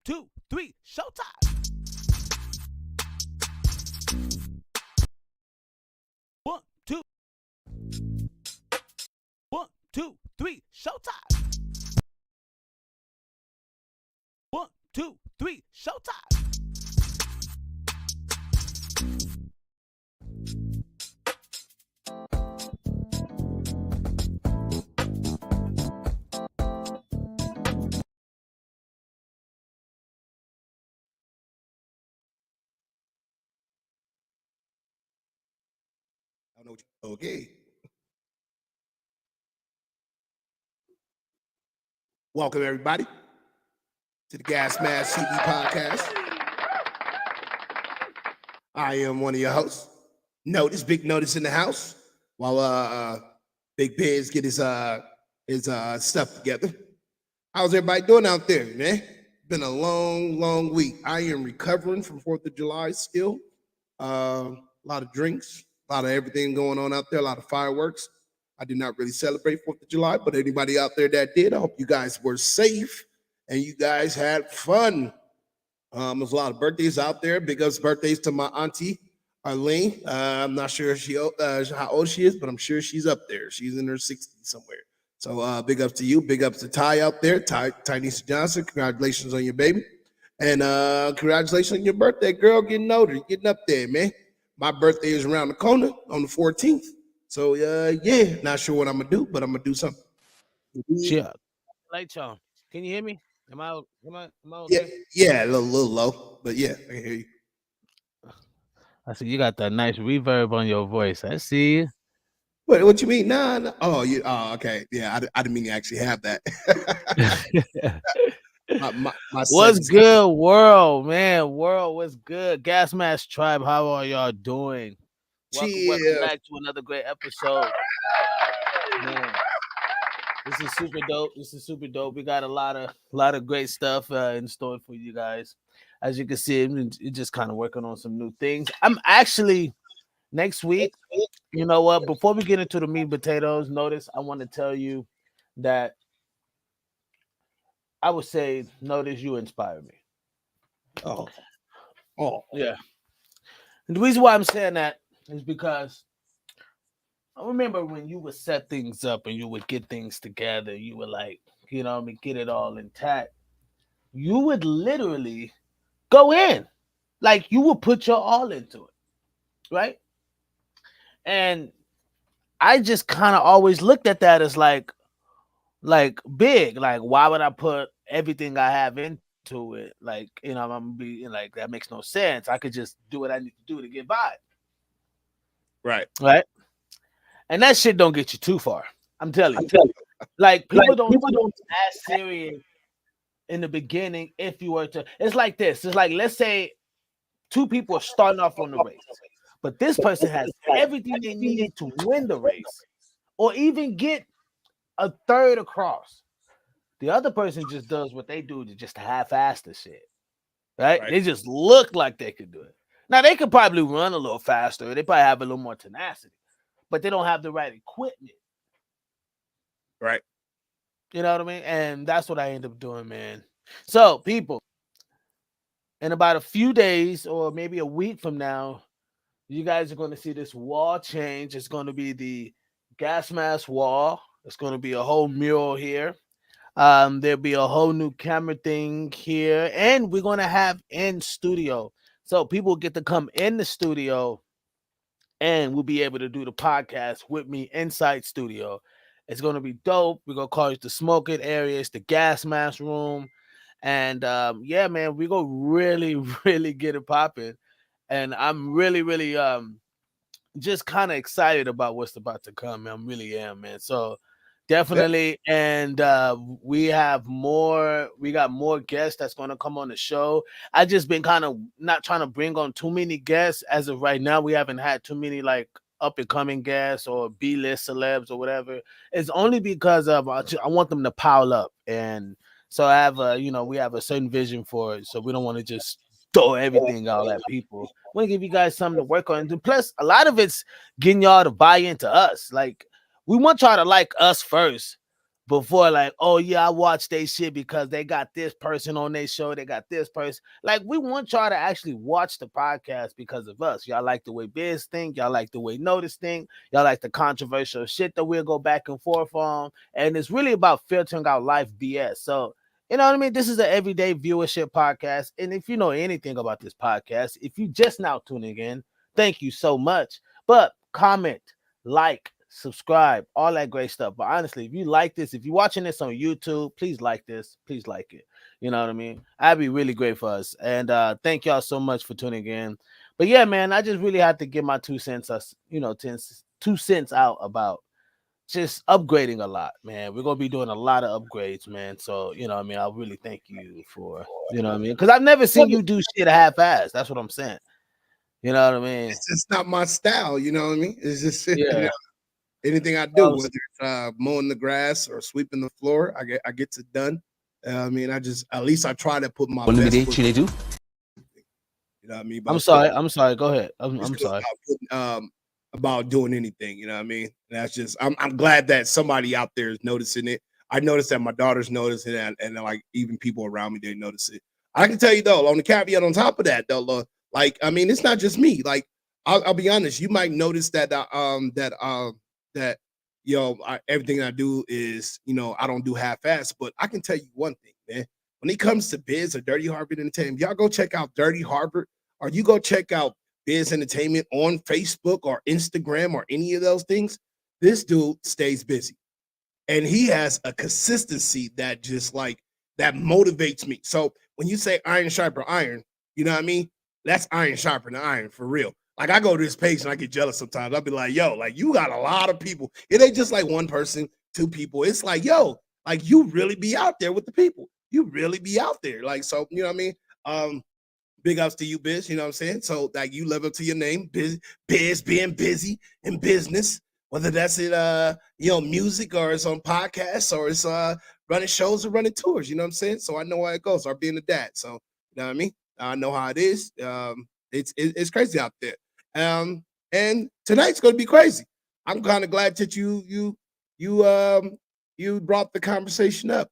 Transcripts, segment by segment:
2, 3, showtime. 1, 2. 1, 2, 3, showtime. 1, 2, 3, showtime. Okay. Welcome, everybody, to the Gasmask TV podcast. I am one of your hosts. Big Notice in the house. While Big Biz get his stuff together. How's everybody doing out there, man? Been a long week. I am recovering from 4th of July still. A lot of drinks, a lot of everything going on out there, a lot of fireworks. I did not really celebrate 4th of July, but anybody out there that did, I hope you guys were safe and you guys had fun. There's a lot of birthdays out there. Big ups birthdays to my auntie, Arlene. I'm not sure how old she is, but I'm sure she's up there. She's in her 60s somewhere. So big ups to you. Big ups to Ty out there. Tynesha Johnson, congratulations on your baby. And congratulations on your birthday, girl. Getting older, getting up there, man. My birthday is around the corner on the 14th. So yeah, not sure what I'm gonna do, but I'm gonna do something. Yeah. Lights on. Can you hear me? Am I okay? Yeah, a little low, but yeah, I can hear you. I see you got that nice reverb on your voice. I see you. What you mean? Nah. Oh, okay. Yeah, I didn't mean to actually have that. What's good, world, man? World, what's good? Gasmask Tribe, how are y'all doing? Welcome back to another great episode. Man, this is super dope. We got a lot of great stuff in store for you guys. As you can see, we're just kind of working on some new things. I'm actually next week. You know what? Before we get into the meat and potatoes, notice I want to tell you that I would say, notice you inspire me. Oh, yeah. And the reason why I'm saying that is because I remember when you would set things up and you would get things together, you would like, get it all intact. You would literally go in, like you would put your all into it, right? And I just kind of always looked at that as like big, like why would I put everything I have into it? Like, I'm gonna be like, that makes no sense. I could just do what I need to do to get by. Right. And that shit don't get you too far. I'm telling you. Like people don't as serious in the beginning if you were to. It's like this. It's like, let's say two people are starting off on the race, but this person has everything they need to win the race or even get a third across. The other person just does what they do to just half-ass the shit. Right? They just look like they could do it. Now they could probably run a little faster. They probably have a little more tenacity, but they don't have the right equipment. Right. You know what I mean? And that's what I end up doing, man. So, people, in about a few days or maybe a week from now, you guys are going to see this wall change. It's going to be the Gasmask wall. It's going to be a whole mural here. There'll be a whole new camera thing here, and we're going to have in studio. So people get to come in the studio and we'll be able to do the podcast with me inside studio. It's going to be dope. We're going to call it the smoking area. It's the gas mask room. And yeah, man, we're going to really, really get it popping. And I'm really, really just kind of excited about what's about to come. I really am, man. So definitely. And we got more guests that's going to come on the show. I just been kind of not trying to bring on too many guests as of right now. We haven't had too many like up and coming guests or B-list celebs or whatever. It's only because of I want them to pile up. And so I have we have a certain vision for it. So we don't want to just throw everything out at people. We want to give you guys something to work on. And plus, a lot of it's getting y'all to buy into us. Like, we want y'all to like us first, before, like, oh yeah, I watch they shit because they got this person on their show, they got this person. Like, we want y'all to actually watch the podcast because of us. Y'all like the way Biz think, y'all like the way Notice think, y'all like the controversial shit that we'll go back and forth on. And it's really about filtering out life BS. So, you know what I mean? This is an everyday viewership podcast. And if you know anything about this podcast, if you just now tuning in, thank you so much. But comment, like, subscribe, all that great stuff. But honestly, if you like this, if you're watching this on YouTube, please like this. Please like it. You know what I mean? That'd be really great for us. And thank y'all so much for tuning in. But yeah, man, I just really had to give my 2 cents, 2 cents out about just upgrading a lot, man. We're gonna be doing a lot of upgrades, man. So, you know what I mean? I really thank you for, you know what I mean? Because I've never seen you do shit half-ass. That's what I'm saying. You know what I mean? It's just not my style. You know what I mean? It's just Yeah. anything I do, whether it's mowing the grass or sweeping the floor, I get it done. I mean, I just at least I try to put my best foot. You know what I mean? I'm But sorry. I'm sorry. Go ahead. it's I'm good sorry. about doing anything. You know what I mean? And that's just I'm glad that somebody out there is noticing it. I noticed that my daughter's noticing it, and like even people around me, they notice it. I can tell you though, on the caveat on top of that though, like I mean, it's not just me. Like I'll be honest, you might notice that that everything I do is I don't do half-ass, but I can tell you one thing, man. When it comes to Biz or Dirty Harvard Entertainment, y'all go check out Dirty Harvard, or you go check out Biz Entertainment on Facebook or Instagram or any of those things. This dude stays busy, and he has a consistency that just like that motivates me. So when you say iron sharper iron, you know what I mean? That's iron sharper than iron for real. Like I go to this page and I get jealous sometimes. I'll be like, yo, like you got a lot of people. It ain't just like one person, two people. It's like, yo, like you really be out there with the people. You really be out there. Like, so you know what I mean? Big ups to you, Biz. You know what I'm saying? So like you live up to your name, Biz being busy in business, whether that's in music or it's on podcasts or it's running shows or running tours. You know what I'm saying? So I know how it goes. Or being a dad. So you know what I mean? I know how it is. It's crazy out there. And tonight's gonna be crazy. I'm kind of glad that you brought the conversation up.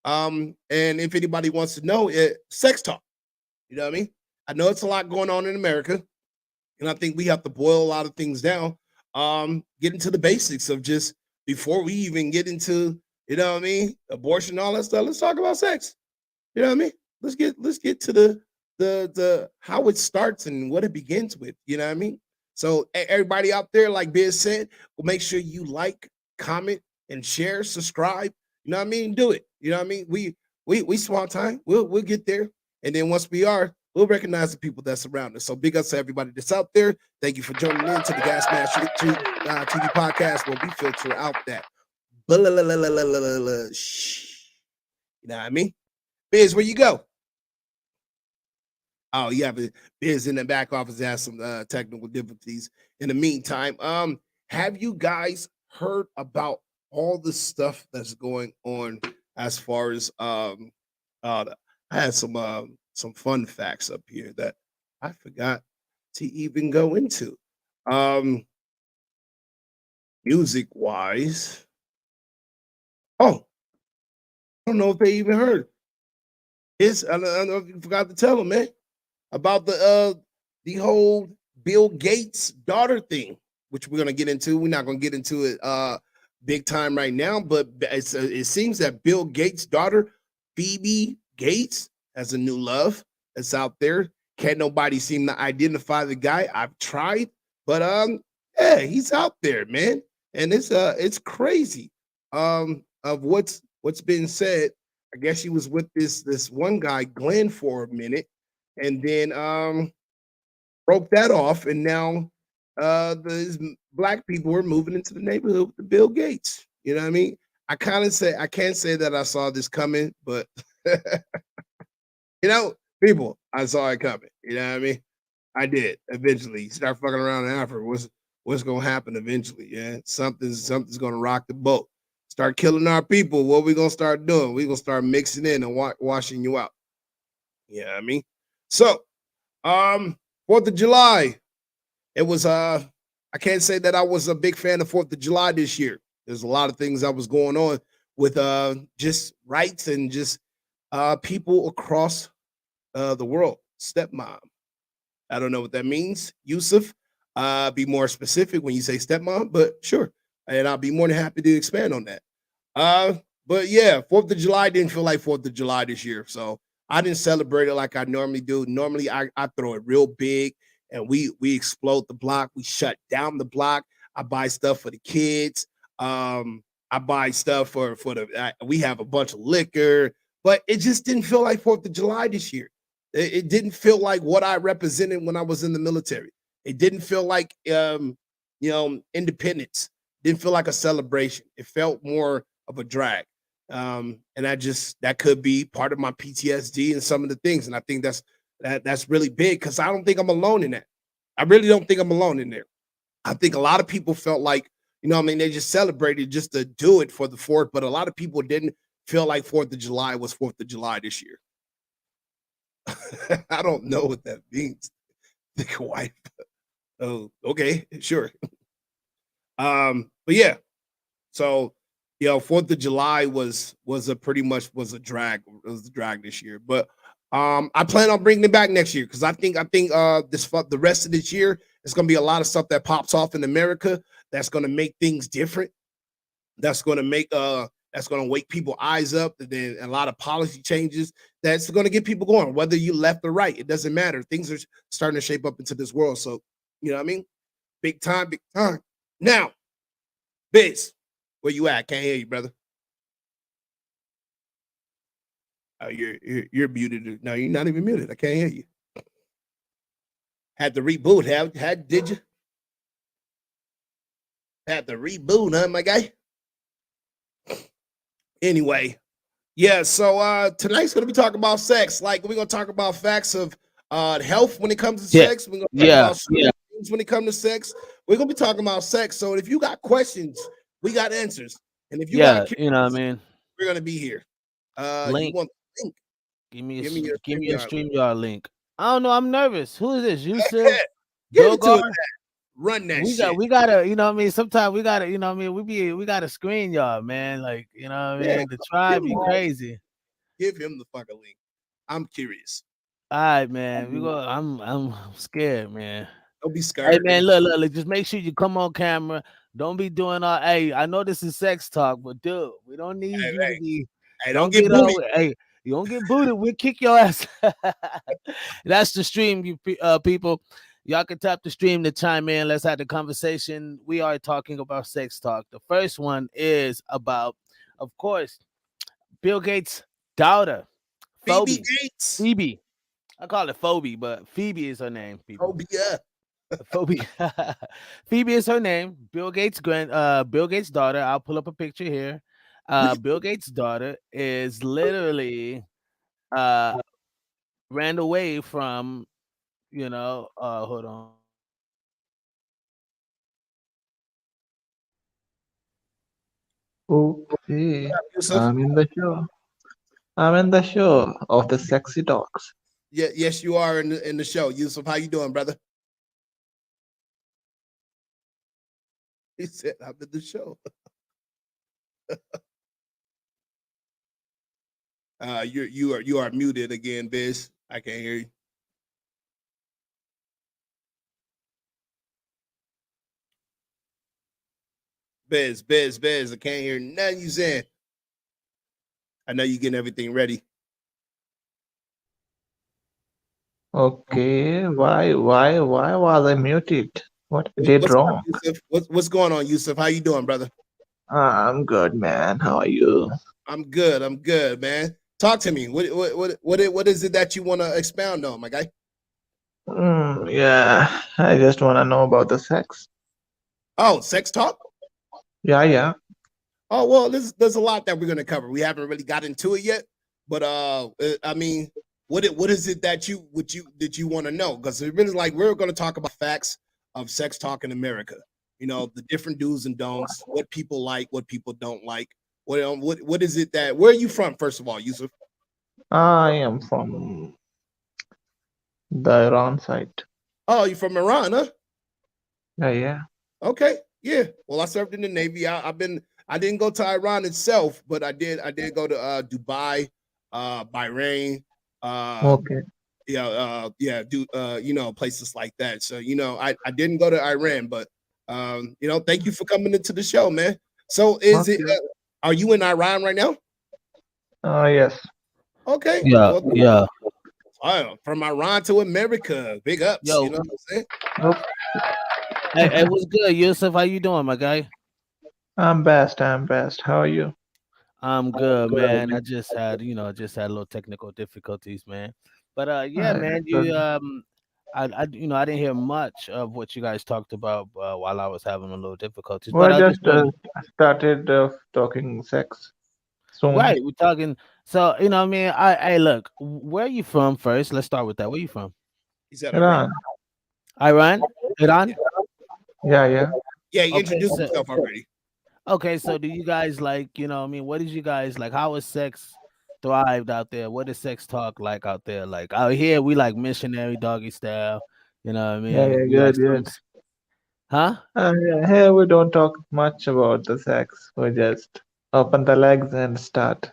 And if anybody wants to know it, sex talk. You know what I mean? I know it's a lot going on in America, and I think we have to boil a lot of things down. Get into the basics of just before we even get into, you know what I mean, abortion, all that stuff. Let's talk about sex. You know what I mean? Let's get to the how it starts and what it begins with. You know what I mean? So everybody out there, like Biz said, will make sure you like, comment, and share, subscribe. You know what I mean? Do it. You know what I mean? We small time. We'll get there. And then once we are, we'll recognize the people that surround us. So big ups to everybody that's out there. Thank you for joining in to the Gasmask TV podcast where we filter out that. You know what I mean? Biz, where you go? Oh, yeah, but Biz in the back office has some technical difficulties. In the meantime, have you guys heard about all the stuff that's going on as far as I had some fun facts up here that I forgot to even go into. Um Music wise. Oh, I don't know if they even heard. I don't know if you forgot to tell them, man, about the whole Bill Gates daughter thing, which we're gonna get into. We're not gonna get into it big time right now, but it seems that Bill Gates' daughter, Phoebe Gates, has a new love that's out there. Can't nobody seem to identify the guy. I've tried, but yeah, he's out there, man, and it's crazy. Of what's been said. I guess she was with this one guy, Glenn, for a minute, and then broke that off, and now the black people are moving into the neighborhood with the Bill Gates. You know what I mean? I can't say that I saw this coming, but people, I saw it coming. You know what I mean? I did eventually. Start fucking around in Africa. What's gonna happen eventually? Yeah, something's gonna rock the boat. Start killing our people. What we gonna start doing? We gonna start mixing in and washing you out. Yeah, I mean. So, 4th of July. It was I can't say that I was a big fan of 4th of July this year. There's a lot of things that was going on with just rights and just people across the world. Stepmom. I don't know what that means. Yusuf, be more specific when you say stepmom, but sure. And I'll be more than happy to expand on that. Uh, but yeah, 4th of July didn't feel like 4th of July this year. So I didn't celebrate it like I normally do. Normally I throw it real big and we explode the block. We shut down the block. I buy stuff for the kids. I buy stuff for the we have a bunch of liquor, but it just didn't feel like 4th of July this year. It didn't feel like what I represented when I was in the military. It didn't feel like independence. Didn't feel like a celebration. It felt more of a drag. And that could be part of my PTSD and some of the things. And I think that's really big because I don't think I'm alone in that. I really don't think I'm alone in there. I think a lot of people felt like, they just celebrated just to do it for the 4th, but a lot of people didn't feel like 4th of July was 4th of July this year. I don't know what that means. Think wife. Oh, okay, sure. But yeah, so 4th of July was a pretty much was a drag. It was a drag this year, but I plan on bringing it back next year because I think the rest of this year is going to be a lot of stuff that pops off in America that's going to make things different. That's going to wake people eyes up. And then a lot of policy changes that's going to get people going, whether you left or right. It doesn't matter. Things are starting to shape up into this world. So you know what I mean? Big time, big time. Now, Biz, where you at? Can't hear you, brother. Oh, you're muted. No, you're not even muted. I can't hear you. Had to reboot. Did you? Had to reboot, huh, my guy? Anyway, yeah. So tonight's gonna be talking about sex. Like we're gonna talk about facts of health when it comes to Yeah, sex. We're gonna talk yeah, about things when it comes to sex. We're gonna be talking about sex. So if you got questions, we got answers. And if you got yeah. You know what I curiosity, mean? we're gonna be here. You Link. want the link? Give me your Give me your StreamYard. StreamYard link. I don't know. I'm nervous. Who is this? Yusuf Get into it. Dogar? Run that shit. We gotta, you know what I mean? Sometimes we gotta, you know what I mean, we gotta screen y'all, man. Like, you know what I Yeah, mean? The give tribe him be the crazy. give him the fucking link. I'm curious. All right, man. I'm scared, man. Don't be Hey scared, man, nigga. look, just make sure you come on camera. Don't be doing all hey, I know this is sex talk, but dude, we don't need Hey, you to hey, be hey, don't don't get get booty. all hey, you don't get booted, we'll kick your ass. That's the stream, people. Y'all can tap the stream to chime in. Let's have the conversation. We are talking about sex talk. The first one is about, of course, Bill Gates' daughter, Phoebe Phoebe. Gates. Phoebe. I call it Phoebe, but Phoebe is her name, people. Phobia. Phoebe. Phoebe is her name. Bill Gates' daughter. I'll pull up a picture here. Bill Gates' daughter is literally uh ran away from, hold on. Okay, Yusuf. I'm in the show. I'm in the show of the sexy talks. Yeah, yes, you are in the show. Yusuf, how you doing, brother? He said, I'm in the show. You are muted again, Biz. I can't hear you. Biz. I can't hear nothing you saying. I know you getting everything ready. Okay, why was I muted? What I did What's up, wrong? Yusuf? What's going on, Yusuf? How you doing, brother? I'm good, man. How are you? I'm good. I'm good, man. Talk to me. What is it that you want to expound on, my guy? Yeah, I just want to know about the sex. Oh, sex talk. Yeah. Oh well, there's a lot that we're gonna cover. We haven't really got into it yet, but I mean, what is it that you want to know? Because it really like we're gonna talk about facts of sex talk in America. The different do's and don'ts, what people like, what people don't like. What is it that? Where are you from, first of all, Yusuf? I am from the Iran side. Oh, you from Iran, huh? Yeah. Okay, yeah. Well, I served in the Navy. I've been I didn't go to Iran itself, but I did go to Dubai, Bahrain, uh, Okay. do places like that. So I didn't go to Iran, but thank you for coming into the show, man. So Okay. are you in Iran right now? Yes. Okay, Yeah, well, yeah. from Iran to America, big ups. You Yo, know what I'm saying? Nope. hey, what's good, Yusuf? How you doing, my guy? I'm best. I'm best. How are you? I'm good, man. I just had, just had a little technical difficulties, man. But yeah, man, you Good. I didn't hear much of what you guys talked about while I was having a little difficulties. We But I just just wanted, started talking sex soon. right, we're talking. So what I mean, I look, where are you from first? Let's start with that. Where you from? He said Iran. Iran. Iran, Iran. Yeah, yeah. Yeah, he Okay, introduced so himself already. okay, so do you guys like, I mean, what did you guys like? How is sex thrived out there? What is sex talk like out there? Like out here, we like missionary doggy style. You know what I Yeah, mean? yeah. We like Good, some, good. huh? Yeah, here we don't talk much about the sex. We just open the legs and start.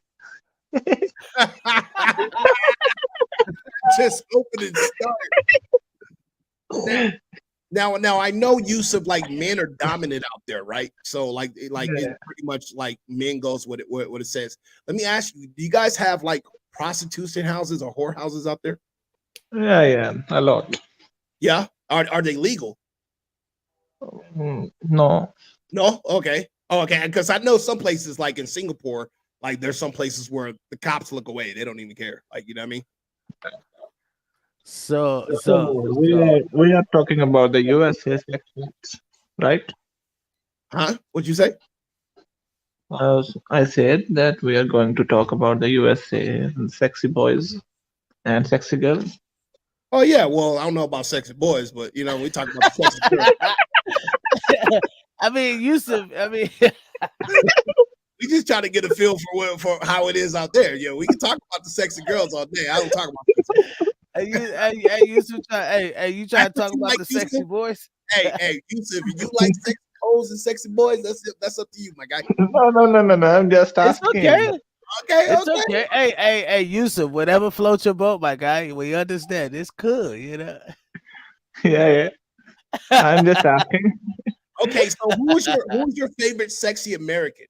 Just open and start. Now, now I know use of like men are dominant out there, right? So like it's Yeah, pretty much like men goes what it says. Let me ask you, do you guys have like prostitution houses or whore houses out there? yeah, yeah. A lot. Yeah. Are they legal? No. No? Okay. Oh, okay. Because I know some places like in Singapore, like there's some places where the cops look away. They don't even care. Like, you know what I mean? So So so so we are talking about the USA sections, right? Huh? What'd you say? I said that we are going to talk about the USA and sexy boys and sexy girls. Oh yeah. Well, I don't know about sexy boys, but we talk about the sexy girls. I mean, Yusuf, I mean, We just try to get a feel for how it is out there. We can talk about the sexy girls all day. I don't talk about sexy boys. Yusuf, you try That's to what talk you about like, the sexy Yusuf? boys? Hey, Yusuf, if you like sexy hoes and sexy boys, that's up to you, my guy. No, no, no, no, no. I'm just It's asking. okay. Okay, It's okay. okay. Hey, Yusuf, whatever floats your boat, my guy. We understand. It's cool, you know. Yeah, yeah. I'm just asking. Okay, so who's your favorite sexy American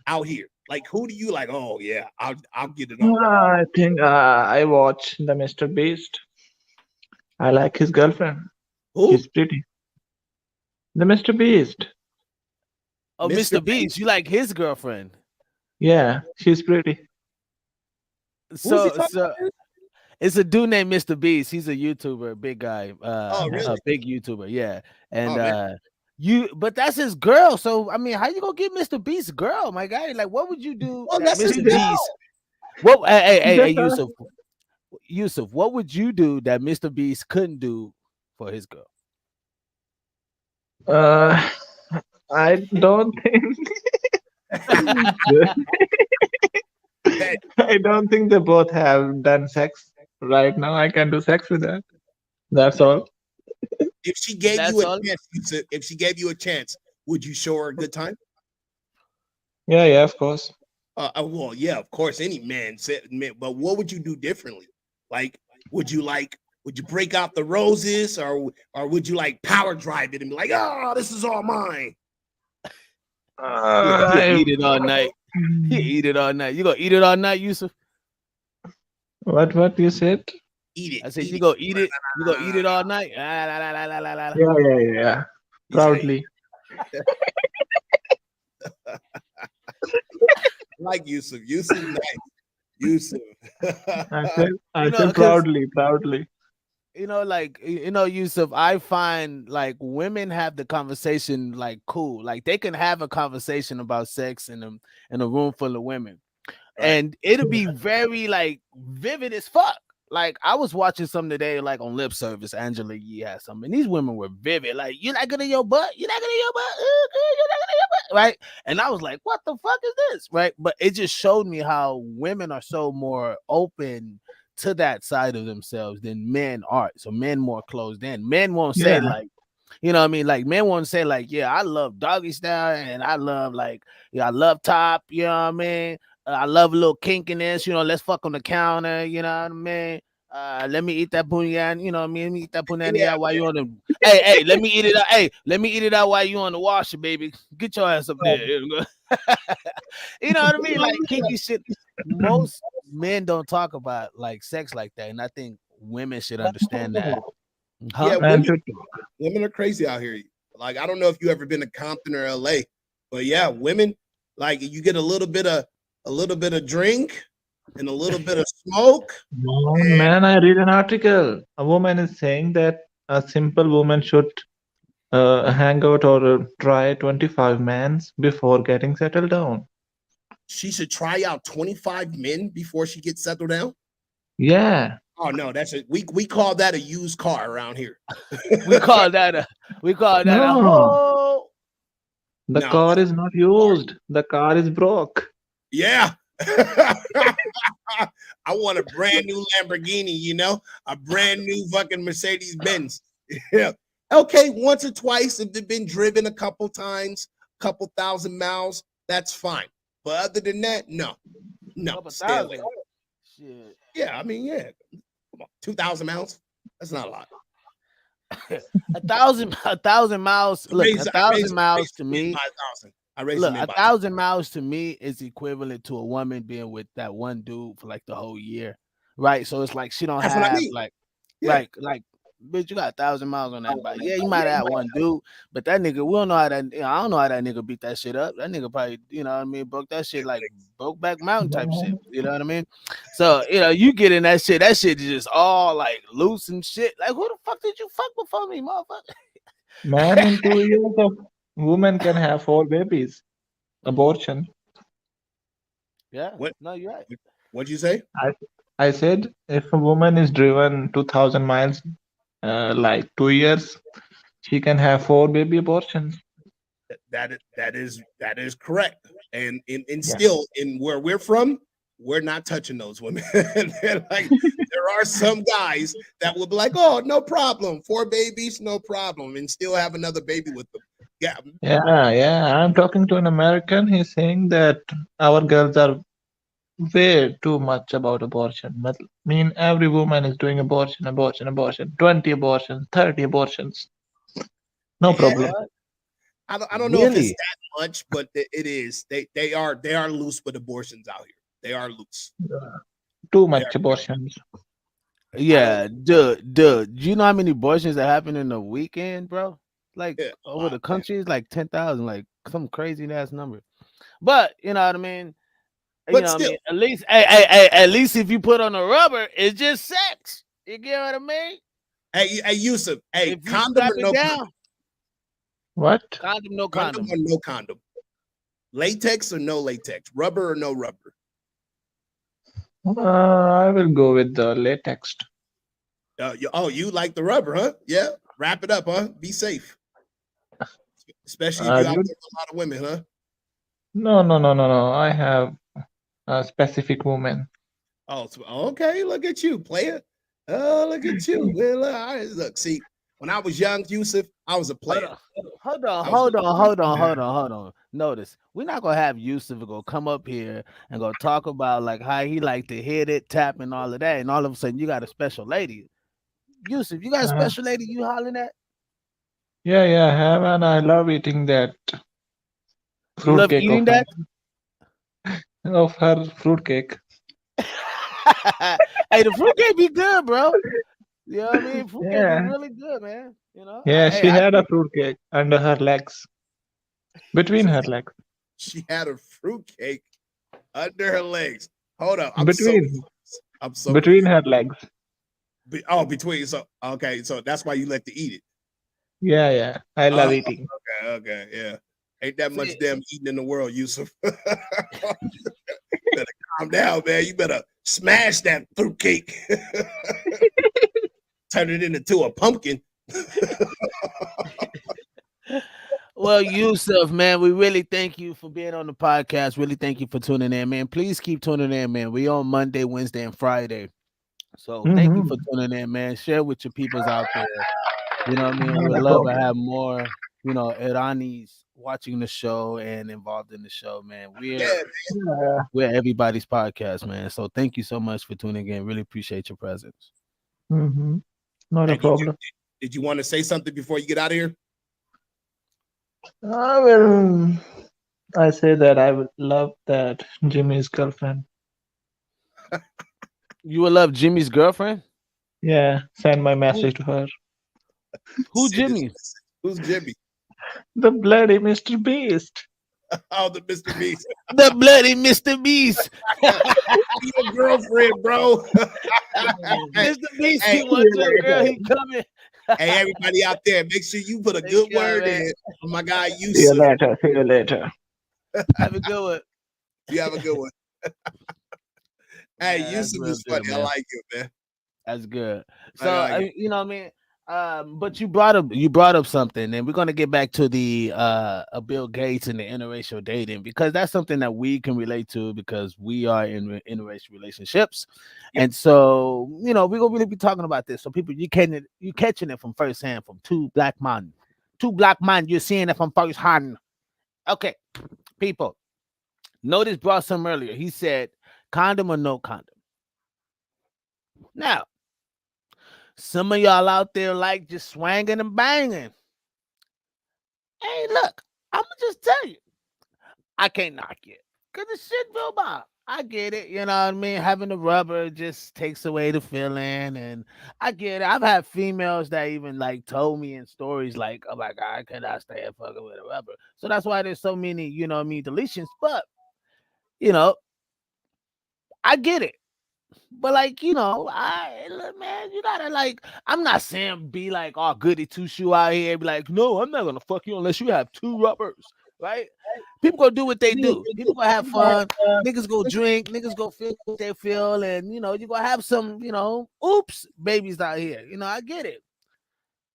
out here? Like who do you like? Oh yeah, I'll get it on. I think I watch the Mr. Beast. I like his girlfriend. Who? She's pretty. The Mr. Beast. Oh, Mr. Mr. Beast, you like his girlfriend. Yeah, she's pretty. Who's he So talking so about? it's a dude named Mr. Beast. He's a YouTuber, big guy, Oh Yeah. a really? big YouTuber, yeah. And Oh man. but that's his girl. So I mean, how you gonna get Mr. Beast's girl, my guy? Like, what would you do Well, that that's his Mr. Just, Beast? girl. What? Hey, just Yusuf, what would you do that Mr. Beast couldn't do for his girl? uh, I don't think Man, I don't think they both have done sex right now. I can do sex with that. That's all. if she gave you That's a all. chance, if she gave you a chance, would you show her a good time? Yeah, yeah, of course. Well, yeah, of course, any man said, man, but what would you do differently? Like, would you break out the roses, or would you like power drive it and be like, oh, this is all mine? You gonna I eat it all night. You eat it all night. You gonna eat it all night, Yusuf? what you said? Eat it, I said eat you it. gonna eat it. You gonna eat it all night. Ah, la, la, la, la, la, la, la. Yeah, yeah, yeah, yeah. He said, Proudly. like Yusuf. Yusuf, nice. Yusuf. I You know, said because proudly, proudly. Yusuf, I find like women have the conversation like cool. Like they can have a conversation about sex in a room full of women. Right. And it'll be very like vivid as fuck. Like I was watching something today, like on lip service. Angela Yee had something. And these women were vivid. Like, you not good in your butt? You not good in your butt? You not good in your butt? Right? And I was like, what the fuck is this? Right? But it just showed me how women are so more open to that side of themselves than men are. So men more closed in. Men won't say Yeah, like You know what I mean? Like men want to say like, yeah, I love doggy style and I love like, yeah, I love top. You know what I mean? I love a little kinkiness. You know, let's fuck on the counter. You know what I mean? Let me eat that punyan. You know what I mean? Let me eat that punani Yeah, out while you on the. Hey, let me eat it out. Hey, let me eat it out while you on the washer, baby. Get your ass up there. You know you know what I mean? Like kinky shit. Most men don't talk about like sex like that, and I think women should understand that. yeah. Huh? Man Women, should women are crazy out here. Like I don't know if you ever been to Compton or LA, but yeah, women like you get a little bit of drink and a little bit of smoke. Man, I read an article. A woman is saying that a simple woman should hang out or try 25 mans before getting settled down. She should try out 25 men before she gets settled down. Yeah, Oh no, we call that a used car around here. We call that a we call that a no, whole. the No, car is not used. The car is broke. yeah. I want a brand new Lamborghini, a brand new fucking Mercedes Benz. Yeah. Okay, once or twice, if they've been driven a couple times, couple thousand miles, that's fine. But other than that, no, no, Couple stay away. thousand. Shit. Yeah, I mean, yeah, come on, 2,000 miles. That's not a lot. A thousand miles. Look, a thousand I miles raised to the men me. by 1,000. I raised the Look, men a by thousand miles to me is equivalent to a woman being with that one dude for like the whole year, right? So it's like she don't That's what I have mean. like, Yeah. bitch, you got 1,000 miles on that bike. Yeah, you might have had one dude, but that nigga, we don't know how that. I don't know how that nigga beat that shit up. That nigga probably, you know what I mean, broke that shit like broke back mountain type shit. You know what I mean? So you get in that shit. That shit is just all like loose and shit. Like who the fuck did you fuck before me, motherfucker? Man, in 2 years, a woman can have 4 babies. Abortion. Yeah, What? no, you're right. What'd you say? I, I said if a woman is driven 2000 miles, like 2 years, she can have 4 baby abortions. That is correct. And Yeah. still in where we're from, we're not touching those women. They're like there are some guys that will be like, oh, no problem, 4 babies, no problem, and still have another baby with them. Yeah, Yeah. I'm talking to an American. He's saying that our girls are way too much about abortion. Mean every woman is doing abortion, abortion, abortion. 20 abortions, 30 abortions. No yeah. problem. What? I don't know if it's Really? that much, but it is. They are loose with abortions out here. They are loose. Too They are. much abortions. I don't. Yeah, dude. Do you know how many abortions that happen in a weekend, bro? Like Yeah, a over lot, the man. country, it's like 10,000, like some crazy ass number. But you know what I mean. You But know what I still, mean. At least, hey, at least if you put on a rubber, it's just sex. You get what I mean? hey, Yusuf, hey, If you condom strap or it no down, condom? What? condom, no Condom condom. or no condom? Latex or no latex? Rubber or no rubber? I will go with the latex. You like the rubber, huh? Yeah. Wrap it up, huh? Be safe, especially if you're out Good. there with a lot of women, huh? No, no, no, no, no. I have a specific woman. Oh, okay. Look at you, player. Oh, look at you. Well, look. See, when I was young, Yusuf, I was a Hold player. on, hold on, I was hold on, hold on, hold on, hold on. Notice we're not gonna have Yusuf go come up here and go talk about like how he like to hit it, tap, and all of that, and all of a sudden you got a special lady. Yusuf, you got a Uh, special lady you hollering at? yeah, I have, and I love eating that You love fruitcake eating that? of her fruitcake. Hey, the fruit can't be good, bro. You know what I mean? Fruit can't be Yeah, really good, man. yeah. Hey, She I had a think fruitcake under her legs, between she, her legs, she had a fruitcake under her legs. Hold up. I'm so between confused. I'm so between confused. her legs. Between. So okay, so that's why you like to eat it. Yeah. I love Oh, eating. okay, yeah. Ain't that much see. damn eating in the world, Yusuf. Better calm down, man. You better smash that fruitcake. Turn it into a pumpkin. Well, Yusuf, man, we really thank you for being on the podcast. Really thank you for tuning in, man. Please keep tuning in, man. We on Monday, Wednesday, and Friday. So thank you for Hmm. tuning in, man. Share with your peoples out there. You know what I mean? We Not would a love to problem. have more, Iranis watching the show and involved in the show, man. We're Yeah, Yeah. we're everybody's podcast, man. So thank you so much for tuning in. Really appreciate your presence. Mm-hmm. Not a and you problem. did you want to say something before you get out of here? Well, I say that I would love that Jimmy's girlfriend. You would love Jimmy's girlfriend? Yeah, send my Who message to her. who Send his Jimmy? message. Who's Jimmy? The bloody Mr. Beast. Oh, the Mr. Beast. The bloody Mr. Beast. Your girlfriend, bro. hey, Mr. Beast, hey, he See want you to, girl. later. He coming. hey, everybody out there, make sure you put a Take good care, word man. in for my guy See you Yusuf. later. See you later. Have a good one. You have a good one. Hey, Man, that's Yusuf real is good, funny. I man. like you, man. That's good. I So like it. you know what I mean. But you brought up something, and we're gonna get back to the Bill Gates and the interracial dating because that's something that we can relate to because we are in interracial relationships, Yep. and so we're gonna really be talking about this. So people, you catching it from first hand from two black men. You're seeing it from first hand. Okay, people. Notice brought some earlier. He said condom or no condom. Now some of y'all out there like just swanging and banging. Hey, look, I'm gonna just tell you, I can't knock it because the shit feel bomb. I get it, you know what I mean. Having the rubber just takes away the feeling, and I get it. I've had females that even like told me in stories like, "Oh my god, I cannot stand fucking with a rubber." So that's why there's so many, what I mean, deletions. But you know, I get it. But like, I look, man, you gotta like. I'm not saying be like all goody two shoe out here. Be like, no, I'm not gonna fuck you unless you have two rubbers, right? People gonna do what they do. People gonna have fun. Niggas go drink. Niggas go feel what they feel, and you gonna have some, oops, babies out here. I get it.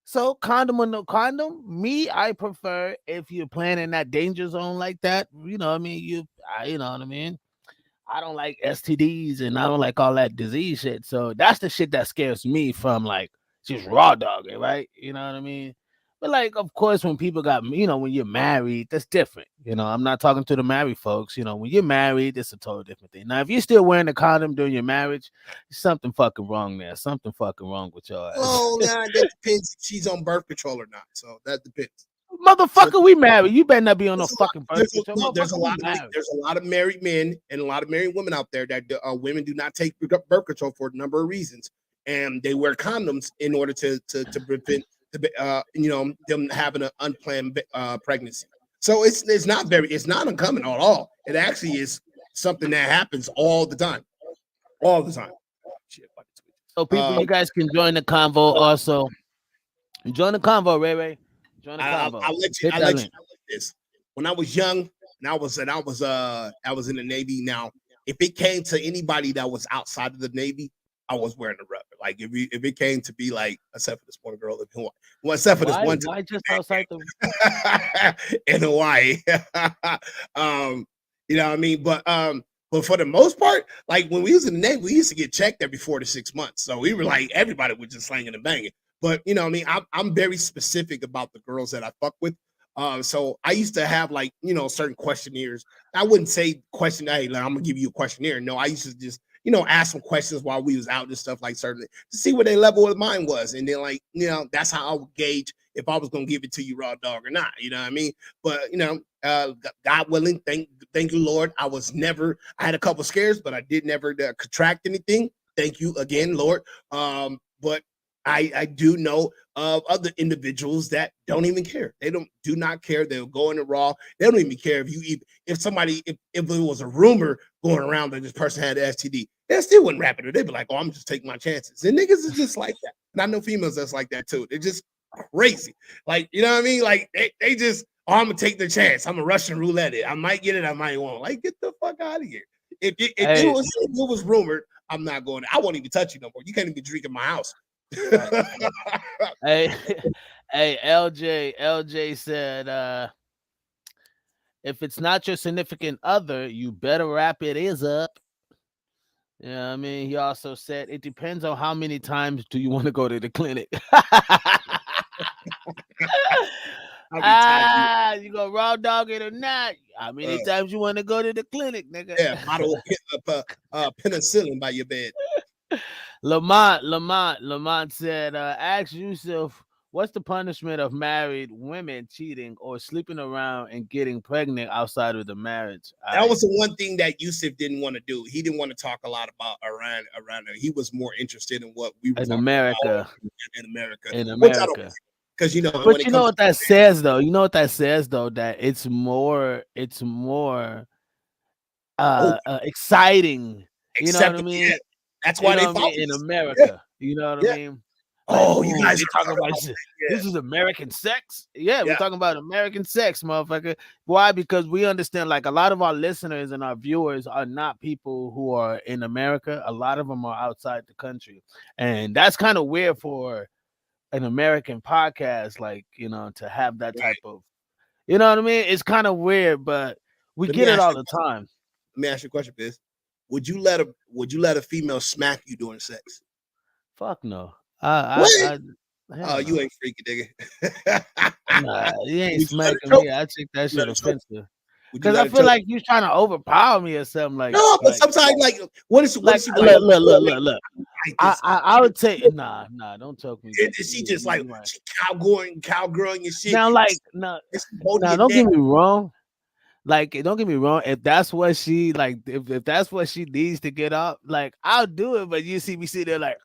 So condom or no condom, me, I prefer if you're playing in that danger zone like that. What I mean, you know what I mean. I don't like STDs and I don't like all that disease shit. So that's the shit that scares me from like just raw dogging, right? You know what I mean? But like, of course, when people got, when you're married, that's different. I'm not talking to the married folks. When you're married, it's a total different thing. Now, if you're still wearing a condom during your marriage, something fucking wrong there. Something fucking wrong with your ass. Oh, nah, that depends if she's on birth control or not. So that depends. So Motherfucker, we married. You better not be on no there's a lot. fucking birth control. No, there's a Motherfucker, we lot of married. there's a lot of married men and a lot of married women out there that women do not take birth control for a number of reasons, and they wear condoms in order to prevent them having an unplanned pregnancy. So it's not uncommon at all. It actually is something that happens all the time. Shit, So, people, uh, you guys can join the convo also. Join the convo, Ray Ray. Join the convo. Hit I'll that let you link. know this. When I was young and I was in the Navy. Now, if it came to anybody that was outside of the Navy, I was wearing a rubber. Like if it came to be like, except for this one girl in Hawaii. Well, except for this Why? one Why just outside the? time in Hawaii. um, you know what I mean? But for the most part, like when we was in the Navy, we used to get checked every 4 to 6 months. So we were like, everybody was just slanging and banging. But you know, what I mean, I'm very specific about the girls that I fuck with. So I used to have like certain questionnaires. I wouldn't say question. Hey, like, I'm gonna give you a questionnaire. No, I used to just ask some questions while we was out and stuff like certainly to see what their level of mine was, and then like that's how I would gauge if I was gonna give it to you raw dog or not. You know what I mean? But God willing, thank you Lord. I had a couple scares, but I did never contract anything. Thank you again, Lord. But I do know of other individuals that don't even care. They do not care. They'll go in the raw. They don't even care if it was a rumor going around that this person had an STD. They still wouldn't wrap it. They'd be like, "Oh, I'm just taking my chances." And niggas is just like that. And I know females that's like that too. They're just crazy. Like you know what I mean? Like they just, "Oh, I'm gonna take the chance. I'm a Russian roulette it. I might get it. I might won't." Like get the fuck out of here. Hey, If it was rumored, I'm not going. I won't even touch you no more. You can't even drink in my house. right. Hey, hey, LJ said, if it's not your significant other, you better wrap it is up. Yeah, I mean, he also said it depends on how many times do you want to go to the clinic. How many times You go raw dog it or not? How uh, many times you want to go to the clinic, nigga? yeah, bottle of penicillin by your bed? Lamont said, ask Yusuf, what's the punishment of married women cheating or sleeping around and getting pregnant outside of the marriage? That was the one thing that Yusuf didn't want to do. He didn't want to talk a lot about around there. He was more interested in what we were in talking America. about in America, In which I don't, America. because when But it you know comes to what that says though? You know what that says though? That it's more oh, exciting. You know what I acceptable, yeah, mean? that's You why know they what I follow mean? In us. Yeah, America. You know what I yeah. mean? Like, Oh, you ooh, guys they are talking talking about about this. that. This is American sex. Yeah, we're Yeah, talking about American sex, motherfucker. Why? Because we understand like a lot of our listeners and our viewers are not people who are in America. A lot of them are outside the country. And that's kind of weird for an American podcast, like, to have that yeah. type of, you know what I mean? It's kind of weird, but we Let me get it ask all you. the time. Let me ask you a question, Biz. Would you let a female smack you during sex? Fuck no. What? Hell Oh, you no. ain't freaky, nigga. Nah, you ain't Would you let her smacking choke? me. I take that Would you let shit her choke? offensive. Would you Cause I let her feel choke? like you trying to overpower me or something. No, but sometimes, like, what is she like? Look. Like this. I would say nah, don't choke me, baby. She just like You right. she cowgirling your shit. Now, like, no, It's holding now, your don't neck. get me wrong. Like, don't get me wrong. If that's what she like, if that's what she needs to get up, like, I'll do it. But you see me sit there like,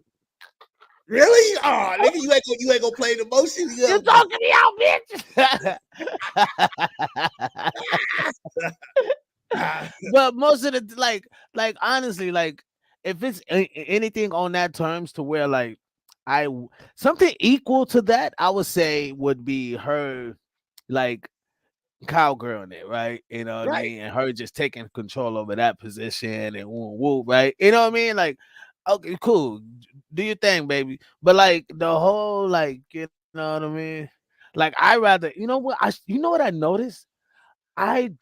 Really? Oh, nigga, you ain't gonna play the motion. you talking me out, bitch. But most of the like honestly, like if it's anything on that terms to where like something equal to that, I would say would be her like cowgirl in it, right? You know what I Right. mean? And her just taking control over that position and woo woo, right? You know what I mean? Like, okay, cool, do your thing, baby. But like the whole like, you know what I mean? Like I rather, you know what I noticed? I'm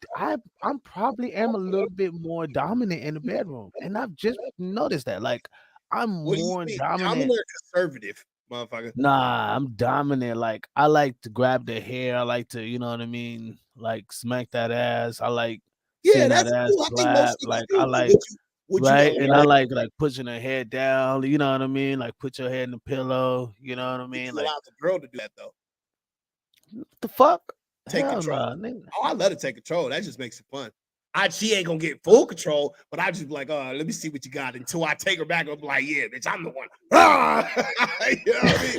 probably am a little bit more dominant in the bedroom, and I've just noticed that. Like, I'm What do you more mean? dominant. Dominant or conservative, motherfucker? Nah, I'm dominant. Like, I like to grab the hair. I like to, you know what I mean? Like, smack that ass. I like Yeah, seeing that that's ass cool. I think clap. most niggas Like, I do. But like would you right, and allow I like pushing her head down. You know what I mean? Like, put your head in the pillow. You know what I would mean? you Like, allow the girl to do that though? what the fuck? Take Hell control. no, nigga. Oh, I let her take control. That just makes it fun. She ain't gonna get full control, but I just be like, let me see what you got until I take her back. I'm like, yeah, bitch, I'm the one. You know what I mean?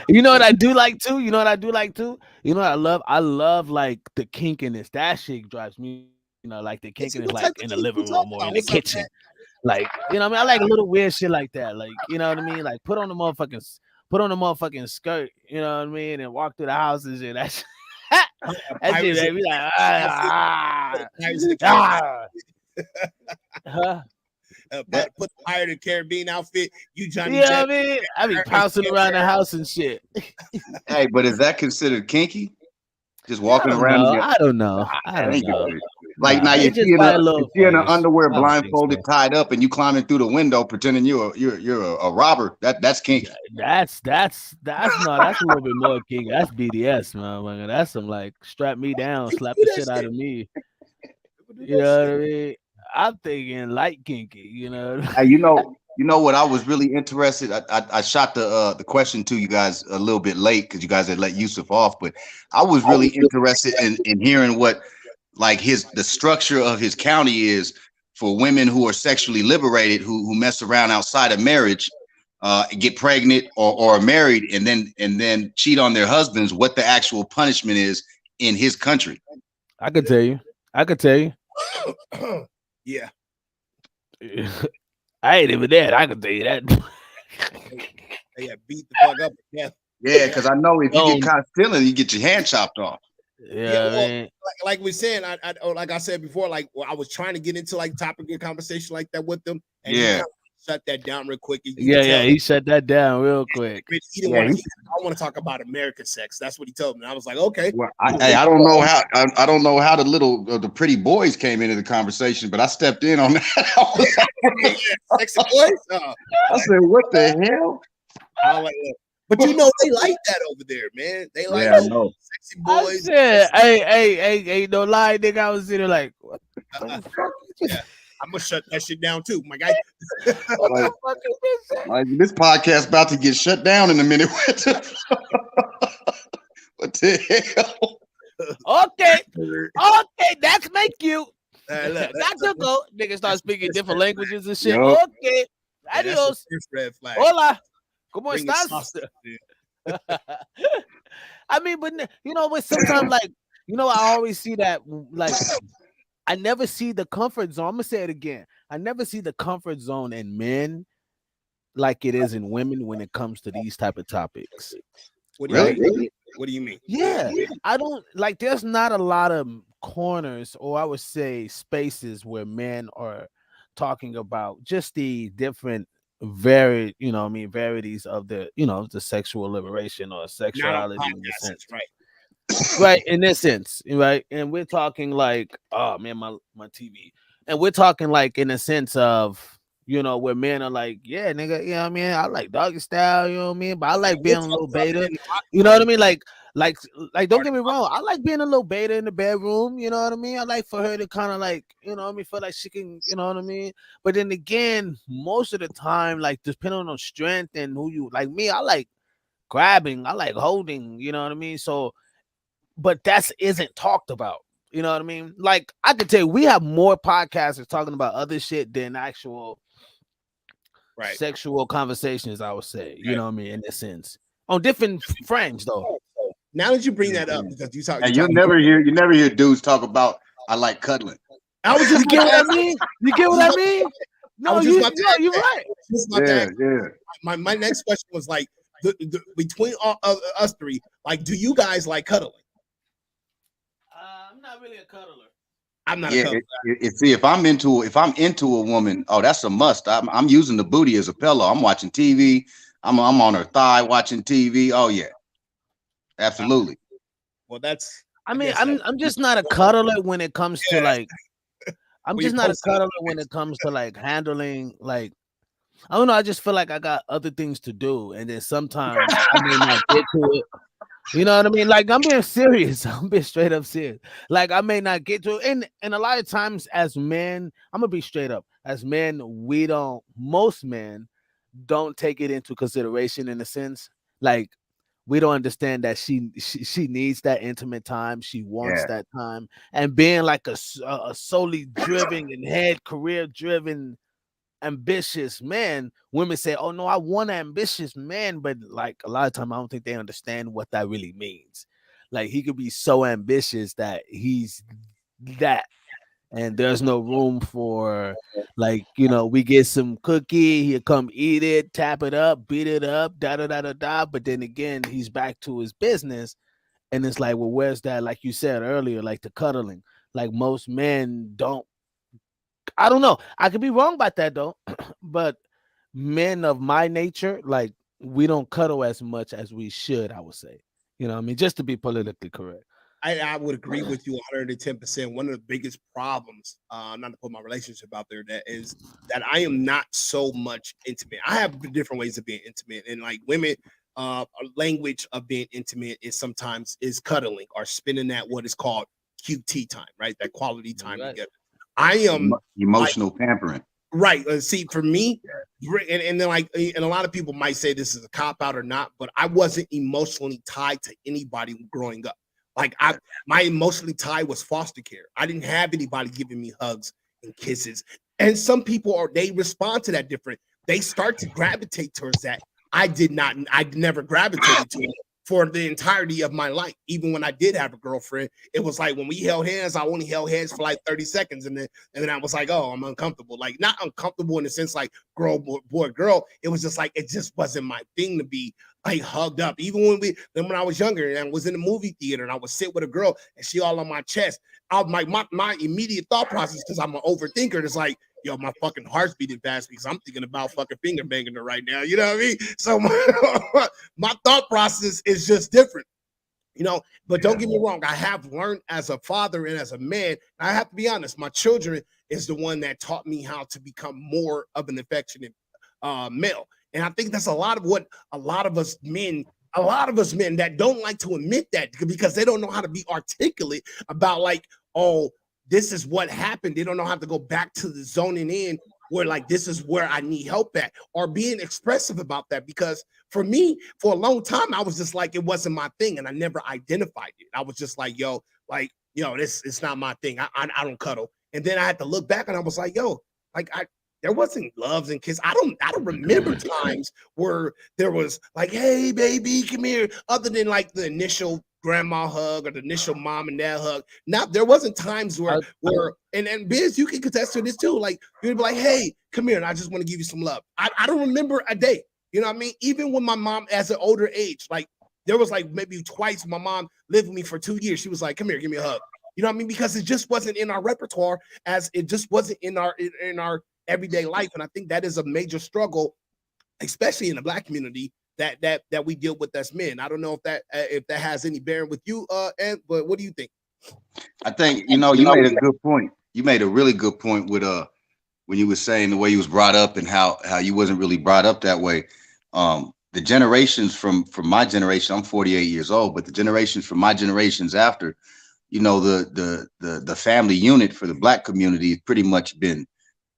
You know what I do like too? You know what I do like too? You know what I love? I love like the kinkiness. That shit drives me, like the kinkiness Let's see like what in the type of living kink we room or talking in the about. What's up, kitchen. man? Like, you know what I mean? I like a little weird shit like that. Like, you know what I mean? Like put on the motherfucking skirt, you know what I mean? And walk through the house and shit. That shit, that shit Pirates of made me like, outfit. ah, Pirates of the Caribbean. ah, huh? That Put the Pirate of the Caribbean outfit. You Johnny You know Depp. what I mean? I be Her pouncing around the house and shit. hey, but is that considered kinky? Just I walking don't around in know. your I don't know. I that don't ain't know. considered. Like now, Nah, if it's just probably a little she in an fetish. underwear, I don't think blindfolded, so. tied up, and you climbing through the window pretending you're a robber, that's kinky. That's no, that's a little bit more kinky. That's BDS, man. That's some like strap me down, People slap do the that shit out shit. of me. People do You that know what shit. I mean? I'm thinking light kinky. You know. Hey, you know what? I was really interested. I shot the question to you guys a little bit late because you guys had let Yusuf off, but I was really interested in hearing what like the structure of his county is for women who are sexually liberated who mess around outside of marriage, get pregnant or are married and then cheat on their husbands. What the actual punishment is in his country? I could tell you. I could tell you. Yeah. I ain't even that. I could tell you that. They got beat the fuck up to death. Yeah, because I know if you get um, caught stealing, you get your hand chopped off. Yeah, yeah, I well, mean, like we're saying, like I said before, like I was trying to get into like topic of conversation like that with them, and he Yeah, kind of shut that down real quick. You could yeah. tell He shut that down real quick. he didn't yeah. want to. I want to talk about American sex. That's what he told me. And I was like, okay. Well, I don't know how I don't know how the pretty boys came into the conversation, but I stepped in on that. Yeah, sexy boys. I said, "What the hell?" I was like, look. But they like that over there, man. They like Yeah, I those know. sexy I boys. said, hey, ain't no lie, nigga. I was sitting there like, what Uh, the fuck? yeah, I'm gonna shut that shit down too, my guy. What Like, the fuck is this? like this podcast about to get shut down in a minute. What the hell? Okay, okay, that's make you. Look, Got to go. Nigga start speaking different languages and shit. Yup. Okay, that's the adios. first red flag. Hola. ¿Cómo Bring estás? sausage in. I mean, but but sometimes I always see that like I never see the comfort zone. I'm gonna say it again. I never see the comfort zone in men like it is in women when it comes to these type of topics. What do you Right? mean? What do you mean? Yeah. I don't like there's not a lot of corners or I would say spaces where men are talking about just the different varied, varieties of the sexual liberation or Not on sexuality in the podcasts, sense. right? Right, in this sense, right? And we're talking like, oh man, my TV. And we're talking like in a sense of, where men are like, yeah, nigga, you know what I mean? I like doggy style, you know what I mean? But I like being a little beta. You know what I mean? Like, don't get me wrong. I like being a little beta in the bedroom, you know what I mean? I like for her to kind of like, feel like she can, you know what I mean? But then again, most of the time, like depending on strength and who you like me, I like grabbing, I like holding, you know what I mean? So but that isn't talked about. You know what I mean? Like I could tell you, we have more podcasters talking about other shit than actual Right. sexual conversations. I would say, you Right. know what I mean, in a sense, on different frames though. Now that you bring that up, because you talk, And you never hear dudes talk about I like cuddling. I was You just get what I about to mean? You get what I mean? No, was just you, about to no, ask you're that. right. Just about to Yeah, ask. yeah. My next question was like, between all of us three, like, do you guys like cuddling? I'm not really a cuddler. I'm not a Yeah, cuddler. see, if I'm into a woman, oh, that's a must. I'm using the booty as a pillow. I'm watching TV. I'm on her thigh watching TV. Oh yeah, absolutely. Well, that's. I mean, guess I'm just not a cuddler when it comes to like. I'm Well, you just not a posted cuddler when it comes to like handling like. I don't know. I just feel like I got other things to do, and then sometimes I may not get to it. You know what I mean? Like I'm being serious. I'm being straight up serious. Like I may not get to it, and a lot of times as men, I'm gonna be straight up. As men, most men don't take it into consideration in a sense. Like we don't understand that she needs that intimate time. She wants Yeah, that time, and being like a solely driven and head career driven ambitious man, women say, oh no, I want an ambitious man, but like a lot of time I don't think they understand what that really means. Like he could be so ambitious that he's that and there's no room for like we get some cookie, he'll come eat it, tap it up, beat it up, da da da da da, but then again he's back to his business and it's like, well, where's that, like you said earlier, like the cuddling. Like most men don't. I don't know. I could be wrong about that though, but men of my nature, like we don't cuddle as much as we should. I would say, you know, what I mean, just to be politically correct. I would agree with you 110%. One of the biggest problems, not to put my relationship out there, that is that I am not so much intimate. I have different ways of being intimate, and like women, a language of being intimate is sometimes is cuddling or spending that what is called QT time, right? That quality time Right. together. I am emotional pampering. right. See, for me, and then like, and a lot of people might say this is a cop out or not, but I wasn't emotionally tied to anybody growing up. Like my emotionally tie was foster care. I didn't have anybody giving me hugs and kisses. And some people they respond to that different. They start to gravitate towards that. I did not. I never gravitated to it for the entirety of my life. Even when I did have a girlfriend, it was like when we held hands, I only held hands for like 30 seconds, and then I was like, oh, I'm uncomfortable. Like not uncomfortable in the sense like girl, boy, girl. It was just like it just wasn't my thing to be like hugged up. Even when I was younger and I was in the movie theater and I would sit with a girl and she all on my chest, my immediate thought process, because I'm an overthinker, is like, yo, my fucking heart's beating fast because I'm thinking about fucking finger banging her right now. You know what I mean? So my thought process is just different. But don't get me wrong, I have learned as a father and as a man, I have to be honest, my children is the one that taught me how to become more of an affectionate male. And I think that's a lot of what a lot of us men that don't like to admit that because they don't know how to be articulate about like, oh, this is what happened. They don't know how to go back to the zoning in where like this is where I need help at, or being expressive about that. Because for me, for a long time, I was just like, it wasn't my thing, and I never identified it. I was just like, yo, this it's not my thing. I don't cuddle. And then I had to look back and I was like, yo, like there wasn't loves and kisses. I don't remember times where there was like, hey baby, come here, other than like the initial grandma hug or the initial mom and dad hug. Now there wasn't times where and Biz, you can contest to this too. Like you'd be like, hey, come here, and I just want to give you some love. I don't remember a day. You know what I mean? Even when my mom, as an older age, like there was like maybe twice my mom lived with me for 2 years. She was like, come here, give me a hug. You know what I mean? Because it just wasn't in our repertoire, as it just wasn't in our everyday life. And I think that is a major struggle, especially in the Black community, that we deal with as men. I don't know if that has any bearing with you, but what do you think? I think you made a good point. You made a really good point with when you were saying the way you was brought up and how you wasn't really brought up that way. The generations from my generation, I'm 48 years old, but the generations from my generations after, the family unit for the Black community has pretty much been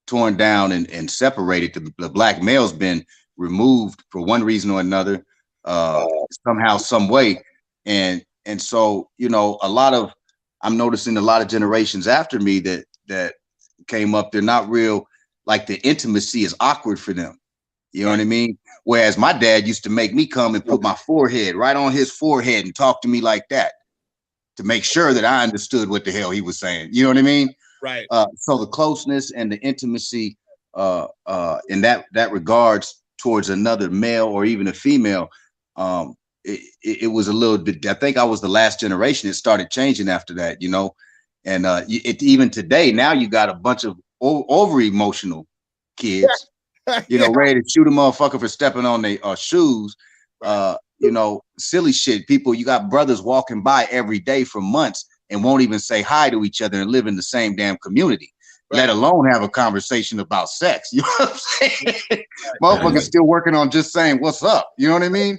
torn down and separated. The Black male's been removed for one reason or another, somehow, some way. And so, I'm noticing a lot of generations after me that came up, they're not real, like the intimacy is awkward for them. You know what I mean? Whereas my dad used to make me come and put my forehead right on his forehead and talk to me like that to make sure that I understood what the hell he was saying. You know what I mean? Right. So the closeness and the intimacy in that regards towards another male or even a female, it was a little bit, I think I was the last generation. It started changing after that, and even today, now you got a bunch of over emotional kids, ready to shoot a motherfucker for stepping on their shoes. Silly shit. People, you got brothers walking by every day for months and won't even say hi to each other and live in the same damn community, let alone have a conversation about sex. You know what I'm saying? Motherfuckers still working on just saying what's up. You know what I mean?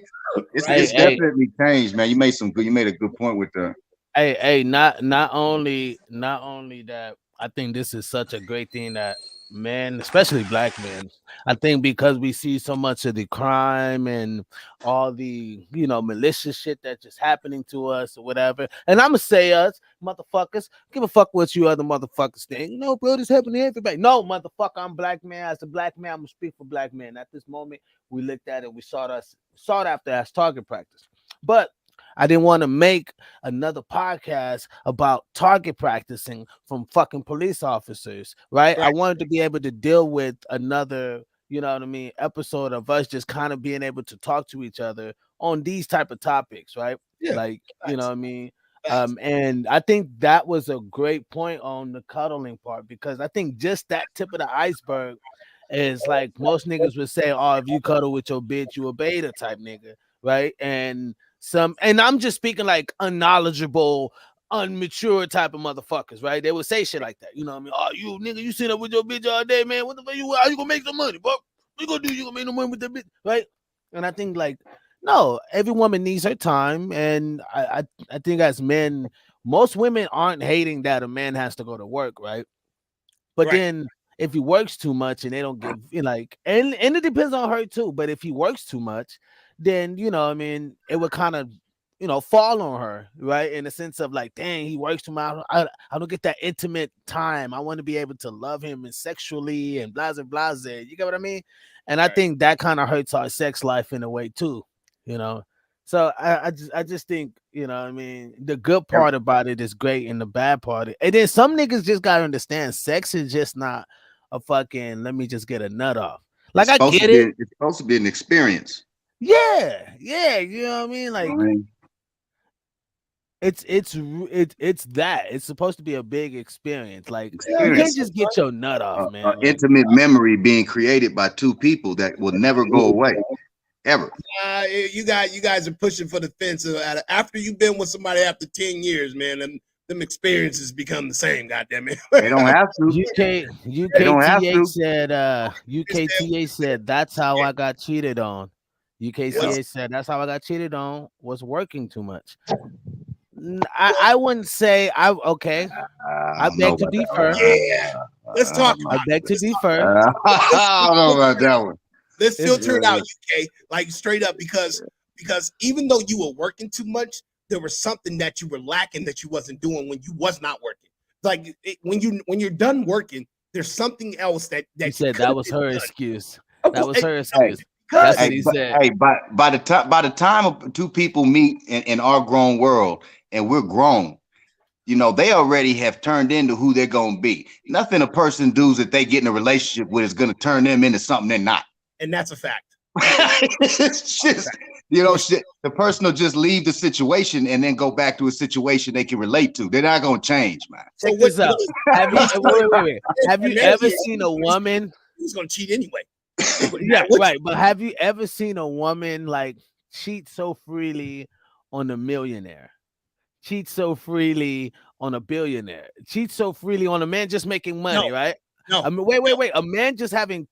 It's definitely changed, man. You made a good point with the. Hey, not only that, I think this is such a great thing that men, especially Black men, I think because we see so much of the crime and all the malicious shit that's just happening to us or whatever. And I'm gonna say us motherfuckers, give a fuck what you other motherfuckers think. Bro, this happening to everybody. No, motherfucker, I'm Black man. As a Black man, I'm gonna speak for Black men. At this moment, we looked at it, we sought after as target practice. But I didn't want to make another podcast about target practicing from fucking police officers, right? I wanted to be able to deal with another, episode of us just kind of being able to talk to each other on these type of topics, right? Yeah, like, you know what I mean? And I think that was a great point on the cuddling part, because I think just that tip of the iceberg is like most niggas would say, oh, if you cuddle with your bitch, you a beta type nigga, right? And I'm just speaking like unknowledgeable, unmature type of motherfuckers, right? They would say shit like that. You know what I mean? Oh, you nigga, you sit up with your bitch all day, man. What the fuck how you gonna make some money, bro? What you gonna do? You gonna make no money with the bitch, right? And I think like, no, every woman needs her time. And I think as men, most women aren't hating that a man has to go to work, right? But then if he works too much and they don't give and it depends on her too. But if he works too much, then it would kind of fall on her, right? In the sense of like, dang, he works too much. I don't get that intimate time. I want to be able to love him and sexually and blah blah. You get what I mean? And I think that kind of hurts our sex life in a way too, So I just think, the good part about it is great and the bad part. And then some niggas just gotta understand sex is just not a fucking let me just get a nut off. Like I get it. It's supposed to be an experience. Yeah, you know what I mean? Like it's that. It's supposed to be a big experience. Like you can't just get your nut off, man. An intimate memory being created by two people that will never go away. Ever. You guys are pushing for the fence after you've been with somebody after 10 years, man. And them experiences become the same. Goddamn it. They don't have to. UK They don't have UKTA to. said UKTA said that's how I got cheated on. UKTA said that's how I got cheated on was working too much. I wouldn't say I okay. I don't know beg to about that differ. one. Yeah. Let's talk I about beg it. to differ. I don't know about that one. Let's filter it out, Yeah. UK, like straight up, because even though you were working too much, there was something that you were lacking that you wasn't doing when you was not working. Like when you're done working, there's something else that He you said could that have was been her done. excuse. Of That course, was her Hey, excuse. That's what hey, he but said. hey, by the time two people meet in our grown world and we're grown, they already have turned into who they're gonna be. Nothing a person does that they get in a relationship with is gonna turn them into something they're not. and that's a fact. It's just, shit. The person will just leave the situation and then go back to a situation they can relate to. They're not gonna change, man. So Check this out. Have you wait. Have you ever Imagine seen a woman? who's gonna cheat anyway? It wouldn't Yeah, matter what right. But have you ever seen a woman like cheat so freely on a millionaire? Cheat so freely on a billionaire? Cheat so freely on a man just making money, right? No. I mean, wait. A man just having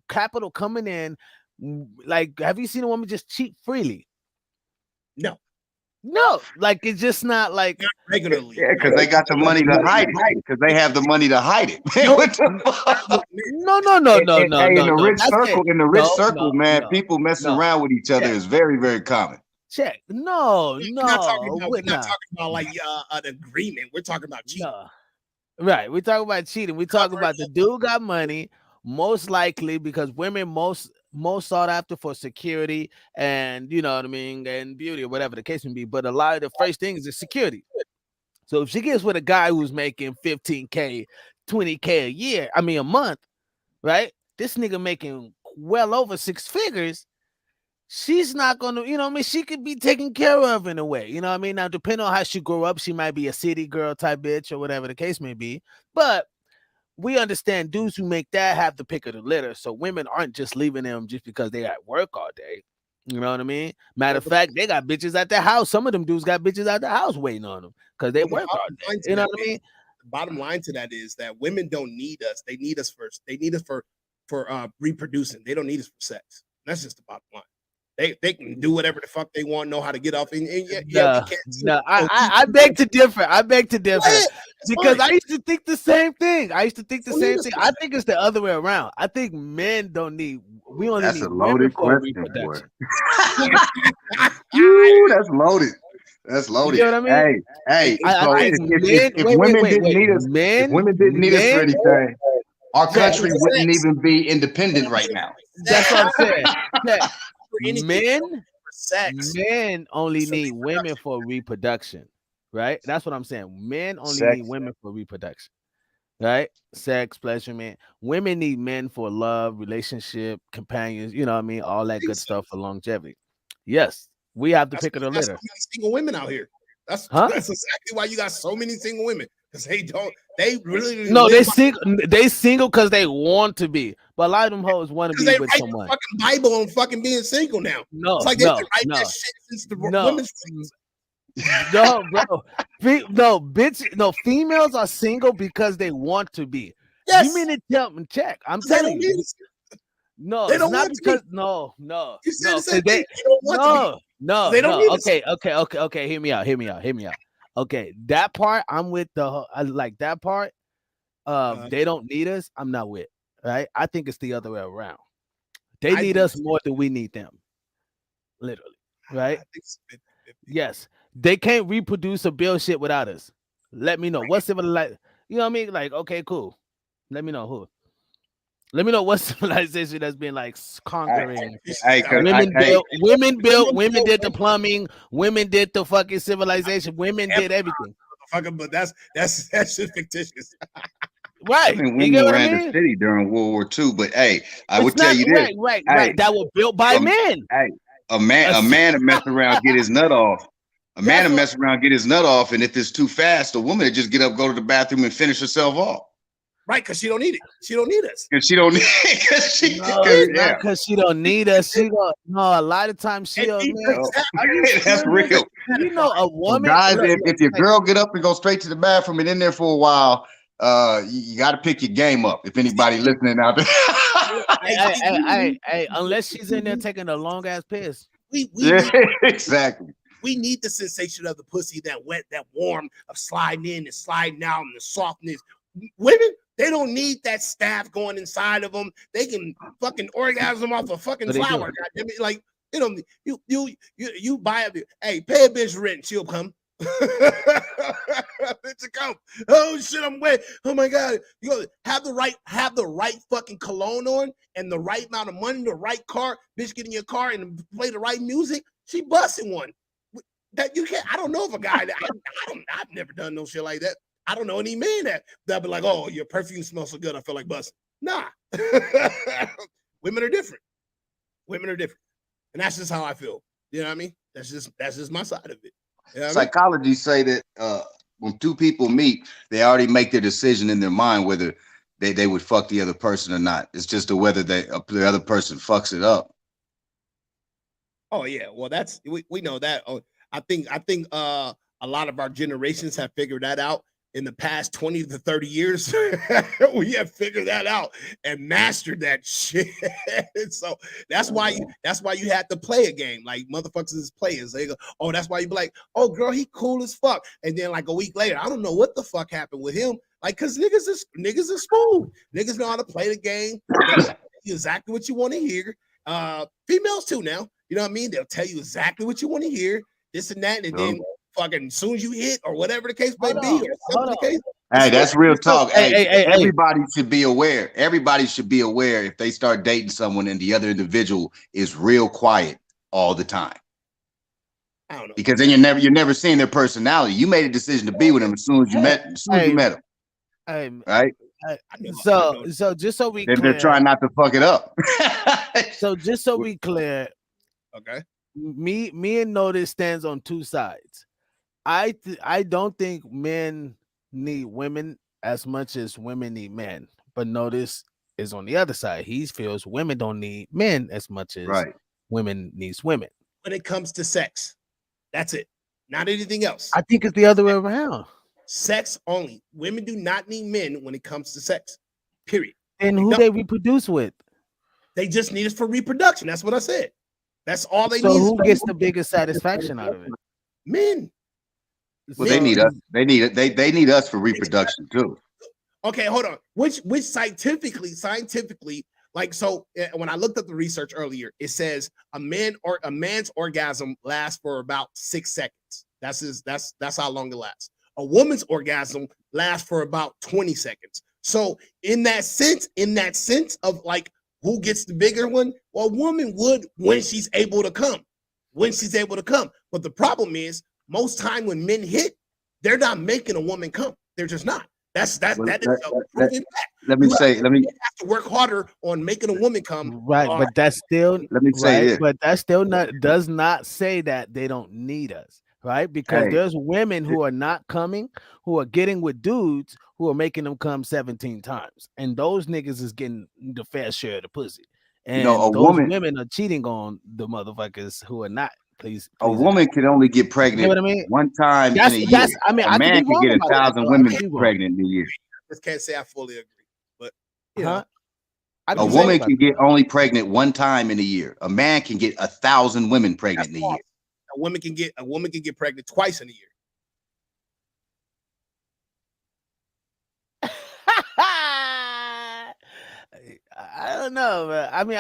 capital coming in. Like, have you seen a woman just cheat freely? No, like it's just not like not regularly. Yeah, because they got the money to hide it. Because they have the money to hide it. Man, what the fuck? no. Hey, in the rich That's circle, it. man, No. people messing around with each other is very, very common. Check. No. We're not talking about like an agreement. We're talking about cheating. No. Right. We talk about cheating. We talk about the dude got money, most likely because women most sought after for security and you know what I mean, and beauty or whatever the case may be. But a lot of the first things is security. So if she gets with a guy who's making 15K, 20K a year, I mean a month, right? This nigga making well over 6 figures. She's not gonna, you know what I mean? She could be taken care of in a way, you know what I mean? Now, depending on how she grew up, she might be a city girl type bitch or whatever the case may be. But we understand dudes who make that have the pick of the litter. So women aren't just leaving them just because they at work all day. You know what I mean? Matter of fact, they got bitches at their house. Some of them dudes got bitches at the house waiting on them because they work all day. You know what I mean? The bottom line to that is that women don't need us. They need us first. They need us for reproducing. They don't need us for sex. That's just the bottom line. They can do whatever the fuck they want, know how to get off. And I beg to differ. Because I used to think the same thing. I think it's the other way around. I think men don't need. We only That's need a loaded women for question, reproduction. Ooh, that's loaded. That's loaded. You know what I mean? Hey. I So think if women didn't need us, if women didn't need us for anything, our country wouldn't even be independent right now. That's what I'm saying. Men sex. Men only need women for reproduction, right? That's what I'm saying. Men only Sex. need women for reproduction, right? Sex, pleasure, man. Women need men for love, relationship, companions. You know what I mean? All that good stuff for longevity. Yes, we have to pick of the litter. So many single women out here. That's exactly why you got so many single women because they really no, they single because they want to be, but a lot of them hoes want to be with someone. Fucking Bible on fucking being single now. No, it's like they've been writing that shit since the women's no, bro. No, bitch. No, females are single because they want to be. Yes. You mean to tell me? Check. I'm telling you. No, it's not because no. You said They don't want no. They don't Okay. Hear me out. Okay, that part I'm with I like that part. They don't need us. I'm not with. Right? I think it's the other way around. They need us more than we need them. Literally. Right? Yes. They can't reproduce or build shit without us. Let me know. What's civilization? You know what I mean? Like, okay, cool. Let me know who. Let me know what civilization that's been like conquering. Women built, women did the plumbing, women did the fucking civilization, women did everything. But that's just fictitious. Right. I mean, women ran the city during World War II, but hey, I would tell you this. Right. That was built by men. Hey, a man to mess around, get his nut off. A man to mess around, get his nut off, and if it's too fast, the woman would just get up, go to the bathroom, and finish herself off. Right, because she don't need it. She don't need us. Because she don't need. No, it's not because she don't need us. She don't. No, a lot of times she don't. Man, are you That's serious? real. You know, a So woman. guys, Look, if your like, girl get up and go straight to the bathroom and in there for a while, you got to pick your game up. If anybody listening out there, unless she's in there taking a long ass piss. we yeah, need exactly. we need the sensation of the pussy, that wet, that warm, of sliding in and sliding out, and the softness. Women, they don't need that staff going inside of them. They can fucking orgasm off a fucking But they do. flower. Goddamn it. Like, you know, you buy a, hey, pay a bitch rent, she'll come. Bitch will come. Oh shit, I'm wet. Oh my god. You know, have the right fucking cologne on and the right amount of money, the right car. Bitch, get in your car and play the right music. She busting one. That you can't. I don't know if a guy that I've never done no shit like that. I don't know any man that'll be like, oh, your perfume smells so good, I feel like busting. Nah. Women are different. Women are different. And that's just how I feel. You know what I mean? That's just my side of it. You know what Psychology say that when two people meet, they already make their decision in their mind whether they would fuck the other person or not. It's just whether the other person fucks it up. Oh yeah, well that's we know that. Oh, I think a lot of our generations have figured that out in the past 20 to 30 years. We have figured that out and mastered that shit. So that's why you had to play a game. Like motherfuckers is players. They go, oh, that's why you be like, oh girl, he cool as fuck. And then like a week later, I don't know what the fuck happened with him. Like, cause niggas is smooth. Niggas know how to play the game. They tell you exactly what you want to hear. Females too now. You know what I mean? They'll tell you exactly what you want to hear, this and that, and then fucking soon as you hit or whatever the case may be, or something the case. Hey, that's real talk. Hey, everybody should be aware. Everybody should be aware if they start dating someone and the other individual is real quiet all the time. I don't know. Because then you're never seeing their personality. You made a decision to be with them as soon as you met them. Right? So just so we they're clear, trying not to fuck it up. so just so we clear, okay. Me and Notice stands on two sides. I don't think men need women as much as women need men, but Notice is on the other side. He feels women don't need men as much as women needs women. When it comes to sex, that's it. Not anything else. I think it's the other way around. Sex only. Women do not need men when it comes to sex. Period. And who they reproduce with? They just need us for reproduction. That's what I said. That's all they need. So who gets the biggest satisfaction out of it? Men. Well, they need us. They need us for reproduction too. Okay, hold on. Which scientifically, like, so when I looked up the research earlier, it says a man's orgasm lasts for about 6 seconds. That's how long it lasts. A woman's orgasm lasts for about 20 seconds. So in that sense of like who gets the bigger one, well, a woman would when she's able to come. But the problem is most time when men hit, they're not making a woman come. They're just not. That is a proven fact. Let me have to work harder on making a woman come. Right, but that's still this. But that still does not say that they don't need us, right? Because there's women who are not coming, who are getting with dudes who are making them come 17 times, and those niggas is getting the fair share of the pussy. And women are cheating on the motherfuckers who are not. Please, a woman can only get pregnant you know what I mean? one time in a year. I mean, a man can get 1,000 women pregnant in a year. I just can't say I fully agree, but a woman can get only pregnant one time in a year. A man can get 1,000 women pregnant in a year. A woman can get pregnant twice in a year. I don't know, but I mean,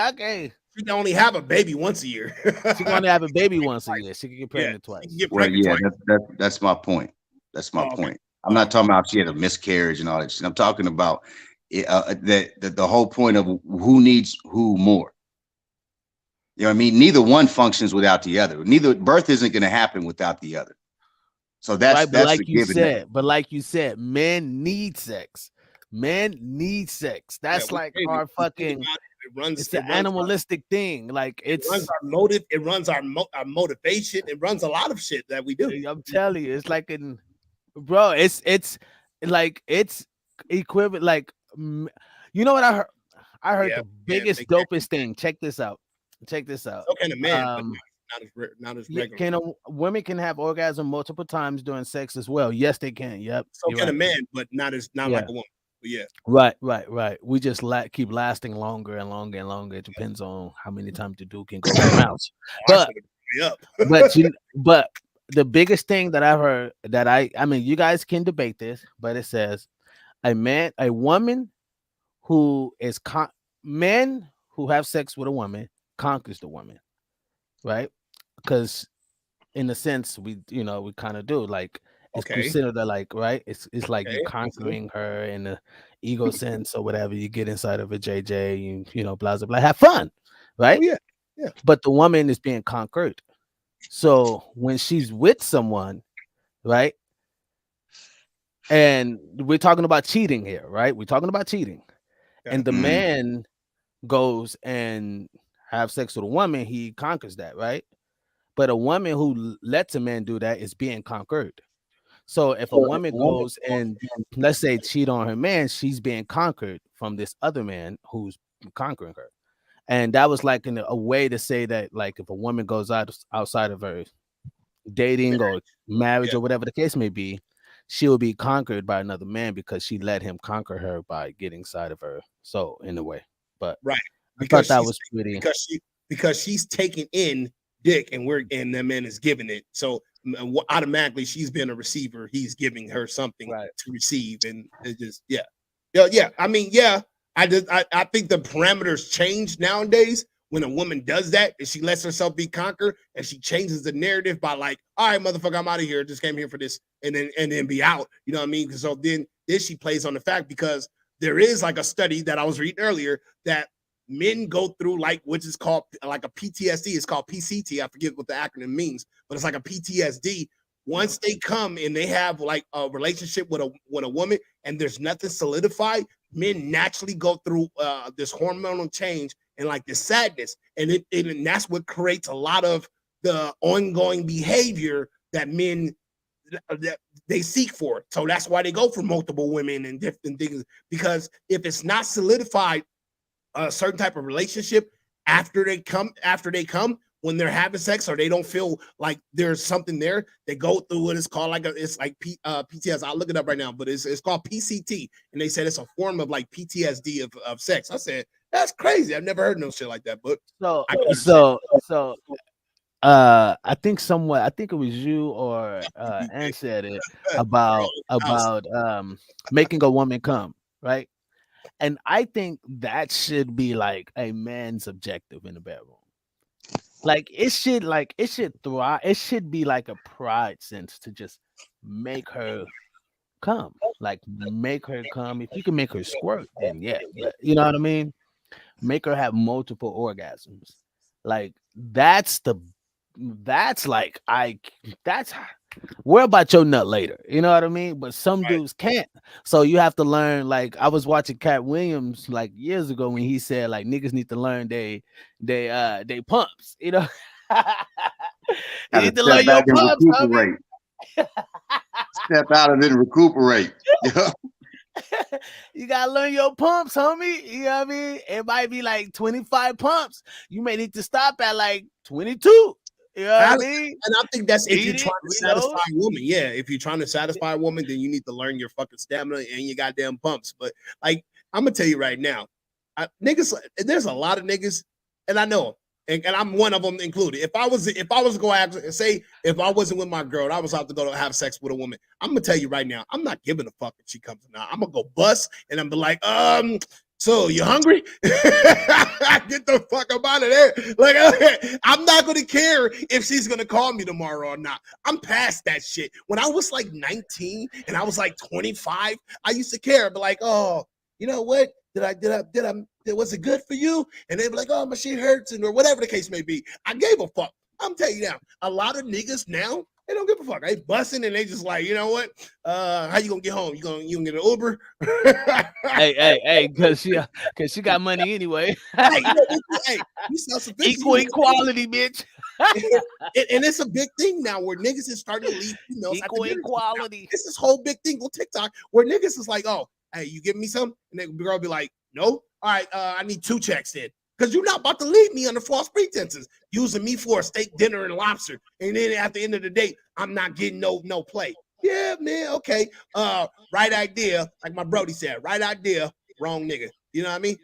she can only have a baby once a year. She can only have a baby once a year. She can get pregnant twice. That's my point. That's my point. I'm not talking about if she had a miscarriage and all that shit. I'm talking about the whole point of who needs who more. You know what I mean? Neither one functions without the other. Neither birth isn't going to happen without the other. So that's like you said. But like you said, men need sex. Men need sex. That's like our fucking. It's an animalistic thing. Like it runs our motive. It runs our motivation. It runs a lot of shit that we do. I'm telling you, it's like it's like it's equivalent. Like m- you know what I heard? I heard Yeah, the yeah, biggest, they can. dopest thing. Check this out. Check this out. So can a man, but Um, not as yeah, regular. women can have orgasm multiple times during sex as well? Yes, they can. Yep, So you're can a right. man, but not like Yeah, a woman. But yeah, right. We just keep lasting longer and longer and longer. It depends on how many times the dude can go in your mouth. oh, I But should have up. but the biggest thing that I've heard that I mean, you guys can debate this, but it says a woman who is men who have sex with a woman conquers the woman, right? Because in a sense, we kind of do like it's Okay, considered that like right. It's like you okay, okay. conquering her in the ego sense or whatever. You get inside of a JJ, blah blah blah, have fun, Oh right? yeah, yeah. But the woman is being conquered. So when she's with someone, right? And we're talking about cheating here, right? We're talking about cheating. Okay. And the Mm. man goes and have sex with a woman, he conquers that, right? But a woman who lets a man do that is being conquered. So if a woman goes and let's say cheat on her man, she's being conquered from this other man who's conquering her. And that was like a way to say that like if a woman goes outside of her dating or marriage Yeah, or whatever the case may be, she will be conquered by another man because she let him conquer her by getting inside of her. So in a way, but right. I thought Because that she's was pretty because she's taking in dick and the man is giving it. So automatically she's being a receiver. He's giving her something right. to receive, and it just yeah. I mean, yeah. I think the parameters change nowadays when a woman does that and she lets herself be conquered and she changes the narrative by like, all right, motherfucker, I'm out of here. Just came here for this and then be out. You know what I mean? So then she plays on the fact because there is like a study that I was reading earlier that men go through like which is called like a PTSD. It's called PCT. I forget what the acronym means, but it's like a PTSD. Once they come and they have like a relationship with a woman and there's nothing solidified, men naturally go through this hormonal change and like this sadness, and that's what creates a lot of the ongoing behavior that men that they seek for. So that's why they go for multiple women and different things, because if it's not solidified a certain type of relationship after they come when they're having sex or they don't feel like there's something there, they go through what is called it's like PTS. I'll look it up right now, but it's called PCT, and they said it's a form of like PTSD of sex. I said that's crazy. I've never heard no shit like that, but So I can understand. so I think it was you or Ann said it We're all in the house. about making a woman come, right? And I think that should be like a man's objective in the bedroom. Like it should thrive. It should be like a pride sense to just make her come. Like make her come. If you can make her squirt, then yeah. But you know what I mean? Make her have multiple orgasms. Like that's like that's worry about your nut later. You know what I mean? But some Right. dudes can't. So you have to learn. Like I was watching Cat Williams like years ago when he said like niggas need to learn they pumps. You know, you Got to need to step learn back your and pumps, homie. recuperate. Step out of it and recuperate. Yeah. You gotta learn your pumps, homie. You know what I mean? It might be like 25 pumps. You may need to stop at like 22. You know what I And mean? I think that's if you're Eat it, trying to reload. satisfy a woman. Yeah, if you're trying to satisfy a woman, then you need to learn your fucking stamina and your goddamn pumps. But like, I'm gonna tell you right now, niggas, there's a lot of niggas, and I know 'em, and I'm one of them included. If I was to go out and say if I wasn't with my girl, and I was out to go to have sex with a woman, I'm gonna tell you right now, I'm not giving a fuck if she comes or not. I'm gonna go bust, and I'm be like, so you hungry? Get the fuck up out of there. Like, I'm not gonna care if she's gonna call me tomorrow or not. I'm past that shit. When I was like 19 and I was like 25, I used to care, but like, oh, you know what? Was it good for you? And they'd be like, oh, my shit hurts, or whatever the case may be. I gave a fuck. I'm telling you now, a lot of niggas now, they don't give a fuck. They busting and they just like, you know what? How you gonna get home? You gonna get an Uber? Hey, cause she got money anyway. Hey, you know, hey, you self-sufficient. Equal equality, bitch. And it's a big thing now where niggas is starting to leave females at the Equal dinner table now. equality. It's this whole big thing on TikTok where niggas is like, oh, Hey, you give me some? And the girl be like, no. All right, I need 2 checks then. Because you're not about to leave me under false pretenses, using me for a steak dinner and lobster. And then at the end of the day, I'm not getting no play. Yeah, man, okay. Right idea, like my Brody said, right idea, wrong nigga. You know what I mean?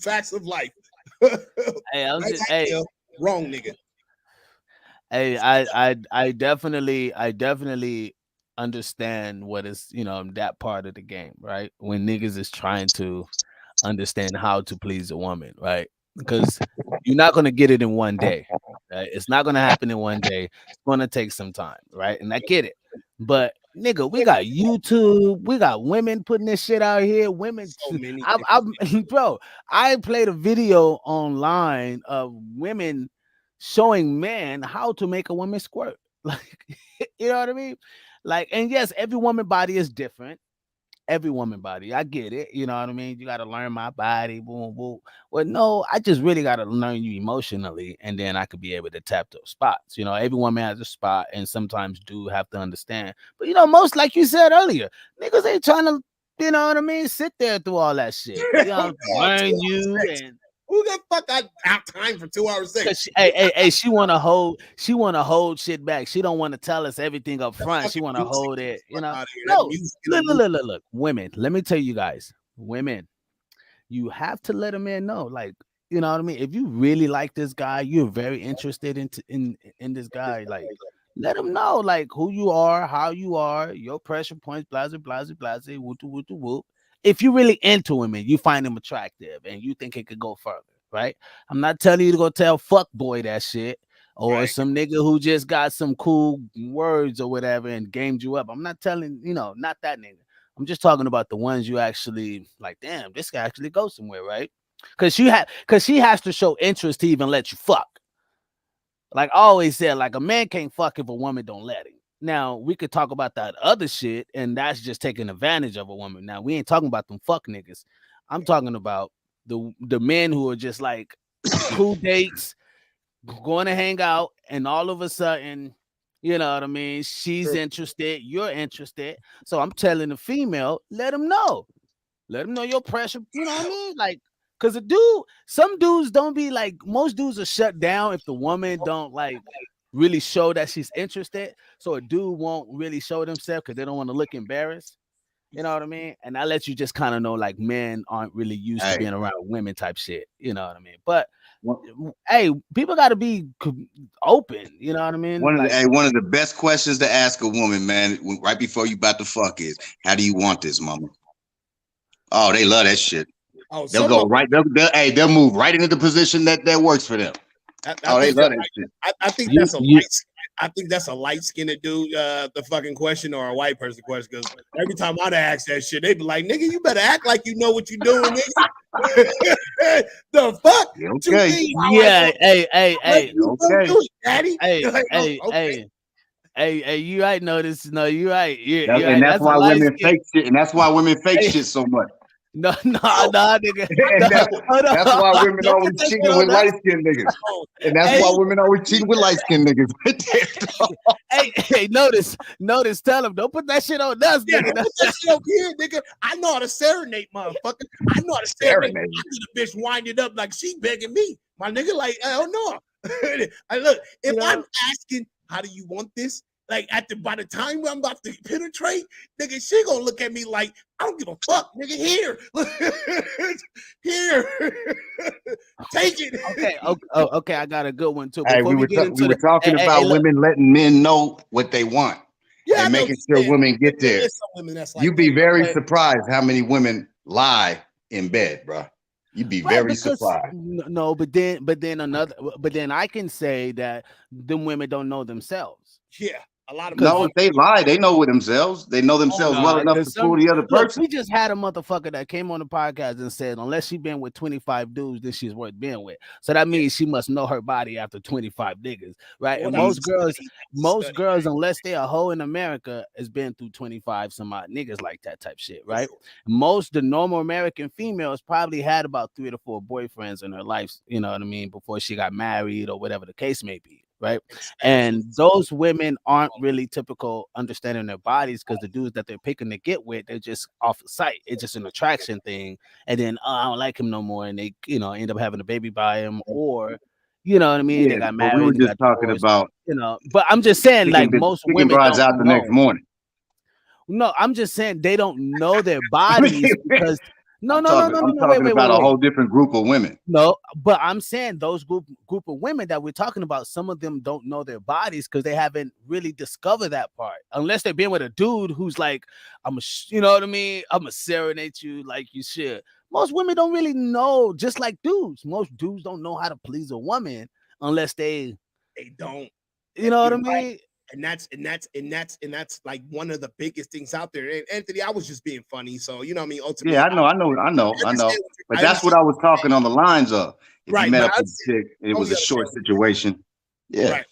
Facts of life. Hey, I'm Right just hey, idea, wrong nigga. hey, I definitely understand what is, that part of the game, right? When niggas is trying to understand how to please a woman, right? Because you're not gonna get it in one day. Right? It's not gonna happen in one day. It's gonna take some time, right? And I get it. But nigga, we got YouTube, we got women putting this shit out here. Women, So many I, bro, I played a video online of women showing men how to make a woman squirt. Like, you know what I mean? Like, and yes, every woman body is different. Every woman body. I get it. You know what I mean? You got to learn my body. Boom, boom. Well, no, I just really got to learn you emotionally, and then I could be able to tap those spots. Every woman has a spot, and sometimes do have to understand. But most, like you said earlier, niggas ain't trying to, you know what I mean, sit there through all that shit. Oh, God, 2 Learn hours you sex. and Who the fuck got out time for 2 hours sex? cause hey, she wanna hold shit back. She don't want to tell us everything up The front. She fucking want to music. hold it. Fuck out of here. That No, music in the look, look, movie. look, look, look. Women, let me tell you guys, women, you have to let a man know, like, you know what I mean. If you really like this guy, you're very interested in this guy. Like, let him know, like, who you are, how you are, your pressure points, blah blah blah blah, whoop whoop whoop. If you really into him and you find him attractive and you think it could go further, right? I'm not telling you to go tell fuck boy that shit or Right. some nigga who just got some cool words or whatever and gamed you up. I'm not telling, not that nigga. I'm just talking about the ones you actually like. Damn, this guy actually goes somewhere, right? Because she has to show interest to even let you fuck. Like I always said, like a man can't fuck if a woman don't let him. Now we could talk about that other shit, and that's just taking advantage of a woman. Now we ain't talking about them fuck niggas. I'm talking about the men who are just like cool dates, going to hang out, and all of a sudden, you know what I mean? She's True. interested, you're interested. So I'm telling the female, let him know. Let him know your pressure. You know what I mean? Like, cause some dudes don't be like, most dudes are shut down if the woman don't like really show that she's interested. So a dude won't really show themselves because they don't want to look embarrassed. You know what I mean? And I let you just kind of know like men aren't really used to Hey, being around women type shit. You know what I mean? But one hey, people got to be open. You know what I mean? Like, one of the best questions to ask a woman, man, right before you about to fuck is, how do you want this, mama? Oh, they love that shit. Oh, They'll some go of right. They'll move right into the position that works for them. I Oh, they think you're love that right. shit. I think you, that's a you, light. I think that's a light skinned dude. The fucking question or a white person question. Because every time I'd ask that shit, they be like, "Nigga, you better act like you know what you're doing, nigga." The fuck? Yeah, What you okay. mean? How I yeah, want? hey, hey, Let hey, you go Okay. do it, daddy. hey, You're like, oh, hey, okay. hey. Hey, you right, notice. No, you right. You And right. that's That's a why light women skin. fake shit. And that's why women fake Hey, shit so much. no, no, Oh, no, nigga. No, And hold that's why on. women Don't put always that shit cheating with on us. light skinned niggas. oh, And that's Hey, why oh, women always cheating with light skinned niggas. Right there. hey, notice. Tell him, don't put that shit on us, yeah, nigga. don't put that shit over here, nigga. I know how to serenade, motherfucker. I know how to serenade. I Serenade. need a bitch winded up like she begging me. My nigga, like, hell no. I look, if You I'm know, asking, how do you want this? Like by the time I'm about to penetrate, nigga, she gonna look at me like, I don't give a fuck, nigga. Here. Here. Take it. okay, okay. I got a good one too. Hey, Before we get we into were the, talking hey, about look, women letting men know what they want Yeah, I and know what making you're sure saying. women get There there. is some women that's like You'd that. be very okay, surprised how many women lie in bed, bro. You'd be right? very Because surprised. no, but then I can say that them women don't know themselves. Yeah, a lot of Because No, if motherfuckers. they lie, they know with themselves. They know Oh themselves well nah, enough because to fool some the other look, person. we just had a motherfucker that came on the podcast and said, unless she been with 25 dudes, then she's worth being with. So that yeah. means she must know her body after 25 niggas, right? Well, And that's a Mhm. study. That's a most study girls, unless they a hoe in America, has been through 25 some odd niggas like that type shit, for right? sure. Most the normal American females probably had about 3 to 4 boyfriends in her life, you know what I mean, before she got married or whatever the case may be. right? Absolutely. And those women aren't really typical understanding their bodies because the dudes that they're picking to get with, they're just off the sight. It's just an attraction thing. And then, oh, I don't like him no more. And they, end up having a baby by him, or, you know what I mean? They Yeah, got but we were married, they just got talking divorced, about But I'm just saying, like, most picking women brides don't out the next know. morning. No, I'm just saying they don't know their I mean, bodies because no, no, no, no, no, I'm no. Wait, talking wait, wait, about a wait. whole different group of women. No, but I'm saying those group of women that we're talking about, some of them don't know their bodies because they haven't really discovered that part. Unless they've been with a dude who's like, you know what I mean? I'm gonna serenade you like you should. Most women don't really know, just like dudes. Most dudes don't know how to please a woman unless They don't. you know what You're I right. mean? And that's like one of the biggest things out there. And Anthony, I was just being funny. So you know what I mean? Yeah, Ultimately, I know. understand But I that's what understand I was talking on the lines of. If you right, met but up with a chick and it was totally a understand short what you're saying. situation, yeah. Right.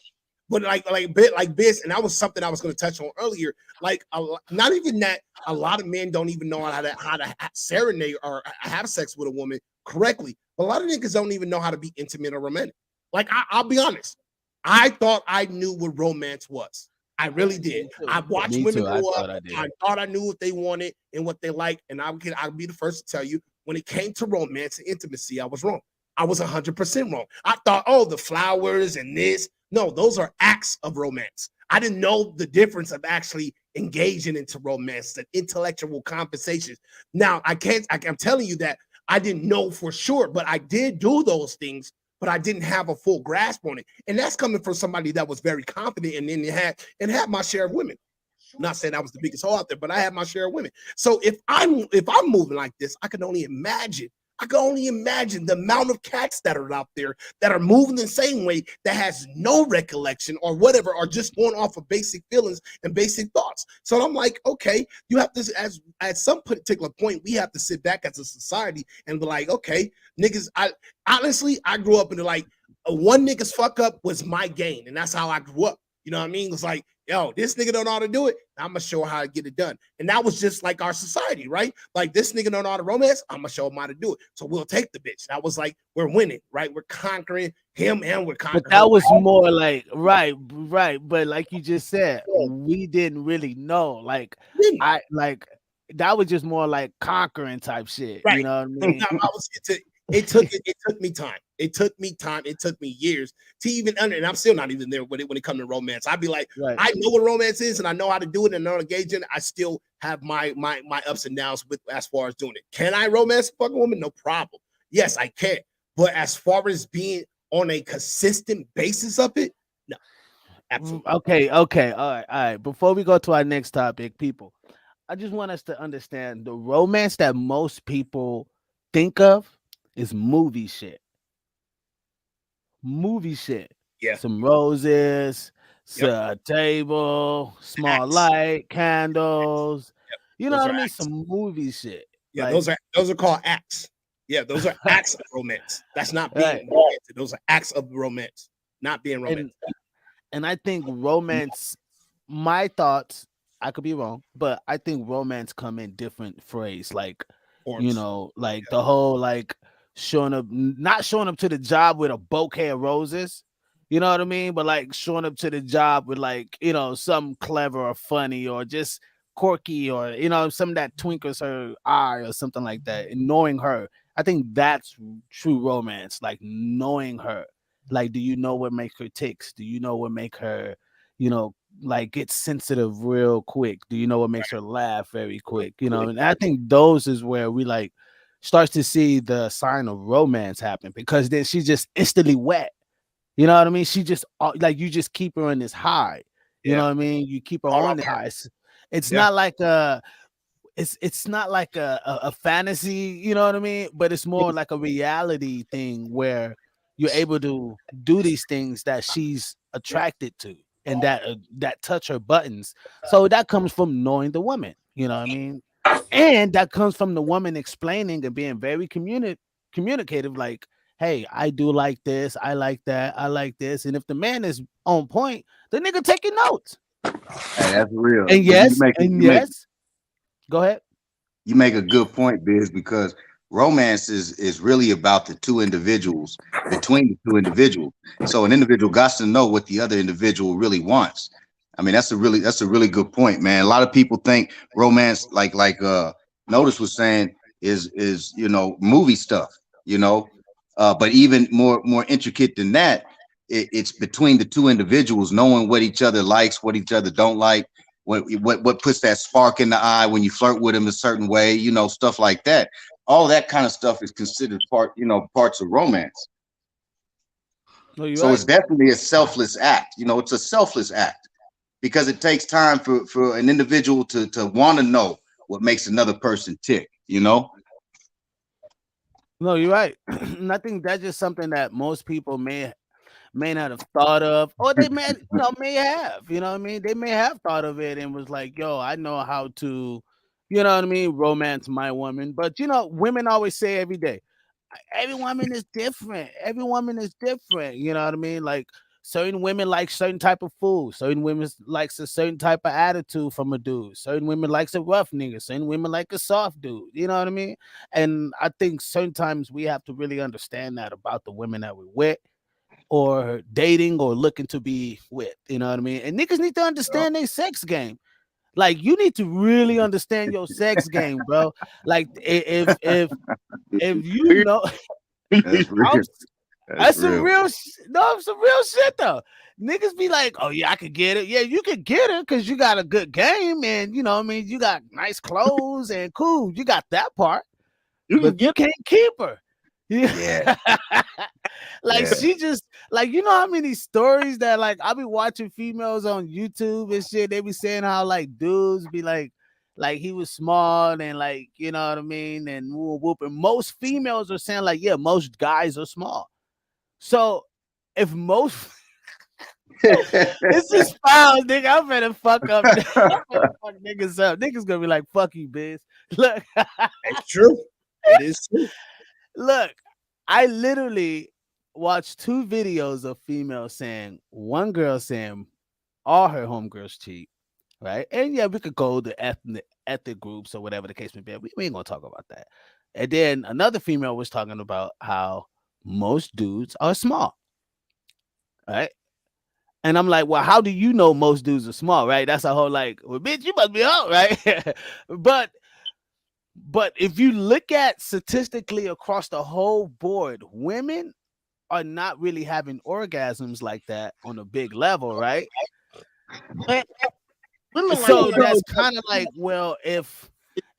But like this, and that was something I was going to touch on earlier. Like not even that, a lot of men don't even know how to serenade or have sex with a woman correctly. But a lot of niggas don't even know how to be intimate or romantic. Like I'll be honest, I thought I knew what romance was. I really did. Me too. I watched Me women too. I grow up. thought I did. I thought I knew what they wanted and what they liked, and I'll be the first to tell you when it came to romance and intimacy, I was wrong. I was 100% wrong. I thought, oh, the flowers and this. No, those are acts of romance. I didn't know the difference of actually engaging into romance, the intellectual conversations. Now, I'm telling you that I didn't know for sure, but I did do those things, but I didn't have a full grasp on it. And that's coming from somebody that was very confident and then had my share of women. I'm not saying I was the biggest hoe out there, but I had my share of women. So if I'm moving like this, I can only imagine the amount of cats that are out there that are moving the same way that has no recollection or whatever, or just going off of basic feelings and basic thoughts. So I'm like, okay, you have to, as at some particular point, we have to sit back as a society and be like, okay, niggas. I grew up in like one nigga's fuck up was my gain, and that's how I grew up. You know what I mean? It's like, yo, this nigga don't know how to do it. I'm gonna show how to get it done. And that was just like our society, right? Like this nigga don't know how to romance. I'm gonna show him how to do it. So we'll take the bitch. That was like we're winning, right? We're conquering him and we're But conquering her. that was more like right. But like you just said, we didn't really know. Like I like that was just more like conquering type shit. Right. You know what I mean? Now, it took me time. It took me time. It took me years to even and I'm still not even there when it comes to romance. I'd be like, Right. I know what romance is and I know how to do it and I'm engaging. I still have my ups and downs with as far as doing it. Can I romance a fucking woman? No problem. Yes, I can. But as far as being on a consistent basis of it, no, absolutely. Okay. All right. Before we go to our next topic, people, I just want us to understand the romance that most people think of is movie shit. Movie shit. Yeah. Some roses, Yep. table, small Acts. light, candles. Yep. You know Those what are I mean? acts. Some movie shit. Yeah, Like those are called acts. Yeah, those are acts of romance. That's not right. being romantic. Those are acts of romance, not being And romantic. and I think romance, my thoughts, I could be wrong, but I think romance come in different phrase. Like, Forms. like the whole like showing up, not showing up to the job with a bouquet of roses. You know what I mean? But like showing up to the job with like, something clever or funny or just quirky or something that twinkles her eye or something like that. And knowing her. I think that's true romance, like knowing her. Like, do you know what makes her ticks? Do you know what make her, you know, like get sensitive real quick? Do you know what makes her laugh very quick? And I think those is where we like starts to see the sign of romance happen because then she just instantly wet. You know what I mean? She just like you just keep her on this high. You know Yeah. what I mean? You keep her All on right. the high. It's Yeah. not like it's not like a fantasy, you know what I mean? But it's more like a reality thing where you're able to do these things that she's attracted to and that touch her buttons. So that comes from knowing the woman, you know what I mean? And that comes from the woman explaining and being very communicative, like, hey, I do like this, I like that, I like this. And if the man is on point, the nigga taking notes. Hey, that's real. And But yes, and yes. Go ahead. you make a good point, Biz, because romance is really about the two individuals, between the two individuals. So an individual got to know what the other individual really wants. I mean, that's a really good point, man. A lot of people think romance, like Notice was saying, is movie stuff, you know. But even more intricate than that, it's between the two individuals knowing what each other likes, what each other don't like, what puts that spark in the eye when you flirt with them a certain way, stuff like that. All that kind of stuff is considered parts of romance. No, you're So it's right. definitely a selfless act. It's a selfless act because it takes time for an individual to want to know what makes another person tick. No, you're right. And I think that's just something that most people may not have thought of, or they may have. You know what I mean? They may have thought of it and was like, "Yo, I know how to," you know what I mean, romance my woman. But women always say every day, every woman is different. Every woman is different. You know what I mean? Like certain women like certain type of food. Certain women likes a certain type of attitude from a dude. Certain women likes a rough nigga. Certain women like a soft dude. You know what I mean? And I think sometimes we have to really understand that about the women that we're with or dating or looking to be with. You know what I mean? And niggas need to understand their sex game. Like you need to really understand your sex game, bro. Like if you know, That's I'm real. That's that's some real. real no, some real shit though. Niggas be like, oh yeah, I could get it. Yeah, you could get her because you got a good game and you know what I mean, you got nice clothes and cool. You got that part, You can but you get can't keep her. Yeah. Like Yeah. she just like how many stories that like I be watching females on YouTube and shit. They be saying how like dudes be like he was small and like you know what I mean and whoop. And most females are saying like yeah, most guys are small. So if most this is foul, nigga, I'm finna fuck up. I'm finna fuck niggas up. Niggas gonna be like, fuck you, bitch. Look, It's true. It is true. look, I literally watched two videos of females saying one girl saying all her homegirls cheat, right? And yeah, we could go to ethnic groups or whatever the case may be. We ain't gonna talk about that. And then another female was talking about how most dudes are small, right? And I'm like, well, how do you know most dudes are small, right? That's a whole like, well, bitch, you must be out, right? but if you look at statistically across the whole board, women are not really having orgasms like that on a big level, right? man, women like So to know that's kind of like, well, if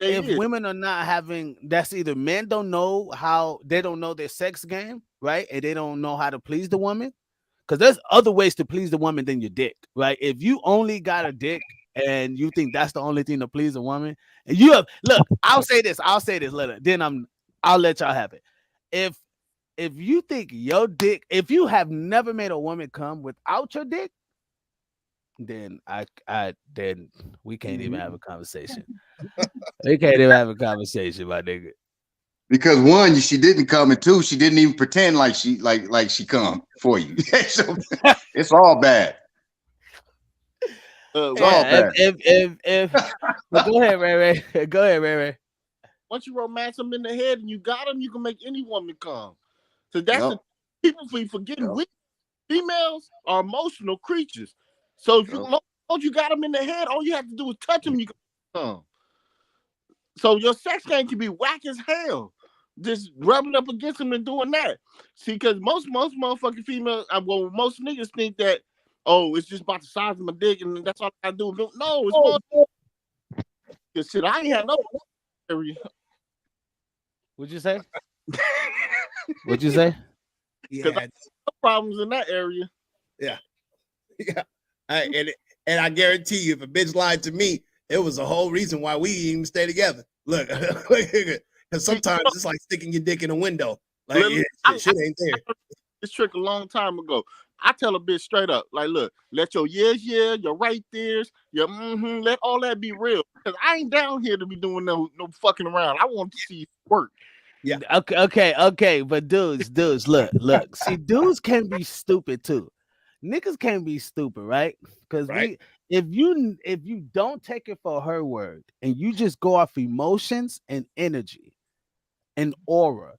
if they is. women are not having, that's either men don't know how they don't know their sex game, right? And they don't know how to please the woman. Because there's other ways to please the woman than your dick, right? If you only got a dick and you think that's the only thing to please a woman, and you have look, I'll say this later, then I'll let y'all have it. If you think your dick, if you have never made a woman come without your dick, then then we can't even have a conversation. We can't even have a conversation, my nigga. Because one, she didn't come, and two, she didn't even pretend like she come for you. So it's all bad. It's all Yeah, bad. if but go ahead, Ray Ray. Go ahead, Ray Ray. Once you romance them in the head and you got them, you can make any woman come. So that's Yep. the people be forgetting. Yep. We females are emotional creatures. So if you Yep. once you got them in the head, all you have to do is touch them. You can come. So your sex game can be whack as hell. Just rubbing up against them and doing that. See, because most motherfucking females, well, most niggas think that, oh, it's just about the size of my dick and that's all I do. No, it's more. Cause shit, I ain't had no area. What'd you say? What'd you say? Because I Yeah, had no problems in that area. yeah. And I guarantee you, if a bitch lied to me, it was a whole reason why we even stay together. Look, because sometimes it's like sticking your dick in a window. Like shit ain't there. I this trick a long time ago. I tell a bitch straight up, like, look, let your yes, yeah, your right there's, your let all that be real. Because I ain't down here to be doing no fucking around. I want to see you work. Yeah. Okay. But dudes, look. See, dudes can be stupid too. Niggas can be stupid, right? Because Right. if you don't take it for her word and you just go off emotions and energy, an aura.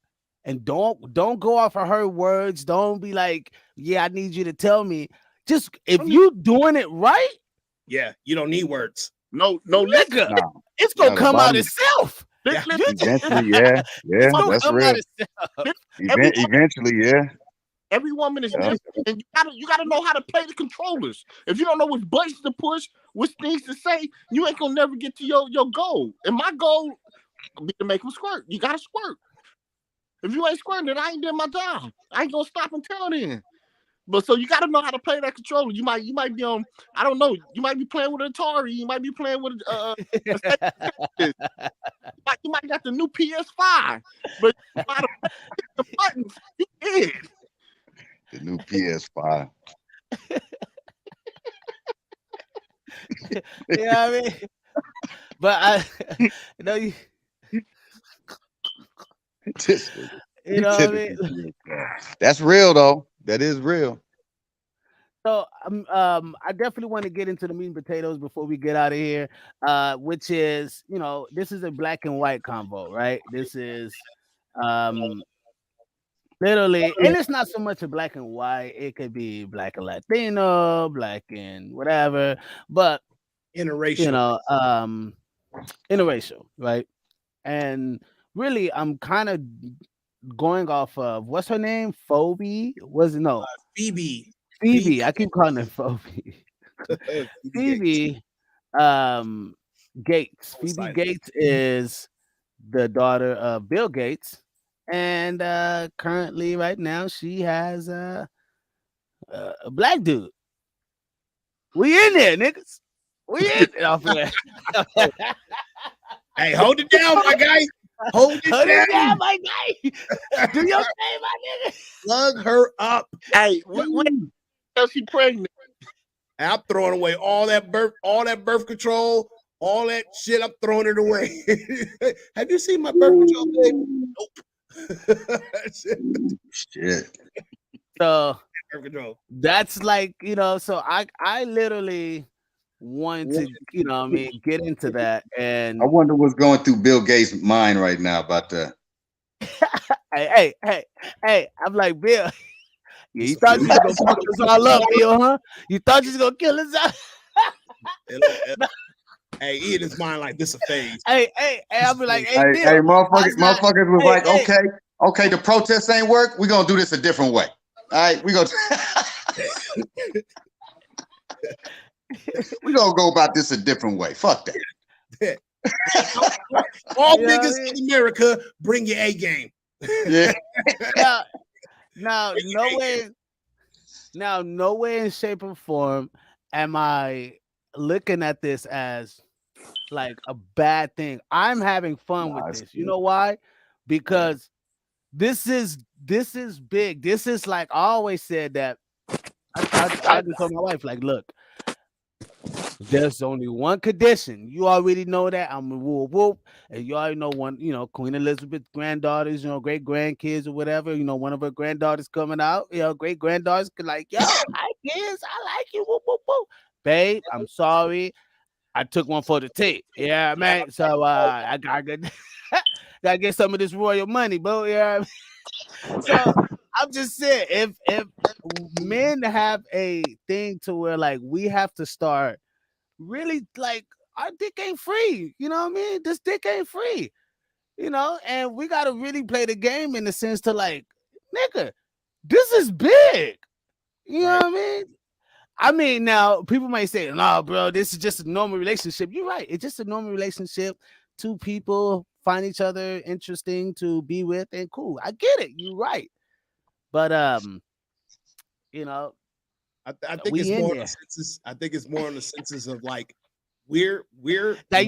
And don't go off of her words. Don't be like, yeah, I need you to tell me. Just if you doing it right, Yeah, you don't need words. No, listen. nigga, Nah, it's gonna the come out body itself. Yeah. eventually, yeah, It's gonna that's come real. out itself. Eventually, yeah. Every woman is Yeah. different, and you gotta know how to play the controllers. If you don't know which buttons to push, which things to say, you ain't gonna never get to your goal. And my goal be to make them squirt. You gotta squirt. If you ain't squirting, then I ain't doing my job. I ain't gonna stop until then. But so you gotta know how to play that controller. You might be on, I don't know, you might be playing with an Atari, you might be playing with you might got the new PS5, but you gotta hit the buttons. You did. The new PS5. You know what I mean? But I, you know, you know what I mean. That's real though. That is real. So I definitely want to get into the meat and potatoes before we get out of here. Which is, you know, this is a black and white convo, right? This is literally, and it's not so much a black and white. It could be black and Latino, black and whatever, but Interracial. you know, interracial, right? And really, I'm kind of going off of what's her name? Phoebe? Was it no? Phoebe. Phoebe. I keep calling her Phoebe. Phoebe Gates. Phoebe Gates is the daughter of Bill Gates, and currently, right now, she has a black dude. We in there, niggas. We in there. Hey, hold it down, my guy. Hold it down, my guy. Do your thing, my nigga. Plug her up. Hey, when she pregnant? And I'm throwing away all that birth control, all that shit. I'm throwing it away. Have you seen my birth control, babe? Nope. Shit. So birth control. That's like, you know, so I literally want to, you know what I mean, get into that. And I wonder what's going through Bill Gates' mind right now about that. hey, I'm like, Bill, yeah, you thought you was gonna fuck us all up, Bill, huh? You thought you was gonna kill us out. Hey, he in his mind like this a phase. Hey, I'll be like, hey, Bill, motherfuckers was like, okay, the protest ain't work. We're gonna do this a different way. All right, we're gonna go about this a different way. Fuck that. All niggas in America, bring your A game. Yeah. Now, no way in shape or form am I looking at this as like a bad thing. I'm having fun with this. You know why? Because this is big. This is like, I always said that. I just told my wife, like, look, there's only one condition. You already know that. I'm a whoop whoop. And you already know one, you know, Queen Elizabeth's granddaughters, you know, great grandkids or whatever, you know, one of her granddaughters coming out, you know, great granddaughters could like, yo, hi kids, I like you. Whoop, whoop, whoop. Babe, I'm sorry. I took one for the tape. Yeah, man. So I gotta get some of this royal money, bro. Yeah. So I'm just saying, if men have a thing to where like we have to start really like our dick ain't free, you know what I mean? This dick ain't free, you know, and we gotta really play the game in the sense to like, nigga, this is big, you know what I mean? I mean, now people might say, "No, bro, this is just a normal relationship." You're right; it's just a normal relationship. Two people find each other interesting to be with, and cool. I get it. You're right, but you know, I think it's more on the senses. I think it's more on the senses of like we're that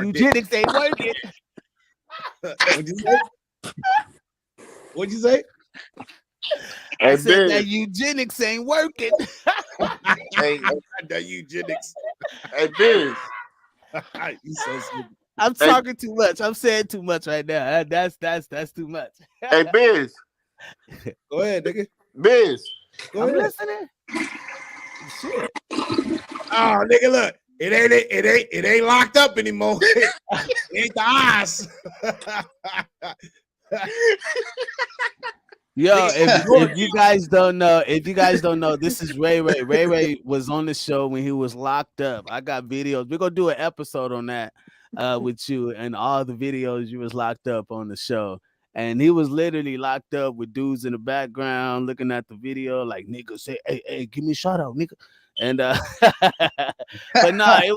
eugenics ain't working. What'd you say? What'd you say? I said that eugenics ain't working. Hey, that eugenics. Hey, Biz. You so stupid. I'm talking too much. I'm saying too much right now. That's too much. Hey, Biz. Go ahead, nigga. Biz. I'm listening. Shit. Oh, nigga, look. it ain't locked up anymore. It ain't the eyes. Yo, if Lord, you guys don't know, this is Ray Ray. Ray Ray was on the show when he was locked up. I got videos. We're gonna do an episode on that with you and all the videos you was locked up on the show. And he was literally locked up with dudes in the background looking at the video, like nigga say, hey, give me a shout out, nigga. And but no, it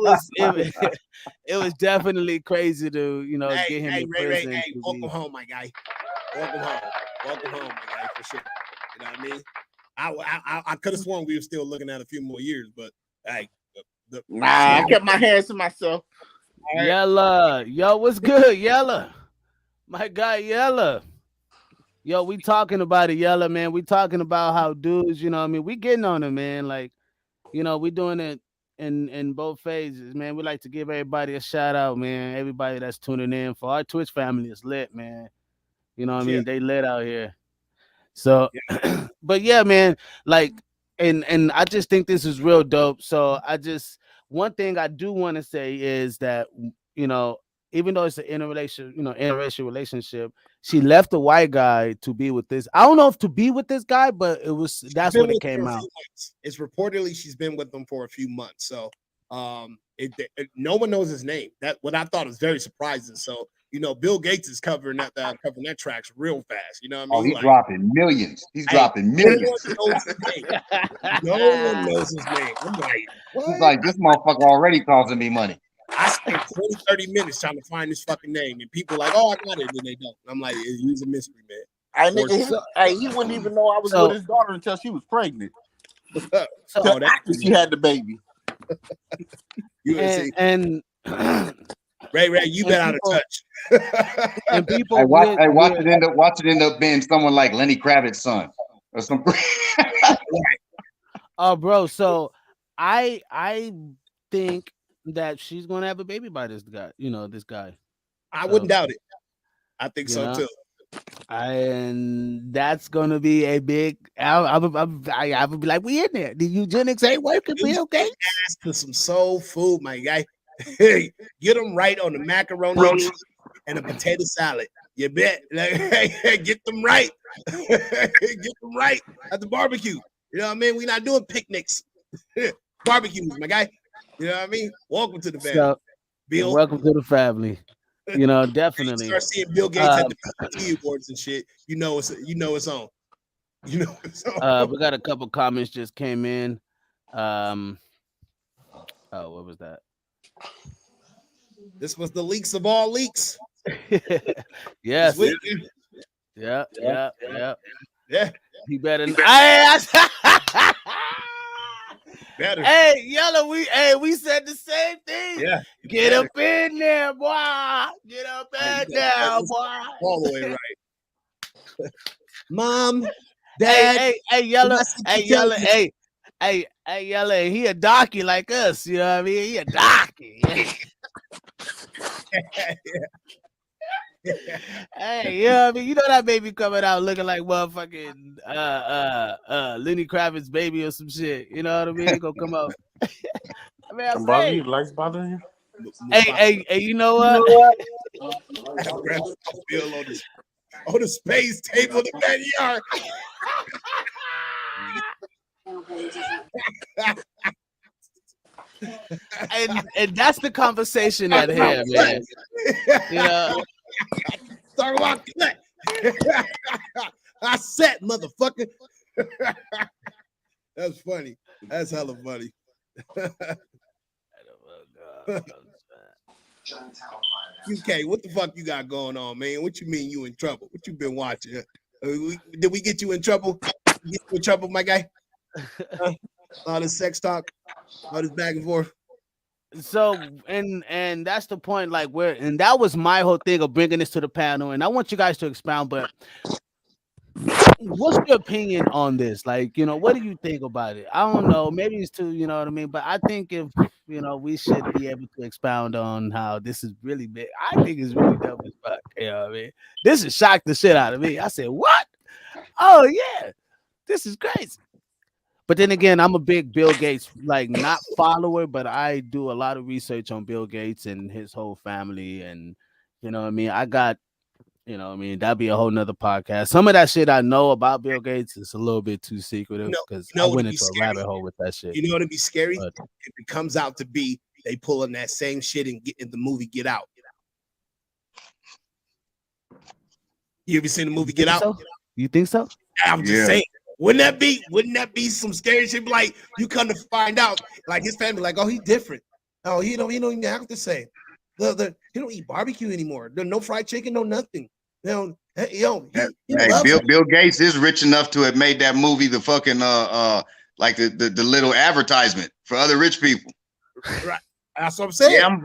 was definitely crazy to get him in Ray, prison. hey, welcome home, my guy. Welcome home, my guy, for sure. You know what I mean? I could have sworn we were still looking at a few more years, but hey, Nah, I kept my hands to myself. Right. Yella, yo, what's good, Yella? My guy, Yella. Yo, we talking about it, Yella, man. We talking about how dudes, we getting on it, man. Like, we doing it in both phases, man. We like to give everybody a shout out, man. Everybody that's tuning in for our Twitch family is lit, man. You know what I mean? They lit out here. So, but yeah, man, like, and I just think this is real dope. So one thing I do want to say is that, even though it's an interracial relationship, she left the white guy to be with this. I don't know if to be with this guy, but that's what it came out. It's reportedly she's been with them for a few months. So, no one knows his name. That what I thought was very surprising. So, Bill Gates is covering that tracks real fast. You know what I mean? He's dropping millions. He's dropping millions. No one knows his name. I'm like, what? He's like, this motherfucker already causing me money. I spent 20, 30 minutes trying to find this fucking name, and people like, oh, I got it, and they don't. I'm like, he's a mystery, man. He wouldn't even know I was with his daughter until she was pregnant. After she had the baby. and Ray, you been out of touch. And people watch it end up being someone like Lenny Kravitz's son or something. Oh, bro. So I think that she's gonna have a baby by this guy. This guy. I wouldn't doubt it. I think so too. And that's gonna be a big. I would be like, we in there. The eugenics ain't working. We okay? Ask for some soul food, my guy. Get them right on the macaroni and a potato salad. You bet. Get them right. Get them right at the barbecue. You know what I mean? We're not doing picnics. Barbecues, my guy. You know what I mean? Welcome to the family. So, Bill. Welcome to the family. Definitely. Start seeing Bill Gates at the BET Awards and shit. You know it's on. We got a couple comments just came in. What was that? This was the leaks of all leaks. Yes. Yeah. He better. Better. Hey, Yellow, we said the same thing. Yeah. Get up in there, boy. Get up in there, boy. All the way right. Mom, Dad. Hey, Yellow. Hey, Yellow. He a darky like us. You know what I mean? He a darky. Hey, I mean, that baby coming out looking like motherfucking Lenny Kravitz baby or some shit. You know what I mean? He gonna come out. I mean, I'm saying. Lights bothering you? Hey, you know what? Bill on the space table in the backyard. and that's the conversation at hand, man. Talk about cut. I said, motherfucker. That's funny. That's hella funny. UK, what the fuck you got going on, man? What you mean you in trouble? What you been watching? Did we get you in trouble? Get you in trouble, my guy? All this sex talk, all this back and forth. So and that's the point, like and that was my whole thing of bringing this to the panel, and I want you guys to expound. But what's your opinion on this? Like, what do you think about it? I don't know. Maybe it's too, you know what I mean. But I think if we should be able to expound on how this is really big. I think it's really dope as fuck. You know what I mean? This has shocked the shit out of me. I said, what? Oh yeah, this is crazy. But then again, I'm a big Bill Gates, like not follower, but I do a lot of research on Bill Gates and his whole family. And you know what I mean? I got, you know what I mean? That'd be a whole nother podcast. Some of that shit I know about Bill Gates is a little bit too secretive because You I know what went would be into a scary? rabbit hole with that shit. You know what'd be scary? But If it comes out to be they pulling that same shit and get in the movie Get Out. You ever seen the movie you Get think Out? so? You think so? I'm just Yeah. saying. Wouldn't that be some scary shit? Like you come to find out, like his family, like, oh, he's different. Oh, he don't even act the same. He don't eat barbecue anymore. There's no fried chicken, no nothing. He Hey, loves it. Bill Gates is rich enough to have made that movie the fucking like the little advertisement for other rich people. Right. That's what I'm saying. Yeah, I'm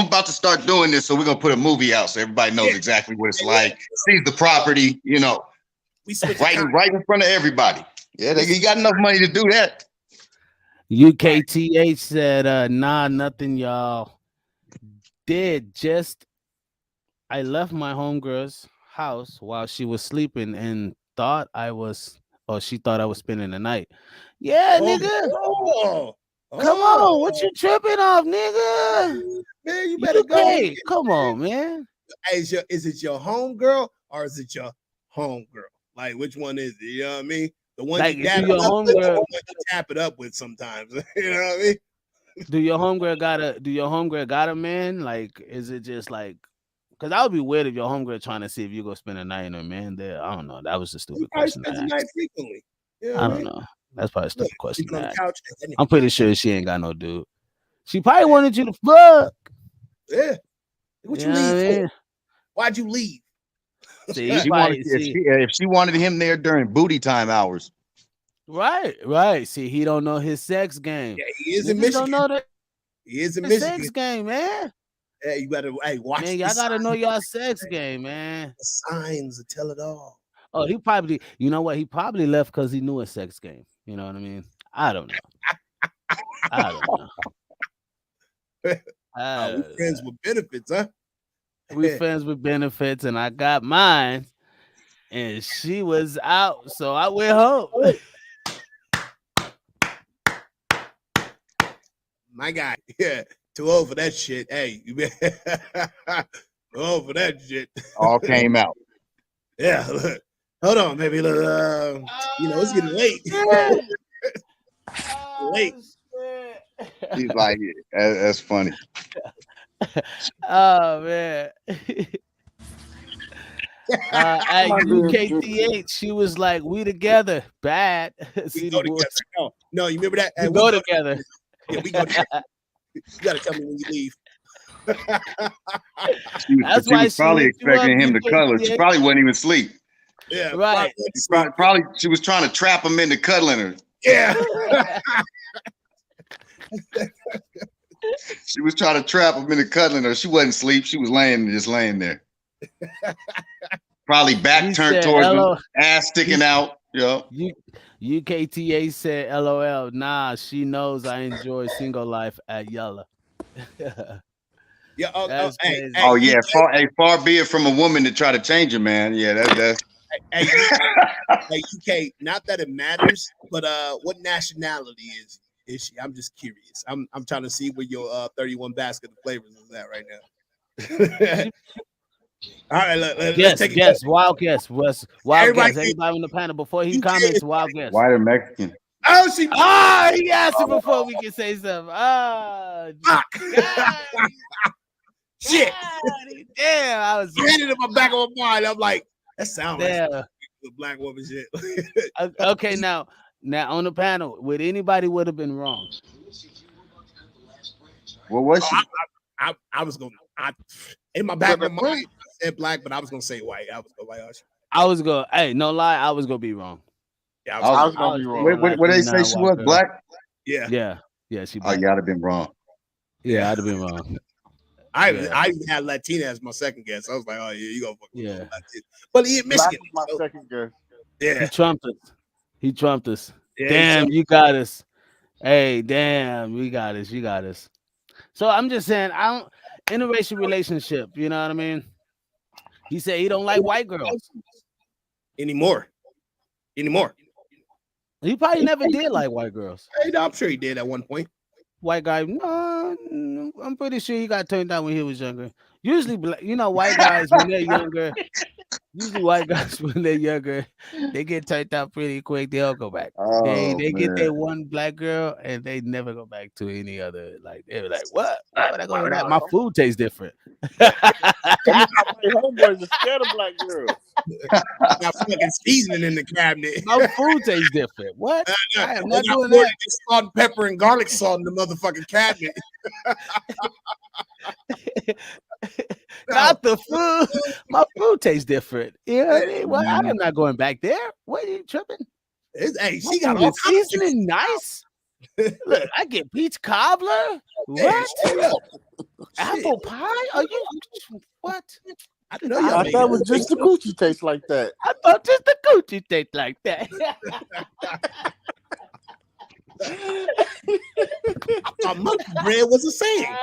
about to start doing this, so we're gonna put a movie out so everybody knows exactly what it's like. Sees the property, you know, We switch right in front of everybody. Yeah, he got enough money to do that. UKTH said, nah, nothing, y'all. Did just I left my homegirl's house while she was sleeping and she thought I was spending the night. Yeah, nigga. Come on, what you tripping off, nigga? Man, you better go. Okay, come on, man. Hey, is it your home girl or is it your home girl? Like, which one is it? You know what I mean? The one Like, you do dap your it up with, or the homegirl one you tap it up with sometimes. You know what I mean? do your homegirl got a man? Like, is it just like because I would be weird if your homegirl trying to see if you go spend a night in a man there. I don't know. That was a You stupid probably question to spend the ask. night frequently. You know I what I don't mean? know. That's probably a Look, stupid question sleeping to on the ask. couch. That nigga I'm pretty sure she ain't got no dude. She probably wanted you to fuck. Yeah. What You you know what leave I for? mean? Why'd you leave? See, he She wanted probably if she wanted him there during booty time hours. right. See, he don't know his sex game. Yeah, he is in Niggas Michigan. don't know the He is in sex Michigan. game, man. Hey, you better watch Man, the y'all gotta signs. know y'all sex game, man. The signs to tell it all. Oh, he probably, you know what? He probably left because he knew a sex game. You know what I mean? I don't know. I don't know. We friends with benefits, huh? We friends with benefits, and I got mine, and she was out, so I went home. My guy, yeah, too old for that shit. Hey, you too old for that shit. All came out. Yeah, look. Hold on, baby. Look, it's getting late. Late. He's like, yeah, that's funny. Oh man. At UKTH, she was like, "We together, bad." We go together. No, you remember that? We go together. Yeah, we go together. You gotta tell me when you leave. She was probably expecting him to cuddle. She probably wasn't even asleep. Yeah, right. She was trying to trap him into cuddling her. Yeah. She was trying to trap him into cuddling her. She wasn't asleep. She was just laying there. Probably back turned towards him, ass sticking out. Yeah. UKTA said, "LOL." Nah, she knows I enjoy single life at Yella. Yeah. Far be it from a woman to try to change a man. Yeah, that's. Hey, UK. Not that it matters, but what nationality is she? I'm just curious. I'm trying to see where your 31 basket of flavors is at right now. All right, let's take a guess. Wild guess. Wild Everybody guess. Everybody on the panel before he comments. Wild guess. White or Mexican? Oh, he asked it before we can say something. Fuck. Shit. Damn, I was had it in my back of my mind. I'm like, that sounds like the black woman shit. Okay, now on the panel, anybody would have been wrong? What was she? I was going. In my back of my mind, I said black, but I was gonna say white. I was going white. I was going. Hey, no lie, I was gonna be wrong. Yeah, I was gonna be wrong. What they say she was black? Yeah. She. Oh, you ought to have been wrong. Yeah, I'd have been wrong. I even had Latina as my second guess. I was like, oh yeah, you go fuck with Yeah. Latina. But he in Michigan. My second guess. Yeah. He trumped us. Yeah, Damn, you got us. Hey, damn, we got us. You got us. So I'm just saying, interracial relationship. You know what I mean? He said he don't like white girls anymore. He probably never did like white girls. Hey, I'm sure he did at one point. White guy, no, I'm pretty sure he got turned down when he was younger. Usually, white guys when they're younger. Usually, white guys when they're younger, they get turned out pretty quick. They'll go back. They get their one black girl and they never go back to any other. Like they're like, what? Why would I go to that? My food tastes different. My homeboys are scared of black girls. Got fucking seasoning in the cabinet. My food tastes different. What? I am not doing more that. Just salt and pepper and garlic salt in the motherfucking cabinet. Not the food. My food tastes different. You know what I mean? Well, I am not going back there. What are you tripping? Hey, My she got food all is kinds of seasoning nice. Look, I get peach cobbler. What? Apple pie? Are you what? I didn't know y'all I made thought it it. was just the coochie taste like that. I thought just the coochie tastes like that. I thought monkey bread was a saying.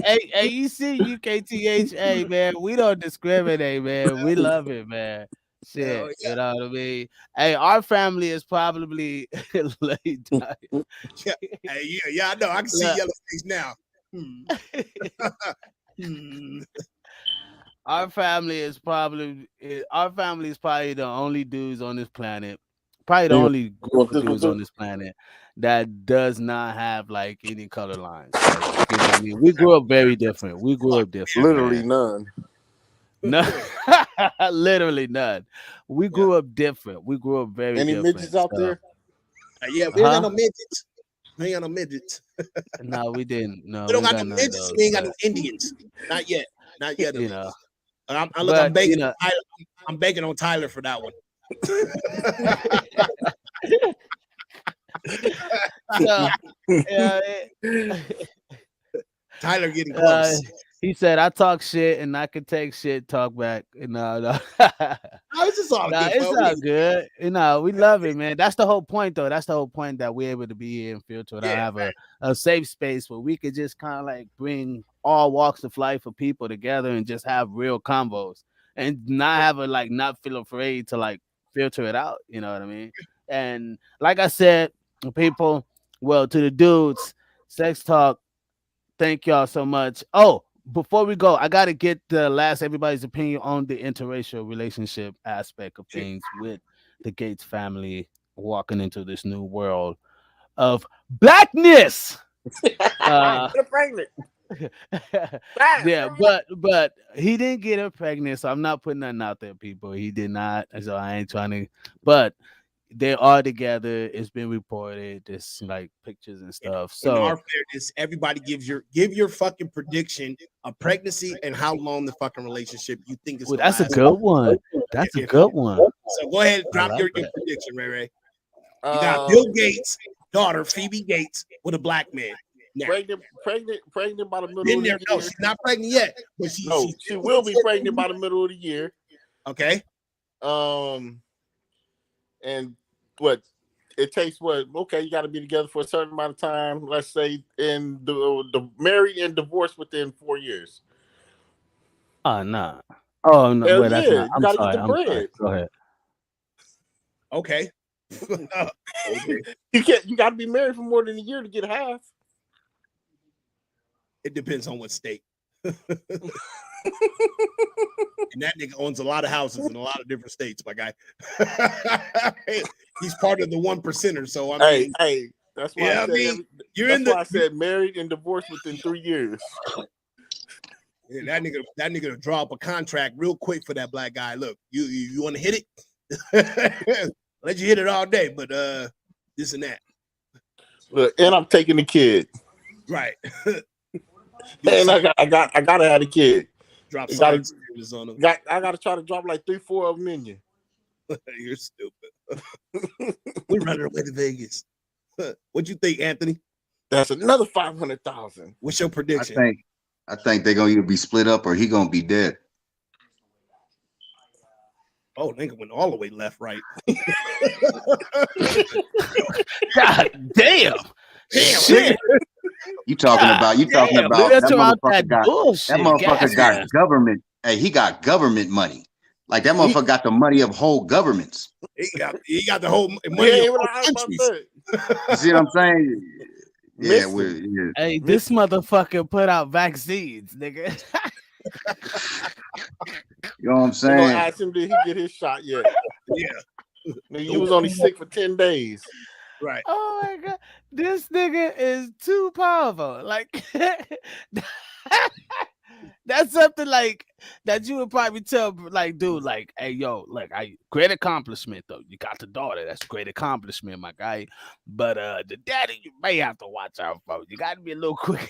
Hey, you see UKTH, hey man, we don't discriminate, man. We love it, man. Shit, you know what I mean? Hey, our family is probably laid down. Hey, yeah, I know. I can see Look. yellow face now. Our family is probably the only dudes on this planet, probably the only group of dudes on this planet that does not have like any color lines. Like, you know what I mean? We grew up very different. We grew up different. Literally man. none. No, literally none. We grew up different. We grew up very Any different. midgets out there? Yeah, we ain't got no midgets. We ain't got no midgets. No, we didn't. No, We don't got no none of midgets. those, We ain't got but, no Indians. Not yet. Not yet. you know. I'm But, banking. you know- I'm banking on Tyler for that one. So, Tyler getting close. he said, "I talk shit and I can take shit, talk back." No. No, it's just all Nah, good. it's bro. all good. We love it, man. That's the whole point, though. That's the whole point that we're able to be here in Filter and have a safe space where we could just kind of like bring all walks of life for people together and just have real combos and not have not feel afraid to like filter it out. You know what I mean? And like I said, people, well, to the dudes, sex talk. Thank y'all so much. Oh, before we go, I gotta get everybody's opinion on the interracial relationship aspect of things with the Gates family walking into this new world of blackness. Pregnant. Yeah, but he didn't get her pregnant, so I'm not putting nothing out there, people. He did not, so I ain't trying to. But they are together. It's been reported. There's like pictures and stuff. In our So fairness, everybody give your fucking prediction of pregnancy and how long the fucking relationship you think is. well, gonna that's a last. good one. That's a good one. So go ahead, drop like your that. prediction, Ray. You got Bill Gates' daughter, Phoebe Gates, with a black man. Now, Pregnant by the middle been of the there. year. No, she's not pregnant yet, but she will be pregnant by the middle of the year. Okay. And what it takes? What? Okay, you got to be together for a certain amount of time. Let's say in the married and divorced within 4 years. Oh no. Oh no. Hell Well, that's yeah, not. you I'm gotta sorry. get the I'm sorry. bread. Go ahead. Okay. Okay. You got to be married for more than a year to get half. It depends on what state. And that nigga owns a lot of houses in a lot of different states, my guy. He's part of the 1%er, so I mean, hey, that's why yeah, I said you're why I said married and divorced within 3 years. Yeah, that nigga will draw up a contract real quick for that black guy. Look, you want to hit it? Let you hit it all day, but this and that. Look, and I'm taking the kid. Right. And I gotta have a kid. Drop Gotta- some on him. I gotta try to drop like 3-4 of them in you. You're stupid. We're running away to Vegas. What you think, Anthony? That's another 500,000. What's your prediction? I think they're gonna either be split up or he gonna be dead. Oh, nigga went all the way left, right. God damn. Shit. You talking about Let's that throw out motherfucker that bullshit. got government. hey, he got government money. Like that motherfucker got the money of whole governments. He got the whole money Yeah, of what whole I about countries. that. You see what I'm saying? Yeah, Missing. yeah. Hey, this motherfucker put out vaccines, nigga. You know what I'm They gonna saying? ask him, did he get his shot yet? Yeah, Nigga, you was only sick for 10 days. right. Oh my god, this nigga is too powerful. Like that's something like that you would probably tell, like, dude, like, hey, yo, like, great accomplishment though. You got the daughter, that's a great accomplishment, my guy. But the daddy, you may have to watch out for. You got to be a little quick.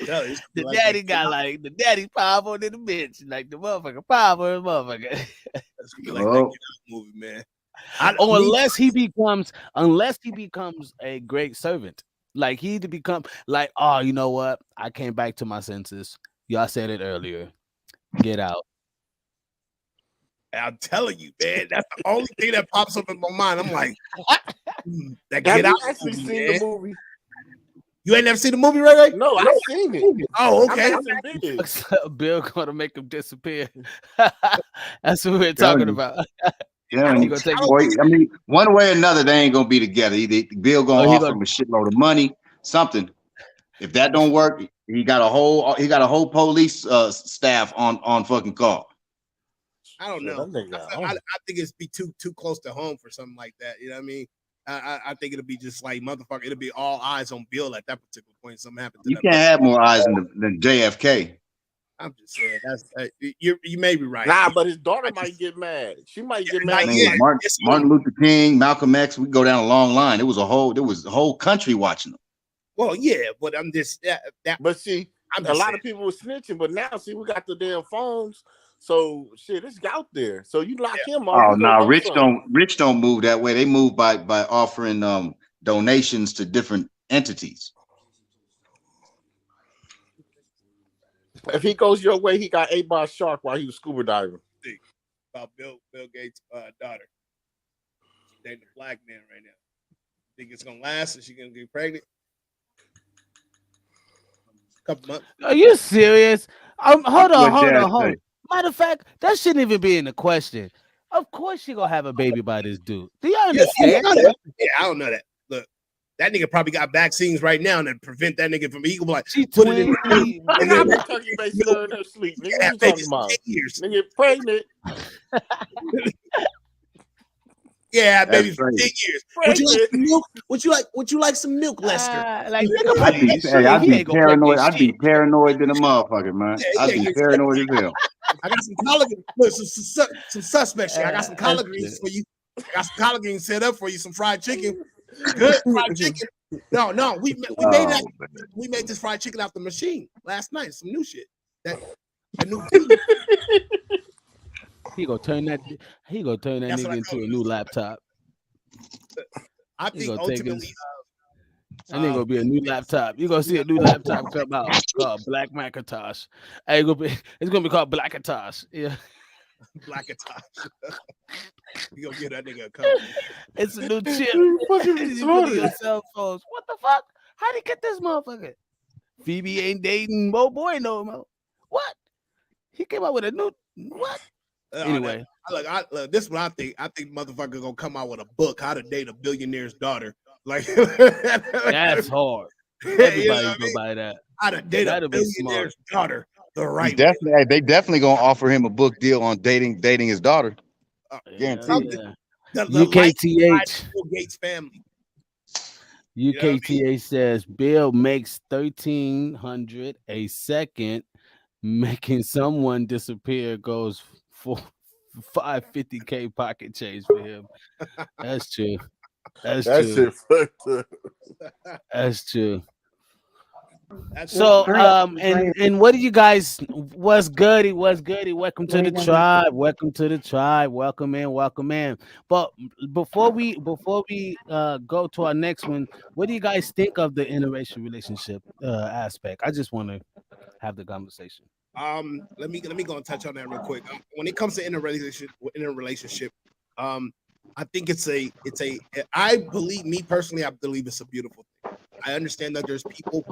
No, it's The like daddy that. got like the daddy powerful than the bitch, like the motherfucker powerful, motherfucker. That's gonna be like that Oh, Get Out movie, man. Or unless he becomes a great servant. Like he to become like, oh, you know what? I came back to my senses. Y'all said it earlier. Get out. I'm telling you, man, that's the only thing that pops up in my mind. I'm like, that Have Get Out you actually movie, seen man. the movie? You ain't never seen the movie, Ray Ray? No, I've seen it. Oh, I'm okay. asking big. Bill gonna make him disappear. That's what we're telling talking you, about. telling He you. gonna take Boy, I mean, one way or another, they ain't gonna be together. Either Bill gonna he offer gonna him a shitload of money, something. If that don't work, he got a whole police staff on fucking call. I don't Shit, know. that nigga, I think it's be too close to home for something like that. You know what I mean? I think it'll be just like motherfucker. It'll be all eyes on Bill at that particular point. Something happened to You that. can't have more eyes than JFK. I'm just saying that's you may be right. Nah, but his daughter might get mad. She might get not mad. I yet. mean, Like, Martin Luther King, Malcolm X, we go down a long line. There was a whole country watching them. Well, yeah, but I'm just that. but see, I'm a just lot saying. of people were snitching, but now see, we got the damn phones. So shit, it's out there. So you lock him off, Oh you no, gonna know something. Rich don't move that way. They move by offering donations to different entities. If he goes your way, he got ate by a shark while he was scuba diving. About Bill Gates' daughter. She's dating a black man right now. Think it's gonna last? Is she gonna get pregnant? A couple months. Are you serious? Hold What on. Jazz say? Matter of fact, that shouldn't even be in the question. Of course she gonna have a baby by this dude. Do you Yeah, understand? I don't know that. Look, that nigga probably got vaccines right now that prevent that nigga from. He gonna be like, She put it in, 20. and Nigga, I then been turkey basing her in her sleep. Nigga, yeah, what you baby, talking about? 10 years. Nigga, pregnant. Yeah, That's baby, for crazy. 10 years. Would you like Pregnant. some milk? Would you like some milk, Lester? Like nigga, put I'd be, that shit. He ain't gonna play with I'd be shit. paranoid than a motherfucker, man. Yeah, I'd be paranoid as hell. I got some collard. Look, some suspect shit. I got some collard That's greens it. for you. I got some collard greens set up for you. Some fried chicken. Good fried chicken. No, we made that. Oh, man. We made this fried chicken out the machine last night. Some new shit. That new. He gonna turn that. He gonna turn that That's what nigga I into call a it. new laptop. I He think gonna take ultimately, his. And then gonna be a new laptop. You're gonna see a new laptop come out called Black Macintosh. Hey, it's gonna be called Blackintosh. Yeah. Black Attack. You gonna get that nigga a company. It's a new chip. You fucking You put in your retarded. cell phones. What the fuck? How'd he get this motherfucker? Phoebe ain't dating Mo Boy no more. What? He came out with a new what? Anyway, Look, this is what I think. I think motherfucker gonna come out with a book, How to Date a Billionaire's Daughter. Like that's hard. you know Everybody's what I gonna mean? buy that. How to date a That'll be billionaire's daughter the He's right way. definitely, hey, they definitely gonna offer him a book deal on dating his daughter. Guaranteed. Something. The UKTH. Bill Gates family. UKTH says Bill makes 1,300 a second, making someone disappear goes for 550K pocket change for him. That's true. That's That true. shit fucked up. That's true. That's So great. and what do you guys, what's goody? Welcome to the tribe. Welcome to the tribe. Welcome in. But before we go to our next one, what do you guys think of the interracial relationship aspect? I just want to have the conversation. let me go and touch on that real quick. When it comes to interrelationship, I think I believe, me personally, I believe it's a beautiful thing. I understand that there's people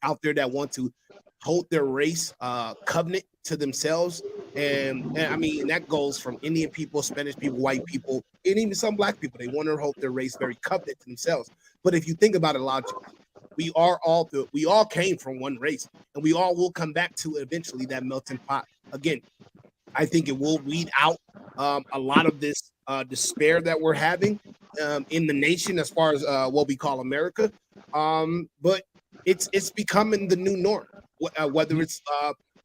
out there that want to hold their race covenant to themselves. And I mean, that goes from Indian people, Spanish people, white people, and even some black people. They want to hold their race very covenant to themselves. But if you think about it logically, we all came from one race, and we all will come back to eventually that melting pot again. I think it will weed out a lot of this despair that we're having in the nation as far as what we call America. But it's becoming the new norm. Whether it's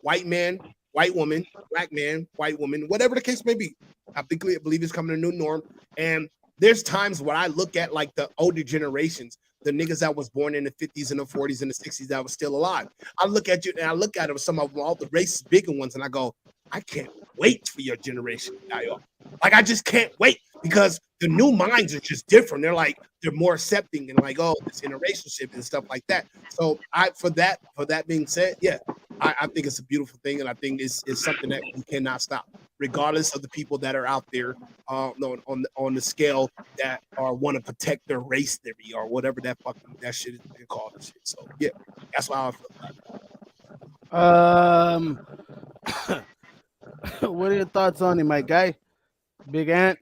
white man, white woman, black man, white woman, whatever the case may be, I believe it's coming a new norm. And there's times when I look at like the older generations, the niggas that was born in the 50s and the 40s and the 60s that was still alive. I look at you and I look at them, some of them, all the racist bigger ones, and I go, I can't wait for your generation to die off. Like I just can't wait because the new minds are just different. They're more accepting and like, oh, this interrelationship and stuff like that. So for that being said, yeah, I think it's a beautiful thing, and I think it's something that we cannot stop, regardless of the people that are out there on the scale that want to protect their race theory or whatever that shit is called and shit. So yeah, that's why I feel about it. Um, what are your thoughts on it, my guy? Big Ant.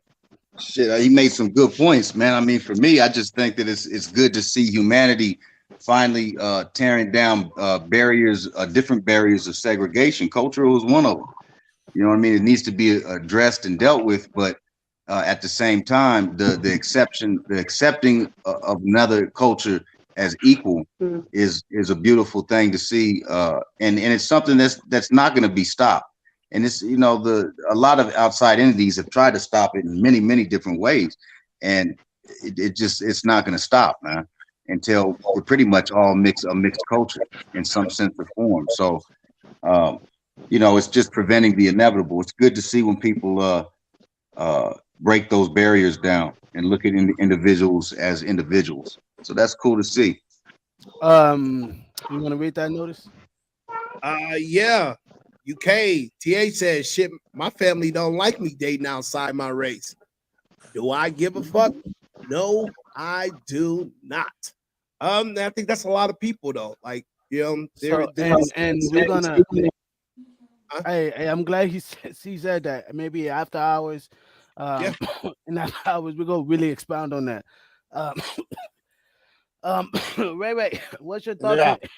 Shit, he made some good points, man. I mean, for me, I just think that it's good to see humanity finally tearing down barriers, different barriers of segregation. Cultural is one of them. You know what I mean? It needs to be addressed and dealt with, but at the same time, the accepting of another culture as equal is a beautiful thing to see, and it's something that's not going to be stopped. And it's a lot of outside entities have tried to stop it in many different ways, and it's not going to stop, man, until we're pretty much all a mixed culture in some sense or form. So it's just preventing the inevitable. It's good to see when people break those barriers down and look at individuals as individuals. So that's cool to see. You want to read that notice? Yeah. UK TA says shit. My family don't like me dating outside my race. Do I give a fuck? No, I do not. I think that's a lot of people though. Like So and we're gonna. Hey, I'm glad he said that. Maybe after hours, Yeah. in after hours, we're gonna really expound on that. Um, Ray, what's your thoughts Yeah, on it?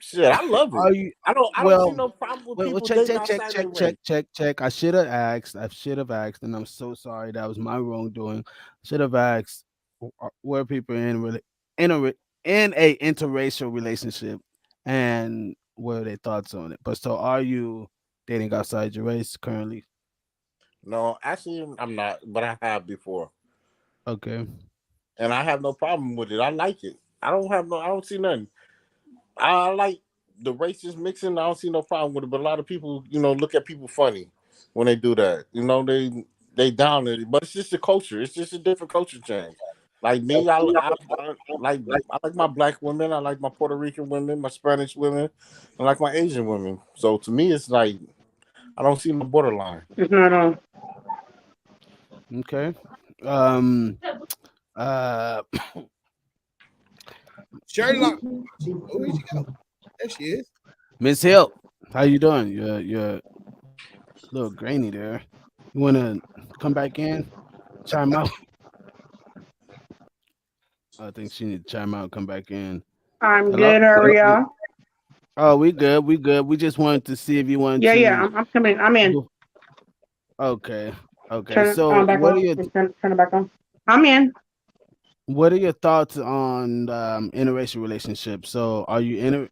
shit, I love it. Are you I don't see well? no problem with Well, people check, dating check, check, outside their check, check, race. check, check. I should have asked. I should have asked, and I'm so sorry. That was my wrongdoing. Should have asked were people in a in a interracial relationship, and what are their thoughts on it? But so, are you dating outside your race currently? No, actually, I'm not, but I have before, Okay. and I have no problem with it. I like it. I don't see nothing. I like the races mixing. I don't see no problem with it. But a lot of people, look at people funny when they do that. They down it, but it's just a culture. It's just a different culture change. Like me, I like my black women. I like my Puerto Rican women, my Spanish women, I like my Asian women. So to me, it's like I don't see no borderline. It's not on. Okay. Um. Uh. Sherlock. Where'd she go? There she is. Miss Hill, how you doing? You're a little grainy there. You wanna come back in? Chime out. I think she need to chime out. Come back in. I'm Hello. good. How are y'all? Oh, we good. We good. We just wanted to see if you wanted Yeah. to. I'm coming. I'm in. Okay. Okay. Turn it So, on back what are on. your Turn it back on. I'm in. thoughts on interracial relationships? So, are you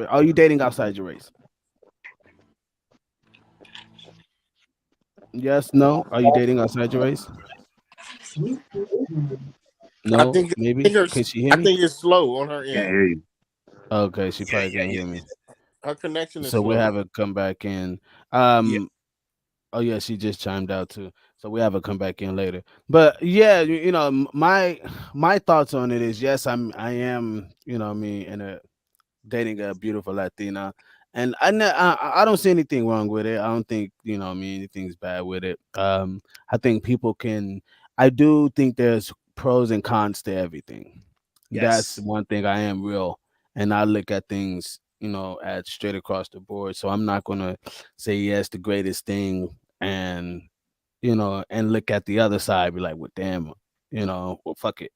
Are you dating outside your race? Yes. No. Are you dating outside your race? I No. think I Maybe. think, her, Can she hear I me? think it's slow on her Can't end. hear you. Okay. She Yeah, probably yeah, can't yeah, hear me. Her connection is So we slow. have her come back in. yeah. Oh yeah, she just chimed out too. So we have her come back in later. But yeah, my thoughts on it is yes, I am me in a dating a beautiful Latina, and I don't see anything wrong with it. I don't think anything's bad with it. I think people can. I do think there's pros and cons to everything. That's Yes. one thing I am real and I look at things, at straight across the board. So I'm not gonna say yes, the greatest thing, and and look at the other side, be like, well, damn, well, fuck it,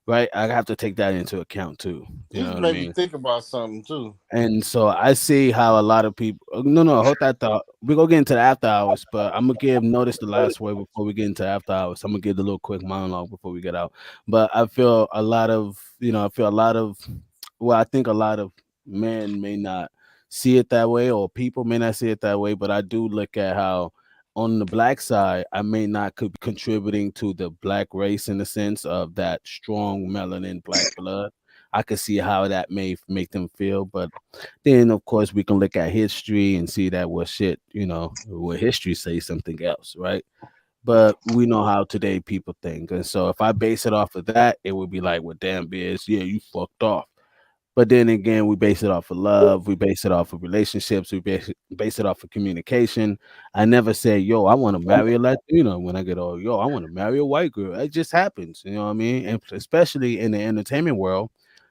right? I have to take that into account too. You This know what I made me mean? think about something too. And so I see how a lot of people. No, no, hold that thought. We go get into the after hours, but I'm gonna give notice the last word before we get into after hours. I'm gonna give the little quick monologue before we get out. But I feel a lot of, I feel a lot of, well, I think a lot of men may not see it that way, or people may not see it that way. But I do look at how on the black side, I may not could contributing to the black race in the sense of that strong melanin black blood. I could see how that may make them feel, but then of course we can look at history and see that, well, shit, what history says something else, right? But we know how today people think, and so if I base it off of that, it would be like, well, damn, biz, yeah, you fucked off. But then again, we base it off of love. We base it off of relationships. We base it off of communication. I never say, yo, I want to marry a Latino when I get old. Yo, I want to marry a white girl. It just happens. You know what I mean? And especially in the entertainment world,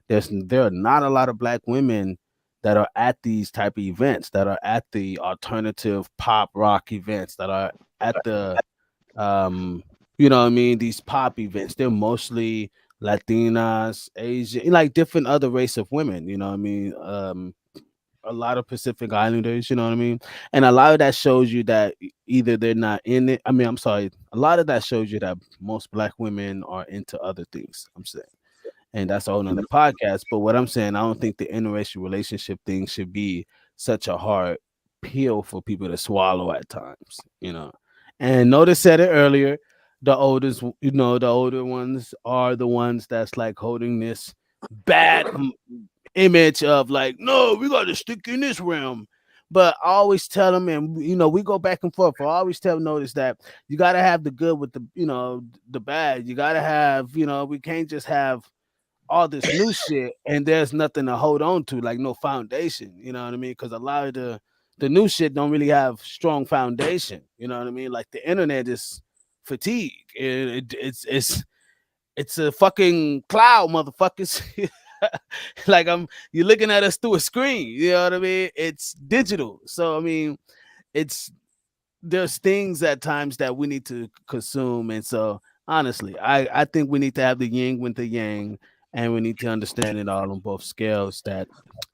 there are not a lot of black women that are at these type of events, that are at the alternative pop rock events, that are at the um what I mean, these pop events. They're mostly Latinas, Asian, like different other race of women, you know what I mean? A lot of Pacific Islanders, you know what I mean? And a lot of that shows you that either they're not in it. I mean, I'm sorry, a lot of that shows you that most black women are into other things, I'm saying. And that's a whole nother podcast. But what I'm saying, I don't think the interracial relationship thing should be such a hard pill for people to swallow at times. And Notice said it earlier. The older ones are the ones that's like holding this bad image of like, no, we got to stick in this realm. But I always tell them, and we go back and forth. I always tell Notice that you got to have the good with the bad. You got to have, we can't just have all this new shit and there's nothing to hold on to, like no foundation. You know what I mean? Because a lot of the new shit don't really have strong foundation. You know what I mean? Like the internet is fatigue. It's a fucking cloud, motherfuckers. Like you're looking at us through a screen. You know what I mean? It's digital. So I mean, it's there's things at times that we need to consume, and so honestly, I think we need to have the yin with the yang, and we need to understand it all on both scales. That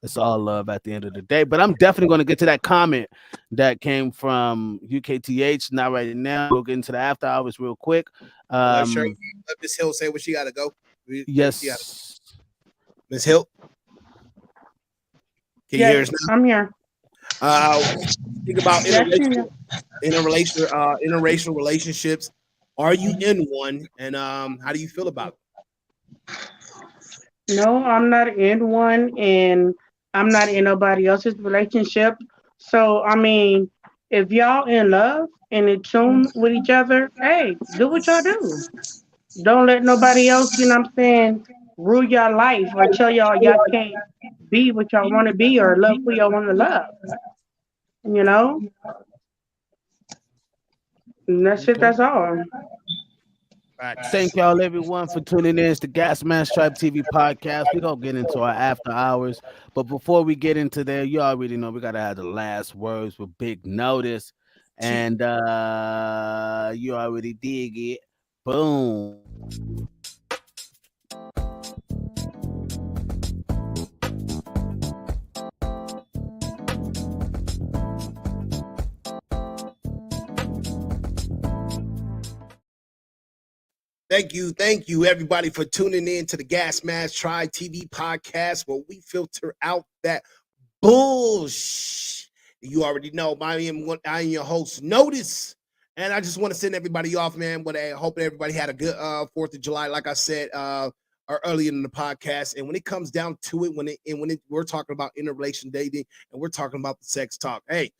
it's all love at the end of the day. But I'm definitely going to get to that comment that came from UKTH. Not right now. We'll get into the after hours real quick. Let Sherry, let Miss Hill say what she got to go. Yes. Miss Hill, can you hear us now? I'm here. Think about Yes, you interracial relationships. Are you in one, and how do you feel about it? No, I'm not in one, and I'm not in nobody else's relationship. So, I mean, if y'all in love and in tune with each other, hey, do what y'all do. Don't let nobody else, what I'm saying, rule your life or tell y'all can't be what y'all want to be or love who y'all want to love. You know, and that's it. Okay. That's all. Thank y'all, everyone, for tuning in. It's the Gasmask Tribe TV podcast. We're going to get into our after hours. But before we get into there, you already know we got to have the last words with big notice. And you already dig it. Boom. Thank you, everybody, for tuning in to the Gas Mask Try TV podcast, where we filter out that bullshit. You already know, I am your host, Notice, and I just want to send everybody off, man. But I hope everybody had a good 4th of July, like I said earlier in the podcast. And when it comes down to it, we're talking about interrelation dating, and we're talking about the sex talk. Hey,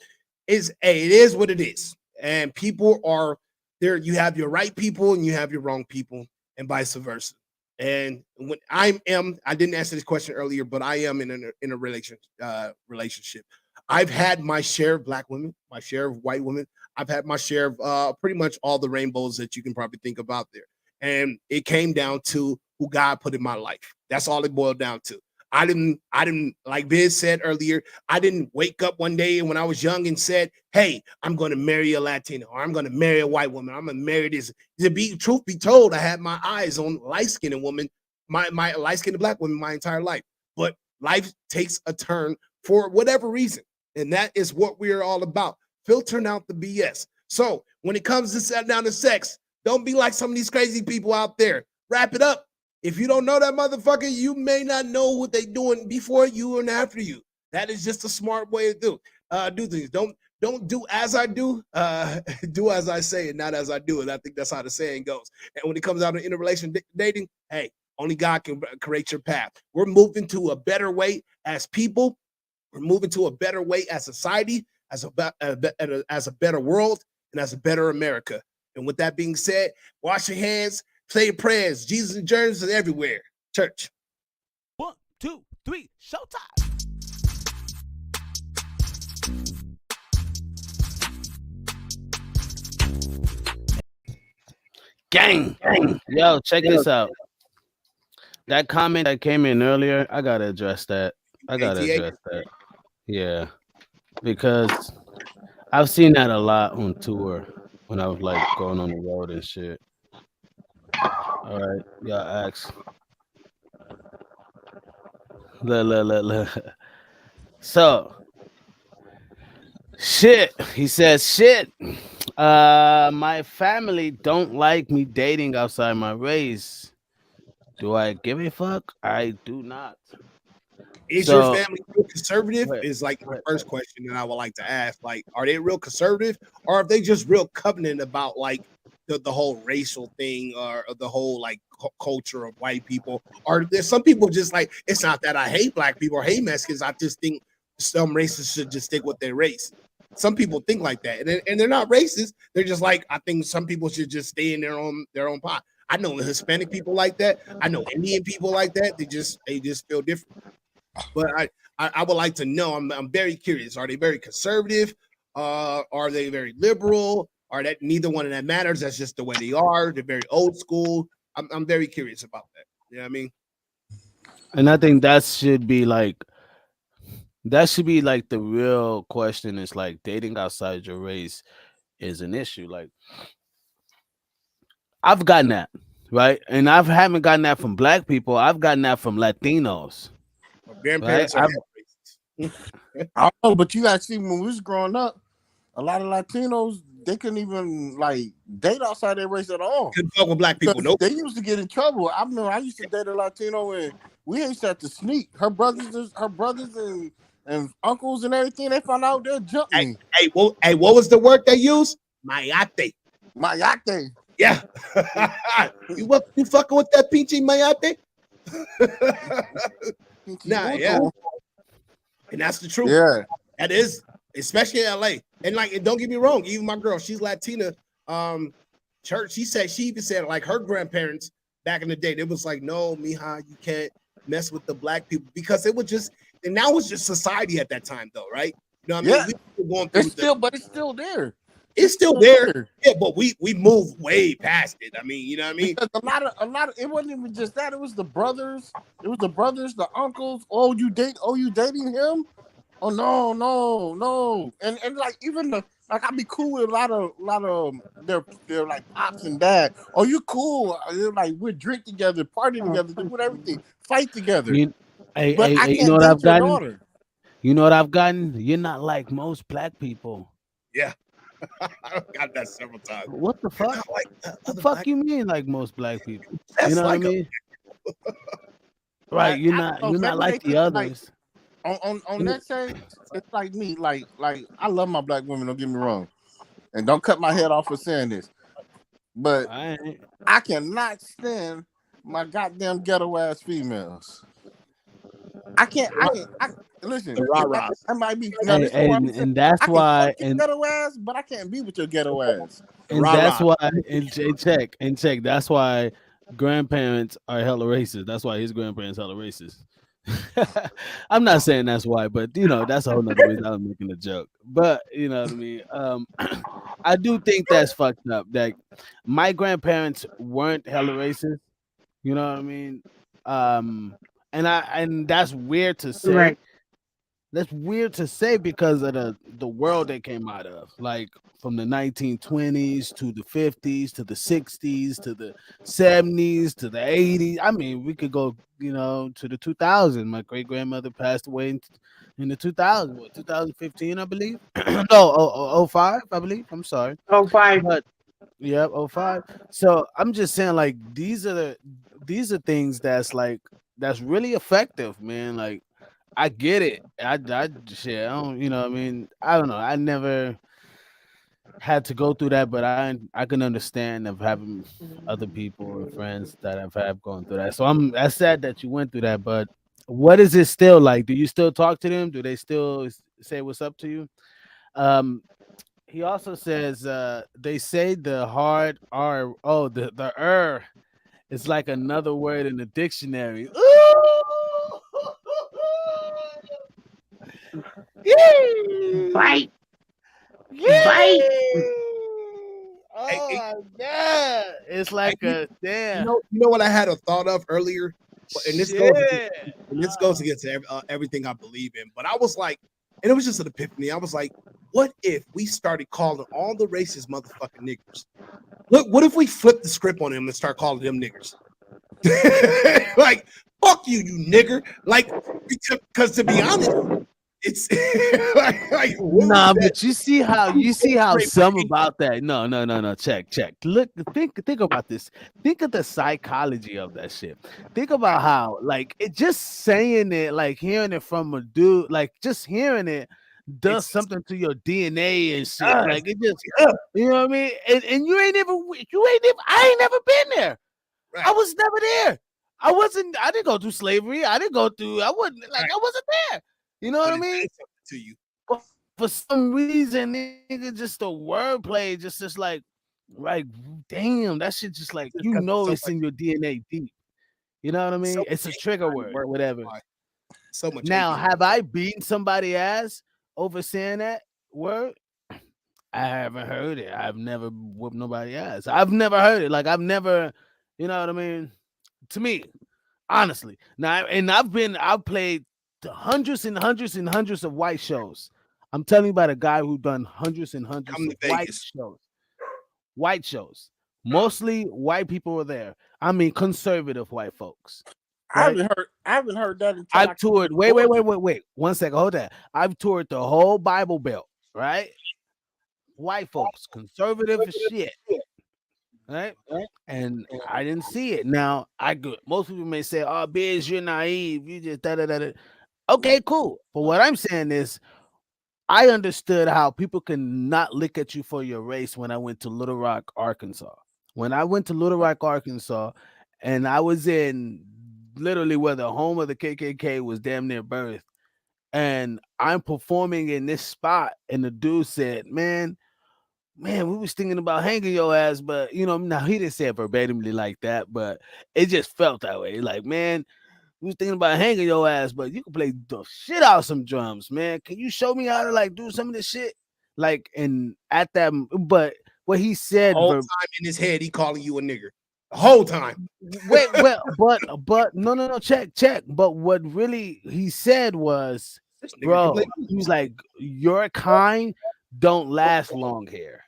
it is what it is, and people are there. You have your right people and you have your wrong people, and vice versa. And when I didn't answer this question earlier, but I am in a relationship. I've had my share of black women, my share of white women. I've had my share of pretty much all the rainbows that you can probably think about there. And it came down to who God put in my life. That's all it boiled down to. I didn't, like Biz said earlier, I didn't wake up one day when I was young and said, hey, I'm going to marry a Latino, or I'm going to marry a white woman. I'm going to marry this. To be truth be told, I had my eyes on light-skinned woman, my light-skinned black woman my entire life. But life takes a turn for whatever reason. And that is what we are all about. Filtering out the BS. So when it comes to setting down to sex, don't be like some of these crazy people out there. Wrap it up. If you don't know that motherfucker, you may not know what they doing before you and after you. That is just a smart way to do things. Don't do as I do, do as I say and not as I do. And I think that's how the saying goes. And when it comes out to interrelation dating, hey, only God can create your path. We're moving to a better way as people. We're moving to a better way as society, as a better world, and as a better America. And with that being said, wash your hands, say your prayers. Jesus and germs are everywhere. Church. 1, 2, 3, showtime. Gang. Yo, check this out. That comment that came in earlier, I gotta address that. Yeah, because I've seen that a lot on tour when I was like going on the road and shit. All right, y'all ask. Look. So shit. He says shit. My family don't like me dating outside my race. Do I give a fuck? I do not. Is your So family real conservative? wait, Is like the wait, first question that I would like to ask. Like, are they real conservative, or are they just real covenant about like the whole racial thing, or the whole like culture of white people? Or there's some people just like, it's not that I hate black people or hate Mexicans. I just think some races should just stick with their race. Some people think like that, and they're not racist. They're just like, I think some people should just stay in their own pot. I know Hispanic people like that. I know Indian people like that. They just feel different. But I would like to know. I'm very curious. Are they very conservative? Are they very liberal? Are that neither one of that matters? That's just the way they are. They're very old school. I'm very curious about that. You know what I mean? and I think that should be like the real question is like dating outside your race is an issue. Like I've gotten that, right? And I haven't gotten that from black people. I've gotten that from Latinos, My right? grandparents are I've half racist. I don't know, but you gotta see when we was growing up, a lot of Latinos they couldn't even like date outside their race at all Couldn't fuck with black people. because Nope. they used to get in trouble. I remember I used to date a Latino and we used to have to sneak. Her brothers and uncles and everything. They found out they'll jump Hey, me. what was the word they used? Mayate. Mayate. Yeah. You fucking with that peachy mayate? Nah, yeah. And that's the truth. Yeah. That is, especially in LA. And like, and don't get me wrong, even my girl, she's Latina. Church, she even said like her grandparents back in the day, they was like, no, mija, you can't mess with the black people because it was just, and that was just society at that time, though, right? You know what I mean? Yeah. We were going through It's still there. it's still there. Yeah, but we moved way past it. I mean, you know what I mean? Because a lot of it wasn't even just that. It was the brothers. It was the brothers, the uncles. Oh, you dating him? Oh no. And like even the like I'd be cool with a lot of their like pops and dad. Oh, you cool? They're like we drink together, party together, do everything, fight together. you, hey, But hey, I hey, you know can't what I've date your gotten? daughter. You know what I've gotten? You're not like most black people. Yeah. I got that several times. What the fuck? Not like The other fuck black you mean like most black people? That's You know what I like mean? Right, Like you're I not don't you're know, not maybe they like the think like others. on that side, it's like me. Like I love my black women. Don't get me wrong, and don't cut my head off for saying this, but I ain't- I cannot stand my goddamn ghetto ass females. I can't. Listen. the rah-rahs. I might be. Now Hey, this is why I'm saying and that's I can why fuck your ghetto ass, but I can't be with your ghetto ass. The and that's rah-rahs. why and check. That's why grandparents are hella racist. That's why his grandparents hella racist. I'm not saying that's why, but that's a whole nother reason I'm making a joke. But you know what I mean. I do think that's fucked up. That my grandparents weren't hella racist. You know what I mean? Um, and that's weird to say. Right. That's weird to say because of the world they came out of, like from the 1920s to the 50s to the 60s to the 70s to the 80s. I mean, we could go, to the 2000s. My great grandmother passed away in the 2000s, what 2015, I believe. No, 05, I believe. I'm sorry, Oh, five. but yeah, '05. So I'm just saying, like these are things that's really effective, man. Like I get it. I shit. I don't. I mean, I don't know. I never had to go through that, but I can understand of having other people and friends that have gone through that. So I'm sad that you went through that. But what is it still like? Do you still talk to them? Do they still say what's up to you? Um, he also says they say the hard R. Oh, the is like another word in the dictionary. Ooh! Yee! Bite. Bite. Yee! Hey, Oh hey, my god! It's hey, like a damn you know what I had a thought of earlier, and shit. this goes against everything I believe in. But I was like, and it was just an epiphany. I was like, what if we started calling all the racist motherfucking niggers? Look, what if we flip the script on them and start calling them niggers? Like, fuck you, you nigger. Like, because to be honest, it's like what was Nah, that? but you see how Straight some hate. about that. No, no, no, no. Check. Look, think about this. Think of the psychology of that shit. Think about how, like, it just saying it, like hearing it from a dude, like just hearing it does It's something to your DNA and shit. us. Like it just, you know what I mean? And I ain't never been there. I Right, was never there. I didn't go through slavery. I didn't go through. I wouldn't like. right. I wasn't there. You know what But I it mean? says something to you. But for some reason, nigga, just the wordplay, just like, damn, that shit just like Just because it's it's in your DNA deep. You know what I so mean? much It's a hate trigger behind the word word. or whatever. Why? So much hate Now, behind have the word. I beaten somebody ass over saying that word? I haven't heard it. I've never whooped nobody ass. I've never heard it. Like I've never, you know what I mean? To me, honestly. Now, and I've played the hundreds and hundreds and hundreds of white shows. I'm telling you about a guy who done hundreds and hundreds Come to of white Vegas. shows. White shows. Mostly white people were there. I mean, conservative white folks, right? I haven't heard that until I I've came to toured. Wait, wait, wait, Georgia. wait, wait. 1 second. Hold that. I've toured the whole Bible Belt, right? White folks, conservative as shit, right? And I didn't see it. Now, I could. Most people may say, "Oh, Biz, you're naive. You just da da da." Da." Okay, cool. But what I'm saying is, I understood how people can not look at you for your race when I went to Little Rock, Arkansas. When I went to Little Rock, Arkansas, and I was in literally where the home of the KKK was damn near birth, and I'm performing in this spot, and the dude said, Man, we was thinking about hanging your ass, but now he didn't say it verbatimly like that, but it just felt that way. Like, man, we was thinking about hanging your ass, but you can play the shit out some drums, man. Can you show me how to like do some of this shit? Like, and at that, but what he The said, whole time in his head, he calling you a nigger. The whole time. wait, well, but no, no, no, check. But what really he said was, This nigga can play. bro, he's like, your kind don't last long here.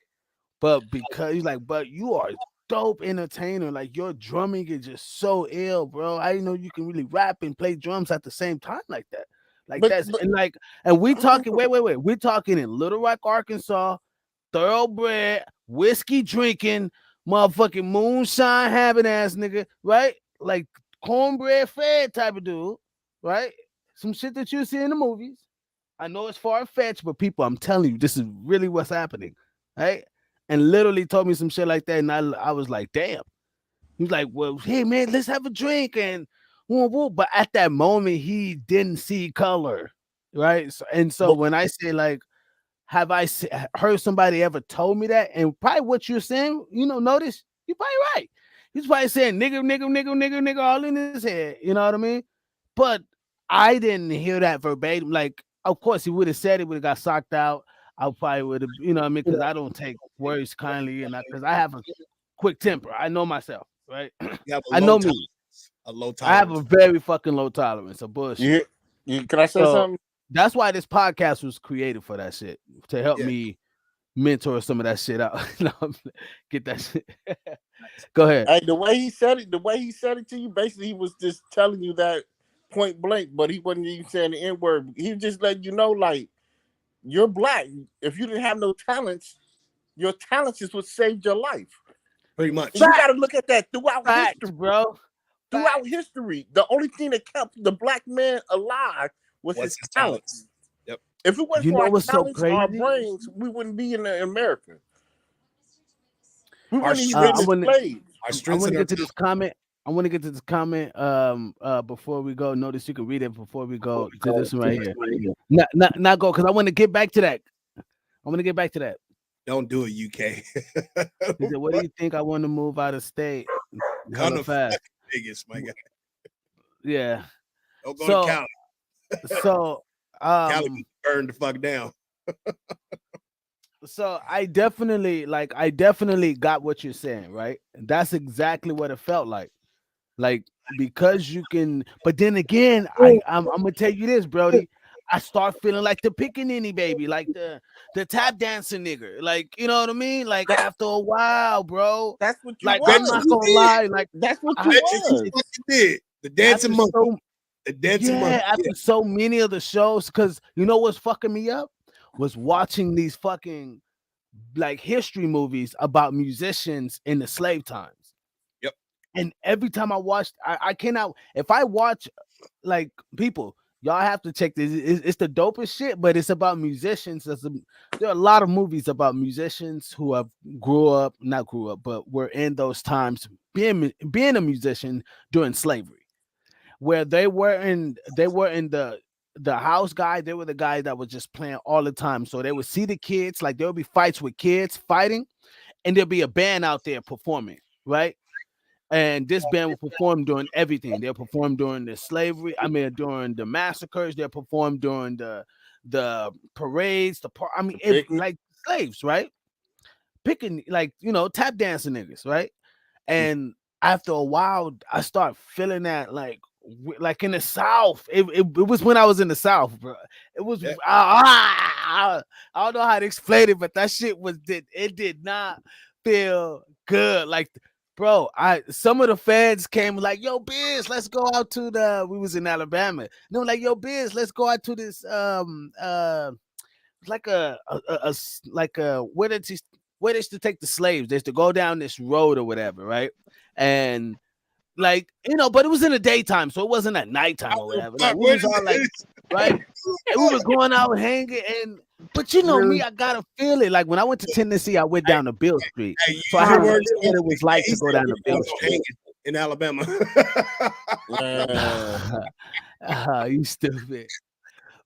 But because he's like, but you are dope entertainer. Like your drumming is just so ill, bro. I didn't know you can really rap and play drums at the same time like that. Like But that's but and like and we talking, wait. We're talking in Little Rock, Arkansas, thoroughbred, whiskey drinking, motherfucking moonshine having ass nigga, right? Like cornbread fed type of dude, right? Some shit that you see in the movies. I know it's far fetched, but people, I'm telling you, this is really what's happening, right? And literally told me some shit like that, and I was like, damn. He was like, well, hey man, let's have a drink and woo woo. But at that moment, he didn't see color, right? So But when I say like, have heard somebody ever told me that? And probably what you're saying, notice you're probably right. He's probably saying nigga, all in his head. You know what I mean? But I didn't hear that verbatim. Like, of course, he would have said it, would have got socked out. I probably would have, you know what I mean? Because I don't take words kindly, and because I have a quick temper. I know myself, right? you have a I low know time. me. A low I have a tolerance. very fucking low tolerance of You, bullshit. can I say So something? that's why this podcast was created for that shit to help Yeah. me mentor some of that shit out. No, get that shit. Go ahead. Hey, the way he said it to you, basically he was just telling you that point blank, but he wasn't even saying the N word. He was just letting you know, like, you're black. If you didn't have no talents, your talents is what saved your life. Pretty much. And you got Facts, to look at that throughout facts, history. bro. Throughout Facts. history, the only thing that kept the black man alive was What's his his talents. talents? Yep. If it wasn't You for know our what's so talents, our crazy? brains, we wouldn't be in America. We Our wouldn't even been I strengths, want to. enslaved. our I strengths want to and our get to this talents. comment. I want to get to this comment. Before we go, notice you can read it before we go to this one right here. Not go because I want to get back to that. I want to get back to that. Don't do it, UK. He said, "What do you think? I want to move out of state Come hella to fast." Vegas, my guy. Yeah. Don't go to So Cali. so Cali um burned the fuck down. so I definitely got what you're saying, right? That's exactly what it felt like. Like because you can, but then again, I'm gonna tell you this, Brody. I start feeling like the pickaninny baby, like the tap dancing nigga. Like, you know what I mean? Like That, after a while, bro. that's what you Like Bet I'm you not was. you gonna did. lie, like That's what I you Bet you was. fucking did. The dancing after monkey. so The dancing monkey. Yeah. after so many of the shows, because you know what's fucking me up was watching these fucking like history movies about musicians in the slave times. Yep. And every time I watched, I cannot. If I watch, like people, y'all have to check this. It's the dopest shit, but it's about musicians. There are a lot of movies about musicians who have not grew up, but were in those times being a musician during slavery where they were in the house guy. They were the guy that was just playing all the time. So they would see the kids, like there would be fights with kids fighting, and there'd be a band out there performing, right? And this band will perform during everything. They'll perform during the slavery, I mean during the massacres, they'll perform during the parades, I mean Picnic. like slaves, right? Picking like tap dancing niggas, right? And after a while, I start feeling that like in the South. It was when I was in the South, bro. It was Yeah. I don't know how to explain it, but that shit did not feel good. Like, bro, some of the fans came like, "Yo, Biz, let's go out to the." We was in Alabama. No, like, "Yo, Biz, let's go out to this like like a where they used to take the slaves. They used to go down this road or whatever, right? And like but it was in the daytime, so it wasn't at nighttime or whatever. Like Fuck, we what was is all like, this? right? And we were going out hanging, but you know me, Really? I gotta feel it. Like when I went to Tennessee, I went Hey, down to Bill Street, hey, so I use had your to words. feel what it was Yeah, like he to go said down we to were Bill going Street. hanging in Alabama. You stupid,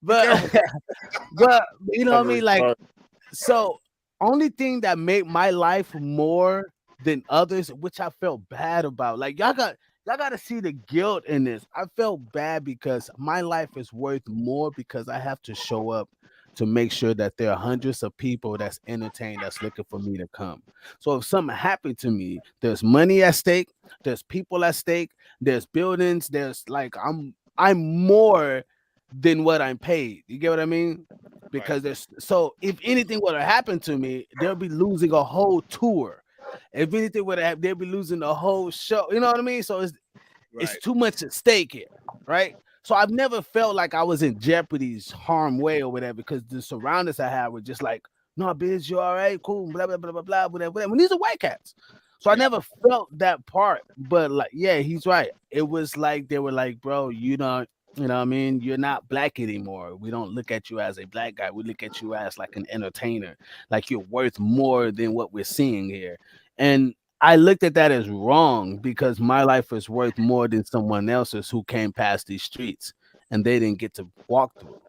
Be careful. but but you know what I Fucking mean, like. retarded. So, only thing that made my life more than others, which I felt bad about, like y'all got to see the guilt in this. I felt bad because my life is worth more because I have to show up to make sure that there are hundreds of people that's entertained, that's looking for me to come. So if something happened to me, there's money at stake, there's people at stake, there's buildings, there's like I'm more than what I'm paid. You get what I mean? Right. Because there's so if anything would have happened to me, they'll be losing a whole tour. If anything would have, they'll be losing the whole show. You know what I mean? So it's Right. too much at stake here, right? So I've never felt like I was in jeopardy's harm way or whatever because the surroundings I had were just like, no, bitch, you all right, cool, blah blah blah blah blah, whatever, whatever. And these are white cats. So I Yeah. never felt that part, but like, yeah, he's right. It was like they were like, bro, you know what I mean? You're not black anymore. We don't look at you as a black guy. We look at you as like an entertainer. Like you're worth more than what we're seeing here. And I looked at that as wrong because my life is worth more than someone else's who came past these streets and they didn't get to walk through.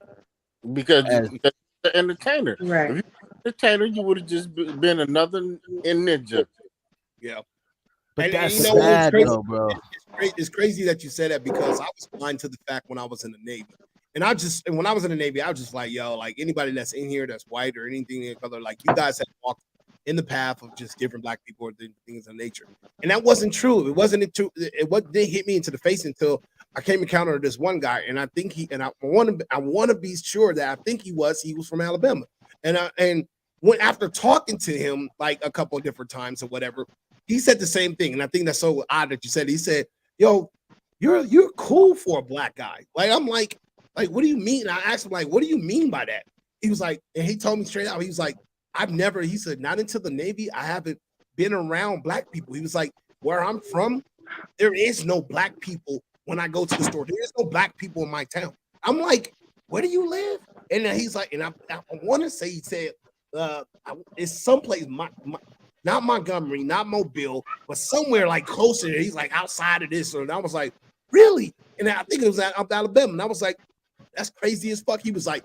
Because As you're the entertainer. If Right. you're an entertainer, you would have just been another ninja. Yeah. but And that's you know what's sad crazy? though, bro. It's crazy that you said that because I was blind to the fact when I was in the Navy. And when I was in the Navy, I was just like, yo, like anybody that's in here that's white or anything in color, like you guys have walked in the path of just different black people or things of nature. And that wasn't true. It wasn't true. Didn't hit me into the face until I came encountered this one guy, and I think I want to be sure that I think he was from Alabama, and when after talking to him like a couple of different times or whatever, he said the same thing, and I think that's so odd that you said. He said, "Yo, you're cool for a black guy." Like I'm like what do you mean? I asked him like, "What do you mean by that?" He was like, and he told me straight out. He was like, "I've never." He said, "Not into the Navy. I haven't been around black people." He was like, "Where I'm from, there is no black people." When I go to the store, there is no black people in my town. I'm like, where do you live? And then he's like, and I want to say he said, it's someplace, not Montgomery, not Mobile, but somewhere like closer. He's like outside of this. And I was like, really? And I think it was out Alabama. And I was like, that's crazy as fuck. He was like,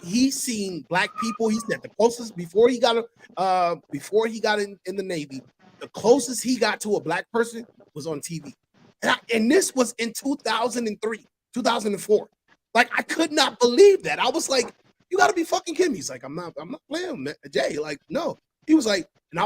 he's seen black people. He said the closest before he got in the Navy, the closest he got to a black person was on TV. And this was in 2003, 2004. Like, I could not believe that. I was like, you got to be fucking kidding me. He's like, I'm not playing, Jay. Like, no. He was like, and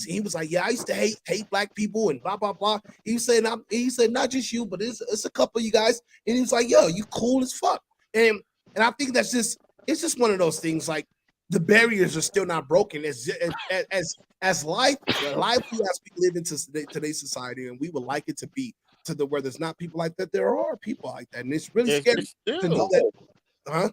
he was like, yeah, I used to hate black people and blah, blah, blah. He said, not just you, but it's a couple of you guys. And he was like, yo, you cool as fuck. And I think it's just one of those things. Like, the barriers are still not broken. As lively as we live in today's society, and we would like it to be, to where there's not people like that, there are people like that, and it's really scary to know that. Huh?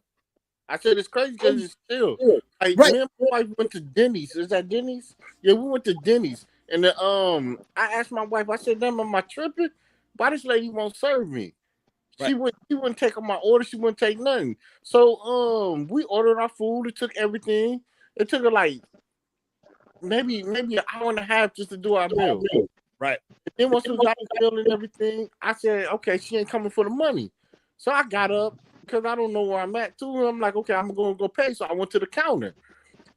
I said it's crazy because it's still like right. Me and my wife went to Denny's. Is that Denny's? Yeah, we went to Denny's, and I asked my wife. I said, "Damn, am I tripping? Why this lady won't serve me?" Right. She wouldn't take on my order. She wouldn't take nothing. So we ordered our food. It took everything. It took her like maybe an hour and a half just to do our meal. Right. And then once we got the bill and everything, I said, okay, she ain't coming for the money. So I got up because I don't know where I'm at too. I'm like, okay, I'm going to go pay. So I went to the counter.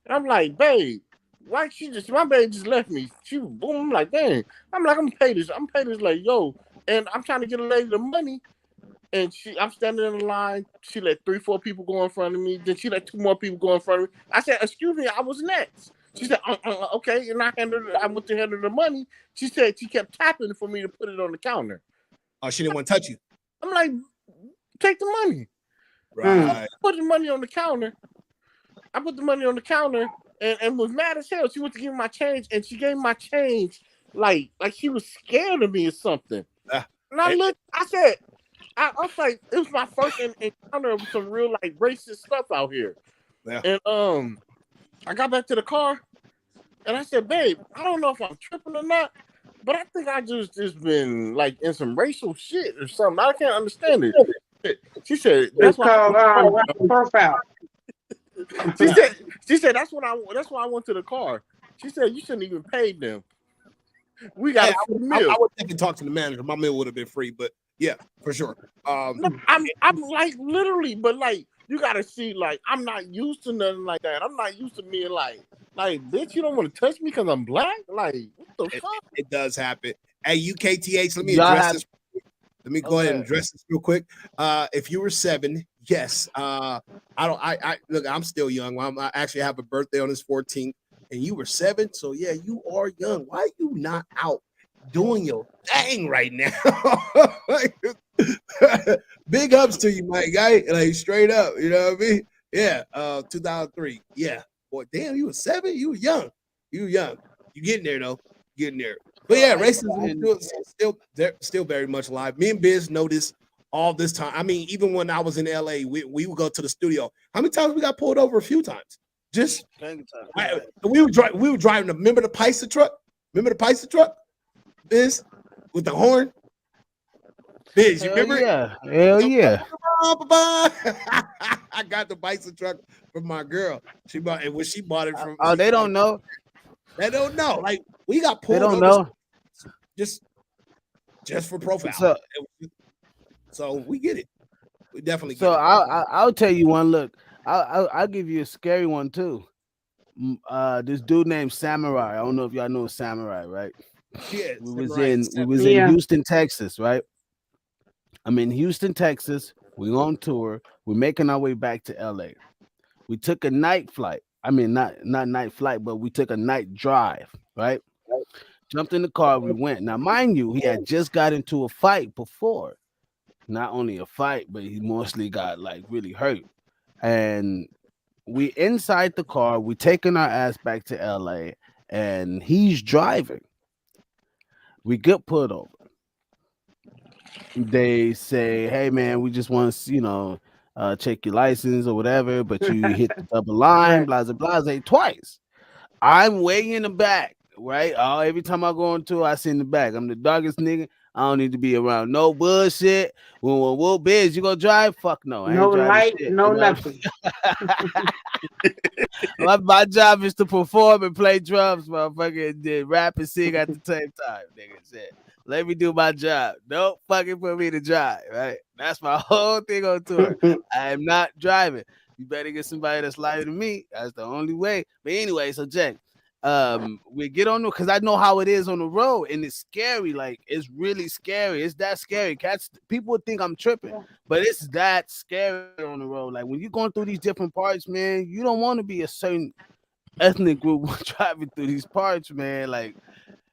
And I'm like, babe, why my babe just left me. She boom. I'm like, dang. I'm like, I'm going to pay this. I'm paying this like, yo. And I'm trying to get a lady the money. And I'm standing in the line. She let 3-4 people go in front of me. Then she let 2 more people go in front of me. I said, excuse me, I was next. She said, okay. And I went to hand her the money. She said she kept tapping for me to put it on the counter. Oh, she didn't want to touch you. I'm like, take the money. Right. I put the money on the counter. I put the money on the counter and was mad as hell. She went to give me my change, and she gave me my change like she was scared of me or something. And I looked, I said, I was like, it was my first encounter of some real like racist stuff out here. Yeah. And I got back to the car, and I said, babe, I don't know if I'm tripping or not, but I think I just been like in some racial shit or something. I can't understand it. She said, that's called profile. She said that's why I went to the car. She said, you shouldn't even pay them. We got a meal. I would definitely talk to the manager. My meal would have been free, but yeah, for sure. I'm like literally, but like you gotta see, like I'm not used to nothing like that. I'm not used to being like bitch, you don't want to touch me because I'm black. Like what the fuck? It does happen. Hey, UKTH, let me address this. Let me go ahead and address this real quick. If you were 7, yes. I look, I'm still young. I actually have a birthday on this 14th, and you were 7, so yeah, you are young. Why are you not out doing your thing right now? Big ups to you, my guy. Like straight up, you know what I mean? Yeah. 2003. Yeah. Boy, damn, you were 7. You were young. You getting there though. Getting there. But yeah, racism is still very much alive. Me and Biz know this all this time. I mean, even when I was in LA, we would go to the studio. How many times we got pulled over? A few times. Just we were driving. Remember the Paisa truck? Biz with the horn. Biz, you remember? Yeah, hell yeah. I got the Paisa truck from my girl. She bought it when she bought it from. Oh, they don't know. They don't know. Like we got pulled. They don't know. Just for profile. So we get it. We definitely get it. I'll tell you one. Look, I'll give you a scary one too. This dude named Samurai. I don't know if y'all know Samurai, right? Yeah. We was in Houston, Texas, right? I'm in Houston, Texas. We're on tour. We're making our way back to LA. We took a night flight. I mean, not night flight, but we took a night drive, right? Jumped in the car, we went. Now, mind you, he had just got into a fight before. Not only a fight, but he mostly got like really hurt. And we inside the car, we taking our ass back to LA, and he's driving. We get pulled over. They say, "Hey man, we just want to, check your license or whatever, but you hit the double line, Right. blah blah blah, twice." I'm way in the back, right? Oh, every time I go on tour, I sit in the back. I'm the darkest nigga. I don't need to be around no bullshit. When Will Biz, you gonna drive? Fuck no, I No ain't driving light, shit. no nothing. My job is to perform and play drums, motherfucker, and then rap and sing at the same time, nigga. Shit. Let me do my job. Don't fucking put me to drive, right? That's my whole thing on tour. I am not driving. You better get somebody that's lighter than me. That's the only way. But anyway, so Jack, we get on the because I know how it is on the road, and it's scary. Like it's really scary. It's that scary. Cats, people would think I'm tripping, but it's that scary on the road. Like when you're going through these different parts, man, you don't want to be a certain ethnic group driving through these parts, man. Like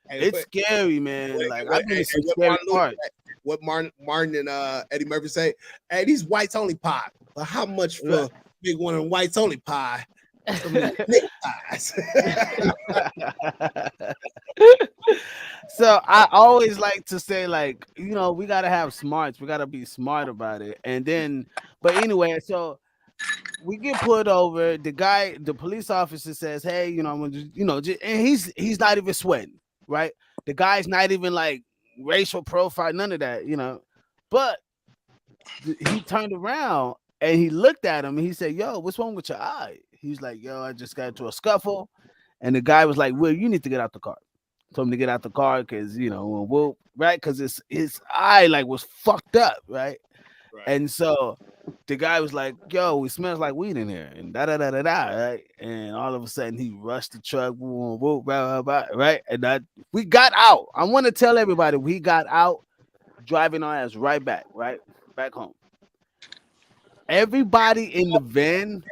Hey, it's scary, man. Like I've been in some what scary Martin Luther, parts. what Martin and Eddie Murphy say? Hey, these whites only pie. But how much for big one of whites only pie? Some of these nigga pies. So I always like to say, like, we gotta have smarts. We gotta be smart about it. And then, but anyway, so we get pulled over. The police officer says, "Hey, I'm gonna and he's not even sweating, right? The guy's not even like racial profile, none of that, But he turned around and he looked at him and he said, "Yo, what's wrong with your eye?" He's like, "Yo, I just got into a scuffle." And the guy was like, "Will, you need to get out the car." Told him to get out the car because Will, right? Because his eye like was fucked up, right? And so the guy was like, "Yo, it smells like weed in here," and da da da da da, right? And all of a sudden he rushed the truck, woo, woo, blah, blah, blah, right? And we got out. I want to tell everybody we got out, driving our ass right back home. Everybody in the van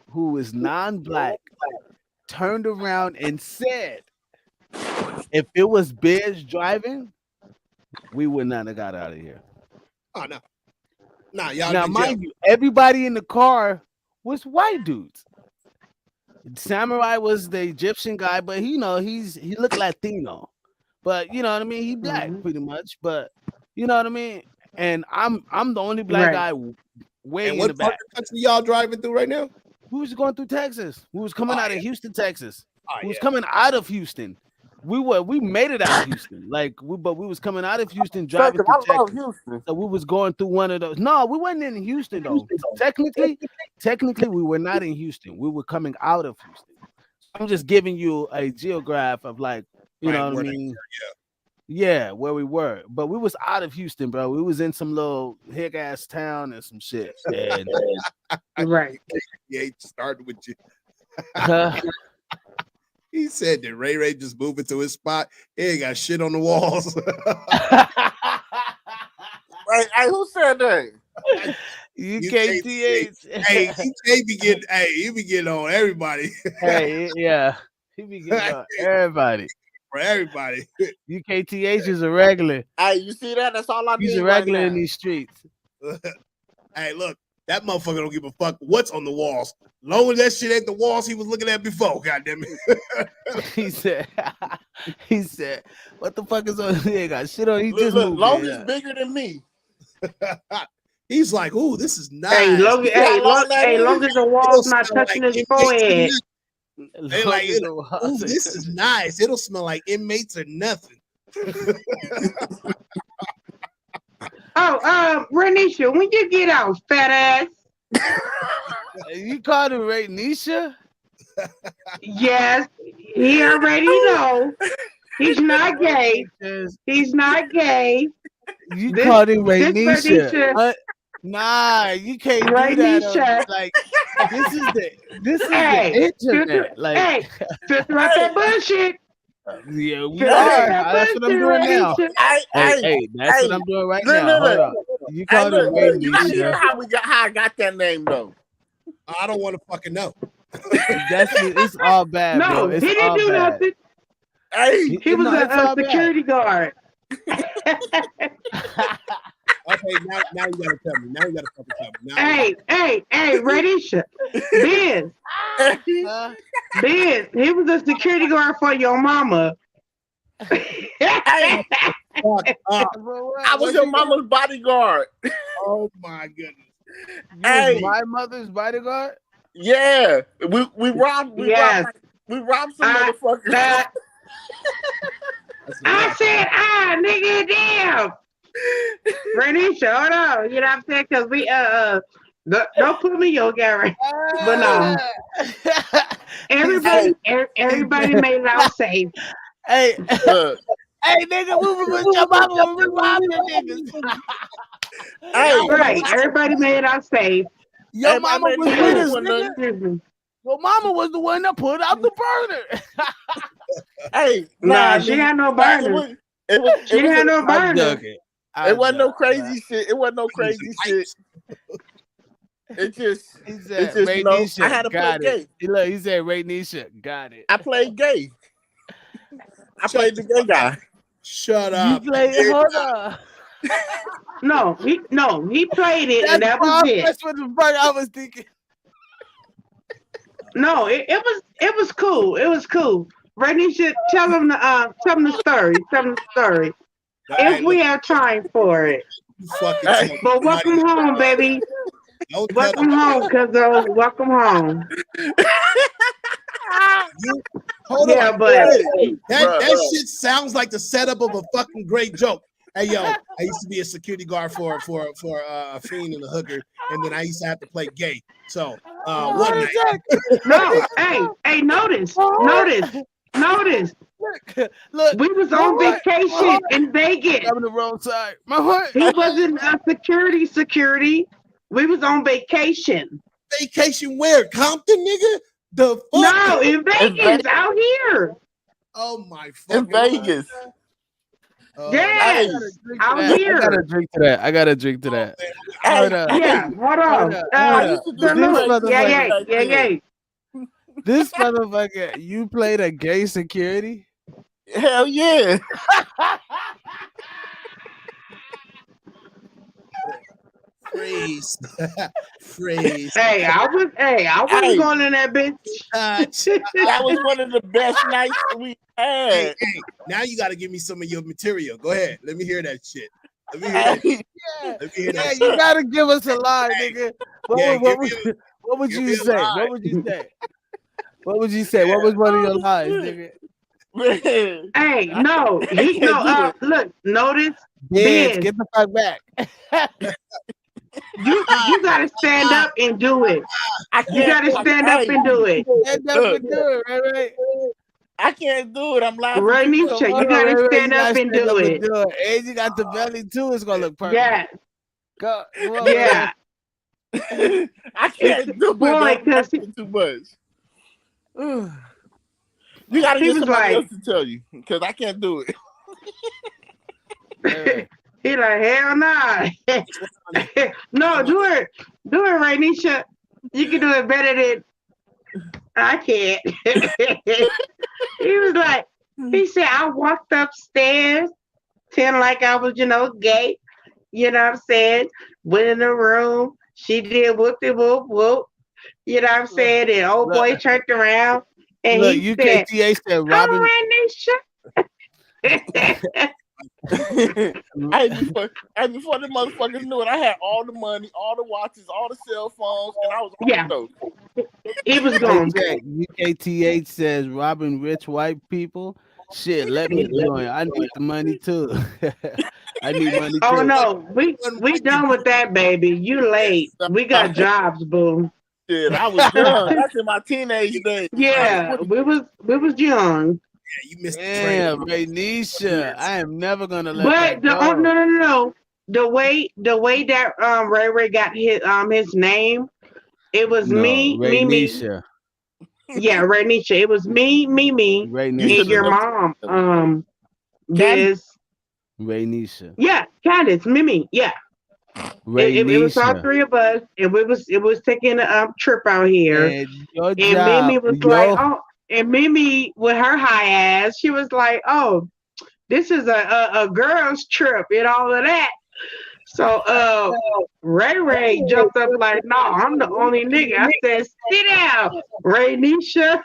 who is non-black turned around and said, if it was Biz driving, we would not have got out of here. Oh no. Nah, y'all Now, been mind you, everybody in the car was white dudes. Samurai was the Egyptian guy, but he looked Latino. But you know what I mean? He black Mhm. pretty much, but you know what I mean? And I'm the only black Right. guy way And in what the part back. of the country y'all driving through right now? We was going through Texas. We was coming Oh, out of Houston, Texas. Oh, We was yeah. coming out of Houston. We made it out of Houston. But we was coming out of Houston driving Second, through I love Texas. Houston. So we was going through one of those. No, we wasn't in Houston though. Technically, we were not in Houston. We were coming out of Houston. I'm just giving you a geograph of like, you know what I mean? Yeah, where we were. But we was out of Houston, bro. We was in some little hick ass town and some shit. And Right. Yeah, he started with you. uh, He said that Ray just moving to his spot. He ain't got shit on the walls. Hey, who said that? UKTH. Hey, he be getting on everybody. Hey, yeah. He be getting on everybody. For everybody. UKTH is a regular. Hey, you see that? That's all I need. He's a right regular in now. these streets. Hey, look, that motherfucker don't give a fuck what's on the walls. Long as that shit ain't the walls he was looking at before, goddamn it. he said, what the fuck is on? He ain't got shit on. He just Look, moved. long in. as bigger than me. He's like, ooh, this is nice. Hey, long as the wall's not smell touching like his forehead. They like, ooh, this is nice. It'll smell like inmates or nothing. Oh, Renisha, when you get out, fat ass. You called him Ray Nisha? Yes, he already know. He's not gay. He's not gay. You called him Ray Nisha. Renisha. Nah, you can't Ray do that. Nisha. Like this is the Hey, internet. Like just like that bullshit. yeah, we Just are. like that That's what I'm bullshit, doing now. Renisha. Hey, that's what I'm doing right now. Look. Hold on. You called him Ray You see Nisha. how I got that name though? I don't want to fucking know. It's all bad, bro. No, he It's didn't all do bad. nothing. Hey, He was No, it's a all bad. security guard. Okay, now you gotta tell me. Now you gotta fucking tell me. Now, Hey, Radisha. Biz, Huh? Biz, he was a security guard for your mama. hey, fuck up. Bro, what? I was What your you- mama's bodyguard. Oh my goodness. You Hey. was my mother's bodyguard? Yeah, we robbed Yes. some I- motherfuckers. that- That's a I fact. said, nigga, damn. Radisha, hold on. You know what I'm saying? Because we, don't put me in your Gary. But no. Everybody made it out safe. Hey, Look, hey, nigga, we was with your mama. We robbing niggas. hey, Right. Everybody made it out safe. Your Hey, my mama man, was you with know us, what, nigga. Excuse me. Your mama was the one that put out the burner. hey, Nah, nigga, she had no nah, burner. It was She didn't have no I'm burner. joking. it wasn't no crazy shit. It wasn't no crazy shit. It just, He it's said, just, Ray you know, Nisha, I had to play got gay. it. He said, Ray Nisha, got it. I played gay. I played the gay guy. Shut You up. played, hold on. No, he played it, and That's that was far it. fetched for the part I was thinking. No, it was cool. It was cool. Brittany should tell him the story. Tell him the story. Hey, If we look, have time for it. you fucking Hey. tell But welcome somebody- home, baby. Don't tell Welcome home, cuzzo. Welcome home. you. Hold Yeah, on. but That shit sounds like the setup of a fucking great joke. Hey yo, I used to be a security guard for a fiend and a hooker, and then I used to have to play gay. So one night, no, hey, notice. Look, We was my on heart- my vacation heart- in Vegas. I'm on the wrong side. My heart. He wasn't a security. We was on vacation. vacation where? Compton, nigga? The fuck? No, in Vegas, Vegas. out here. Oh my In fucking Vegas. Oh, Yes, out I here. gotta drink to that. I gotta drink to that. Hold up. Yeah, hold on. Hold up. I Hold used up. to do This Salute. Yeah. motherfucker, this motherfucker, you played a gay security? Hell yeah. Freeze. Freeze. Hey, I wasn't Hey. going in that bitch. That was one of the best nights we Hey, had. now you gotta give me some of your material. Go ahead. Let me hear that shit. Let me hear that. Hey, Yeah, Let me hear yeah, that. you gotta give us a line, nigga. Yeah, What would give you me a say? line. What would you say? What would you say? What was one of your lines, nigga? man. Hey, no, can't do look, notice, Bitch, Biz, get the fuck back. you gotta stand up and do it. I You can't gotta stand up and do it. Stand up and do it, right? I can't do it. I'm laughing. Right, too Nisha, much. you Hold on, gotta right, stand you up gotta and stand do up it. And you got the belly too. It's gonna look perfect. Yeah, Go. Come on, yeah. I can't do it. Boy, I'm 'cause laughing too much. You gotta He get was somebody like- else to tell you because I can't do it. man. He like, hell nah. No, do it right, Nisha. You can do it better than I can't. He was like, he said, I walked upstairs, pretend like I was, gay. You know what I'm saying? Went in the room. She did whoop-de-whoop whoop. You know what I'm saying? And old boy turned around and Look, he said, UKTA said all Robin. right, Nisha. Hey, before the motherfuckers knew it, I had all the money, all the watches, all the cell phones, and I was on Yeah. the show. He was Hey, gone. Jack, UKTH says robbing rich white people. Shit, let me join. I need the money too. I need money too. Oh no, we done with that, baby. You late. We got jobs, boo. Shit, I was young. That's in my teenage days. Yeah, we was young. Yeah, you missed the train. Damn, Raynisha, I am never gonna let But that go. no. The way that Ray got his name, it was No, me. Raynisha. Yeah, Ray Nisha. It was me, Raynisha. and your mom, Candy. Biz. Raynisha. Yeah, Candace, Mimi. Yeah. It was all Raynisha. three of us, and it was taking a trip out here. And your And job, Mimi was like, yo, oh, and Mimi with her high ass, she was like, oh, this is a girls trip and all of that. So Ray jumped up like, no, I'm the only nigga. I said, sit down, Ray Nisha.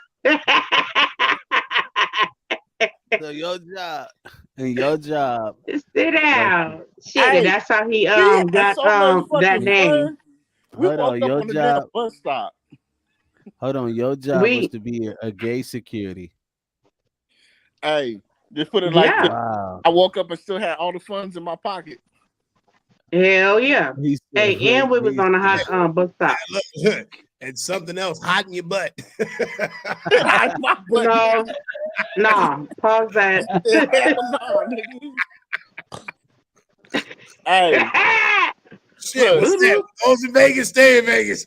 so your job Sit was down. Shit, and Hey, that's how he we had got so much that fucking name. fun. We hold woke on, up your on the damn job, bus stop. your job was We to be a gay security. Hey, just put it like yeah. this. Wow. I woke up and still had all the funds in my pocket. Hell yeah. He said Hey, and we was on a Raynisha. hot bus stop. Look, and something else hot in your butt. I my butt. No, no, pause that. Hell no, nigga. Hey, Shit, what's that? Those in Vegas, stay in Vegas.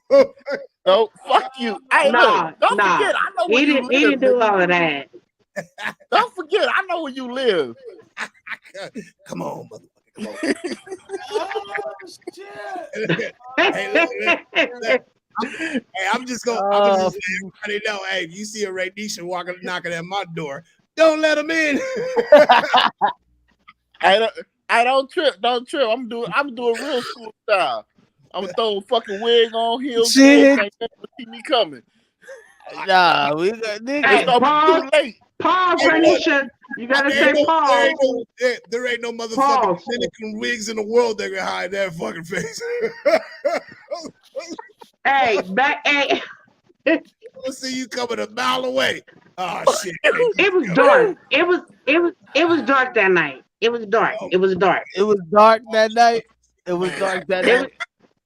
no, fuck you. Hey, nah, look, don't nah. forget, I know where He you didn't. He live, didn't do nigga. all of that. Don't forget, I know where you live. Come on, motherfucker. Come on. Oh shit. Hey, look, I'm just gonna Oh, let everybody know. Hey, if you see a Raynisha walking knocking at my door, don't let him in. I don't trip. I'm doing real school style. I'm gonna throw a fucking wig on, heels, and Shit. everything. Never see me coming. Nah, we got It's Hey, niggas. gonna be pause, too late. pause, Hey, look, Renisha. You gotta there say pause. ain't no motherfucking Pause. Dominican wigs in the world that can hide that fucking face. Hey, back. Hey, We'll see you coming a mile away. Oh shit. it was dark. It was dark that night. It was dark. It was dark. It was dark that night. It was dark that It was night.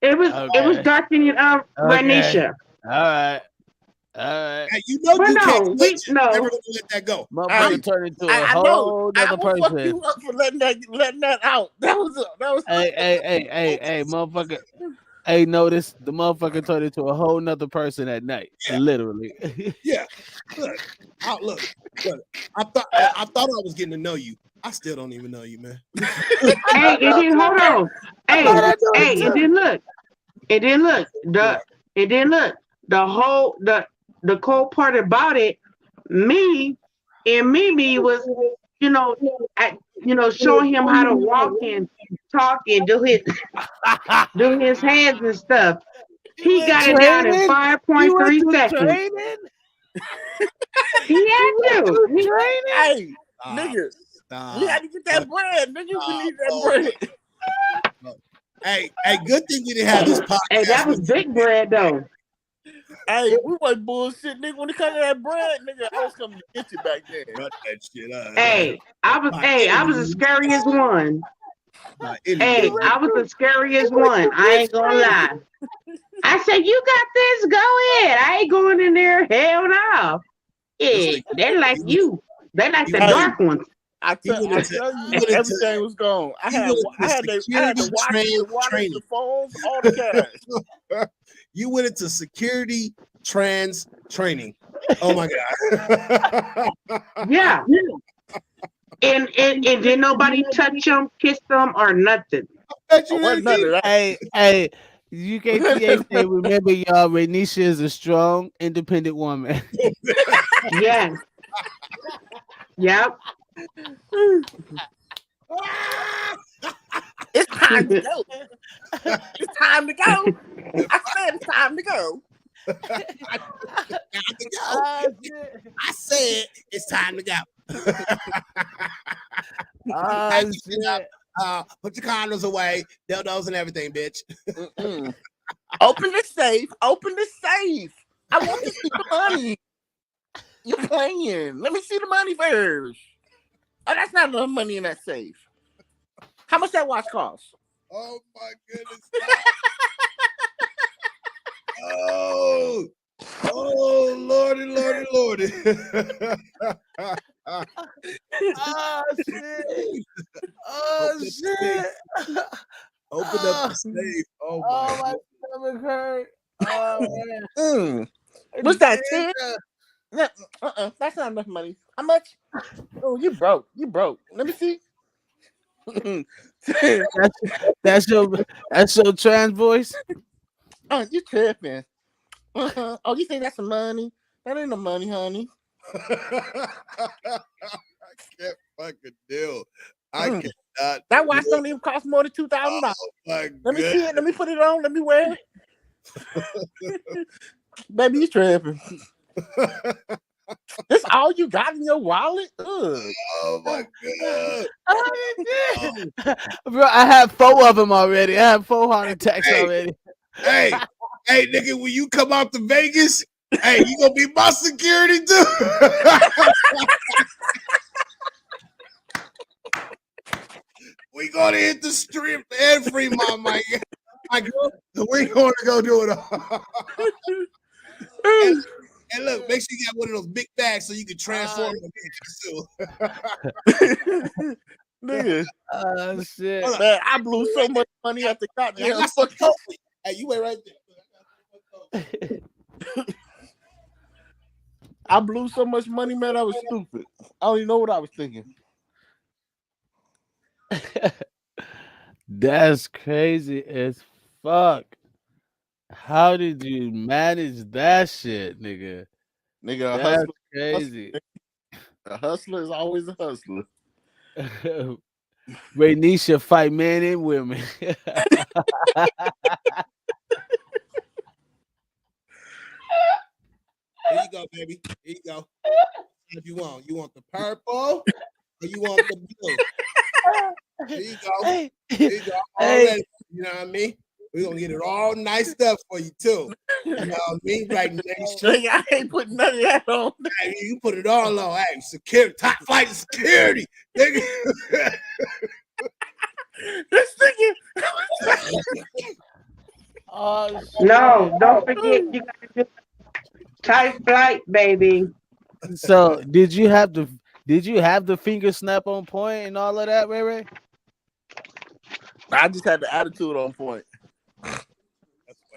it was Okay. dark in Okay. Renisha. All right. All right. Hey, you know But you can't no, snitch. no. Never gonna let that go. Motherfucker turned into a I know. whole I nother will fuck person. you up for letting that out. That was. Hey, motherfucker. Hey, notice the motherfucker turned into a whole nother person at night. Yeah. Literally. Yeah. Look. I thought I was getting to know you. I still don't even know you, man. Hey, and then hold on. Hey, and then look. And then look. The cold part about it, me and Mimi was, showing him how to walk and talk and do his hands and stuff. You He went got it down in training? You went 5.3 to seconds. training? He had You went to. to He- training? Hey, Stop, nigga, stop. we had to get that bread. Nigga, we need that Oh. bread. Hey, good thing you didn't have this podcast. Hey, that was big bread though. Hey, we wasn't bullshit, nigga. When it comes to that bread, nigga, I was coming to get you back then. Run that shit up. Hey, I was the scariest one. Hey, I was the scariest one. I ain't gonna lie. I said, you got this, go ahead. I ain't going in there. Hell no. Yeah, they like you. They like the Hey, dark ones. I tell you, everything was gone. I had to watch the water, training. the phones, all the cash. You went into security trans training. Oh my god. Yeah. And did nobody touch them, kiss them, or nothing. Bet you Wasn't none of that. Hey, UKTA say, remember y'all, Renisha is a strong, independent woman. Yes. Yep. It's time to go. It's time to go. I said it's time to go. I said it's time to go. Shit. Put your condoms away, dildos and everything, bitch. Open the safe. Open the safe. I want to see the money. You playing? Let me see the money first. Oh, that's not enough money in that safe. How much that watch cost? Oh my goodness. Oh, lordy. Shit. Open up the safe. Oh my stomach hurt. Oh man. What's that, 10? That's not enough money. How much? Oh, you broke. Let me see. That's your trans voice. You tripping? Oh, you think that's some money? That ain't no money, honey. I can't fucking deal. I Mm. cannot. That watch don't even cost more than $2,000. Oh my Let me god. see it. Let me put it on. Let me wear it. Baby, you tripping. That's all you got in your wallet? Ugh. Oh my god. Bro, I have 4 of them already. I have 4 heart attacks Hey. already. Hey, nigga, when you come out to Vegas, hey, you gonna be my security too. We gonna hit the strip every my girl. We gonna go do it all. And look, make sure you got one of those big bags so you can transform them. Nigga. Shit. Man, I blew so much money at the goddamn fucking. Hey, you wait right there. I blew so much money, man. I was stupid. I don't even know what I was thinking. That's crazy as fuck. How did you manage that shit, nigga? Nigga, That's crazy. a hustler is always a hustler. Rainisha fight men and women. Here you go, baby. Here you go. What you want? You want the purple or you want the blue? Here you go. Hey, Here you go. Already, you know what I mean? We're gonna get it all nice up for you too. You know what I mean? Right next to Nigga, I ain't putting none of that on. hey, you put it all on. Hey, security, top flight of security. Nigga. This nigga. oh, shit. No, don't forget you gotta do tight flight, baby. So did you have the finger snap on point and all of that, Ray Ray? I just had the attitude on point.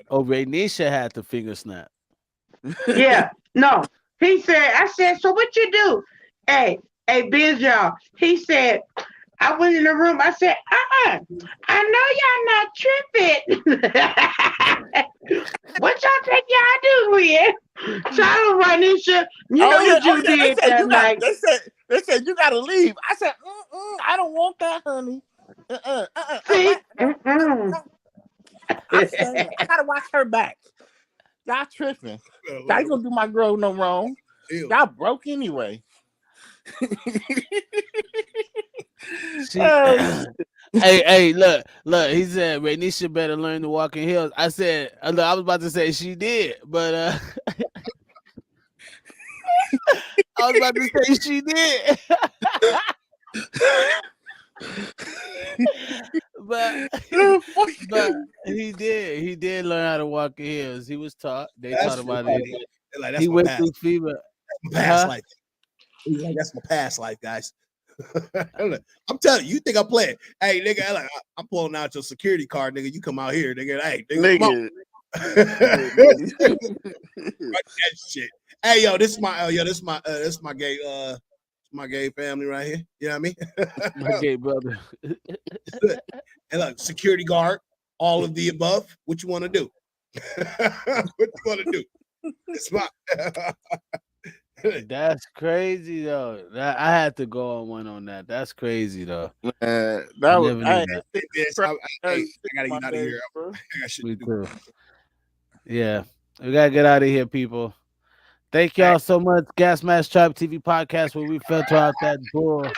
Oh, Rainisha had the finger snap. Yeah, no. He said, I said, so what you do? Hey, Biz y'all. He said, I went in the room. I said, I know y'all not tripping. What y'all think y'all do here? Child Ranisha, you know what you did that night. They said you gotta leave. I said, I don't want that, honey. See? I said, I gotta watch her back. Y'all tripping. Y'all ain't gonna do my girl no wrong. Y'all broke anyway. Hey, look. He said Rainisha better learn to walk in hills. I said, look, I was about to say she did, but I was about to say she did. but he did learn how to walk in hills. He was taught. They taught him about it. Like, he went through fever. Past life. That's my past life, guys. I'm telling you, you think I'm playing? Hey, nigga, like, I'm pulling out your security card, nigga. You come out here, nigga. Hey, nigga. That shit. Hey, yo, this is my gay my gay family right here. You know what I mean? My gay brother. And look, security guard, all of the above. What you want to do? What you want to do? It's my. That's crazy though. I had to go on one on that. That's crazy though. That was. I gotta get out of here. Me too. Yeah, we gotta get out of here, people. Thank y'all so much. Gasmask Tribe TV podcast where we filter out that bull.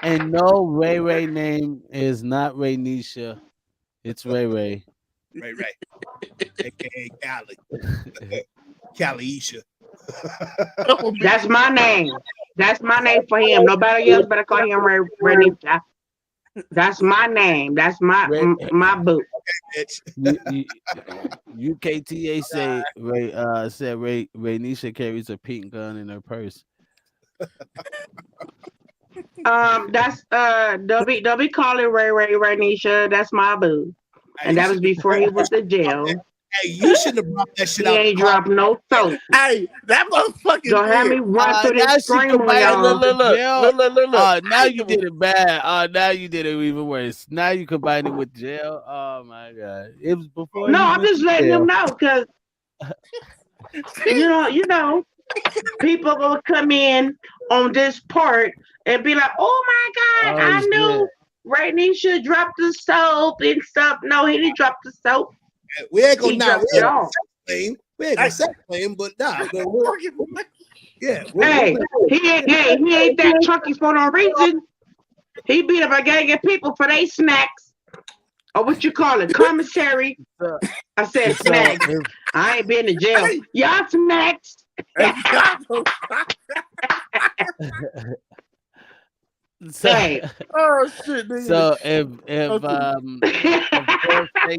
And no, Ray name is not Rainisha. It's Ray. Ray. AKA Cali. Caliisha. That's my name. That's my name for him. Nobody else better call him Rainisha. That's my name. That's my boo. UKTA say Rainisha carries a pink gun in her purse. That's don't be calling Ray Rainisha. That's my boo. And that was before he went to jail. Hey, you shouldn't have brought that shit He out the ain't car. dropped no soap. Hey, that motherfucker Gonna have me did. run through this Now she screamer, combining Hey, with y'all. the look, jail. Now I ain't you give a did it bad. Now you did it even worse. Now you combine it with jail. Oh my god! It was before No, he I'm went just to letting him jail. know because you know, people gonna come in on this part and be like, "Oh my God, Oh I shit! knew Rainy should drop the soap and stuff." No, he didn't drop the soap. We ain't gonna He now. We dropped it ain't So, gonna off. sex claim. We ain't gonna hey, sex claim, but nah, fucking yeah, Hey, he ain't that chunky for no reason. He beat up a gang of people for their snacks or what you call it, commissary. so, I said so snacks. I ain't been to jail. hey, Y'all snacks. if y'all don't stop, so, Hey. oh shit, nigga. so if Bill say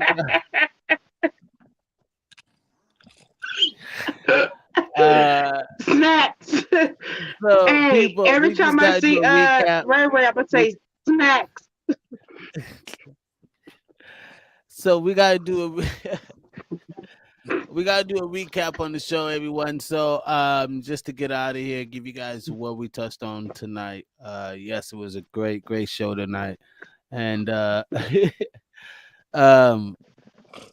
uh Snacks. so Hey, people, every we just time I gotta do see a recap. Ray Ray, I'm gonna We say snacks. so we gotta do a we gotta do a recap on the show, everyone. So just to get out of here, give you guys what we touched on tonight. Yes, it was a great show tonight. And um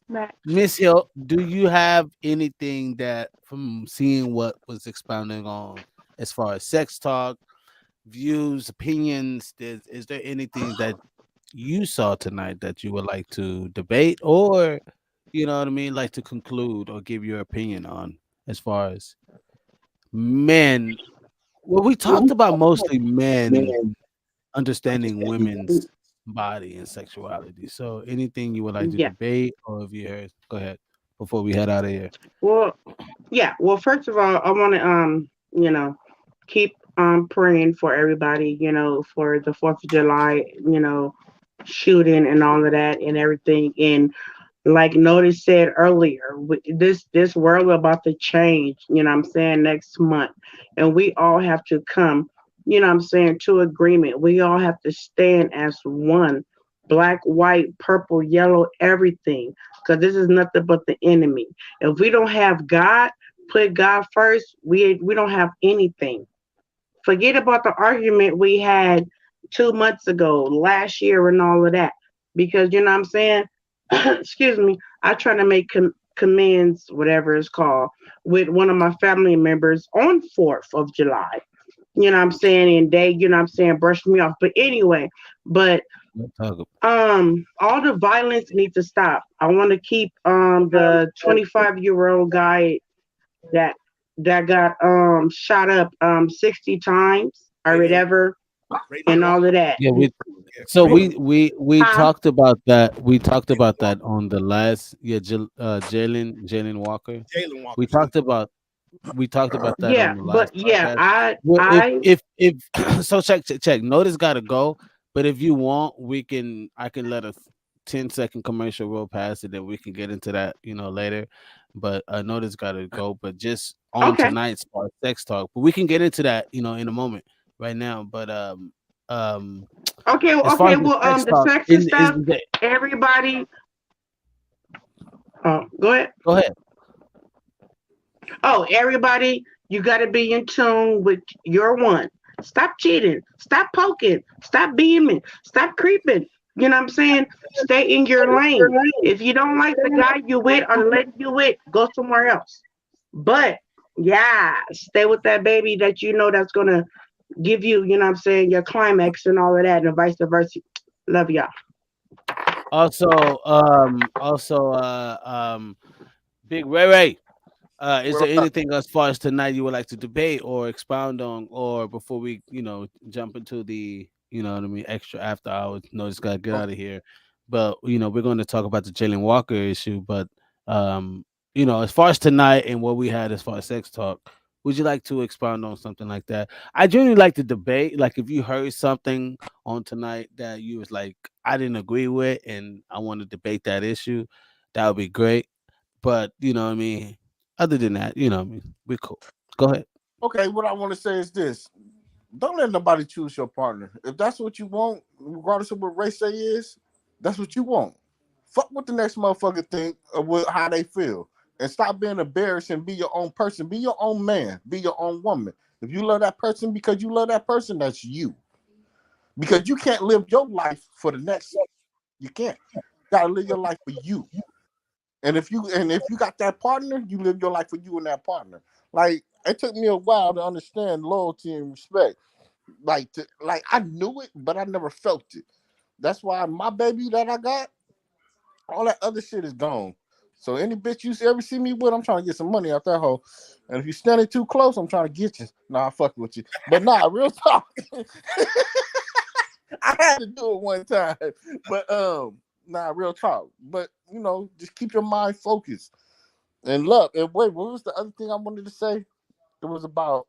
Snacks. Miss Hill, do you have anything that from seeing what was expounding on as far as sex talk, views, opinions, is there anything that you saw tonight that you would like to debate or you know what I mean, like to conclude or give your opinion on as far as men? Well, we talked about mostly men understanding women's body and sexuality. So anything you would like to Yeah. debate or if you heard, go ahead before we head out of here. Well, yeah. Well, first of all, I want to keep praying for everybody. For the Fourth of July. Shooting and all of that and everything. And like Notice said earlier, this world about to change, I'm saying, next month. And we all have to come, I'm saying, to agreement. We all have to stand as one, black, white, purple, yellow, everything. Because this is nothing but the enemy. If we don't have God, put God first, we don't have anything. Forget about the argument we had 2 months ago, last year, and all of that. Because you know what I'm saying? Excuse me. I try to make commends, whatever it's called, with one of my family members on 4th of July. You know what I'm saying? And they, you know what I'm saying, brushed me off. But anyway, but We'll talk all the violence needs to stop. I want to keep the 25-year-old guy that got shot up 60 times or Raylan, whatever Raylan and Walker. all of that. yeah, Yeah, so Raylan. we Huh? talked about that. We talked about that on the last Jalen Walker. Jalen We Walker. Jalen. talked about that Yeah, on the last but yeah, podcast. I Well, I if so, check. Notice got to go, but if you want, I can let a 10-second commercial roll past it, then we can get into that, later. But Notice got to go, but just on okay. tonight's part, sex talk. But we can get into that, in a moment, right now. But um, Okay, as well, far okay, as the well, sex the talk, sex and in is stuff, the everybody, go ahead. go ahead. Oh, everybody, you got to be in tune with your one. Stop cheating. Stop poking. Stop beaming. Stop creeping. You know what I'm saying? Stay in your lane. If you don't like the guy you with or the lady you with, go somewhere else. But yeah, stay with that baby that you know that's gonna give you, you know what I'm saying, your climax and all of that, and vice versa. Love y'all. Also, Big Ray. Is What there up? anything as far as tonight you would like to debate or expound on, or before we, jump into the, what I mean, extra after hours? No, just gotta get Oh, out of here. But we're going to talk about the Jalen Walker issue. But um, as far as tonight and what we had as far as sex talk, would you like to expound on something like that? I generally like to debate. Like if you heard something on tonight that you was like, I didn't agree with, and I want to debate that issue, that would be great. But you know what I mean. Other than that, you know what I mean. We're cool. Go ahead. okay, what I want to say is this. Don't let nobody choose your partner. If that's what you want, regardless of what race they is, that's what you want. Fuck what the next motherfucker think of how they feel. And stop being embarrassed and be your own person. Be your own man. Be your own woman. If you love that person because you love that person, that's you. Because you can't live your life for the next. You can't. You gotta live your life for you. And if you got that partner, you live your life for you and that partner. Like it took me a while to understand loyalty and respect. Like I knew it, but I never felt it. That's why my baby that I got, all that other shit is gone. So any bitch you ever see me with, I'm trying to get some money out that hoe. And if you standing too close, I'm trying to get you. Nah, I fuck with you. But nah, real talk. I had to do it one time. But nah, real talk. But just keep your mind focused and love. And wait, what was the other thing I wanted to say? It was about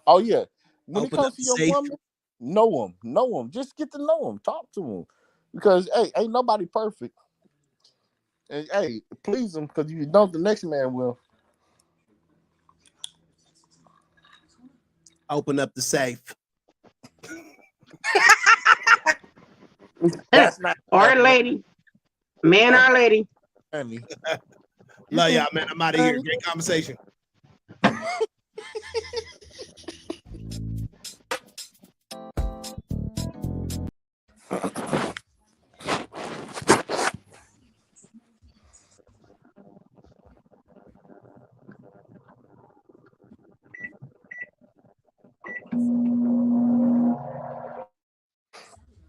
oh yeah. When it Open comes up to the your safe. woman, know them. Just get to know them. Talk to them. Because hey, ain't nobody perfect. And hey, please them because if you don't, the next man will. Open up the safe. That's not enough Or lady, man or lady. money. You Love think y'all, man. I'm out of here. Great conversation.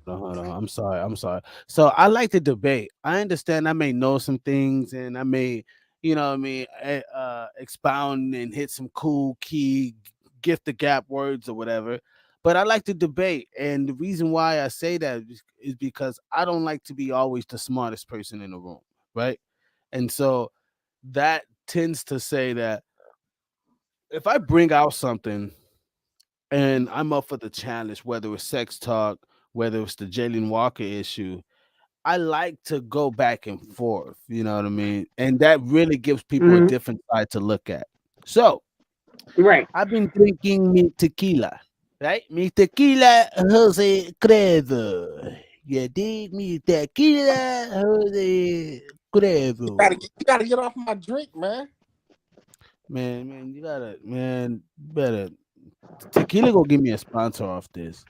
Hold on. I'm sorry. I'm sorry. So I like to debate. I understand I may know some things and I may, what I mean, expound and hit some cool key gift the gap words or whatever. But I like to debate. And the reason why I say that is because I don't like to be always the smartest person in the room. Right. And so that tends to say that if I bring out something and I'm up for the challenge, whether it's sex talk, whether it's the Jalen Walker issue, I like to go back and forth. You know what I mean? And that really gives people a Hmm. different side to look at. So Right. I've been drinking me tequila, right? Me tequila Jose Crevo. You dig me tequila Jose Crevo. you gotta get off my drink, man. Man, you gotta, man, better. Tequila gonna give me a sponsor off this.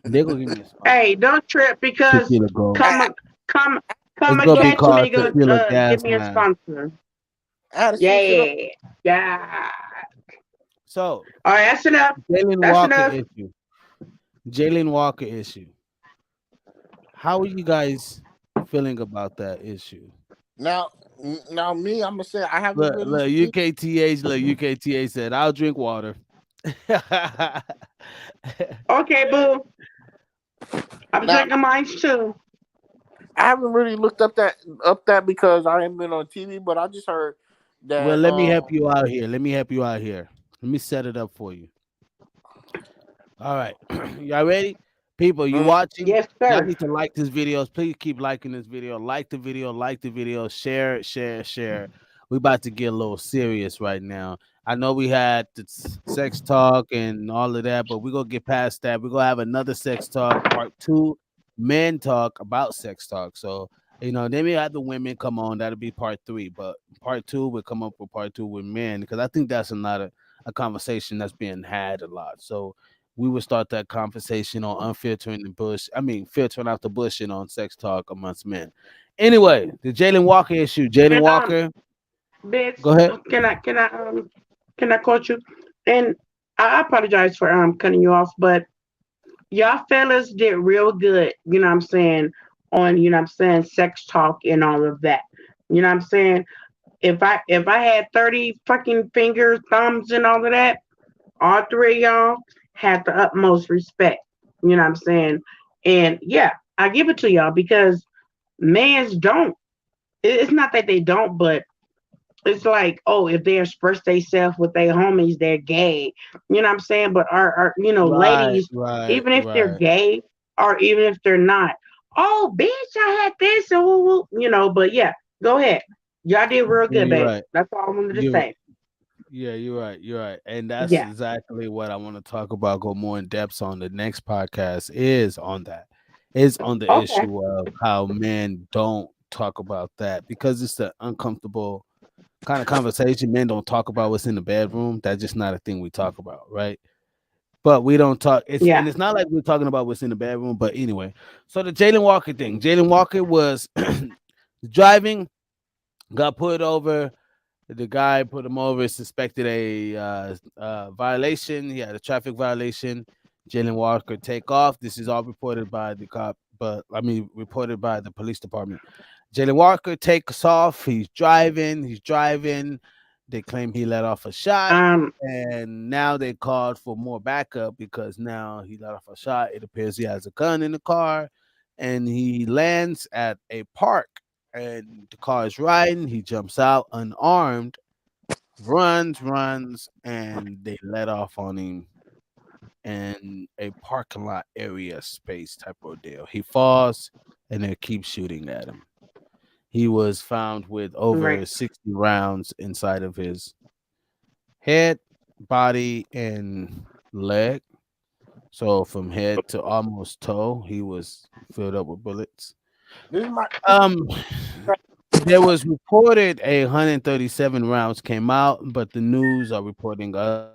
They gonna give me a sponsor. Hey, don't trip because Tequila Gold. come come It's come and gonna be catch called me. Go Tequila give Gas me a Mask. sponsor. I had to switch it up. Yeah, yeah. So All right, that's enough. Jalen That's Walker enough. issue. Jalen Walker issue. How are you guys feeling about that issue? Now, now me, I'm gonna say I haven't Look, really look, seen. UKTH said, I'll drink water. Okay, boo. I'm Now drinking mine too. I haven't really looked up that because I ain't been on TV, but I just heard Well, that let me help you out here. Let me help you out here. Let me set it up for you. All right. Y'all ready? People, you mm, watching? Yes, Y'all sir. need to like this video. Please keep liking this video. Like the video, share it, share it, share it. We about to get a little serious right now. I know we had the sex talk and all of that, but we're gonna get past that. We're gonna have another sex talk, part two, men talk about sex talk. So then we have the women come on, that'll be part three. But part two, we'll come up with part two with men because I think that's a conversation that's being had a lot. So we would start that conversation on unfiltering the bush. I mean, filtering out the bush and on sex talk amongst men. Anyway, the Jalen Walker issue. Jalen And Walker, bitch, go ahead. can I quote you? And I apologize for cutting you off, but y'all fellas did real good. You know what I'm saying on sex talk and all of that. You know what I'm saying. If I had 30 fucking fingers, thumbs, and all of that, all three of y'all had the utmost respect. You know what I'm saying? And yeah, I give it to y'all because mans don't. It's not that they don't, but it's like, oh, if they express themselves with their homies, they're gay. You know what I'm saying? But our Right, ladies, right, even if they're right. gay or even if they're not, oh, bitch, I had this, and but yeah, go ahead. Y'all did real Yeah, good, you're babe. right. That's all I wanted to You say. yeah, you're right. You're right. And that's Yeah. exactly what I want to talk about, go more in depth on the next podcast is on that. Is on the Okay. issue of how men don't talk about that because it's the uncomfortable kind of conversation. Men don't talk about what's in the bedroom. That's just not a thing we talk about, right? But we don't talk. Yeah. It's not like we're talking about what's in the bedroom. But anyway, so the Jalen Walker thing. Jalen Walker was driving, got pulled over. The guy put him over, suspected a violation. He had a traffic violation. Jalen Walker take off. This is all reported by the cop, but I mean reported by the police department. Jalen Walker takes off. He's driving. He's driving. They claim he let off a shot, Um. and now they called for more backup because now he let off a shot. It appears he has a gun in the car, and he lands at a park. And the car is riding. He jumps out unarmed, runs, and they let off on him in a parking lot area space type of deal. He falls, and they keep shooting at him. He was found with over Right. 60 rounds inside of his head, body, and leg. So from head to almost toe, he was filled up with bullets. This is my Um, there was reported 137 rounds came out, but the news are reporting other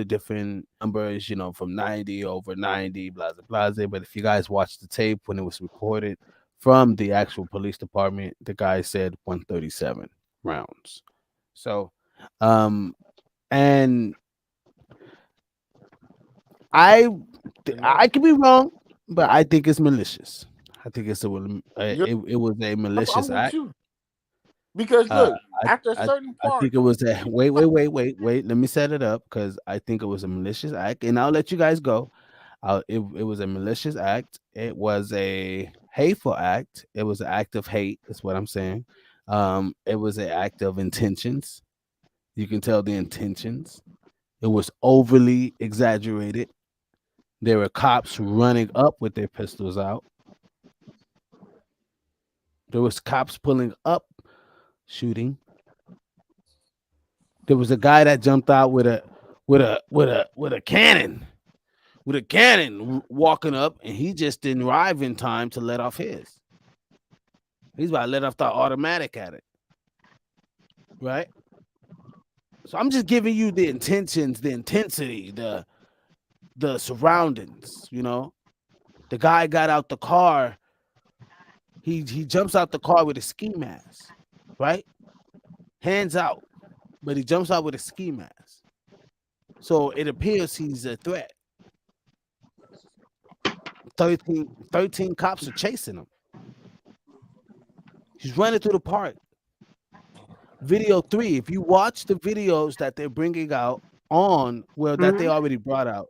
different numbers, from 90 over 90, blah blah blah. But if you guys watch the tape when it was reported from the actual police department, the guy said 137 rounds. So, um, and I I could be wrong, but I think it's malicious. I think you're, it was a malicious I'm with act. you because Uh, look, after a I certain I part, think it was a wait. Let me set it up because I think it was a malicious act, and I'll let you guys go. It was a malicious act. It was a hateful act. It was an act of hate. Is what I'm saying. It was an act of intentions. You can tell the intentions. It was overly exaggerated. There were cops running up with their pistols out. There was cops pulling up, shooting. There was a guy that jumped out with a cannon, walking up, and he just didn't arrive in time to let off his. He's about to let off the automatic at it, right? So I'm just giving you the intentions, the intensity, the surroundings. The guy got out the car. He jumps out the car with a ski mask, right? Hands out, but he jumps out with a ski mask. So it appears he's a threat. 13 cops are chasing him. He's running through the park. Video 3, if you watch the videos that they're bringing out that they Mhm. already brought out,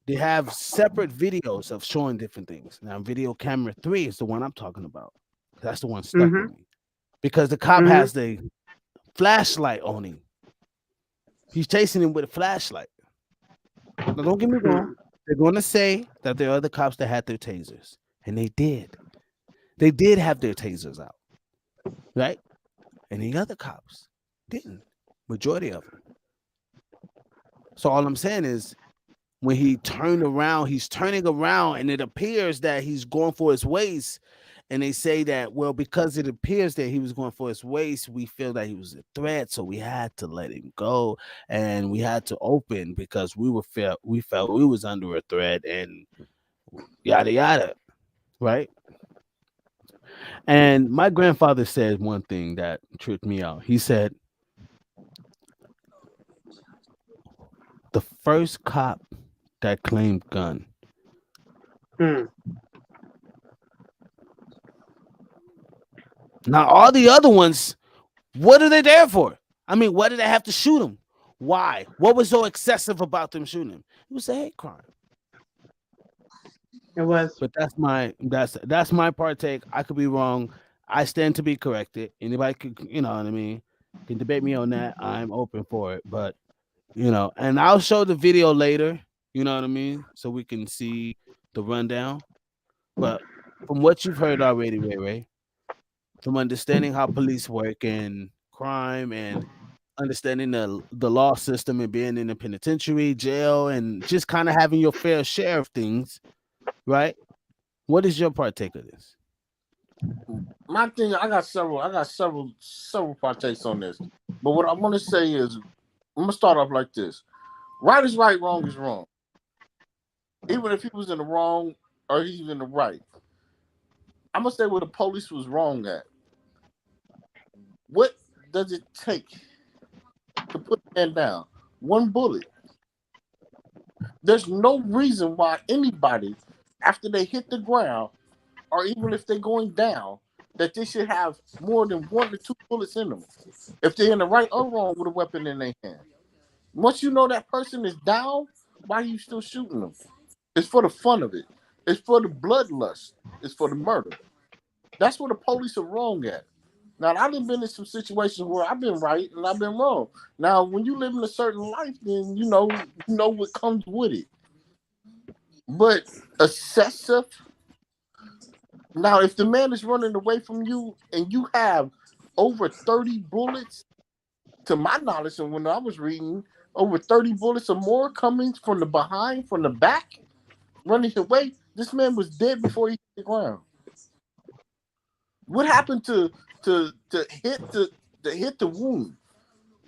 they have separate videos of showing different things. Now, video camera 3 is the one I'm talking about. That's the one stuck with Mhm. me because the cop Mhm. has the flashlight on him. He's chasing him with a flashlight. Now, don't get me wrong. Mhm. They're going to say that there are other cops that had their tasers, and they did. They did have their tasers out, right? And the other cops didn't. Majority of them. So all I'm saying is, when he turned around, he's turning around, and it appears that he's going for his waist. And they say that, well, because it appears that he was going for his waist, we feel that he was a threat, so we had to let him go, and we had to open because we felt we was under a threat, and yada yada, right? And my grandfather said one thing that tripped me out. He said the first cop that claimed gun. Mm. Now all the other ones, what are they there for? I mean, what did they have to shoot him? Why? What was so excessive about them shooting him? It was a hate crime. It was. But that's my partake. I could be wrong. I stand to be corrected. Anybody could, you know what I mean, can debate me on that. I'm open for it. But and I'll show the video later. You know what I mean, so we can see the rundown. But from what you've heard already, Ray, from understanding how police work and crime and understanding the law system and being in the penitentiary, jail, and just kind of having your fair share of things, right? What is your partake of this? My thing, I got several partakes on this. But what I want to say is, I'm gonna start off like this: right is right, wrong is wrong. Even if he was in the wrong or he's in the right, I'm gonna say where the police was wrong at. What does it take to put a man down? One bullet. There's no reason why anybody, after they hit the ground, or even if they're going down, that they should have more than one or two bullets in them. If they're in the right or wrong with a weapon in their hand. Once you know that person is down, why are you still shooting them? It's for the fun of it. It's for the bloodlust. It's for the murder. That's where the police are wrong at. Now, I've been in some situations where I've been right and I've been wrong. Now, when you live in a certain life, then you know what comes with it. But excessive. Now, if the man is running away from you and you have over 30 bullets, to my knowledge, and when I was reading, over 30 bullets or more coming from the behind, from the back, running away, this man was dead before he hit the ground. What happened to hit the wound,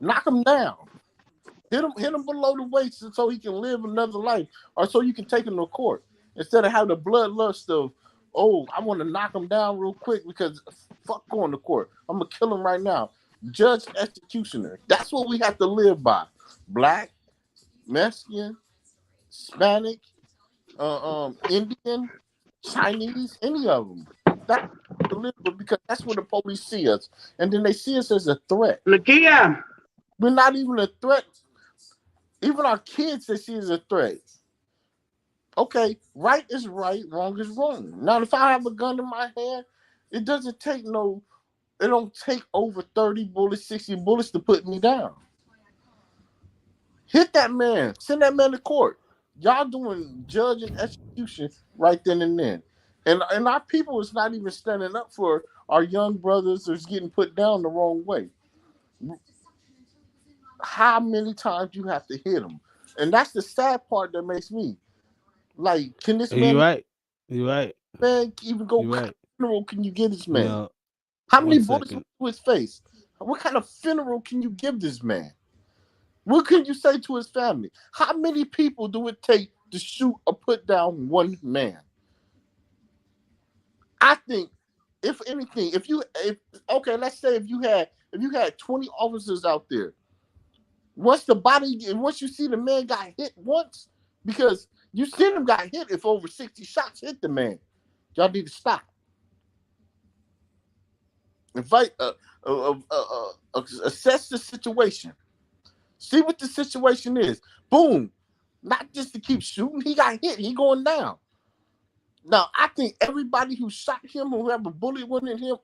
knock him down, hit him below the waist so he can live another life, or so you can take him to court instead of having the bloodlust of, oh, I want to knock him down real quick because fuck going to court. I'm gonna kill him right now. Judge executioner. That's what we have to live by. Black, Mexican, Hispanic, Indian, Chinese, any of them. That's what we live with because that's where the police see us, and then they see us as a threat. Lakia, We're not even a threat. Even our kids, they see us as a threat. Okay, right is right, wrong is wrong. Now, if I have a gun in my hand, it doesn't take no. It don't take over 30 bullets, 60 bullets to put me down. Hit that man. Send that man to court. Y'all doing judge and execution right then and then. And our people is not even standing up for our young brothers who's getting put down the wrong way. How many times you have to hit them? And that's the sad part that makes me like, can this You're man, right. You're right. even go? You're What kind right. of funeral can you give this You man? know, How one many bullets second. went to his face? What kind of funeral can you give this man? What can you say to his family? How many people do it take to shoot or put down one man? I think, if anything, if okay, let's say if you had 20 officers out there, once you see the man got hit once, because you seen him got hit if over 60 shots hit the man, y'all need to stop. Invite, assess the situation. See what the situation is. Boom. Not just to keep shooting. He got hit. He going down. Now, I think everybody who shot him, who have a bullet wound in him,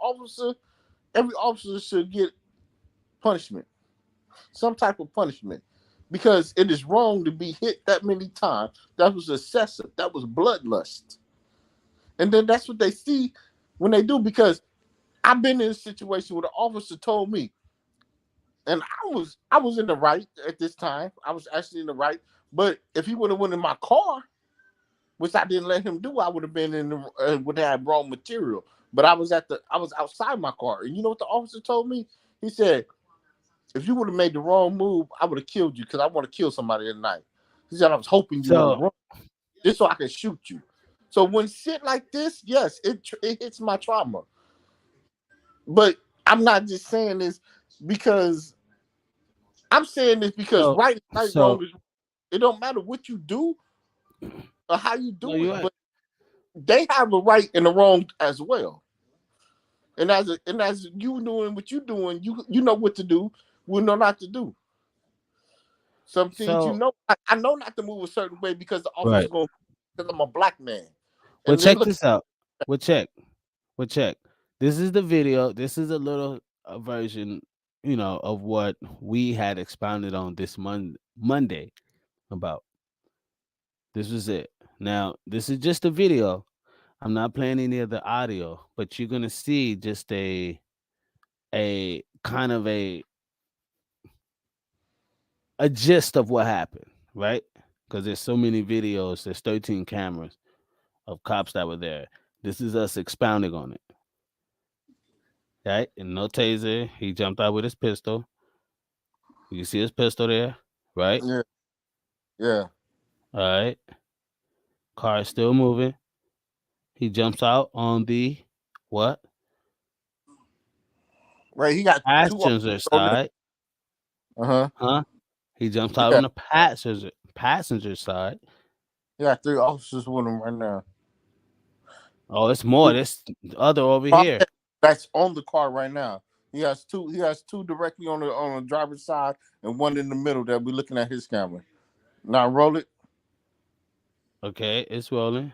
every officer should get punishment. Some type of punishment. Because it is wrong to be hit that many times. That was excessive. That was bloodlust. And then that's what they see when they do. Because I've been in a situation where the officer told me, and I was in the right at this time. I was actually in the right. But if he would have went in my car, which I didn't let him do, I would have been in the would have had wrong material. But I was outside my car, and you know what the officer told me? He said, "If you would have made the wrong move, I would have killed you because I want to kill somebody tonight." He said, "I was hoping you would have So, run just so I could shoot you." So when shit like this, yes, it hits my trauma. But I'm not just saying this because I'm saying this because so, right is right, so, wrong is wrong. It don't matter what you do or how you no, do you're it, right. but they have a right and a wrong as well. And as you doing what you doing, you know what to do, we know not to do. Some things So, I know not to move a certain way because the officer's right. going because I'm a black man. Well, And then check look, this out. We'll check. We'll check. This is the video. This is a little version, of what we had expounded on this Monday about. This was it. Now, this is just a video. I'm not playing any of the audio, but you're gonna see just a kind of a gist of what happened, right? Because there's so many videos. There's 13 cameras of cops that were there. This is us expounding on it. right? And no taser. He jumped out with his pistol. You see his pistol there, right? Yeah, yeah. All right. Car is still moving. He jumps out on the what? Right. He got two Passenger officers on there. side. Uh-huh. Huh? He jumps out Yeah. on the passenger side. He got 3 officers with him right now. Oh, it's more. This other over Car here. That's on the car right now. He has two directly on the driver's side and one in the middle that we're looking at his camera. Now roll it. Okay, it's rolling.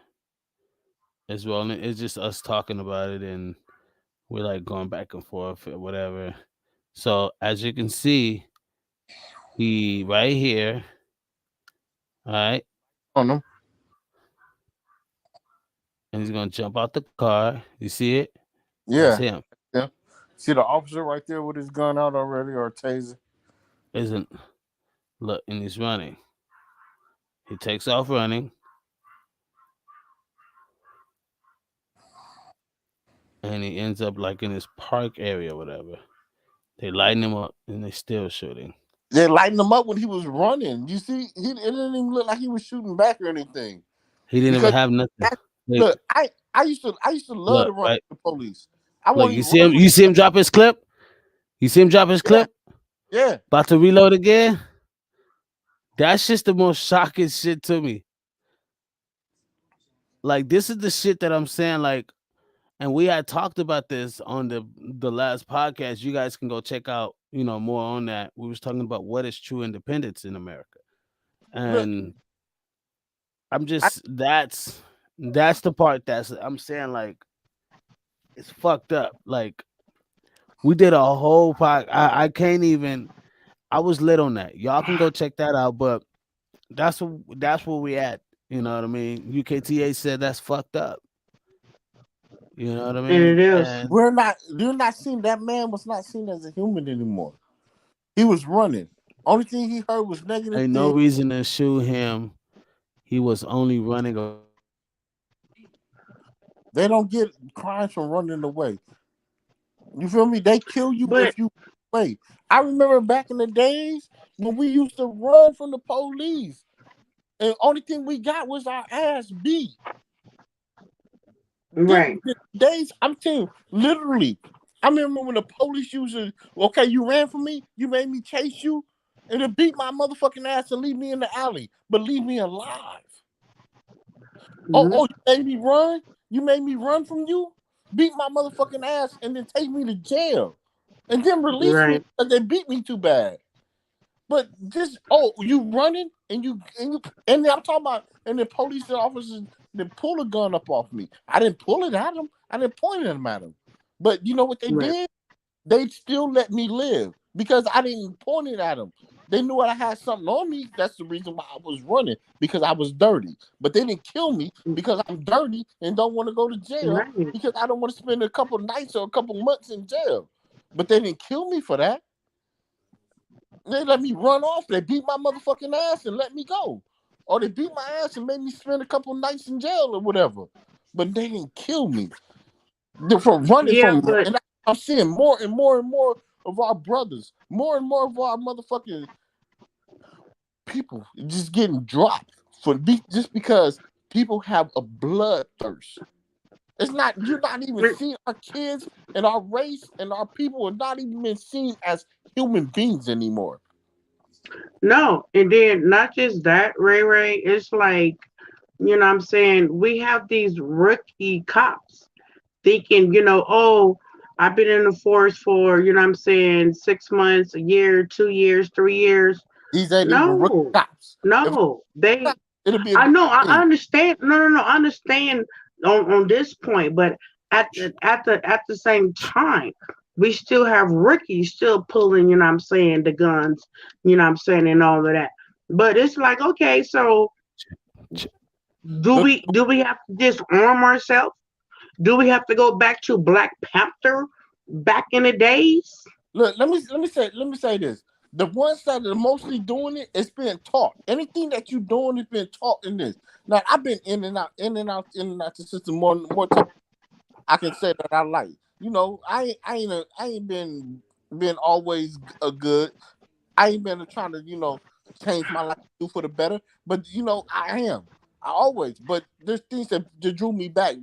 It's rolling. It's just us talking about it and we're like going back and forth or whatever. So as you can see, he right here. All right. On them. And he's gonna jump out the car. You see it? That's Yeah. him. Yeah. See the officer right there with his gun out already or taser. Isn't look and he's running. He takes off running. And he ends up like in this park area or whatever. They lighten him up and they still shooting. They lightened him up when he was running. You see, it didn't even look like he was shooting back or anything. He didn't even Because have nothing. Like, look, I used to love to look, run right? from the police. I Look, won't you even see run him. from You see him drop his clip. You see him drop his yeah, clip. yeah. About to reload again. That's just the most shocking shit to me. Like this is the shit that I'm saying. Like, and we had talked about this on the last podcast. You guys can go check out, more on that. We was talking about what is true independence in America, Look, and I'm I, just that's the part that's I'm saying like it's fucked up. Like we did a whole I can't even. I was lit on that. Y'all can go check that out, but that's where we at. You know what I mean? UKTA said that's fucked up. You know what I And it mean? is. And you're not seeing that man was not seen as a human anymore. He was running. Only thing he heard was negative ain't no things. reason to shoot him. He was only running They don't get crimes from running away. You feel me? They kill you But if you wait. I remember back in the days when we used to run from the police, and only thing we got was our ass beat. right, The days, I'm telling you, literally. I remember when the police used to, okay, you ran from me, you made me chase you, and then beat my motherfucking ass and leave me in the alley, but leave me alive. mhm, You made me run? You made me run from you? Beat my motherfucking ass and then take me to jail. And then release me right, because they beat me too bad. But just you running and I'm talking about and the police officers they pull a gun up off me. I didn't pull it at them. I didn't point them at them. But you know what they right, did? They still let me live because I didn't point it at them. They knew I had something on me. That's the reason why I was running because I was dirty. But they didn't kill me because I'm dirty and don't want to go to jail right, because I don't want to spend a couple nights or a couple months in jail. But they didn't kill me for that. They let me run off. They beat my motherfucking ass and let me go. Or they beat my ass and made me spend a couple nights in jail or whatever. But they didn't kill me. They're from running yeah, from but and I'm seeing more and more and more of our brothers, more and more of our motherfucking people just getting dropped just because people have a bloodthirst. It's not you're not even seeing our kids and our race and our people are not even being seen as human beings anymore. no, and then not just that, Ray Ray. It's like what I'm saying. We have these rookie cops thinking, oh, I've been in the force for what I'm saying, 6 months, a year, 2 years, 3 years. These ain't even rookie No, cops. If no, not, they it'll be a I different know. I thing. understand. No, no, no. I understand on this point, but at the same time, we still have rookies still pulling. I'm saying the guns. I'm saying and all of that. But it's like okay, so do Look, we have to disarm ourselves? Do we have to go back to Black Panther back in the days? let me say this. The ones that are mostly doing it, it's being taught. Anything that you're doing is being taught in this. Now I've been in and out, in and out, in and out the system more time. I can say that I like. I ain't been always a good. I ain't been trying to, change my life do for the better. But I am. I always. But there's things that drew me back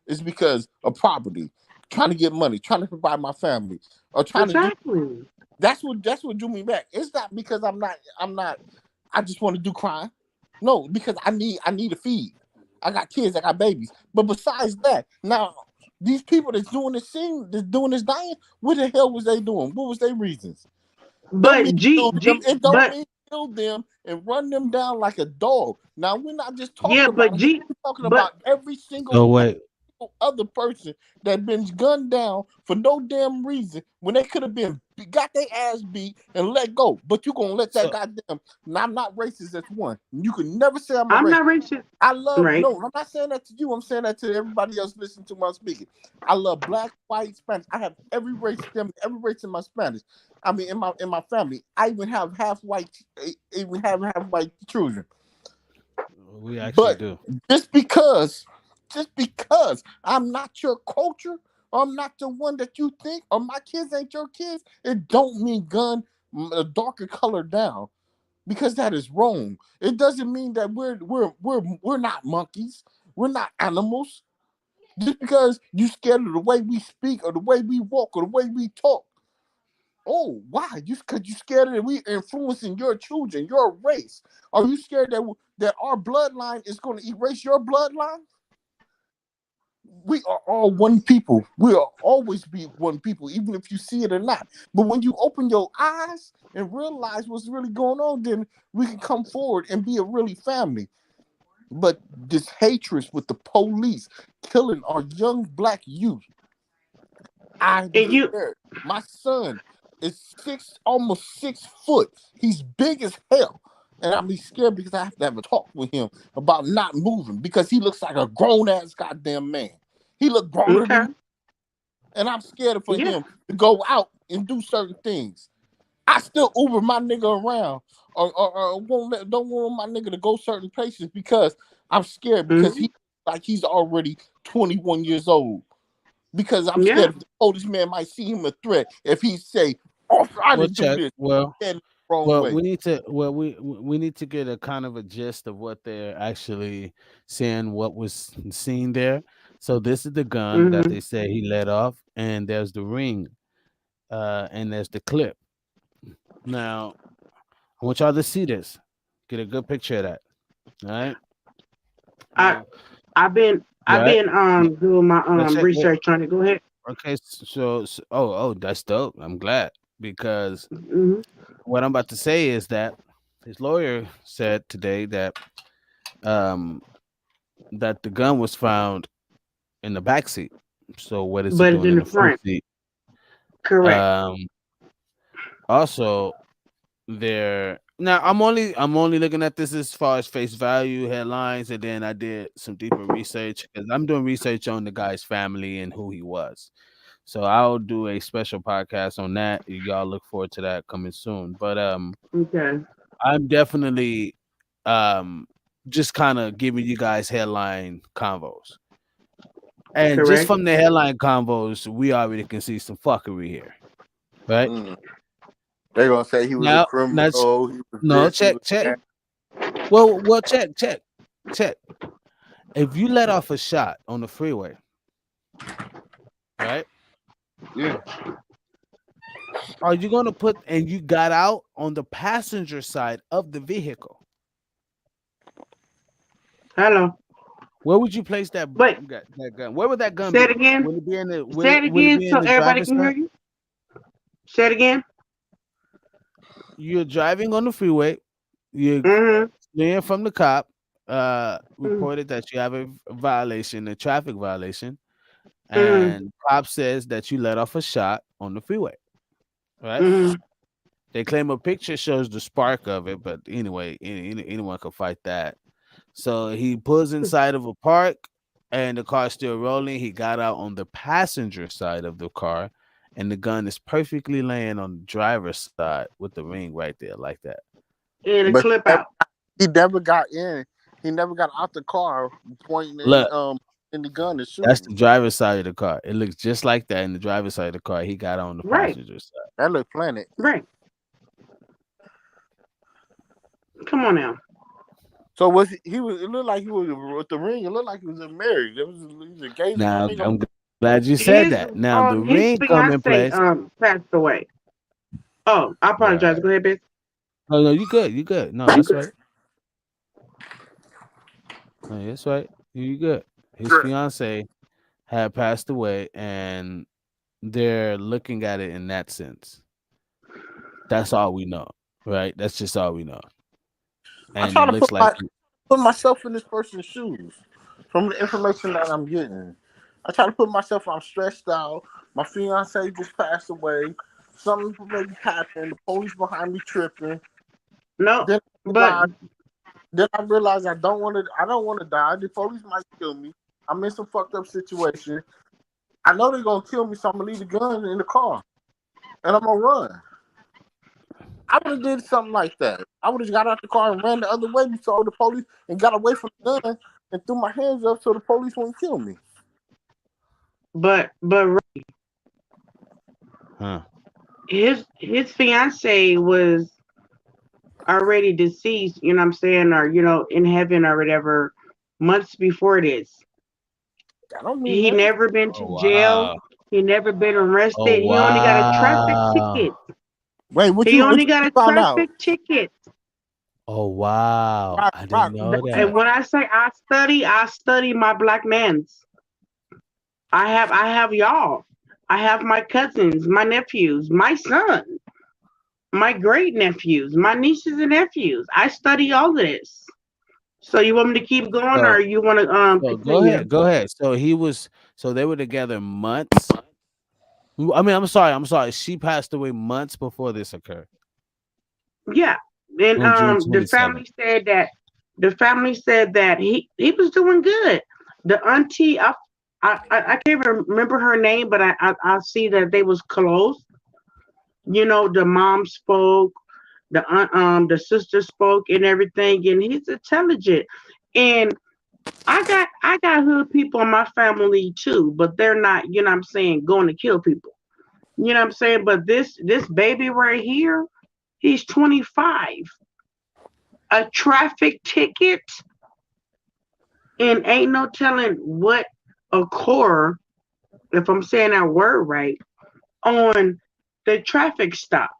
is because of property, trying to get money, trying to provide my family, or trying to do. Exactly. That's what drew me back. It's not because I'm not. I just want to do crime. No, because I need a feed. I got kids. I got babies. But besides that, now these people that's doing this dying, what the hell was they doing? What was their reasons? Don't mean But G kill them. G It don't but mean kill them and run them down like a dog. Now we're not just yeah, talking but about him. G We're talking but about every single So wait, other person that been gunned down for no damn reason when they could have been got their ass beat and let go. But you gonna let that so goddamn. Now I'm not racist. That's one. You can never say I'm a I'm racist. not racist. I love Right. no. I'm not saying that to you. I'm saying that to everybody else listening to my speaking. I love black, white, Spanish. I have every race them, every race in my Spanish. I mean, in my family, I even have half white, even have half white children. we actually But do. just because, just because I'm not your culture, or I'm not the one that you think, or my kids ain't your kids, it don't mean gun a darker color down because that is wrong. It doesn't mean that we're not monkeys. We're not animals. Just because you scared of the way we speak or the way we walk or the way we talk. Oh, why? You because you scared that we influencing your children, your race. Are you scared that our bloodline is going to erase your bloodline? We are all one people. We'll always be one people, even if you see it or not. But when you open your eyes and realize what's really going on, then we can come forward and be a really family. But this hatred with the police killing our young black youth, I'm And you scared. My son is almost 6 foot. He's big as hell. And I'm scared because I have to have a talk with him about not moving because he looks like a grown ass goddamn man. He look growner than okay. me, and I'm scared for Yeah. him to go out and do certain things. I still Uber my nigga around or don't want my nigga to go certain places because I'm scared because Hmm. he's already 21 years old because I'm Yeah. scared the oldest man might see him a threat if he say, "Oh, I We'll didn't do check. this," and the wrong Well, way. we need to get a kind of a gist of what they're actually saying, what was seen there. So this is the gun that Hmm. they say he let off, and there's the ring, and there's the clip. Now, I want y'all to see this. Get a good picture of that. All right. I Now, I've been all I've right. been doing my Now check. Wait. research on it. Go ahead. Okay. That's dope. I'm glad because Hmm. what I'm about to say is that his lawyer said today um that the gun was found in the back seat. So what is it But it's doing in in the the front front. seat? Correct. Um Also there now I'm only looking at this as far as face value headlines, and then I did some deeper research because I'm doing research on the guy's family and who he was. So I'll do a special podcast on that. Y'all look forward to that coming soon. But Okay. I'm definitely um just kind of giving you guys headline convos. And just Correct. from the headline convos, we already can see some fuckery here, right? Mm. They gonna say he was a Now, criminal. He was no, this. He check, was check. that. Well, check. If you let off a shot on the freeway, right? Yeah. Are you gonna put and you got out on the passenger side of the vehicle? Hello. Where would you place Wait. that gun? Where would that gun Say it be? again. Would it be in the Say it would it again be so in the everybody driver's can hear side? you. Say it again. You're driving on the freeway. You're Mm-hmm. fleeing from the cop. Mm-hmm. Reported that you have a violation, a traffic violation, Mm-hmm. and cop says that you let off a shot on the freeway. Right? Mm-hmm. They claim a picture shows the spark of it, but anyway, anyone can fight that. So he pulls inside of a park, and the car's still rolling. He got out on the passenger side of the car, and the gun is perfectly laying on the driver's side with the ring right there, like that. And a But clip out. he never got in. He never got out the car pointing Look, in. in the gun and That's shooting. the driver's side of the car. It looks just like that in the driver's side of the car. He got on the Right, passenger side. That look Planet. right. Come on now. So was he was? It looked like he was with the ring. It looked like he was married. There was a Now, engagement ring. I'm glad you said His that. Now, the his ring come in fiance place. passed away. Oh, I apologize. Right. Go ahead, bitch. Oh, no, you good. You good. No, that's right. No, that's right. You good. His fiance had passed away, and they're looking at it in that sense. That's all we know, right? That's just all we know. I And try it to looks like put myself in this person's shoes from the information that I'm getting. I try to put myself. I'm stressed out. My fiance just passed away. Something maybe happened. The police behind me tripping. No, Then I but realized, then I realized I don't want to. I don't want to die. The police might kill me. I'm in some fucked up situation. I know they're gonna kill me, so I'm gonna leave the gun in the car and I'm gonna run. I would have did something like that. I would have got out the car and ran the other way before the police and got away from the gun and threw my hands up so the police wouldn't kill me. but huh. his fiance was already deceased. You know what I'm saying, or in heaven or whatever, months before this. I don't mean He nothing. never been to Oh jail. wow. He never been Oh arrested. He only got a traffic wow. ticket. Wait, He what only you got a found out? traffic ticket. Oh wow. Rock, I didn't rock. know And that. when I say I study my black mans. I have y'all. I have my cousins, my nephews, my son, my great nephews, my nieces and nephews. I study all of this. So you want me to keep going, or So you want to so go continue? ahead. Go ahead. So they were together months. I mean, I'm sorry. I'm sorry. She passed away months before this occurred Yeah. And on June the 27th. family said that he was doing good. The auntie, I can't remember her name, but I see that they was close. The mom spoke, the sister spoke, and everything, and he's intelligent. And I got hood people in my family too, but they're not, what I'm saying, going to kill people. You know what I'm saying? But this baby right here, he's 25. A traffic ticket, and ain't no telling what occur, if I'm saying that word right, on the traffic stop.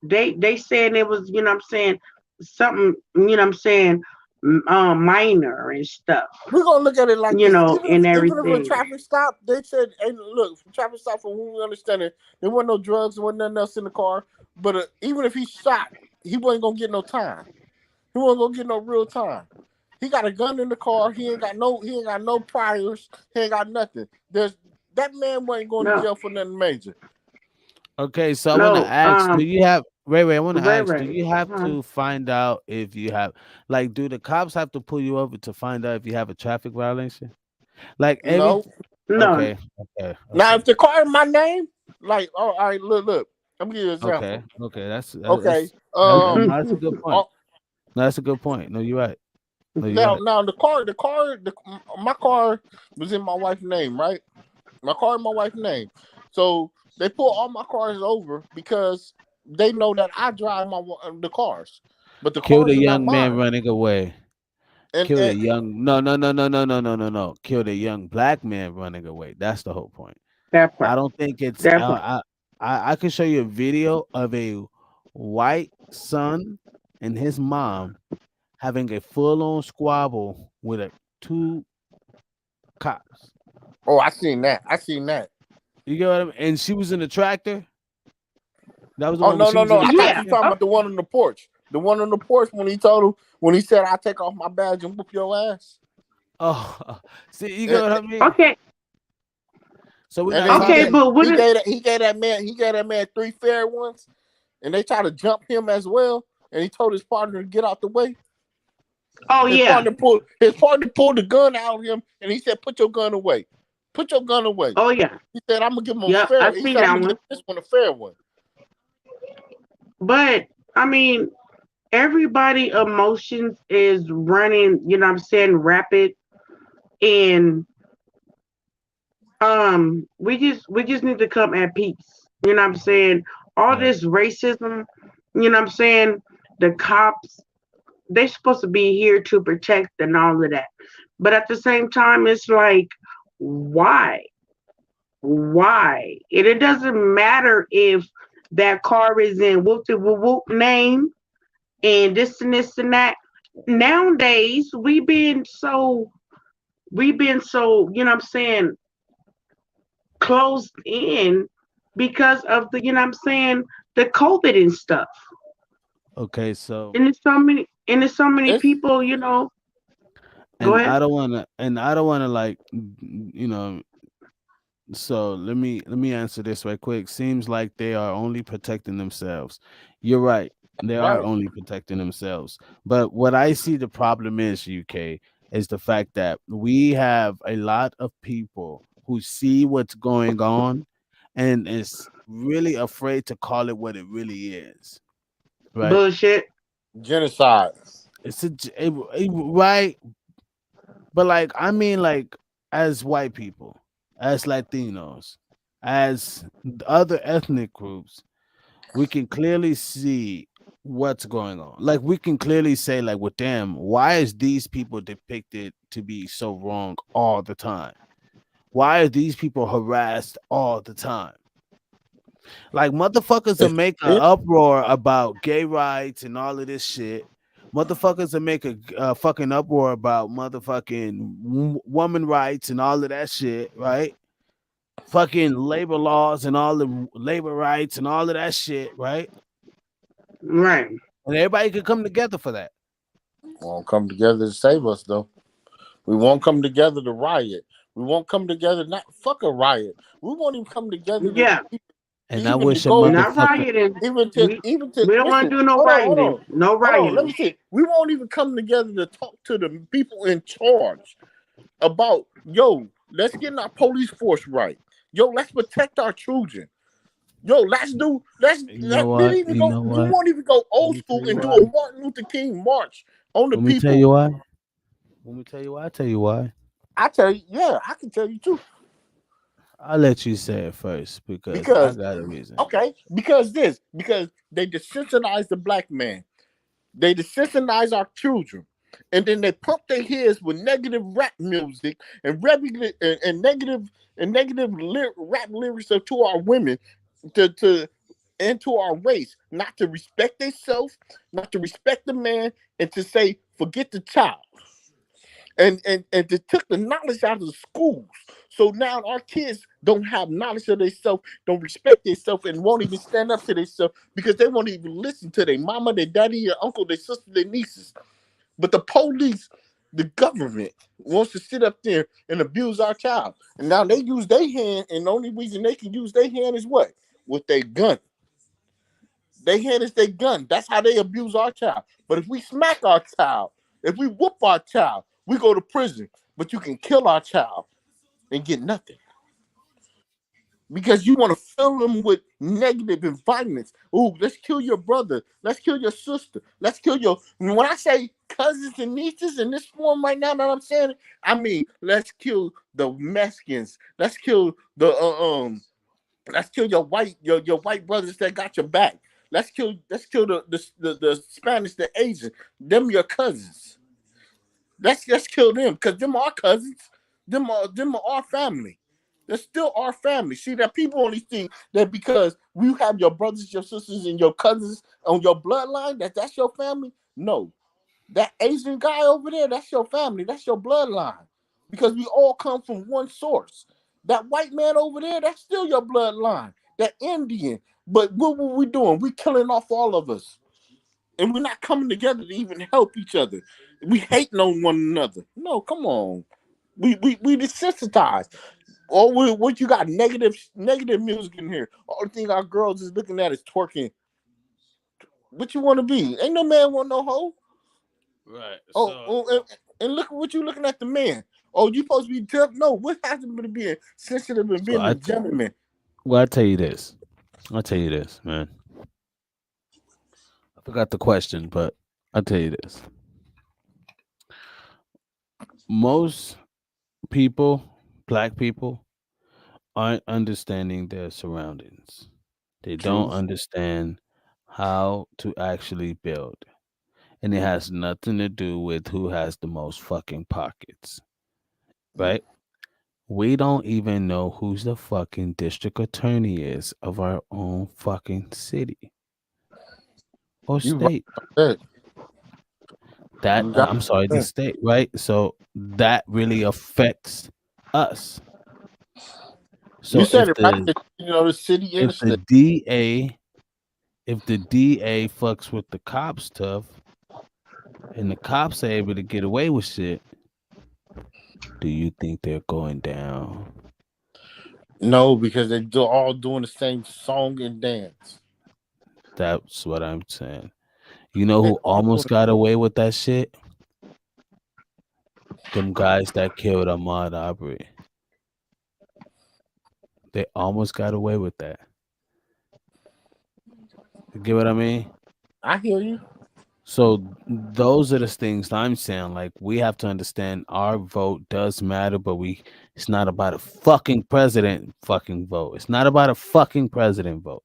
They saying it was, you know what I'm saying, something, what I'm saying, minor and stuff, We're gonna look at it like this. and Even if a everything. traffic stop, they said, hey, look, traffic stop from what we understand it, there wasn't no drugs, there wasn't nothing else in the car. But even if he shot, he wasn't gonna get no time. He wasn't gonna get no real time. He got a gun in the car. He ain't got no priors. He ain't got nothing. That man wasn't going to No, jail for nothing major. Okay, so I want to no, ask, do you have wait, I want to right, ask, do right. you have Huh? to find out if you have like do the cops have to pull you over to find out if you have a traffic violation? Like every No. No, okay, okay, Now, okay. if the car in my name, like, oh, all right, look. Let me give you an Okay, example. okay, Okay. no, that's a good point. Oh, No, that's a good point. No, you're right. No, you're now, right. my car was in my wife's name, right? My car in my wife's name. So they pull all my cars over because they know that I drive the cars, but the Killed a cars are not young man mine. running away. Killed And a young no. Killed a young black man running away. That's the whole point. that I part. don't think it's That part. I can show you a video of a white son and his mom having a full on squabble with two cops. oh, I seen that. I seen that. You get what I mean? And she was in the tractor. That was the Oh one when no, she no, was no! in the I thought Yeah. you tractor. talking about the one on the porch. The one on the porch when he told him when he said, "I'll take off my badge and whoop your ass." Oh, see, you get And, what I and, mean? Okay. So we're and not then Okay. talking. But what? he gave that man three fair ones, and they tried to jump him as well. And he told his partner to get out the way. Oh yeah. His partner pulled the gun out of him, and he said, "Put your gun away. Put your gun away." Oh yeah. He said, "I'm gonna give him a Yep. fair." I He seen said, "I'm that gonna give one. this one a fair one." But I mean, everybody emotions is running. You know what I'm saying? Rapid, and We just need to come at peace. You know what I'm saying? All Right. this racism, you know what I'm saying? The cops, they're supposed to be here to protect and all of that. But at the same time, it's like, why? Why? And it doesn't matter if that car is in whoop de whoop whoop name and this and that. Nowadays, we've been so, you know what I'm saying, closed in because of the, you know what I'm saying, the COVID and stuff. Okay, so And there's so many It's people, go and ahead. I don't wanna like so let me answer this right quick. Seems like they are only protecting themselves. You're right. They are right. only protecting themselves. But what I see the problem is, UK, is the fact that we have a lot of people who see what's going on and is really afraid to call it what it really is. Right? Bullshit. Genocide. It's right, but like I mean like as white people, as Latinos, as other ethnic groups, we can clearly see what's going on. Like we can clearly say like with them, why is these people depicted to be so wrong all the time? Why are these people harassed all the time? Like motherfuckers will make an Yeah. uproar about gay rights and all of this shit. Motherfuckers will make a fucking uproar about motherfucking woman rights and all of that shit, right? Fucking labor laws and all the labor rights and all of that shit, right? Right. And everybody could come together for that. Won't come together to save us though. We won't come together to riot. We won't come together not fuck a riot. We won't even come together Yeah. to And I even to wish a go Not motherfucker. rioting. even to We even to we don't want listen. to do no Hold rioting. on. No Hold on. Let me rioting. see. We won't even come together to talk to the people in charge about yo. Let's get our police force right. Yo, let's protect our children. Yo, let's do. You know We what? even You go. know We what? won't even go Let old me tell school you and do why. a Martin Luther King march on the Let me tell people. you why. Let me tell you why. I tell you why. I tell you, yeah, I can tell you too. I'll let you say it first because I Because got a reason. okay, because they desensitize the black man. They desensitize our children, and then they pump their heads with negative rap music and negative rap lyrics to our women, to and to our race, not to respect themselves, not to respect the man, and to say forget the child. And they took the knowledge out of the schools. So now our kids don't have knowledge of themselves, don't respect themselves, and won't even stand up to themselves because they won't even listen to their mama, their daddy, their uncle, their sister, their nieces. But the police, the government wants to sit up there and abuse our child. And now they use their hand, and the only reason they can use their hand is what? With their gun. Their hand is their gun. That's how they abuse our child. But if we smack our child, if we whoop our child, we go to prison. But you can kill our child and get nothing because you want to fill them with negative environments. Ooh, let's kill your brother. Let's kill your sister. Let's kill your. When I say cousins and nieces in this form right now, that I'm saying, I mean let's kill the Mexicans. Let's kill the let's kill your white brothers that got your back. Let's kill the Spanish, the Asian. Them your cousins. Let's kill them because them are cousins. Them are our family. They're still our family. See that people only think that because you have your brothers, your sisters, and your cousins on your bloodline that's your family. No, that Asian guy over there, that's your family. That's your bloodline because we all come from one source. That white man over there, that's still your bloodline. That Indian. But what were we doing? We killing off all of us and we're not coming together to even help each other. We hating on one another. No, come on. We desensitized. What you got negative music in here. All the thing our girls is looking at is twerking. What you want to be? Ain't no man want no hoe. Right. So And look at what you looking at the man. Oh, you supposed to be tough? No, what has to be being sensitive and so being a gentleman? well, I tell you this. I'll tell you this, man. I forgot the question, but I'll tell you this. Most people, black people, aren't understanding their surroundings. They don't Truth. understand how to actually build. And it has nothing to do with who has the most fucking pockets, right? We don't even know who's the fucking district attorney is of our own fucking city or You right state. about that. That You got I'm sorry, the that. state, right? So that really affects us. You So said it right. The city and if the the state. DA if the DA fucks with the cops tough and the cops are able to get away with shit, do you think they're going down? No, because they do all doing the same song and dance. That's what I'm saying. You know They who all doing. almost got away with that shit? Them guys that killed Ahmaud Arbery. They almost got away with that. You get what I mean? I hear you. So those are the things I'm saying. Like we have to understand our vote does matter, but it's not about a fucking president fucking vote. It's not about a fucking president vote.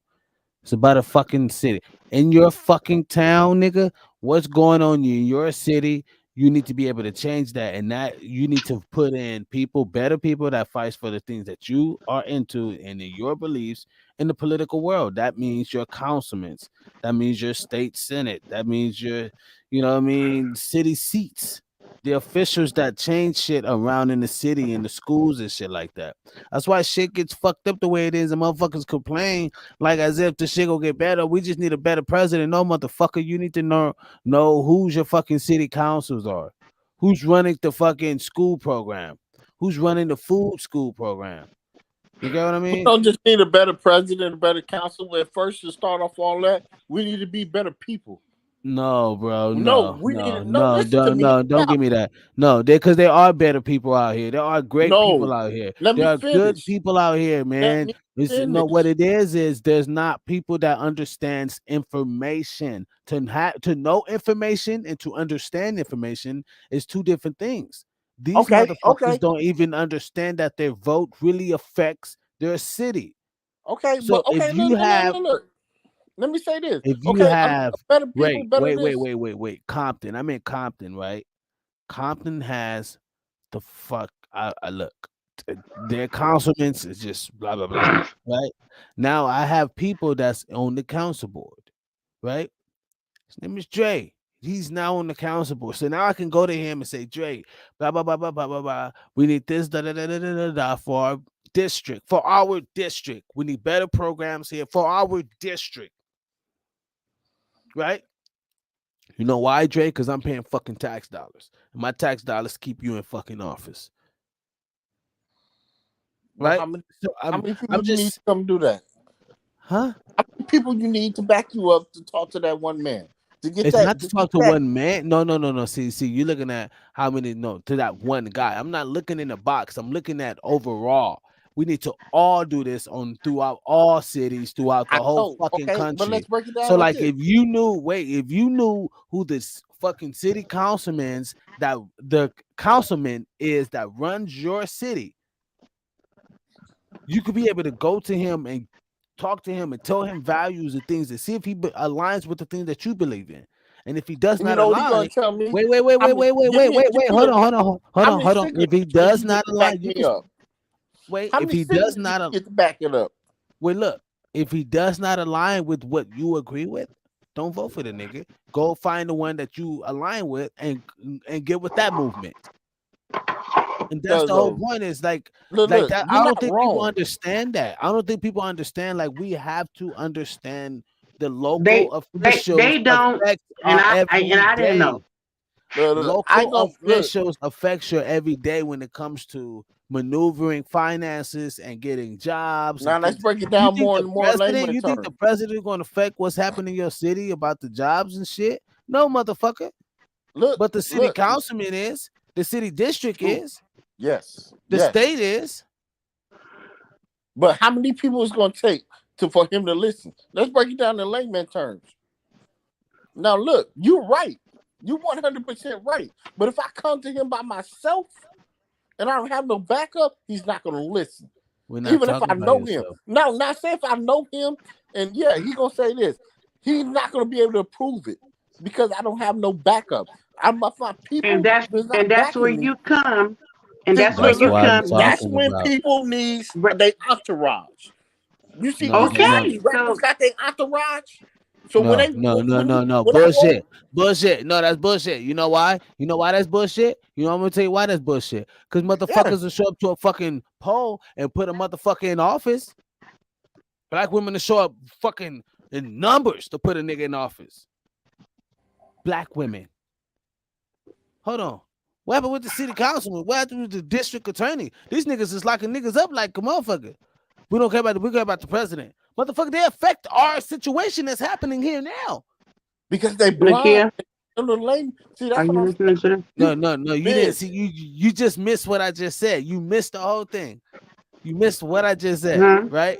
It's about a fucking city. In your fucking town, nigga, what's going on in your city? You need to be able to change that. And that you need to put in people, better people that fights for the things that you are into and in your beliefs in the political world. That means your councilmen. That means your state senate. That means your, you know what I mean, city seats. The officials that change shit around in the city and the schools and shit like that. That's why shit gets fucked up the way it is and motherfuckers complain like as if the shit will get better. We just need a better president. No, motherfucker, you need to know who's your fucking city councils are, who's running the fucking school program, who's running the food school program. You get what I We mean? don't just need a better president, a better council. At first, to start off all that, we need to be better people. No, bro, No, no, we need no, to. No, no, listen to me. don't give me that. No, because there are better people out here. There are great people No, out here. let There me are good finish. people out here, Let man. me It's no what finish. it is there's not people that understands information. To know information and to understand information is two different things. These Okay, motherfuckers okay, don't even understand that their vote really affects their city. okay. So But okay, look, look, look, look, look. Let me say this. if you Okay, have better people, better this. wait, Compton. I'm in Compton, right? Compton has the fuck. I look. Their councilmen is just blah blah blah. Right now, I have people that's on the council board. Right, his name is Dre. He's now on the council board, so now I can go to him and say, Dre, blah blah blah blah blah blah blah. We need this da da da da da da da for our district. For our district, we need better programs here for our district. Right. You know why, Dre? Because I'm paying fucking tax dollars. And my tax dollars keep you in fucking office. But Right? So how I'm many people I'm you need just to come do that? huh? How many people you need to back you up to talk to that one man to get It's not that to to get talk to that? one man. No, no, no, no. See, you're looking at how many no to that one guy. I'm not looking in the box. I'm looking at overall. We need to all do this on throughout all cities, throughout I the whole know. fucking Okay, but let's country. break it So, down like like, this. if you knew who this fucking city councilman's that the councilman is that runs your city, you could be able to go to him and talk to him and tell him values and things and see if he aligns with the things that you believe in. And if he does You not know what he gonna align, tell me? wait, wait, wait, How wait, many? wait, wait, wait, wait, Give wait. me Hold a, on, hold on, hold how on, many hold on. If he signatures can does you not get to back align, you me can up? wait. How If many he does signatures can not, you get to back it up? wait, look. If he does not align with what you agree with, don't vote for the nigga. Go find the one that you align with and get with that movement. And that's Cause the whole point. Is like look, that. you're I not don't think people wrong. understand that. I don't think people understand. Like we have to understand the local They officials don't, affect and our I didn't everyday. know. Look, I ain't Local gonna look. officials affects your everyday when it comes to maneuvering finances and getting jobs Now and let's things. break it You down think more the and more president? layman You think the terms. president going to affect what's happening in your city about the jobs and shit? No, motherfucker. Look, But the city look. councilman is. The city district True. is. Yes, The yes. state is. But how many people is gonna take for him to listen? Let's break it down in layman terms. Now look, you're right. You 100% right. But if I come to him by myself and I don't have no backup, he's not gonna listen. We're not Even if talking I about know him. yourself. Now, not say if I know him, and yeah, he gonna say this. He's not gonna be able to prove it because I don't have no backup. I'm my And people that's that's and not that's where backing me. you come, and See, that's where look, That's you look, what I'm come. that's talking when about. people need Right. their entourage. You see, No, you see how no, these Okay, rappers so got their entourage. So when no, they no, no, when no, you no. when I roll, Bullshit. Bullshit. No, that's bullshit. You know why? You know why that's bullshit? You know I'm gonna tell you why that's bullshit. Because yeah, motherfuckers will show up to a fucking poll and put a motherfucker in office. Black women to show up fucking in numbers to put a nigga in office. Black women. Hold on. What happened with the city councilman? What happened with the district attorney? These niggas is locking niggas up like a motherfucker. We don't care about we care about the president. Motherfucker, they affect our situation that's happening here now. because they blind. Nakia, In the lane. See, are that's what you I'm listening saying. to this? No, You no, no. You didn't big. see you just missed what I just said. You missed the whole thing. You missed what I just said, Huh? right?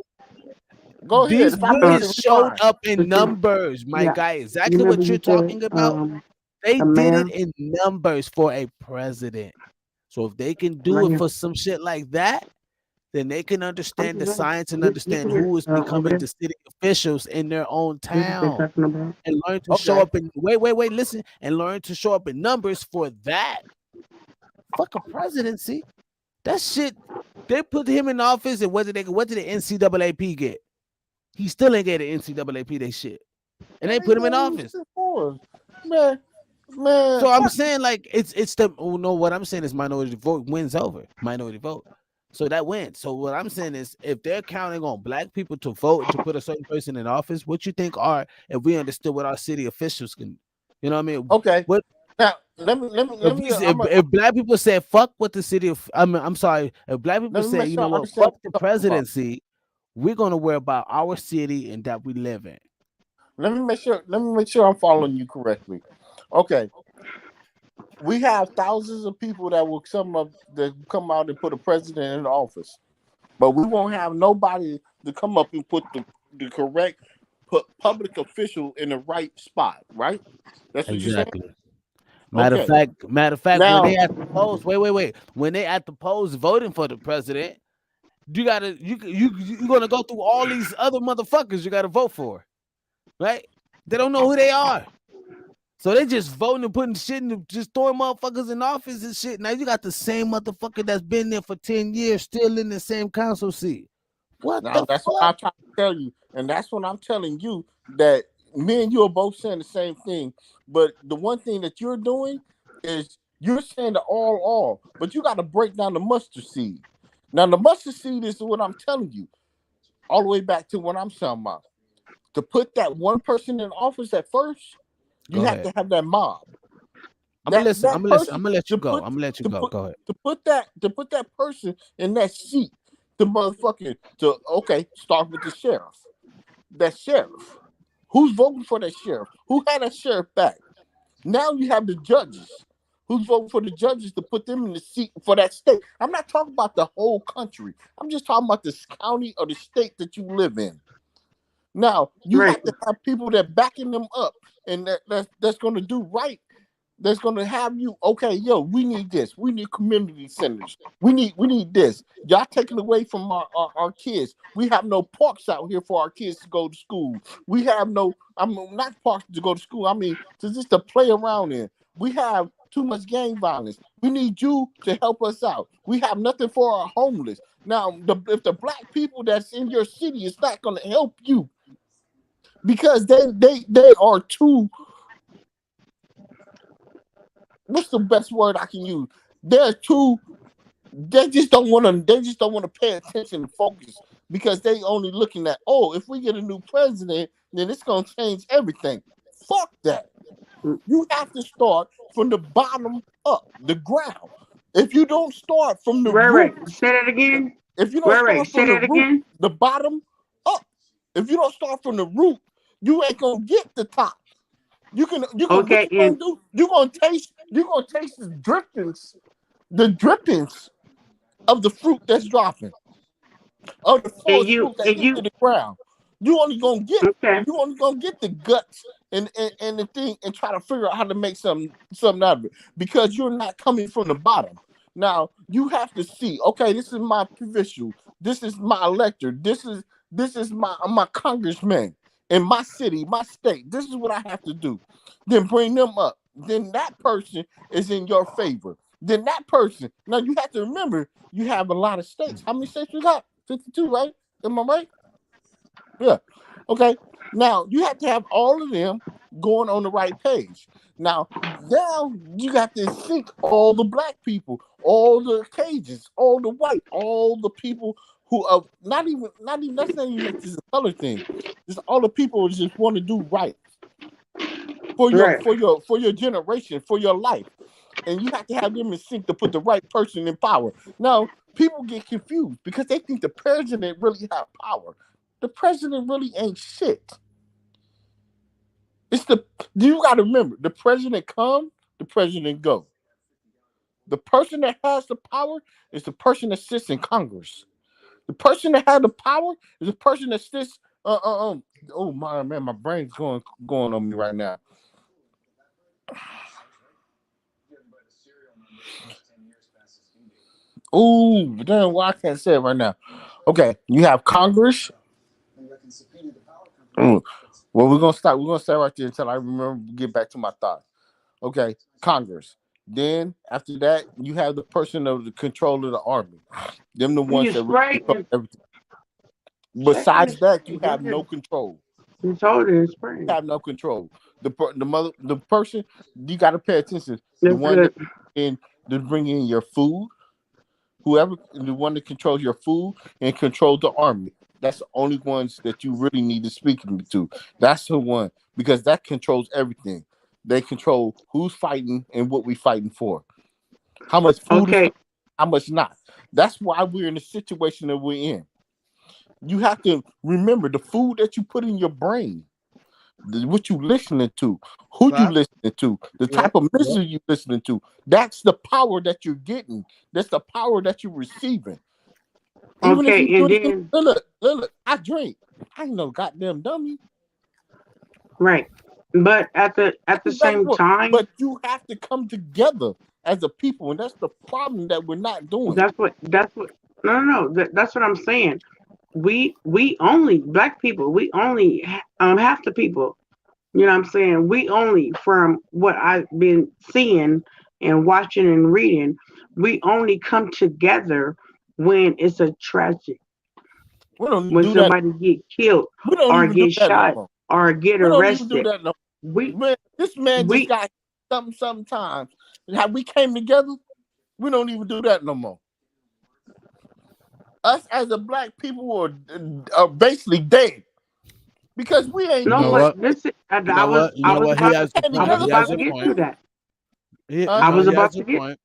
Go ahead. These If I women missed it, showed rewind. up in Listen, numbers, my yeah. guy. You Exactly remember what you're you said talking about. They a did it mayor in numbers for a president. So if they can do right it here. for some shit like that, then they can I'm understand the just science and you understand can hear who is over becoming there. the city officials in their own This is what they're town talking about. and learn to show Okay. up in listen and learn to show up in numbers for that. Fuck a presidency. That shit. They put him in office, and what did the NCAAP get? He still ain't get an NCAAP. They shit, and And they they put him in gonna use office. it for man, man. So I'm Fuck. saying like it's the oh no. What I'm saying is minority vote wins over minority vote. So that wins. So what I'm saying is if they're counting on black people to vote to put a certain person in office, what you think are if we understood what our city officials can, you know what I mean? Okay. What Now if if black people say fuck what the city of I'm sorry, if black people let me say, make you sure know I what, understand fuck what the you're talking about. presidency, we're gonna worry about our city and that we live in. Let me make sure I'm following you correctly. Okay. We have thousands of people that come out and put a president in office. But we won't have nobody to come up and put the correct public official in the right spot, right? That's what you're saying? Exactly. Okay. Matter of fact, when Now, they at the polls, wait. When they at the polls voting for the president, you're gonna go through all these other motherfuckers you gotta vote for, right? They don't know who they are. So they just voting and putting shit and just throwing motherfuckers in office and shit. Now you got the same motherfucker that's been there for 10 years still in the same council seat. What now the that's what fuck? I'm trying to tell you. And that's what I'm telling you that me and you are both saying the same thing. But the one thing that you're doing is you're saying the all, but you got to break down the mustard seed. Now, the mustard seed is what I'm telling you, all the way back to what I'm talking about. To put that one person in office at first, you Go have ahead. to have that mob. I'm gonna That listen. I'm that gonna listen. person I'm gonna let you to go. put I'm gonna let you to go. put Go ahead. to put that person in that seat, the motherfucking to okay, start with the sheriff. That sheriff. Who's voting for that sheriff? Who had that sheriff back? Now you have the judges. Who's voting for the judges to put them in the seat for that state? I'm not talking about the whole country. I'm just talking about this county or the state that you live in. Now you Right. have to have people that backing them up, and that's going to do right. That's going to have you okay. Yo, we need this. We need community centers. We need this. Y'all taking away from our kids. We have no parks out here for our kids to go to school. We have no. I'm not parks to go to school. I mean, just to play around in. We have too much gang violence. We need you to help us out. We have nothing for our homeless. Now, if the black people that's in your city is not going to help you because they are too. What's the best word I can use? They're too. They just don't want to. They just don't want to pay attention and focus because they only looking at if we get a new president, then it's gonna change everything. Fuck that. You have to start from the bottom up, the ground. If you don't start from the Right. roots, Say that again. if you don't Right. start Say from the that root, again. the bottom up. If you don't start from the root, you ain't gonna get the top. You can what Okay. you gonna And do? You gonna taste the drippings of the fruit that's dropping, of the and forest you fruit that and hit you. to the ground. You only gonna get Okay. you only gonna get the guts and the thing and try to figure out how to make something out of it because you're not coming from the bottom. Now you have to see, okay, this is my provincial, This is my elector. This is my congressman in my city, my state. This is what I have to do. Then bring them up. Then that person is in your favor. Then that person. Now you have to remember you have a lot of states. How many states you got? 52, right? Am I right? Yeah. Okay. Now you have to have all of them going on the right page. Now you got to think all the black people, all the Cajuns, all the white, all the people who are not even that's not even just a color thing. Just all the people who just want to do right for your Right. for your for your generation, for your life. And you have to have them in sync to put the right person in power. Now, people get confused because they think the president really have power. The president really ain't shit. It's the you got to remember the president come, the president go. The person that has the power is the person that sits in Congress. The person that has the power is the person that sits. Oh my man, my brain's going on me right now. Oh, damn, well, I can't say it right now. Okay, you have Congress. Mm. Well, we're gonna stop. We're gonna stay right there until I remember get back to my thoughts. Okay, Congress. Then after that, you have the person of the control of the army. Them the You ones that really spray control and everything. second Besides is that, you go have no ahead. control. You told it and spray. You have no control. The person you got to pay attention. The That's one that good. in to bring in your food. Whoever the one that controls your food and controls the army. That's the only ones that you really need to speak to. That's the one because that controls everything. They control who's fighting and what we fighting for. How much food is Okay. coming, how much not. That's why we're in the situation that we're in. You have to remember the food that you put in your brain, what you listening to, who you Fact. listening to, the Yep. type of Yep. message you listening to. That's the power that you're getting. That's the power that you're receiving. Even if you Okay. do And it, then look, I drink. I ain't no goddamn dummy. right. But I at the just back and same forth. time, But you have to come together as a people, and that's the problem that we're not doing. that's what that's what I'm saying. We only black people, we only half the people, you know what I'm saying? We only from what I've been seeing and watching and reading, we only come together when it's a tragic, We don't even when do that. somebody get killed We don't or even do get that no shot more. or get We don't even do arrested. that no We more. Man, this man just we got sometimes. And how we came together, we don't even do that no more. Us as a black people are basically dead because we You ain't no, know doing but what? shit. this is You know what? You know what? He has a Came I point. was together He for has about a to this get point. to man. that. Huh? I No, was he about has a to get point.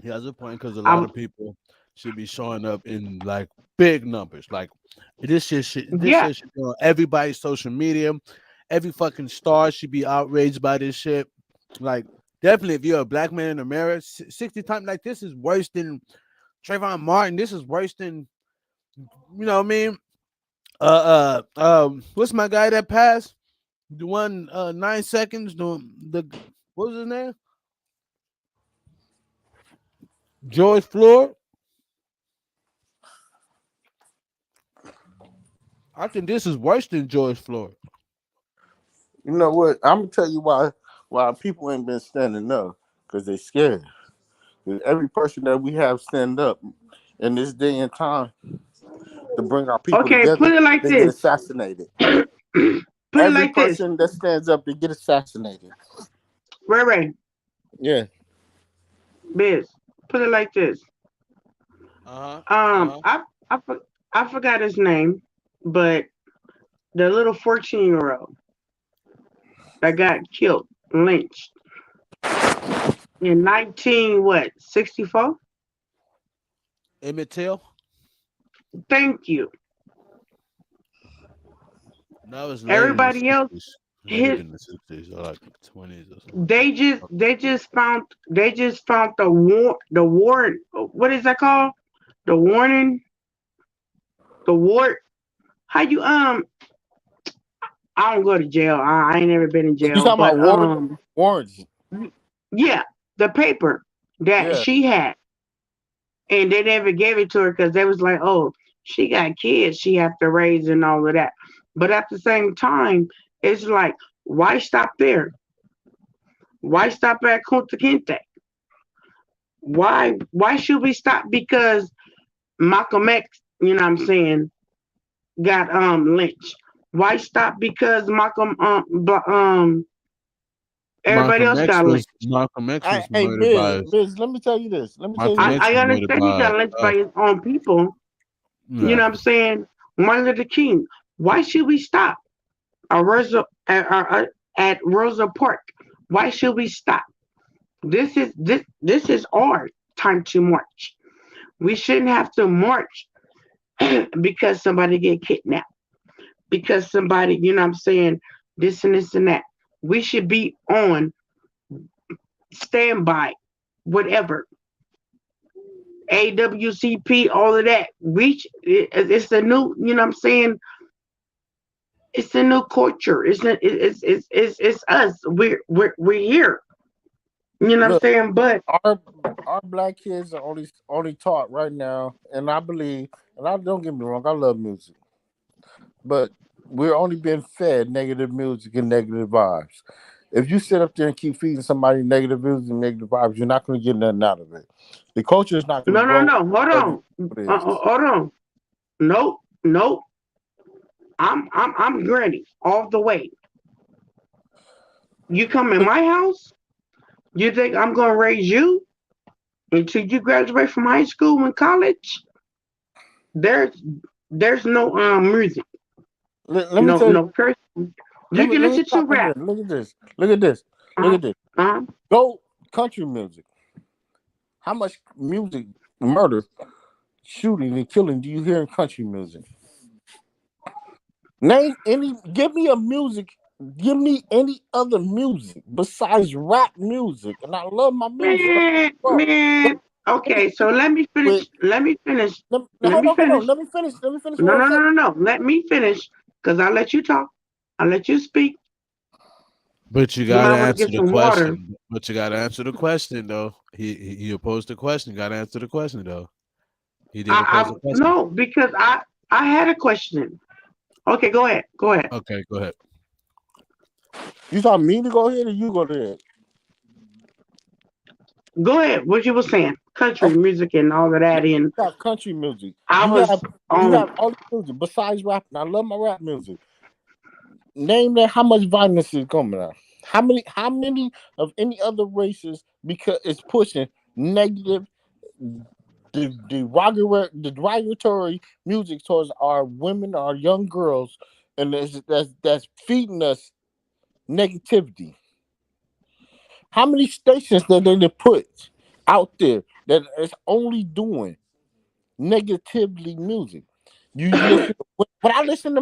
He has a point because a I lot was of people should be showing up in like big numbers. Like this yeah. shit should be on everybody's social media. Every fucking star should be outraged by this shit. Like definitely, if you're a black man in America, 60 times like this is worse than Trayvon Martin. This is worse than you know what I mean. What's my guy that passed? The one 9 seconds. The what was his name? George Floyd. I think this is worse than George Floyd. You know what? I'm gonna tell you why people ain't been standing up because they scared. 'Cause every person that we have stand up in this day and time to bring our people Okay, together, put it like they get this. assassinated. Put it Every like this. person that stands up, they get assassinated. Ray Ray, Yeah. Biz. Put it like this. Uh huh. Um, Uh huh. I I for- I forgot his name, but the little 14-year-old that got killed, lynched in 1964. Emmett Till. Thank you. That was late in the Everybody else, '60s. Later his than the '60s, or like '20s or something like that. they just found the warrant. What is that called? The warning, the wart. How you I don't go to jail. I ain't never been in You jail, talking but about warrants? yeah, the paper that Yeah. she had. and they never gave it to her because they was like, oh, she got kids she have to raise and all of that. But at the same time, it's like, why stop there? Why stop at Kunta Kinte? Why should we stop because Malcolm X, you know what I'm saying, got lynched? Why stop because everybody else got lynched? Malcolm X was Hey, murdered by Biz, let me tell you this. Let me tell you Malcolm this. X I was murdered understand he by got lynched by his own people, you yeah. know what I'm saying? Martin Luther King. Why should we stop at Rosa Park? Why should we stop? This is our time to march. We shouldn't have to march because somebody get kidnapped, because somebody, you know what I'm saying, this and this and that. We should be on standby, whatever. AWCP, all of that. It's a new, you know what I'm saying, it's a new culture. It's us. We're here. You know what I'm Look, saying? But our our black kids are only taught right now, and I believe, and I don't get me wrong, I love music, but we're only being fed negative music and negative vibes. If you sit up there and keep feeding somebody negative music and negative vibes, you're not going to get nothing out of it. The culture is not going to no, no, grow no. Hold whatever on. it is. Hold on. Nope. Nope. I'm granny all the way. You come in my house, you think I'm gonna raise you until you graduate from high school and college? There's there's no music, Let me tell you. no curse. You can Let me listen to stop right rap. here. Look at this. Look at this. Look Uh, at this. uh, Go country music. How much music, murder, shooting, and killing do you hear in country music? Name any. Give me a music. Give me any other music besides rap music, and I love my music. Don't get man, me wrong. But man. let me Okay, so finish let me finish. with. Let me finish. Now, Let hold me on, hold on. finish. Let me finish. Let me finish No, what I'm no, no, saying. no, no. Let me finish, cause I'll let you talk. I'll let you speak. But you You might gotta want to answer get the some water. question. But you gotta answer the question though. He opposed the question. You gotta answer the question though. He did oppose I the question. no, because I had a question. Okay, go ahead. Go ahead. Okay, go ahead. You thought me to go ahead or you go ahead? Go ahead. What you were saying? Country Okay. music and all of that. And You have country music. I was You on. have all the music besides rap. And I love my rap music. Name that how much violence is coming out. How many of any other races because it's pushing negative derogatory music towards our women, our young girls, and that's feeding us negativity. How many stations that they put out there that is only doing negatively music? You listen when I listen to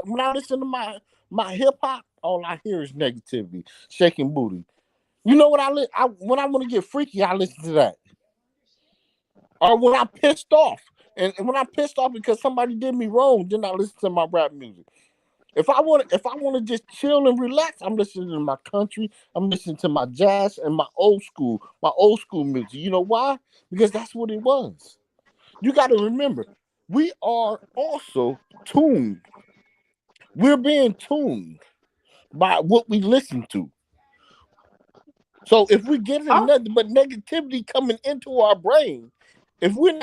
when I listen to my hip hop, all I hear is negativity, shaking booty. You know what when I want to get freaky, I listen to that. Or when I'm pissed off, and when I'm pissed off because somebody did me wrong, then I listen to my rap music. If I want to just chill and relax, I'm listening to my country. I'm listening to my jazz and my old school music. You know why? Because that's what it was. You got to remember, we are also tuned. We're being tuned by what we listen to. So if we get Oh, nothing but negativity coming into our brain, if we're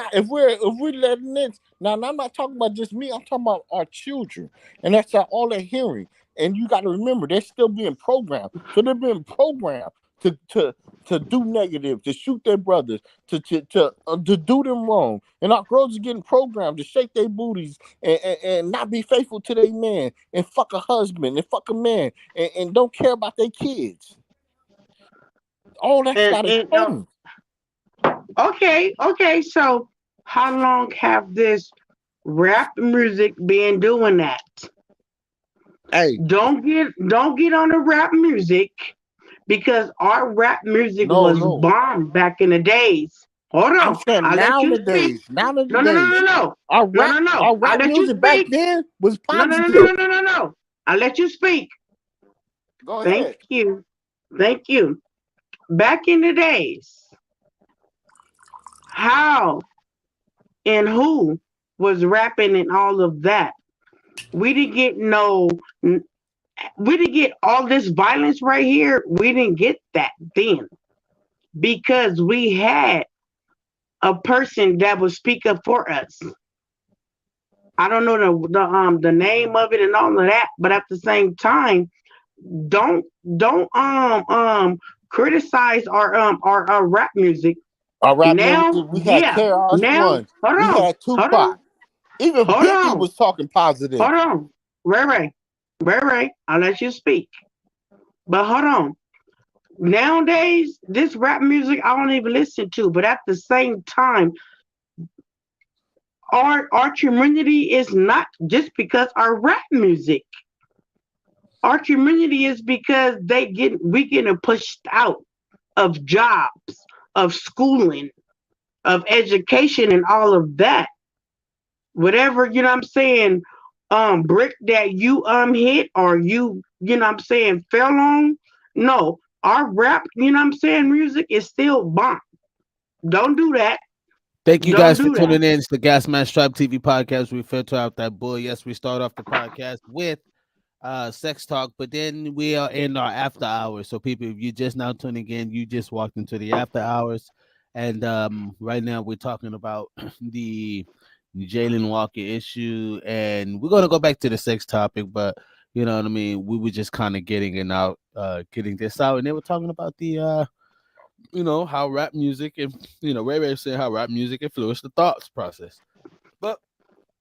letting it now, and I'm not talking about just me, I'm talking about our children, and that's all they're hearing. And you got to remember, they're still being programmed, so they're being programmed to do negative, to shoot their brothers, to do them wrong, and our girls are getting programmed to shake their booties and not be faithful to their man, and fuck a husband, and fuck a man, and don't care about their kids. All that's got to and change. okay, okay. So how long have this rap music been doing that? Hey, Don't get on the rap music because our rap music no, was no. bomb back in the days. Hold I'm on, saying I'll let you speak. now in the No, no, no, no, days, no, no, no, no. our I'll rap let you music back speak. then was No, no, no, no, positive. no, no, no, no. I'll let you speak. Go Thank ahead. you, thank you. Back in the days, how? and who was rapping and all of that. We didn't get no, we didn't get all this violence right here. We didn't get that then because we had a person that would speak up for us. I don't know the name of it and all of that, but at the same time, don't don't criticize our rap music. Our rap Now, music, we had yeah, KRS now One, hold we on, had hold Tupac, on, even hold Biggie on, was talking positive. hold on. Ray Ray, Ray Ray, I'll let you speak. But hold on. Nowadays, this rap music I don't even listen to, but at the same time, our community is not just because our rap music. Our community is because we getting pushed out of jobs, of schooling, of education and all of that. Whatever, you know what I'm saying, brick that you hit or you know what I'm saying, fell on. No, our rap, you know what I'm saying, music is still bomb. Don't do that. Thank you Don't guys for do that. tuning in. It's the Gasmask Tribe TV podcast. We filter out that bull. Yes, we start off the podcast with sex talk, but then we are in our after hours. So people, if you just now tuning in, you just walked into the after hours. And right now we're talking about the Jalen Walker issue, and we're gonna go back to the sex topic, but you know what I mean. We were just kind of getting this out, and they were talking about the how rap music and Ray Ray saying how rap music influenced the thoughts process. But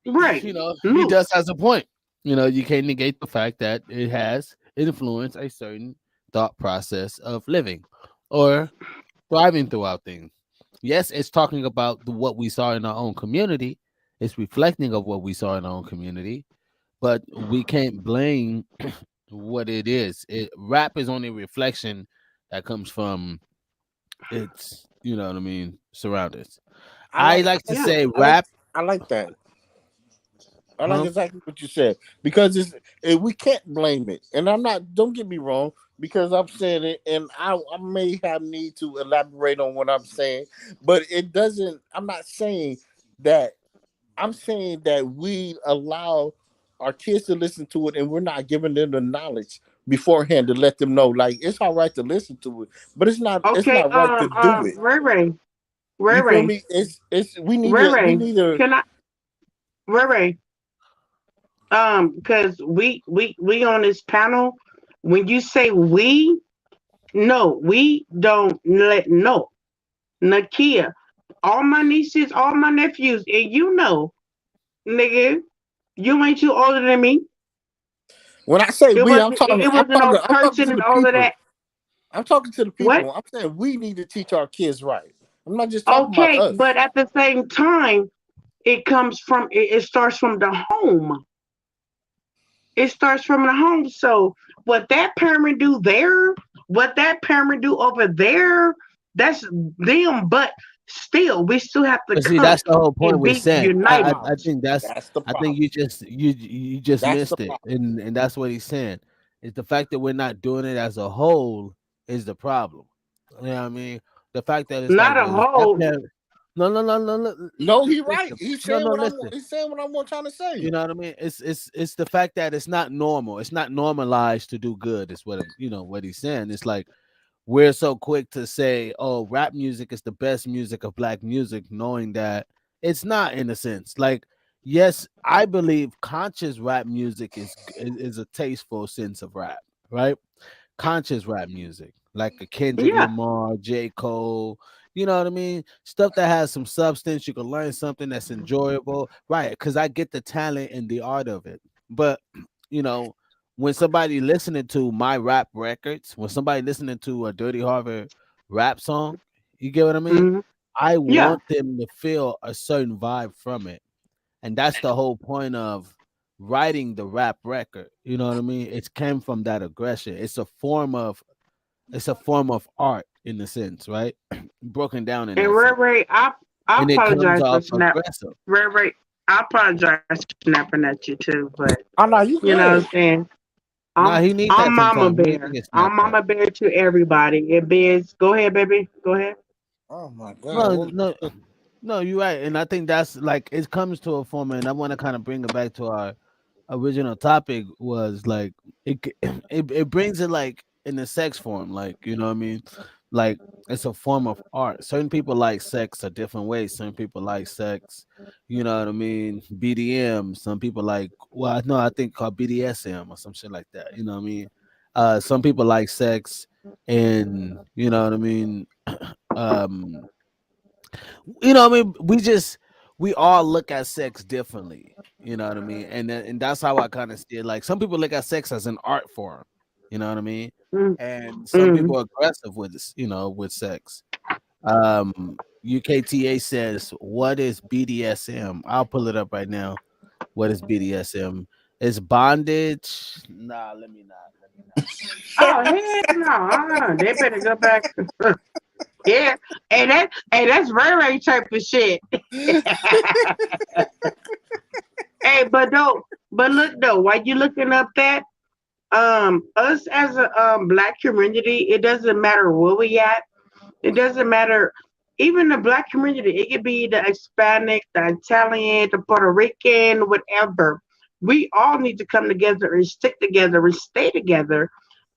Right. he Look, does has a point. You can't negate the fact that it has influenced a certain thought process of living or thriving throughout things. Yes, it's talking about what we saw in our own community. It's reflecting of what we saw in our own community, but we can't blame what it is. Rap is only a reflection that comes from its, what I mean, surroundings. I I like, like to yeah. say I like, rap, I like that. I like huh? exactly what you said because we can't blame it, and I'm not. Don't get me wrong, because I'm saying it, and I may have need to elaborate on what I'm saying, but it doesn't. I'm not saying that. I'm saying that we allow our kids to listen to it, and we're not giving them the knowledge beforehand to let them know, like it's all right to listen to it, but it's not. It's Okay, not right to do it. Ray Ray, Ray You feel Ray, me? It's we need Ray to we Ray. need to. Can I, Ray Ray? Because we on this panel. When you say we, no, we don't let no. Nakia, all my nieces, all my nephews, and nigga, you ain't too older than me. When I say It we, wasn't. It I'm wasn't talking, no I'm talking cursing to and the all of people. that. I'm talking to the What? people. I'm saying we need to teach our kids right. I'm not just talking about Okay, us. but at the same time, it comes from. It starts from the home. It starts from the home. So what that parent do there, what that parent do over there, that's them. But still, we still have to but see, come that's the whole point and we're be saying. I, I, united. I think that's, That's the I think problem. you just That's the missed it, problem. and that's what he's saying. It's the fact that we're not doing it as a whole is the problem. You know what I mean? The fact that it's like, Not a well, if that whole. parent, no, no, no, no, no, No, he right. listen, He's no, saying no, what I'm. listen. He's saying what I'm trying to say. You know what I mean? It's the fact that it's not normal. It's not normalized to do good. Is what what he's saying. It's like we're so quick to say, "Oh, rap music is the best music of black music," knowing that it's not in a sense. Like, yes, I believe conscious rap music is a tasteful sense of rap, right? Conscious rap music, like a Kendrick Yeah, Lamar, J. Cole, you know what I mean? Stuff that has some substance, you can learn something that's enjoyable, right? Because I get the talent and the art of it. But, you know, when somebody listening to my rap records, when somebody listening to a Dirty Harvard rap song, you get what I mean? hmm, I yeah. want them to feel a certain vibe from it. And that's the whole point of writing the rap record. You know what I mean? It came from that aggression. It's a form of art in a sense, right? Broken down in And that Ray sense. Ray, I And it comes apologize for off snap. aggressive. Ray Ray, I apologize for snapping at you too. But Oh no, you you know what I'm good. saying. Nah, he need I'm that Mama sometimes. He need to Bear. get I'm snapped at. Mama Bear to everybody. It Biz, go ahead, baby. Go ahead. Oh my God. No, What no, was No, you're right, and I think that's like it comes to a form, and I want to kind of bring it back to our original topic was like it brings it like in the sex form, like you know what I mean, like it's a form of art. Certain people like sex a different way. Some people like sex, you know what I mean, BDM. Some people like well, no, I think called BDSM or some shit like that. You know what I mean. Some people like sex, and you know what I mean. Um, you know, what I mean, we all look at sex differently. You know what I mean, and that's how I kind of see it. Like some people look at sex as an art form. You know what I mean, Mm, and some mm. people are aggressive with this. You know, with sex. UKTA says, "What is BDSM?" I'll pull it up right now. What is BDSM? It's bondage. Nah, let me not. Let me not. Oh hell no! They better go back. Yeah, and that's very type of shit. Hey, but don't. But look though, while you looking up that us as a black community, it doesn't matter where we at. It doesn't matter. Even the black community, it could be the Hispanic, the Italian, the Puerto Rican, whatever. We all need to come together and stick together and stay together.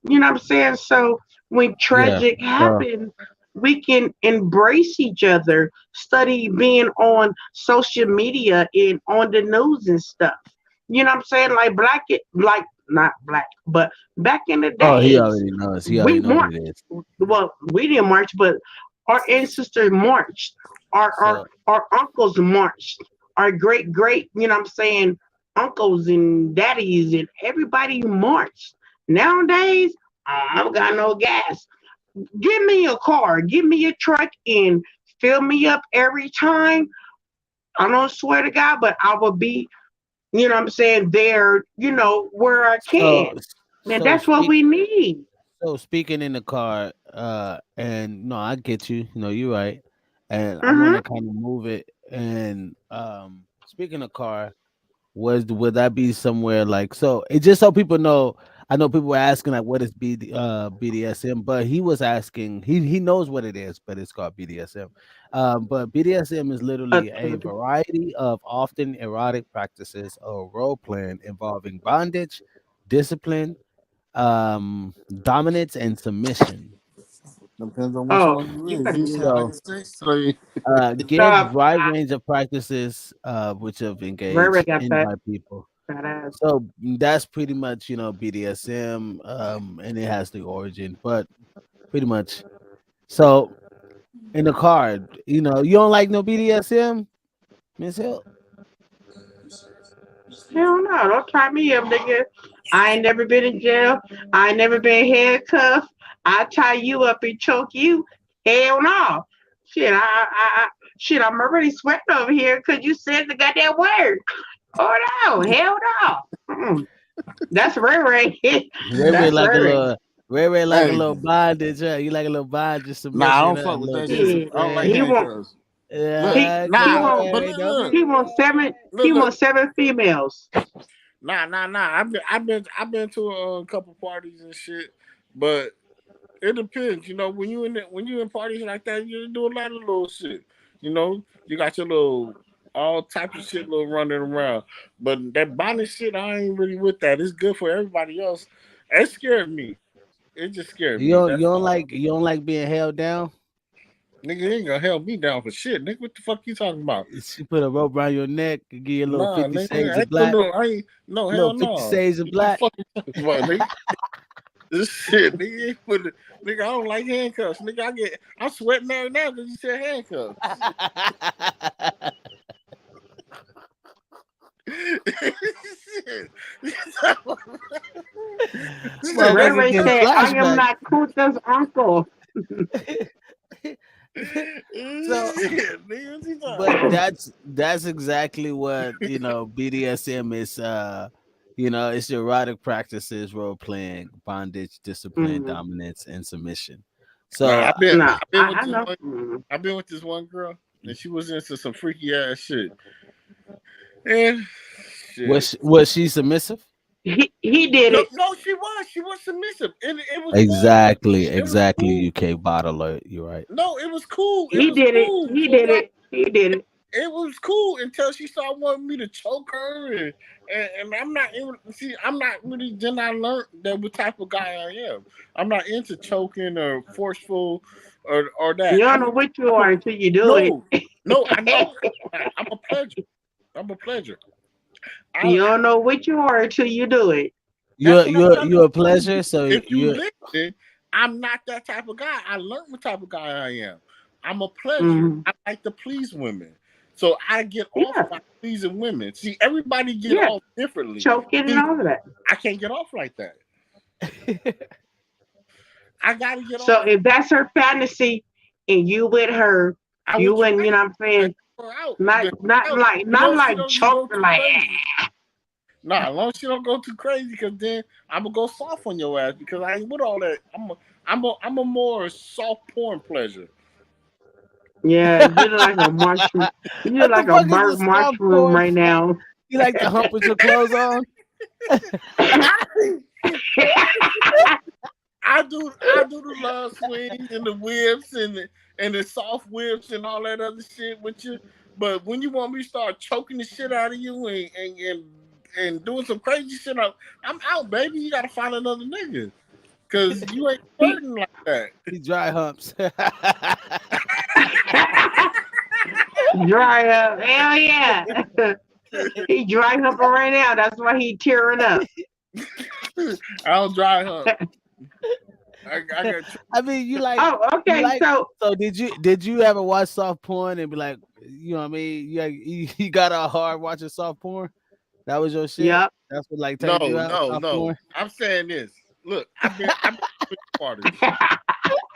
You know what I'm saying? So when Yeah. tragic So happens, we can embrace each other, study being on social media and on the news and stuff. You know what I'm saying? Like like not black, but back in the oh, he days, already knows. He we already know what marched. it is. Well, we didn't march, but our ancestors marched. Our our So our uncles marched. Our great, you know what I'm saying, uncles and daddies and everybody marched. Nowadays, I don't got no gas. Give me a car, give me a truck, and fill me up every time. I don't swear to God, but I will be, you know what I'm saying, there, where I so can. And so that's what speak we need. so speaking in the car, and no, I get you. You know, you're right, and I want Mm-hmm. to kind of move it. And speaking of car, would that be somewhere like so? It just so people know. I know people were asking like, what is BDSM? But he was asking. He knows what it is, but it's called BDSM. But BDSM is literally a variety of often erotic practices or role playing involving bondage, discipline, dominance and submission. Depends on which Oh, one you you is. better You get sound like So a sex slave. give stop. wide range of practices which have Rare engaged got in that by people. fat ass. So that's pretty much BDSM, and it has the origin, but pretty much. So in the card, you don't like no BDSM, Miss Hill. Hell no, don't try me up, nigga. I ain't never been in jail. I ain't never been handcuffed. I tie you up and choke you. Hell no. Shit, shit, I'm already sweating over here because you said the goddamn word. Oh no, hell no. Mm-mm. That's Ray Ray. Ray Ray That's like a Ray Ray. little Ray Ray like a Hey, little bondage, huh? You like a little bondage nah, I submission, don't huh? A fuck with little that shit. Yeah. I don't like discipline. He want handcuffs. Look, Yeah, he nah, want but okay. look, Don't look, be he want seven look, look. females. Nah. I've been to a couple parties and shit, but it depends. When you in parties like that, you do a lot of little shit. You got your little all types of shit little running around. But that bonnet shit, I ain't really with that. It's good for everybody else. It scared me. It just scared you me. don't you That's don't all. like you don't like being held down. Nigga you ain't gonna help me down for shit. Nigga, what the fuck you talking about? She put a rope around your neck and give you a little Nah, 50 nigga, shades of black. I ain't no Little hell 50 no. shades of What the black. fuck you talking about, nigga? This shit, nigga, nigga, I don't like handcuffs. Nigga, I'm sweating right now because you said handcuffs. Shit. Ray Motherfucker Ray get said, I am flashback. not Kunta's uncle. So Shit, nigga, what you but talking about? that's exactly what BDSM is. It's erotic practices, role playing, bondage, discipline, Mm, dominance, and submission. Nah, So nah, I've been with I this know. one. I've been with this one girl, and she was into some freaky ass shit. And shit. was she submissive? He did No, it. no, she was submissive, and it was cool. Exactly, It was exactly. cool. UK bot alert. You're right. No, it was cool. It He was did it. cool He for a did while. it. He did it. It was cool until she started wanting me to choke her, and I'm not even I'm not really. Then I learned that what type of guy I am. I'm not into choking or forceful or that. You don't know what you are until you do it. No, I know. I'm a pleasure. I'm a pleasure. You don't know what you are until you do it. You're a pleasure. So if you you listen, I'm not that type of guy. I learned what type of guy I am. I'm a pleasure. Mhm. I like to please women. So I get off Yeah. by pleasing women. See, everybody get Yeah. off differently. Choking and See, all of that. I can't get off like that. I gotta get So off. if that's her fantasy and you with her, I you would try wouldn't, you know what I'm to saying? help her out. Not To not help. like As not long as she like don't go choking too like crazy. Nah, as long as she don't go too crazy, because then I'm gonna go soft on your ass because I ain't with all that. I'm a more soft porn pleasure. yeah, you look like a mushroom. You look what the like a fuck is burnt this soft mushroom porn? right now. You like to hump with your clothes on? I do the love swings and the whips and the soft whips and all that other shit with you. But when you want me to start choking the shit out of you and doing some crazy shit, I'm out, baby. You gotta find another nigga. Cause you ain't flirting like that. He dry humps. Dry up. Hell yeah. He dry humping right now. That's why he tearing up. I don't dry hump. I got I mean, you Oh, okay. like. So did you ever watch soft porn and be like, you know what I mean? You got a hard watching soft porn. That was your shit. Yep. That's what like turned you out. Soft no. porn. I'm saying this. Look, I've been to swinger parties.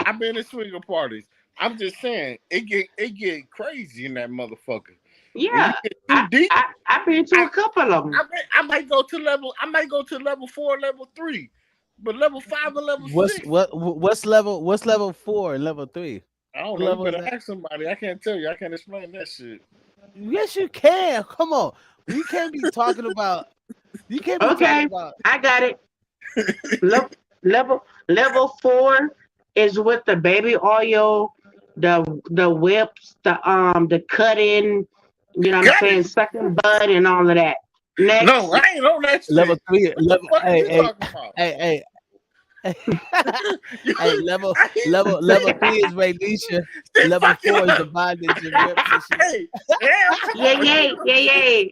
I've been to swinger parties. I'm just saying it get crazy in that motherfucker. When you Yeah. get too deep, I've been to a couple of them. I might go to level 4, level 3, but level 5 and level 6. What's level 4 and level 3? I don't What know. You level is better that? ask somebody. I can't tell you. I can't explain that shit. Yes, you can. Come on. You can't be talking about. You can't be talking Okay, about. I got it. Level level 4 is with the baby oil, the whips, the cutting, you know what I'm Got saying, it. sucking bud and all of that. No, Next. I ain't on that Level shit. 3. What the fuck are you Hey, talking about? hey, hey. You- Hey, level I level 3 is Raynisha. They Level fucking 4 is the up. bondage and whips and shit. Hey, yeah. Yeah.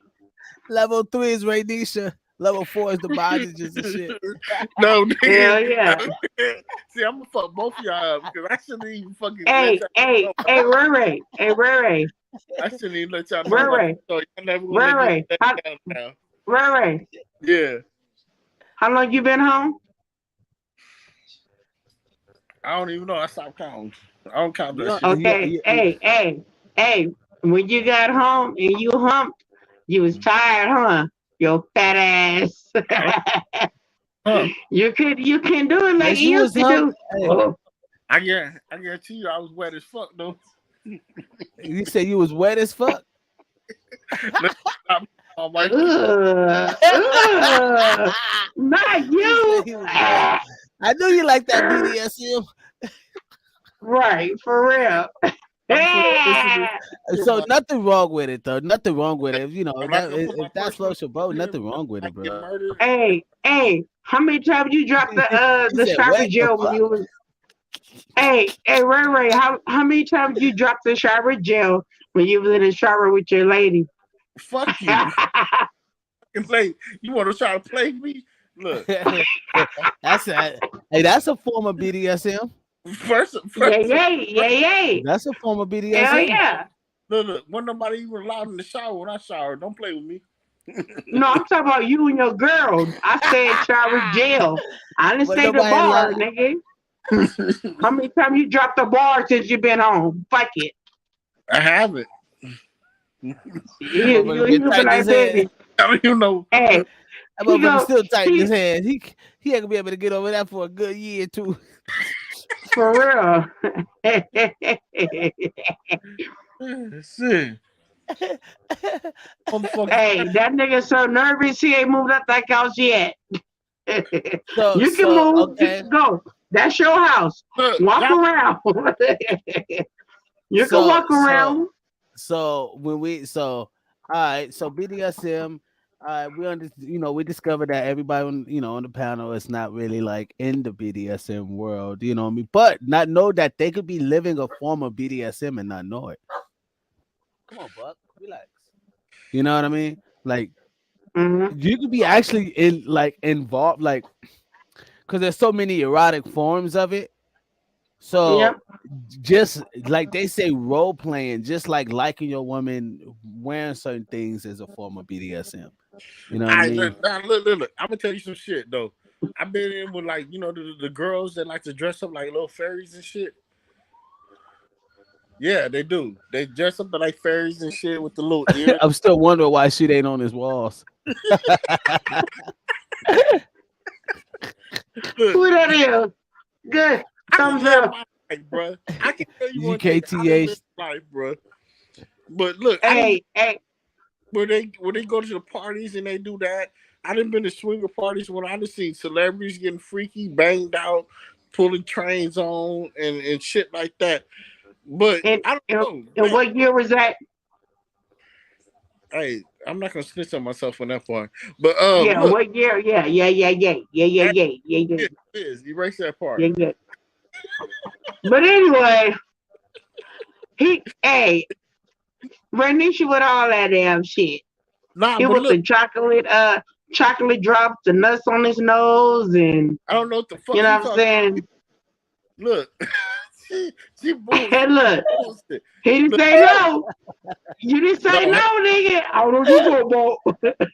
Level 3 is Raynisha. Level 4 is the bondages and shit. No, Hell nigga. yeah. See, I'm gonna fuck both of y'all up because I shouldn't even fucking let Hey, y'all know. Ray Ray. Hey, Ray I shouldn't even let y'all know Ray. about Ray this story. Y'all never gonna Ray. let Ray. this How, down now. Ray. Yeah, How long you been home? I don't even know. I stopped counting. I don't count You that don't, shit. Okay. Hey. When you got home and you humped, you was tired, huh? Your fat ass. Huh? You can do it like Yes, you you used was to hump. do. Hey, Oh, I guarantee you, I was wet as fuck though. you said you was wet as fuck. I'm like, not He said you. he was wet. I knew you like that BDSM. Right, for real. I'm not gonna listen to this. So nothing wrong with it though. Nothing wrong with it. You know I'm not that gonna put my if that's personal social, bro, in here nothing because wrong with I it, get bro. murdered. Hey, how many times you dropped He the said, shower "What the gel when fuck?" you was Ray, how many times you dropped the shower gel when you was in the shower with your lady? Fuck you. You want to try to play me? Look, That's a hey, that's a form of BDSM. first, Yeah. That's a form of Hell BDSM. yeah. look. When nobody even allowed in the shower when I shower, don't play with me. No, I'm talking about you and your girl. I said shower gel. I didn't But say the nobody bar, allowed. nigga. How many times you dropped the bar since you been home? Fuck it. I haven't. Motherfucker been You be tighten his like, hand. baby, I don't even know. hey, That he motherfucker go, still tighten he his hand. He ain't gonna be able to get over that for a good year too. for real. Shit, motherfucker. Hey, that nigga so nervous he ain't moved up that couch yet. You can So move, you okay. can go. That's your house. Look, Walk y'all, around. You can So walk so around. So when we so all right, so BDSM, we discovered that everybody on the panel is not really like in the BDSM world, you know what I mean? But not know that they could be living a form of BDSM and not know it. Come on, Buck, relax. You know what I mean? Like Hmm. you could be actually involved, like because there's so many erotic forms of it. Yep. So just like they say, role playing, just like liking your woman wearing certain things is a form of BDSM. You know what I I mean? look, now, look. I'm gonna tell you some shit though. I've been in with like the girls that like to dress up like little fairies and shit. Yeah, they do. They dress up like fairies and shit with the little ears. I'm still wondering why shit ain't on his walls. Look, Who that is? Good. I done Thumbs lived up. my life, bro. I can tell you one thing. I done UKTH. lived my life, bro. But look, I didn't Hey, hey. where they go to the parties and they do that. I didn't been to swinger parties when I done seen celebrities getting freaky, banged out, pulling trains on, and shit like that. But And, I don't and, know, and man. what year was that? Hey, I'm not gonna snitch on myself on that part. But Yeah, look, what year? Yeah, yeah, yeah, yeah, yeah, yeah, hey, yeah, yeah, yeah, it is erase that part. yeah, yeah. But anyway, hey, Renisha with all that damn shit. Nah, He but with look, the chocolate drops, the nuts on his nose, and I don't know what the you fuck know you what I'm talking. saying? Look, she bullshit. And look, Bullshit. he didn't Look, say no. You didn't say no, no, nigga. I don't know what you talking about.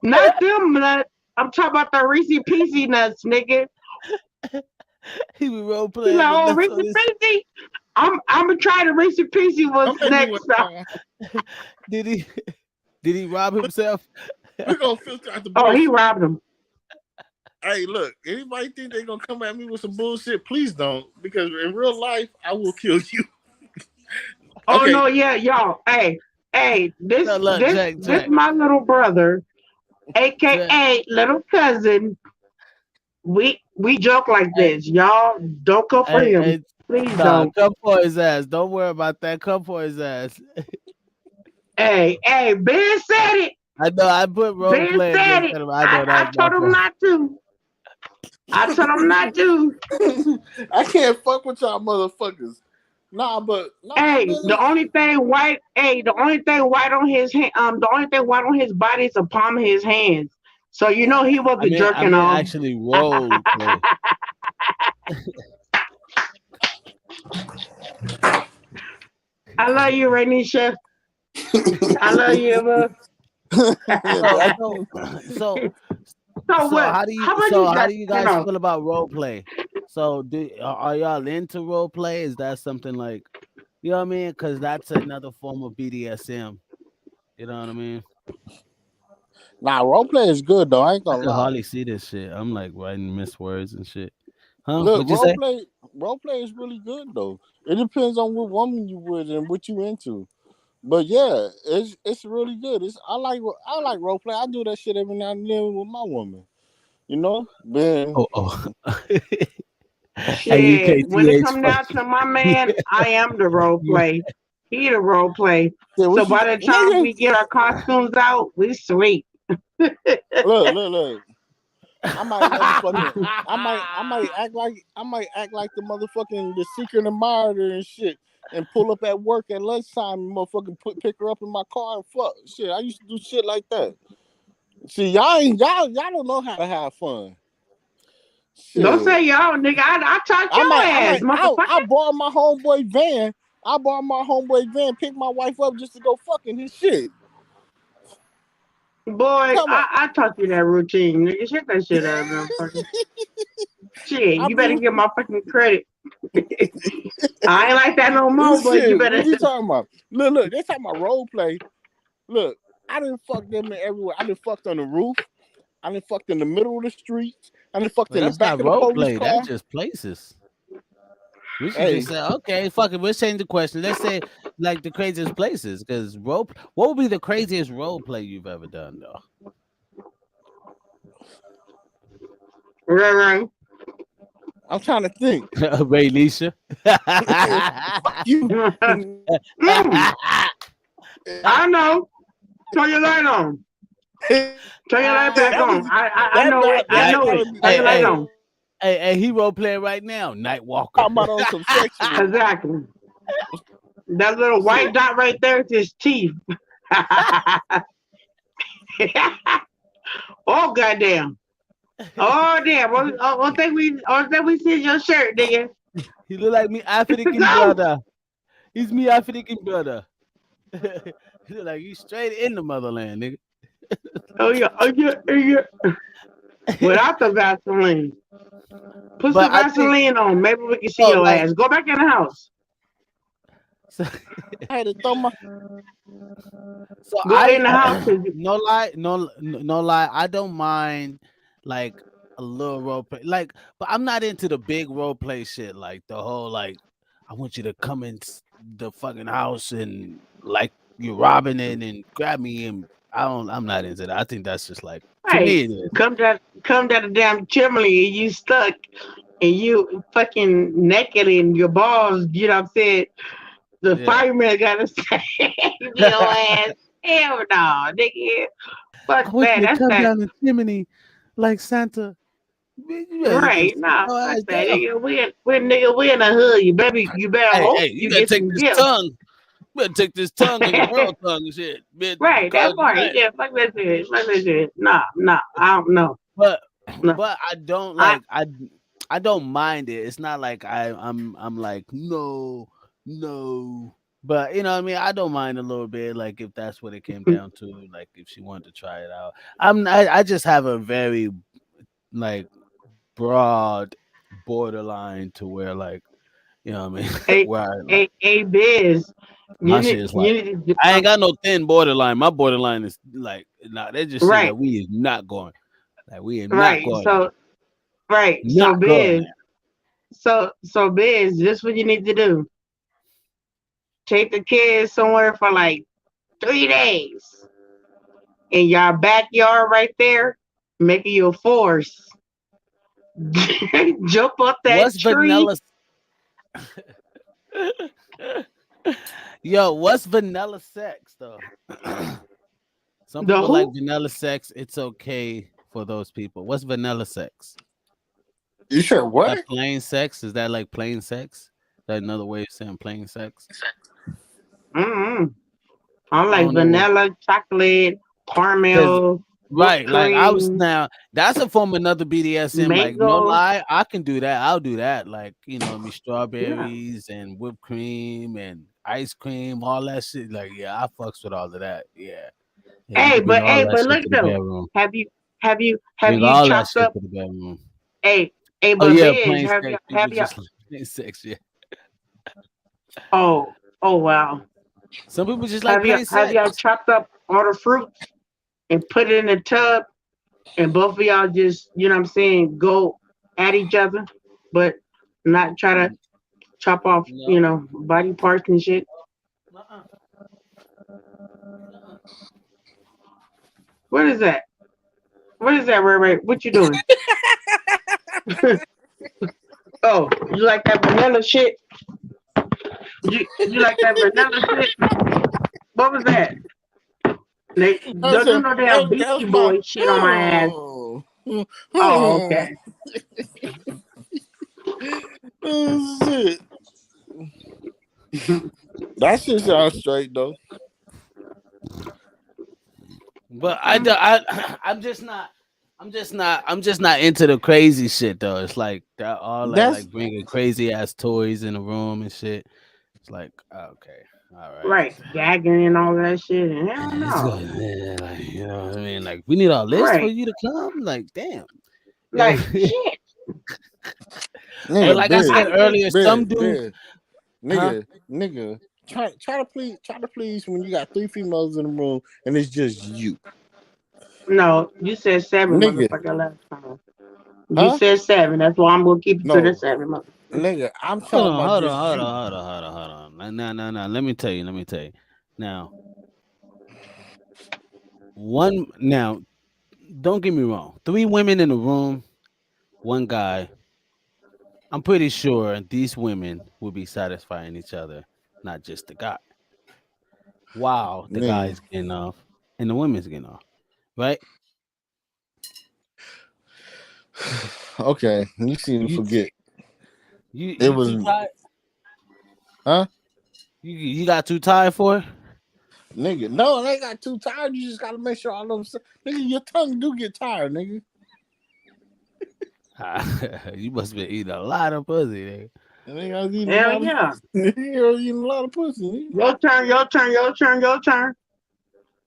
Not them nuts. I'm talking about the Reese Peasy nuts, nigga. He be role He playing like, with oh, nuts Reese on his. Peasy. I'm gonna try the Reese Peasy was don't make me next. wait long. Did he? Did he rob himself? We're gonna filter out the Oh, he bullshit. robbed him. Hey, look, anybody think they're gonna come at me with some bullshit? Please don't, because in real life, I will kill you. Oh Okay, no, yeah, y'all. Hey, No, this look, this Jack, this Jack, my little brother, Jack. aka little cousin. We joke like Hey, this. Y'all don't go for hey, him. hey, Please nah, don't. come for his ass. Don't worry about that. Come for his ass. Hey, Ben said it. I know. I put role Ben playing said against it. him. I know that I was my told him fault. not to. I told him not to. I can't fuck with y'all motherfuckers. Nah, but nah, Hey, man. the only thing white on his the only thing white on his body is the palm of his hands. So you know he I wasn't mean, I jerking mean, off. actually, role play. I love you, Ranisha. I love you, bro. So, That- so, so, So so, what? how do you? How about So, you how guys? do you You guys know, feel about role play? So, are y'all into role play? Is that something like, you know what I mean? Because that's another form of BDSM. You know what I mean? nah, role play is good though. I ain't I gonna could lie. hardly see this shit. I'm like writing miswords and shit. Huh? Look, What'd you say? role play is really good though. It depends on what woman you with and what you into. But yeah, it's really good. I like role play. I do that shit every now and then with my woman. You know, man. Oh, oh. Hey, shit. When it UKTH come fuck down to my man, I am the role you. play. He the role play. Yeah, So what you by got, the time nigga? we get our costumes out, we sweet. Look. I might motherfucking. I might act like the motherfucking the secret admirer and shit, and pull up at work at lunchtime and motherfucking pick her up in my car and fuck shit. I used to do shit like that. See, y'all don't know how to have fun. Don't Shit. say y'all, nigga. I taught I your might, I ass, might, I, motherfucker. I borrowed my homeboy van. I borrowed my homeboy van, pick my wife up just to go fucking his shit. Boy, Come on, I taught you that routine, nigga. Shut that shit up, motherfucker. Shit, I you better be get my fucking credit. I ain't like that no more, this but you shit. better. What you talking about? Look, they talking about role play. Look, I didn't fuck them in everywhere. I didn't fucked on the roof. I didn't fucked in the middle of the street. I didn't fucked Well, in the that's back not of the role police play. car. That's just places. We should Hey, just say, okay, fuck it. Let's change the question. Let's say like the craziest places, because role. What would be the craziest role play you've ever done, though? Right. I'm trying to think. Ray Leisha. Fuck you. Mm. I know. Turn your light on. Turn your light back That on. was I that know it. not I Night, that know gotta it. be Turn hey, your light hey, on. hey, he role playing right now. Night Walker. talking about on some sexual. Exactly. That little white Shit. dot right there is his teeth. Oh goddamn. Oh damn. One thing we see your shirt, nigga. He look like me African Go. brother. He's me African brother. He look like you straight in the motherland, nigga. Oh yeah. Oh yeah. Oh yeah. Without the Vaseline. Put But some I think Vaseline on. Maybe we can see so. your Like ass. Go back in the house. so, I had to throw my so Go in the house. I no lie, no lie. I don't mind like a little role play, like, but I'm not into the big role play shit. Like the whole like, I want you to come in the fucking house and like you're robbing it and grab me and I don't. I'm not into that. I think that's just like to Hey, me it is. come down the damn chimney and you stuck and you fucking naked and your balls, you know what I'm saying? The Yeah. fireman gotta save your ass. Hell no, nigga. Fuck I want that. you to That's come that. down the chimney like Santa. Man, you better go Right, sit nah, your fuck ass that. down. We in a hood. You better Hey, hope hey, you you better get take some this gifts. tongue. You better take this tongue because your pearl tongue and shit. Man, Right, cause that part. what? Yeah, fuck that shit. Fuck that shit. Nah, nah, I don't know. But No. but I don't I like I don't mind it. It's not like I'm like no no. But you know what I mean. I don't mind a little bit. Like if that's what it came down to. Like if she wanted to try it out. I just have a very like broad borderline to where like you know what I mean. a Where I like a biz. my shit is like You need to I ain't got no thin borderline. My borderline is like nah. They just shit right, that we is not going. Like we are not right. going. So Not going biz. So biz, this what you need to do. Take the kids somewhere for like 3 days in your backyard right there, making you a force. Jump up that What's tree. vanilla? Yo, what's vanilla sex though? Some The people like who? vanilla sex. It's okay for those people. What's vanilla sex? You sure That what? plain sex? Is that like plain sex? Is that another way of saying plain sex? Mm-mm. I I like don't know. vanilla, chocolate, Cause caramel, whipped right, like I was cream, now. That's a form of another BDSM. Like no mango. lie, I can do that. I'll do that. Like you know, me Yeah. strawberries and whipped cream and ice cream, all that shit. Like yeah, I fucks with all of that. Yeah. Yeah, you can bring all Hey, that but shit look to the though. bedroom. Have Bring you all that chopped shit up? to the bedroom. Hey, hey, Oh but yeah, biz, plain sex. People have you? just like plain sex. Yeah, Oh, oh wow. some people just like plain Have sex. y'all chopped up all the fruits and put it in a tub and both of y'all just, you know what I'm saying, go at each other, but not try to chop off, No, body parts and shit. uh-uh. What is that? What is that, Ray Ray? What you doing? Oh, you like that vanilla shit? You like that vanilla shit? What was that? They That's don't do no damn that Beastie was my Boy shit on my ass. Oh, okay. Oh, shit. That shit sounds straight though. But I'm just not. I'm just not into the crazy shit though. It's like that all that That's like bringing crazy ass toys in the room and shit. It's like okay, all right. Right, gagging and all that shit. And hell It's no. good, yeah, like you know what I mean. Like we need all this for Right, you to come. Like damn. Yeah. like shit. But Hey, nigga like I big, said I just earlier, some big, dudes, big. huh? Nigga. Try to please when you got three females in the room and it's just you. no. You said seven, Nigga. motherfucker. Last time you Huh? said seven. That's why I'm gonna keep it to the No. seven, motherfucker. Nigga, I'm Hold talking on, about hold on, just hold you. on, hold on, hold on, hold on. No. Let me tell you. Let me tell you. Now, one now. Don't get me wrong. Three women in the room, one guy. I'm pretty sure these women will be satisfying each other, not just the guy. while the Man. guys getting off and the women's getting off, right? Okay, you seem to You forget. It you was, too tired? huh? You got too tired for it? Nigga, no, they got too tired. You just gotta make sure all of them. Nigga, your tongue do get tired, nigga. You must have been eating a lot of pussy, nigga. Nigga, I was eating a Hell lot of. yeah. Nigga, I was eating a lot of pussy. Nigga. Your turn, your turn, your turn, your turn.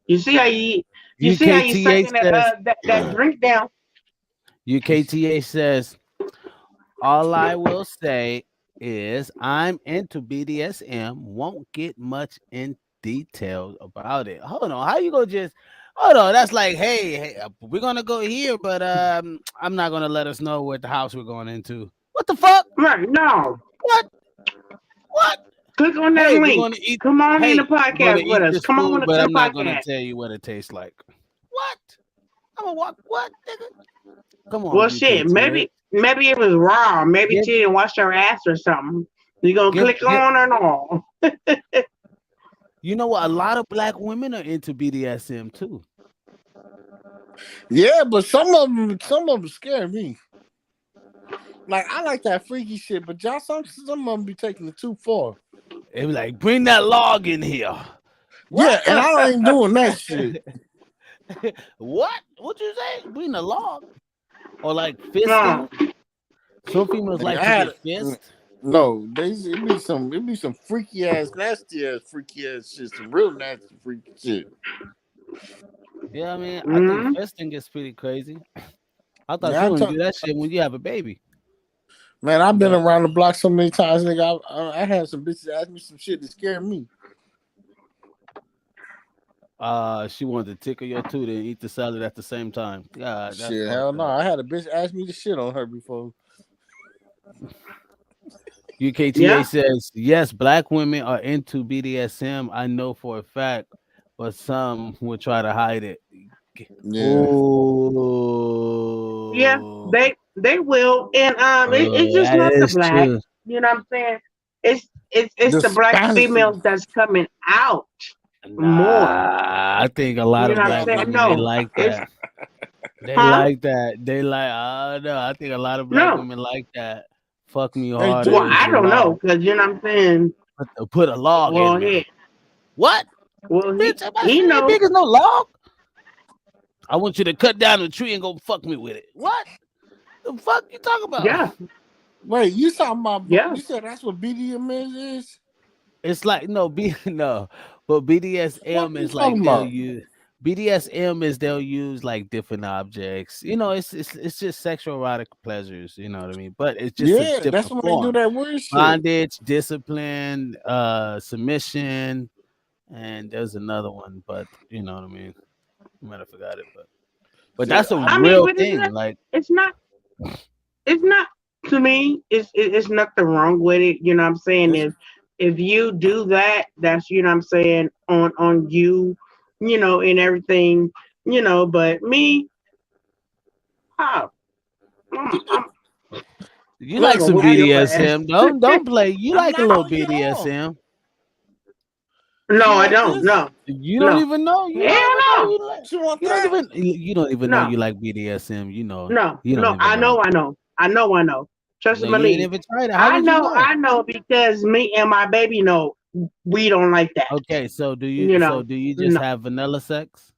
You see how you see how you UKTA sucking that says that drink down. UKTA says all I will say is I'm into BDSM. Won't get much in details about it. Hold on, how you gonna just? Hold on, that's like, hey, we're gonna go here, but I'm not gonna let us know what the house we're going into. What the fuck? Right, no. What? What? Click on that Hey, we're link. gonna eat. Come on in the Hey, we're gonna podcast with eat us. this Come on food, to but the I'm not gonna podcast. tell you what it tastes like. What? I'm gonna walk. What, nigga? Come on, Well, shit, UKTA. maybe it was raw. Maybe Give, she didn't wash her ass or something. You gonna give, click give. on or no? You know what? A lot of black women are into BDSM too. Yeah, but some of them scare me. Like I like that freaky shit, but y'all some of them be taking it too far. They be like, bring that log in here. Yeah, What? and I ain't doing that shit. What? What you say? Bring the log? Or like No. fisting? Some females Nigga, like I to had get fist. no. It be some freaky ass, nasty ass, freaky ass shit. Some real nasty freaky shit. Yeah, I mean, I think Mm-hmm. fisting gets pretty crazy. I thought Man, you only do that shit when you have a baby. man, I've been But around the block so many times, nigga. I had some bitches ask me some shit that scared me. she wanted to tickle your tooth and eat the salad at the same time. God, that's Shit, hell fucked no. up. I had a bitch ask me to shit on her before. UKTA Yeah. says yes, black women are into BDSM. I know for a fact, but some will try to hide it. Yeah. Yeah. Oh, They will, and it's just that not the is black. true. You know what I'm saying? It's The the black Spanish. females that's coming out more. Nah, I think a lot You of know what I'm black Hell no. saying? women they No. like It's that. They huh? like that. They like. No, I think a lot of black No. women like that. Fuck me They harder Well, is do. I a don't know, log. because you know what I'm saying. Put a log Well, in me. yeah. What? Well, Bitch, am I he shit ain't know. big as no log? I want you to cut down the tree and go fuck me with it. What? The fuck you talking about? Yeah. Wait, you talking about? Yeah. You said that's what BDM is? It's like no no, but What BDSM you is like talking they'll about? use BDSM is they'll use like different objects. You know, it's just sexual erotic pleasures. You know what I mean? But it's just a Yeah, that's different when they do form: that weird shit. bondage, discipline, submission, and there's another one. But you know what I mean? I might have forgot it, but See, that's a I mean, real but thing. Like it's not. It's not to me. It's nothing wrong with it. You know what I'm saying? it's, If you do that, that's you know what I'm saying on you, and everything, But me, oh, I'm you not like gonna some whoop I, your ass. BDSM? Don't play. You I'm like a not little on y'all. BDSM. No, She I want don't. this. No, You don't no, even know. You don't hell even know no, you like. She want that. You don't even know no, you like BDSM. You know. no, You don't no. even know. I know. Trust No, and you ain't believe. even tried it. How would you know? I know because me and my baby know we don't like that. Okay, so You know, do you just no. have vanilla sex?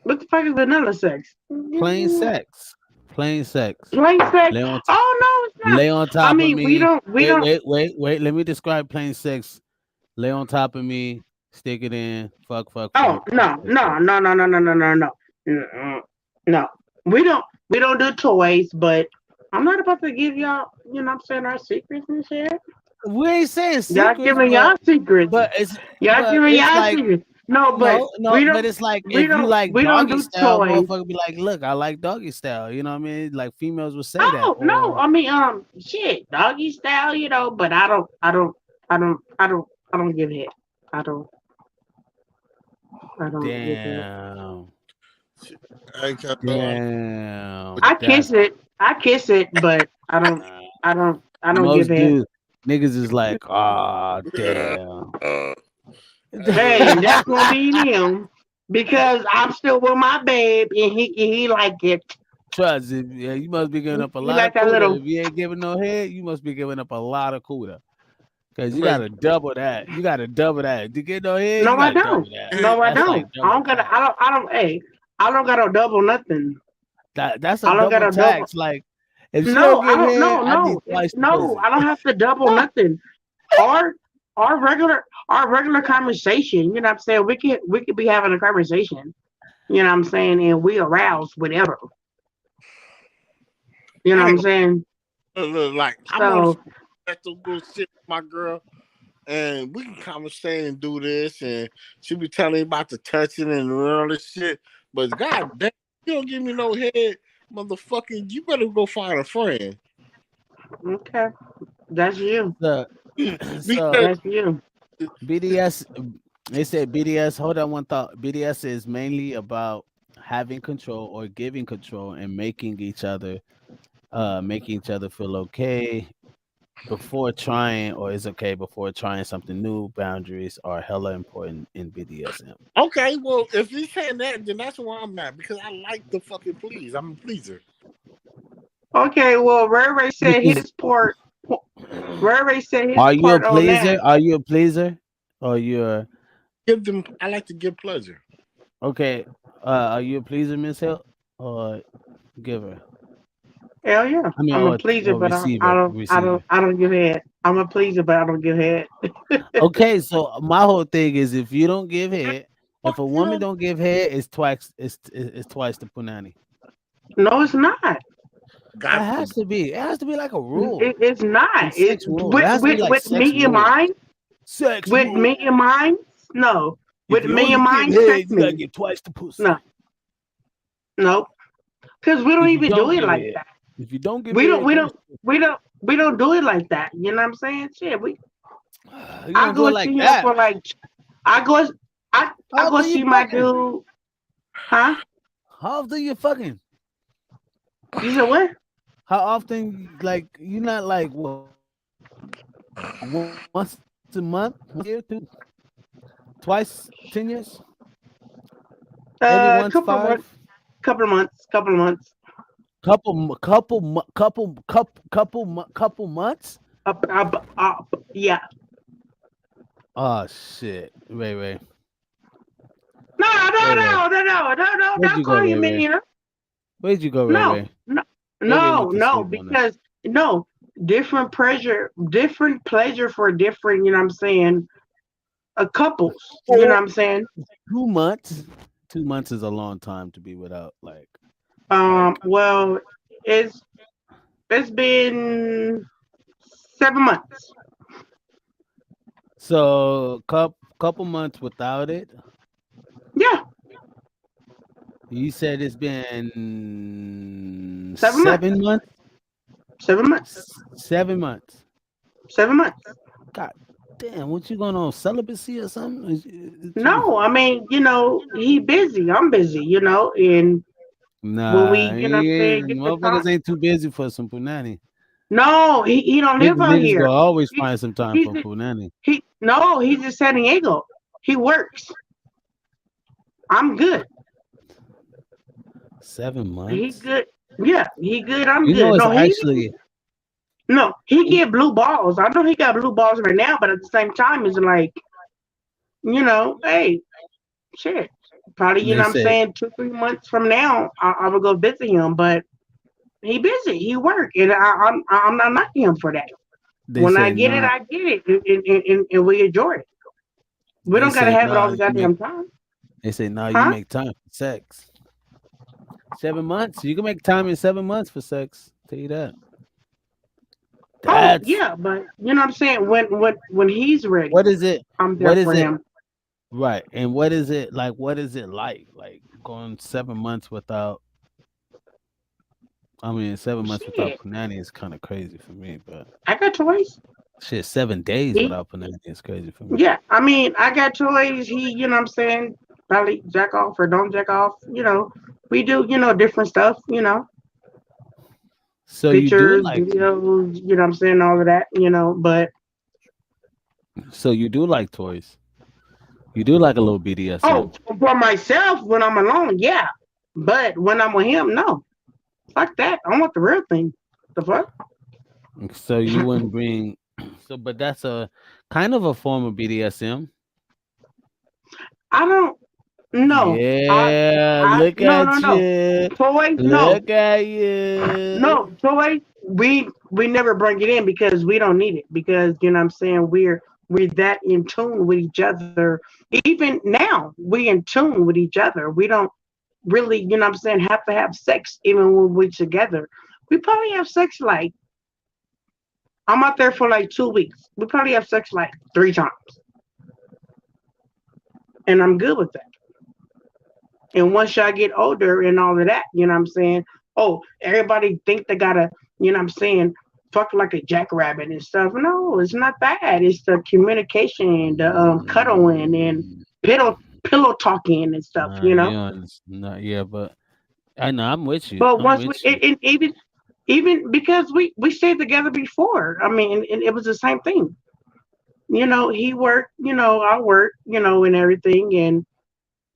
What the fuck is vanilla sex? Plain sex. Plain sex. Plain sex? Lay on Oh no, it's not. lay on I top of mean, we me. don't, we don't. Wait. Let me describe plain sex. Lay on top of me. Stick it in. Fuck. Fuck. Oh Fuck. Fuck. no, Fuck. no, Fuck. no, no, no, no, no, no, no, Mm-mm. No. We don't do toys, but I'm not about to give y'all. You know, what I'm saying our secrets and shit. We ain't saying Y'all secrets, giving y'all secrets. but Y'all giving it's y'all like secrets. No, but no, but it's like if you like we don't doggy do style, toys. motherfucker be like, look, I like doggy style. You know what I mean? Like females would say that, Oh no, or I mean shit, doggy style, but I don't give it. I don't I don't give it. damn, I can't damn, I that's kiss it. I kiss it, but I don't uh, I don't give it. Niggas is like, ah, damn. Hey, and that's gonna be him because I'm still with my babe, and he like it. Trust, yeah, you must be giving up a He lot like of that cooter. little. If you ain't giving no head, you must be giving up a lot of cooter. Cause you Man, gotta double that. You gotta double that. To get no head, No, you I gotta double don't. that. No, I That's don't. like I double don't got. tax. I don't. Hey, I don't got to double nothing. That's a I don't got double to double. tax. Like if she don't No, I give don't. head, No, I need no, twice the no. pussy. I don't have to double nothing. Our our regular conversation. You know what I'm saying? We could be having a conversation. You know what I'm saying? And we arouse whatever. You know I what ain't I'm gonna saying? look like I'm on So special good shit with my girl, and we can conversate and do this, and she be telling me about the touching and all this shit. But god damn, you don't give me no head, motherfucker. You better go find a friend. okay, that's you. So, so Because That's you. BDS, they said BDS. Hold on one thought. BDS is mainly about having control or giving control and making each other feel okay before trying, or is okay before trying something new. Boundaries are hella important in BDSM. okay, well, if he's saying that, then that's where I'm at because I like the fucking please. I'm a pleaser. Okay, well, Ray Ray said Because his part. Ray Ray said his are you a part on pleaser? that. Are you a pleaser? Or you're Give them. I like to give pleasure. okay? Are you a pleaser, Miss Hill, or giver? Hell yeah, I mean, I'm a pleaser, or but receiver, receiver. I don't give head. I'm a pleaser, but I don't give head. Okay, so my whole thing is if you don't give head, if Fuck a woman you. don't give head, it's twice the punani. No, it's not. It God has forbid. to be. It has to be like a rule. It's not. Some sex rule. It With, has to be like with sex me in rules. mind. Sex With rule. me in mind. No. If With you me in only give mind. Trust head, you gotta me. get twice the pussy. No. No. Because we don't If you even do don't it give like head, that. if you don't give We don't. head, We twice don't. the pussy. We don't do it like that. You know what I'm saying? Shit. You I don't do go it like see him that. for like. I go. I How go often you see my fucking? dude. Huh? How often you fucking? You said what? How often? Like you not like what? Once a month, once a year, twice, 10 years, every once Couple of months. five, Couple of months. Couple of months. couple months. Up. Yeah. Oh shit, Ray Ray, No. No. Ray Ray, No. No. No. No. No. where'd Don't you go, call Ray him in Ray? here. Where'd you go, Ray No. Ray? No. Ray Ray No. went to No. sleep on us. Because no. Different pleasure for different. You know what I'm saying? Couples. You know what I'm saying? 2 months. 2 months is a long time to be without like. Well, it's it's been 7 months. So couple months without it. Yeah, You said it's been 7 months. 7 months. 7 months. 7 months. 7 months. God damn, what you going on celibacy or something? No, I mean, he busy. I'm busy. And when we, Nah, what I'm saying, get the time. motherfuckers ain't too busy for some punani. No, he don't live out Niggas here. gonna always He find some time he's for punani. he no, he's in San Diego. He works. I'm good. He7 months. good. Yeah, he good. I'm You know, good. it's No, actually he get blue balls. I know he got blue balls right now, but at the same time, it's like, hey, shit. Probably, they what I'm say saying, 2, 3 months from now, I will go visit him. But he busy. He work, and I'm not knocking him for that. they When I say get it, nah. I get it, and we enjoy it. We They don't gotta say have it all nah. the You make. goddamn time, They say nah. You huh? make time for sex. 7 months. You can make time in 7 months for sex. Tell you that. Oh That's yeah, but you know what I'm saying. When he's ready, what is it? I'm there What is for it? him. Right. And what is it like? What is it like? Like going 7 months without. I mean, 7 months without Shit, punani is kind of crazy for me. But I got toys. shit, 7 days He, without punani is crazy for me. yeah, I mean, I got toys. He, what I'm saying, probably jack off or don't jack off. We do, different stuff. So you do Pictures, like. videos. What I'm saying, all of that. But So you do like toys. You do like a little Oh, BDSM. for myself when I'm alone, yeah. But when I'm with him, no. Fuck that. I want the real thing. The fuck? So you wouldn't bring. So, but that's a kind of a form of BDSM. I don't know. Yeah, I look no no at no. you. Toys, no. Look at you. No, toys, we never bring it in because we don't need it. Because you know what I'm saying, we're that in tune with each other. Even now, we in tune with each other. We don't really, you know what I'm saying, have to have sex even when we're together. We probably have sex like I'm out there for like 2 weeks. We probably have sex like 3 times, and I'm good with that. And once y'all get older and all of that, you know what I'm saying? Oh, everybody think they gotta, you know what I'm saying, fuck like a jackrabbit and stuff. No, it's not that. It's the communication, the cuddling and Mm, pillow talking and stuff, nah, you you know. know, no, yeah, but I know I'm with you. But I'm once we with you. and even because we stayed together before. I mean, and it was the same thing. You know, he worked, you know, I worked, you know, and everything. And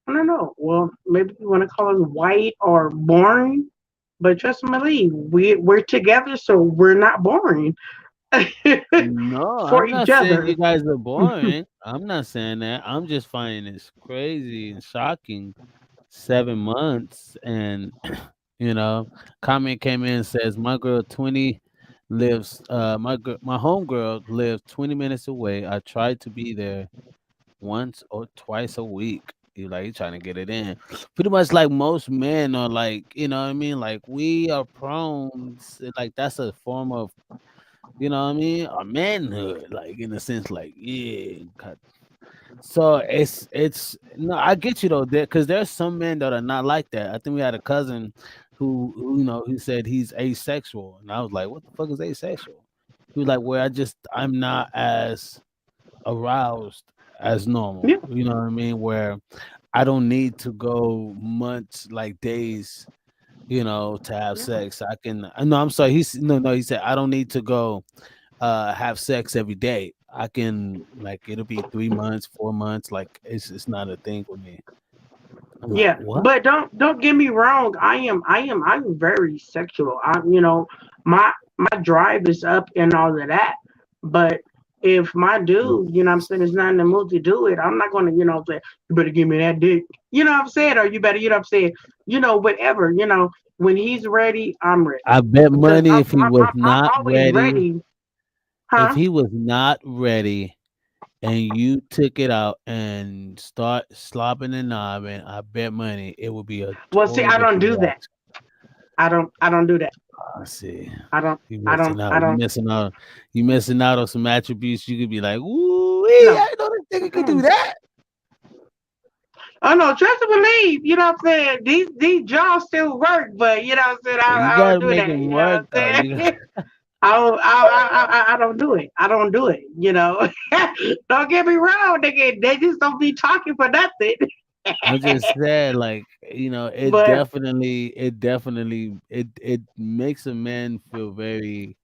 I don't know. Well, maybe you want to call us white or boring, but trust me, Lee, we're together, so we're not boring No, for I'm each not saying other. you guys are boring. I'm not saying that. I'm just finding this crazy and shocking. 7 months, and you know, comment came in and says my girl 20 lives. My homegirl lives 20 minutes away. I try to be there once or twice a week. You like you trying to get it in. Pretty much like most men are like, you know what I mean? Like we are prone like that's a form of, you know what I mean? A manhood, like in a sense, like, yeah. So it's no, I get you though, because there's some men that are not like that. I think we had a cousin who you know he said he's asexual, and I was like, what the fuck is asexual? He was like, well, I'm not as aroused as normal. Yeah, You know what I mean? Where I don't need to go months, like days, to have yeah, sex. I can. No, I'm sorry. He's no. He said I don't need to go have sex every day. I can like it'll be 3 months, 4 months. Like it's not a thing with me. I'm like, yeah. what? But don't get me wrong. I'm very sexual. My drive is up and all of that. But if my dude, you know what I'm saying, is not in the mood to do it, I'm not gonna, say, you better give me that dick. You know what I'm saying? Or you better, you know what I'm saying, whatever, when he's ready, I'm ready. I bet Because money I'm if he I'm was I'm, I'm not always ready, ready, if huh? he was not ready and you took it out and start slopping and knobbing, I bet money it would be a Well, see, total I don't different do that. reaction. I don't do that. I see. I don't You I don't missing out. I You don't missing out. You missing out on some attributes. You could be like, ooh, no. I know this nigga could do Mm-mm. that. Oh no, trust and believe. You know what I'm saying? These jobs still work, but you know what I'm saying. Well, you I don't gotta do make that. him You know work what though. I'm You saying? I don't do it. I don't do it. Don't get me wrong. They just don't be talking for nothing. I'm just saying, like, But it makes a man feel very,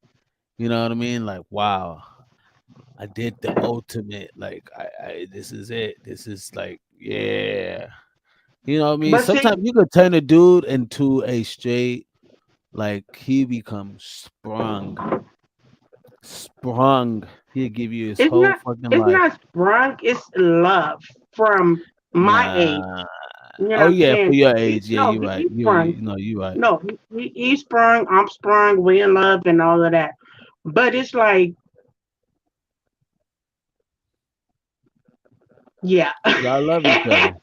you know what I mean? Like, wow, I did the ultimate. Like, I this is it. This is like, yeah. You know what I mean? but see, Sometimes you could turn a dude into a straight, like he becomes sprung. He'll give you his it's whole not fucking it's life. not sprung. It's love from my age. Nah. You know what Oh I'm yeah, for saying? your age, yeah, No, you're right. he's You sprung. no, you're right. No, he's sprung. I'm sprung. We in love and all of that. But it's like, yeah. Y'all love each other.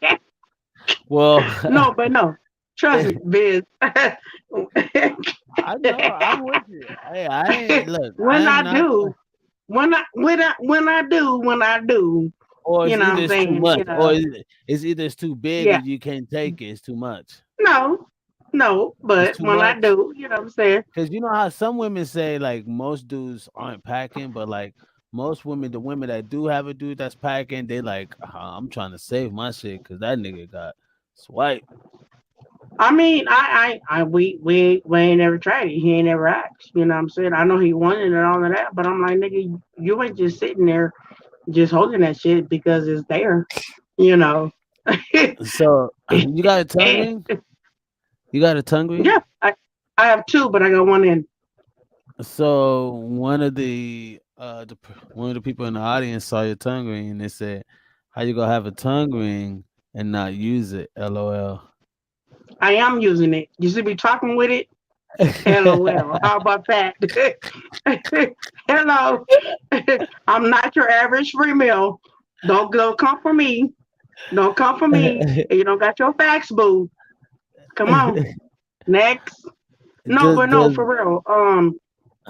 Well, No, but no. Trust me, Biz. I know I'm with you. Hey, I ain't look. when I'm I not. do, when I do, Or you it's know what either I'm it's too saying, much, or it's either it's too big or yeah. you can't take it. It's too much. No, no, It's but too when I much. do, you know what I'm saying? Cause you know how some women say like most dudes aren't packing, but like most women, the women that do have a dude that's packing, they like, I'm trying to save my shit because that nigga got swipe. I mean, we ain't never tried it. He ain't never asked. You know what I'm saying? I know he wanted and all of that, but I'm like, nigga, you ain't just sitting there. just holding that shit because it's there, you know. So you got a tongue ring? You got a tongue ring? Yeah, I have two, but I got one in. So one of the people in the audience saw your tongue ring and they said, "How you gonna have a tongue ring and not use it?" LOL. I am using it. You should be talking with it. LOL. How about that? Hello. I'm not your average female. Don't come for me. Don't come for me. You don't got your facts, boo. Come on. Next. No, does but no, does for real.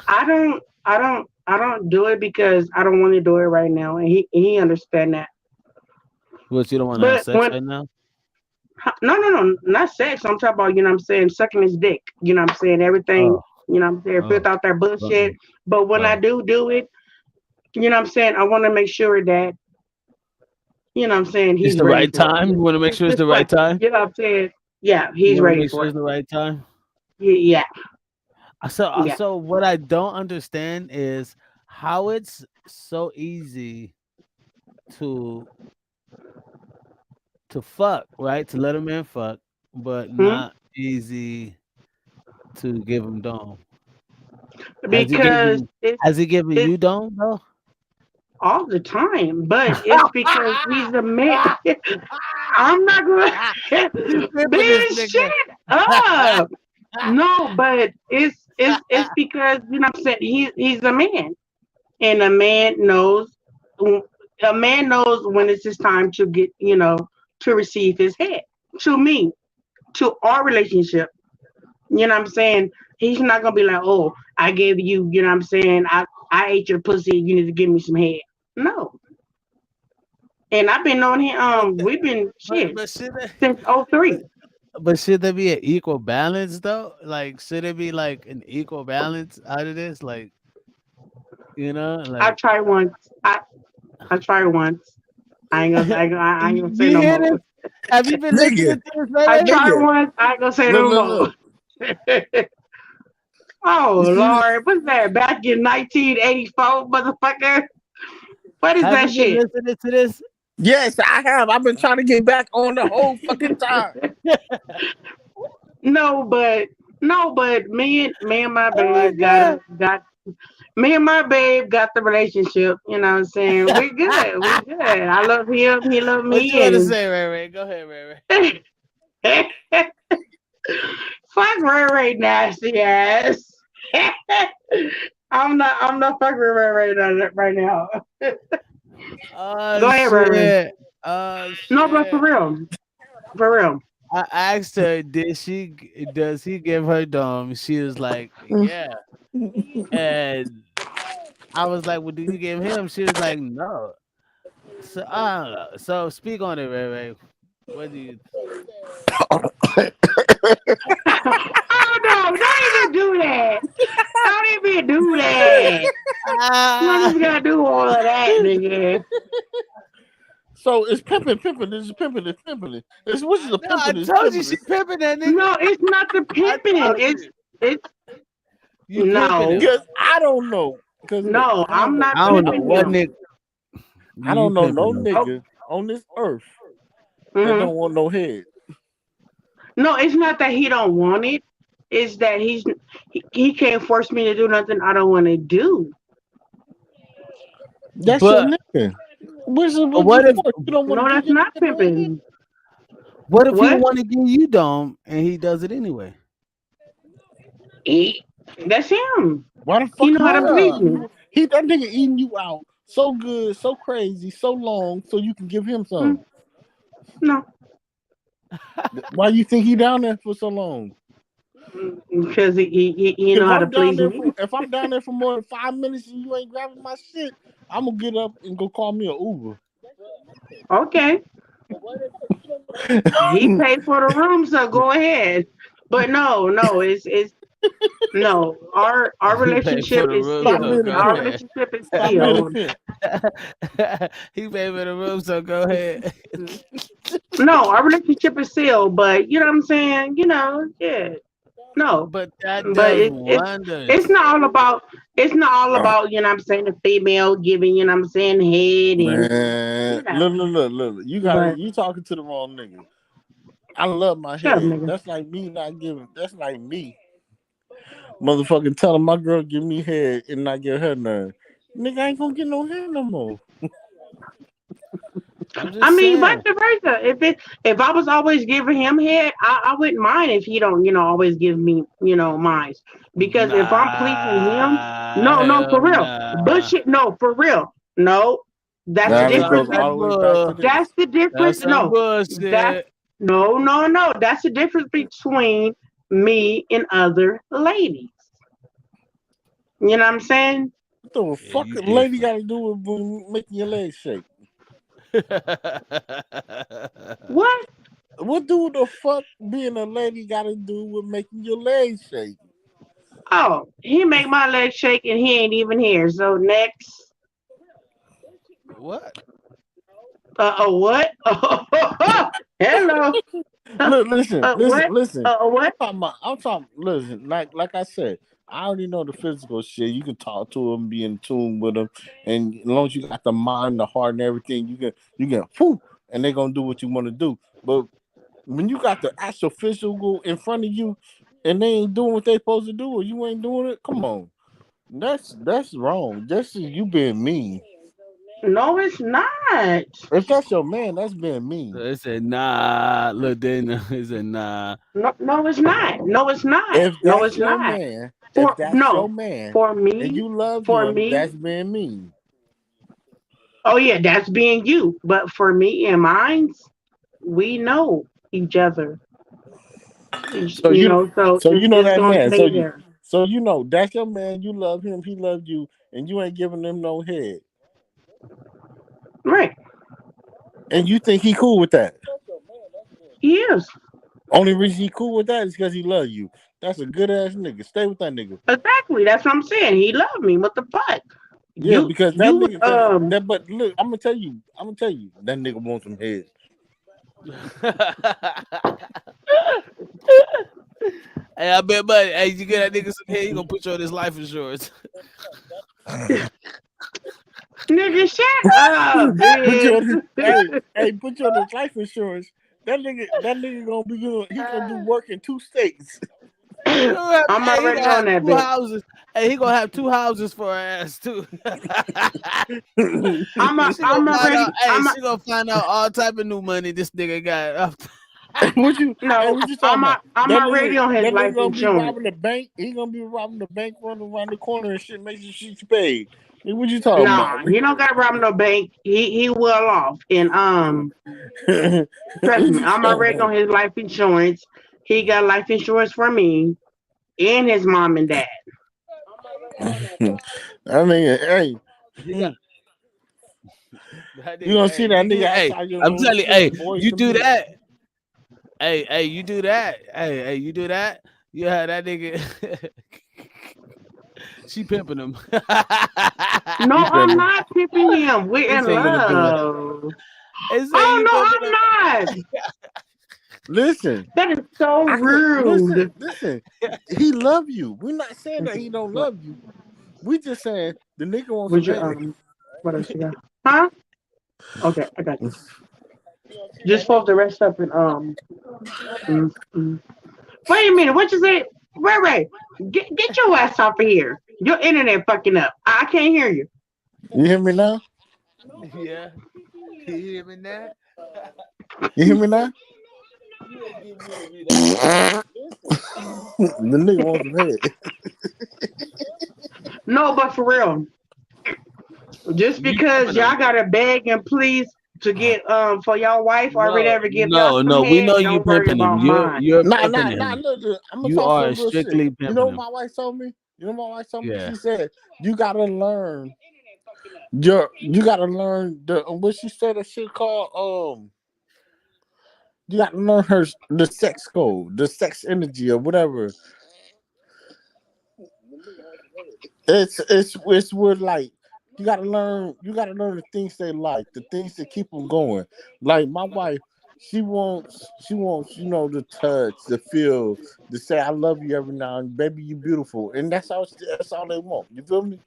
I don't do it because I don't want to do it right now, and he understand that. what you don't want to have But sex when right now? no, not sex. I'm talking about, what I'm saying, sucking his dick. What I'm saying, everything. Oh, What I'm saying, oh, filth out that bullshit. oh, But when I oh. do it, what I'm saying, I want to make sure that, what I'm saying, It's he's the ready right for time. You want to make it. sure it's This the right question. time. What I'm saying, yeah, You he's want to ready make sure for it's it. the right time. Yeah, yeah. So what I don't understand is how it's so easy to fuck, right? To let a man fuck, but Hmm? not easy to give him dome. Has he Because given has he given it's you dome though? all the time, but it's because he's a man. I'm not gonna You pimping this bitch nigga. shit up. No, but it's because, what I'm saying, he's a man, and a man knows when it's his time to get, to receive his head. To me, to our relationship, what I'm saying, he's not gonna be like, oh, I gave you, what I'm saying, I ate your pussy, you need to give me some head. No, and I've been on him. but We've been but shit but should there, since '03. but should there be an equal balance though? Like should there be like an equal balance out of this? Like I like tried once. I tried once. I ain't gonna say you no hear this? more. Have you been listening Nigga, to this, I baby? tried nigga. once. I ain't gonna say Look, no look, more. look. Oh You see this? Lord, what's that? Back in 1984, motherfucker. What is Have that you been shit? listening to this? Yes, I have. I've been trying to get back on the whole fucking time. No, but me and my Oh my babe god! got me and my babe got the relationship. You know what I'm saying? We good. We good. I love him. He love What you me, want to and say, Ray Ray? Go ahead, Ray Ray. fuck Ray Ray nasty ass. I'm not fucking Ray Ray right now. Oh Go ahead, Ray Ray. shit! Oh No, but for shit! real, for real. I asked her, does he give her dome? She was like, yeah. And I was like, well, do you give him? She was like, no. So I don't know. So speak on it, Ray Ray. What do you? Oh no! Don't even do that. Don't even do that. You don't Ah, even gotta do all of that, nigga. So it's pimping, pimping. This is pimping. It's pimping. It's which is a no, I pimping. It's told you pimping. she pimping that nigga. No, it's not the I pimping. told It's you it's you pimping no, him. Because I don't know. Because look, no. I don't I'm know. not I don't I know pimping don't what know. him. nigga I you don't know no pimping him. Oh, nigga on this earth that hmm don't want no head. no. It's not that he don't want it. It's that he can't force me to do nothing I don't want to do. That's your But nigga. What's the, but what's the what if force? You don't want to No, give that's your not nigga no head? pimping. he don't What? want to give you dome and he does it anyway? He, that's him. Why the He fuck know he how to keep please Oh, eating me. you? He that nigga eating you out so good, so crazy, so long, so you can give him Mm, some. no, Why you think he down there for so long? because he If know how to I'm down please there me. for if I'm down there for more than 5 minutes and you ain't grabbing my shit, I'm gonna get up and go call me an Uber. Okay, he paid for the room, so go ahead. But no, it's no. Our he paid for relationship the is room, Stop so sealed. being a go Our pimp. ahead. relationship is Stop being a sealed. pimp. He paid for the room, so go ahead. No, our relationship is sealed. But you know what I'm saying? Yeah, no. But that But does it's wonders. not all about It's not all about, you know what I'm saying, the female giving, you know what I'm saying, head and, you Man, know. look. But You talking to the wrong nigga. I love my shut up, head. nigga. That's like me not giving. That's like me, motherfucking telling my girl give me head and not give her none. Nigga I ain't gonna get no head no more. I'm I just mean, vice saying. versa. If I was always giving him head, I wouldn't mind if he don't, always give me, mine. Because if I'm pleasing him, Nah, no, hell for real, nah. bullshit. No, for real, no. That's the Now this goes difference. all the way back to That's this. the That's difference. some No, that's bullshit. no. That's the difference between me and other ladies. You know what I'm saying? What the Yeah, fuck you a lady different. got to do with making your legs shake? What? What do the fuck being a lady got to do with making your legs shake? Oh, he make my legs shake and he ain't even here. So next, What? what? Hello. Look, listen, listen, What? listen. What? I'm talking. Listen, like I said, I already know the physical shit. You can talk to them, be in tune with them, and as long as you got the mind, the heart, and everything, you can, whoo, and they gonna do what you want to do. But when you got the actual physical in front of you, and they ain't doing what they supposed to do, or you ain't doing it, come on, that's wrong. That's you being mean. No, it's not. If that's your man, that's being mean. They said nah. Look, then they said nah. No, it's not. No, it's not. If No, that's it's your not. man, if For that's your no, man, for and me, you love for him, me. that's being mean. Oh yeah, that's being you. But for me and mine's, we know each other. So you, So so you it's know just that gonna man. stay there. So you know that's your man. You love him. He loved you, and you ain't giving him no head. Right. And you think he cool with that? He is. Only reason he cool with that is because he love you. That's a good ass nigga. Stay with that nigga. Exactly. That's what I'm saying. He loved me. What the fuck? Yeah, You because that you nigga. That, but look, I'm gonna tell you, that nigga wants some head. Hey, I bet, buddy. Hey, you get that nigga some hair, he gonna put you on his life insurance. nigga shut up, Put you bitch. on his, put you on his life insurance. That nigga gonna be doing. He gonna do work in 2 states. He gonna have, I'm hey, he already gonna on have that two bitch. houses. Hey, he gonna have two houses for her ass too. She gonna I'm find out. already Hey, she gonna find out all type of new money this nigga got. what you? Hey, no, what you talking about? I'm already on his That life nigga gonna be insurance. robbing the bank. He gonna be robbing the bank, running around the corner and shit, making sure she's paid. Nigga, what you talking Nah, about? he don't got to rob no bank. He well off. And trust What me, you I'm already talking on his life insurance. He got life insurance for me and his mom and dad. about? I mean, hey, He got that you nigga. gonna see Hey, that you do. nigga Hey, outside your I'm room telling you. Hey, singing "Boys you to do Men." that. Hey, you do that. Hey, you do that. You had that nigga. She pimping him. No, You I'm pimping. not pimping him. We're He in said, "Look at the love. They say Oh you pimping him. no, I'm not. listen." That is so I can rude. listen. He love you. We're not saying that he don't What? love you. We just saying the nigga wants some Would you head. What else you got? Huh? Okay, I got you. Just fold the rest up and mm, mm. Wait a minute. What you say? Ray, get your ass off of here. Your internet fucking up. I can't hear you. You hear me now? Yeah. You hear me now? You hear me now? You ain't getting me to read that. The nigga wants some head. No, but for real, just You because pimping him. y'all gotta beg and please to get for y'all wife or No, whatever, give y'all no, some no. We head. know you Don't worry pimping him. about You're mine. you're Nah, pimping nah, nah. him. Look, I'm gonna You talk are some real shit. strictly You know pimping what him. my wife told me? You know what my wife told me? Yeah. She said, "You gotta learn you gotta learn the what she said that shit called you gotta learn the sex code, the sex energy or whatever. It's with like you gotta learn the things they like, the things that keep them going. Like my wife, She wants, the touch, the feel, to say I love you every now and baby, you beautiful, and that's all they want. You feel me?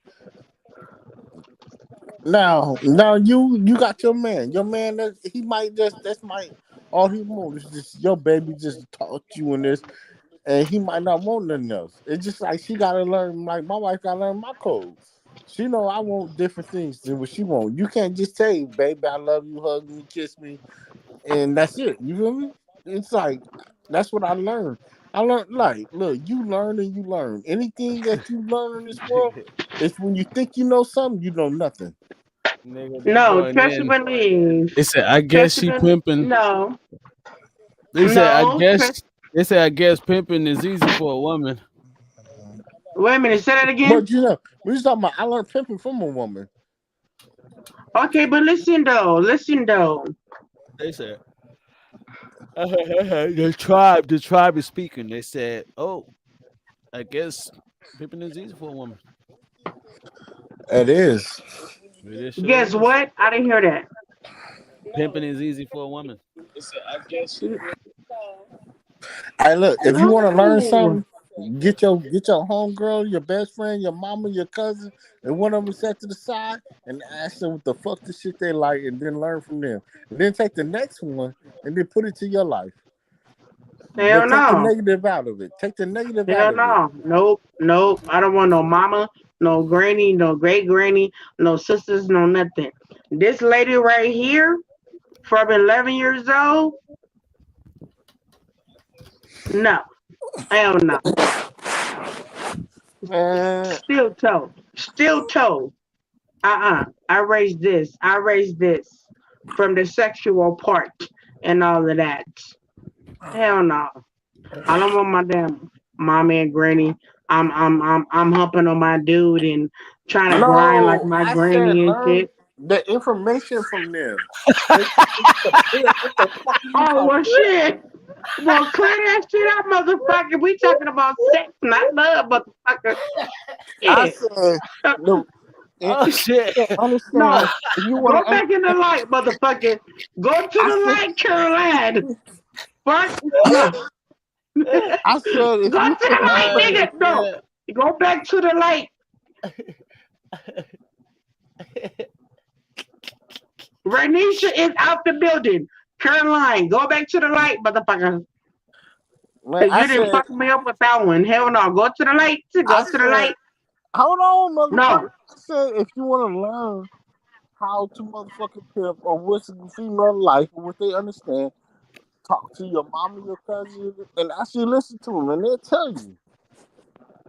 Now you got your man. Your man that he might just that's might all he wants is just your baby just to talk to you in this, and he might not want nothing else. It's just like she gotta learn. Like my wife gotta learn my code. She know I want different things than what she want. You can't just say, "Baby, I love you, hug me, kiss me," and that's it. You feel me? It's like that's what I learned. I learned like, look, you learn and you learn. Anything that you learn in this world is when you think you know something, you know nothing. Nigga, they No, going trust and in. believe. They said, I guess Trust and she believe. pimping. No, They said, I no. guess. Trust. They said, I guess pimping is easy for a woman. Wait a minute. Say that again. But we was talking about I learned pimping from a woman. Okay, but listen though. Listen though. They said, the tribe is speaking. They said, oh, I guess pimping is easy for a woman. It is. It sure Guess is. what? I didn't hear that. Pimping is easy for a woman. Hey, look, if you want to learn No. something, get your homegirl, your best friend, your mama, your cousin, and one of them set to the side and ask them what the fuck the shit they like, and then learn from them. And then take the next one and then put it to your life. Hell But take the no. negative out of it. Take the negative out Hell of it. no. Nope. Nope. I don't want no mama, no granny, no great granny, no sisters, no nothing. This lady right here, from 11 years old, no. Hell no. Man, Still toe. Still toe. I raised this. I raised this from the sexual part and all of that. Hell no. I don't want my damn mommy and granny. I'm humping on my dude and trying to grind like no, my I said granny and learn shit. the information from them. They tell you to pimp. What the fuck are you Oh talking well shit. Well clear that shit up, motherfucker. We talking about sex, not love, motherfucker. I Shit. said, no, Oh if shit! you understand, No. if you want Go to back in the understand, light, motherfucker. Go to I the said, light, Caroline. Fuck no. I said, if Go you to the want light, Oh nigga. No. shit! Go back to the light. Renisha is out the building. Caroline, go back to the light, motherfucker. man, Cause you didn't fuck me up with that one. Hell no. Go to the light. Go I to the said, light. hold on, motherfucker. No. I said, if you want to learn how to motherfucking pimp or what's the female life or what they understand, talk to your mama, your cousin, and actually listen to them, and they'll tell you.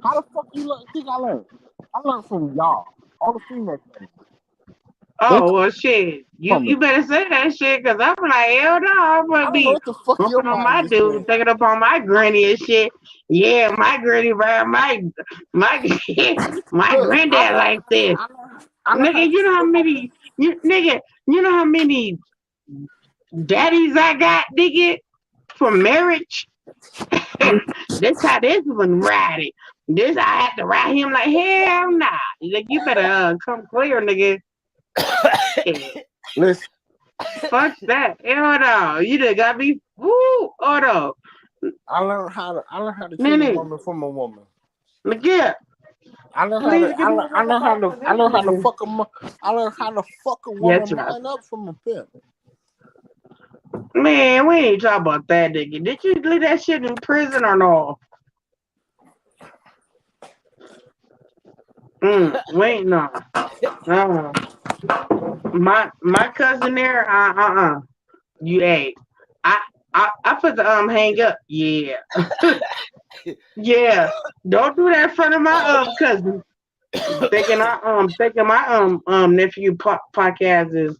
How the fuck you think I learned? I learned from y'all, all the female things. They Oh taught well shit. You from me. you better say that shit cause I'm like, hell no, I'm I gonna don't know be what the fuck your bumping on my mind is dude, saying. thinking up on my granny and shit. Yeah, my granny, bro, my my Look, granddad like this. I learned how Nigga, to you know how feel my many nigga, you know how many daddies I got, nigga, from marriage? This how this one ride it. This I had to ride him like hell nah. He's like, you better come clear, nigga. Shit. listen. Fuck that. Hell no. You done got me. Woo. Oh no. I learned how to treat a Nene, woman from a woman. look here. Please give me a I learned how to motherfucking. fuck I learned how to fuck a Yes, woman right. mind up from a pimp. Man, we ain't talking about that, nigga. Did you leave that shit in prison or no? We ain't no. Uh, my cousin there. You hey, I I put the hang up. Yeah, yeah. Don't do that in front of my cousin. Thinking my nephew podcast is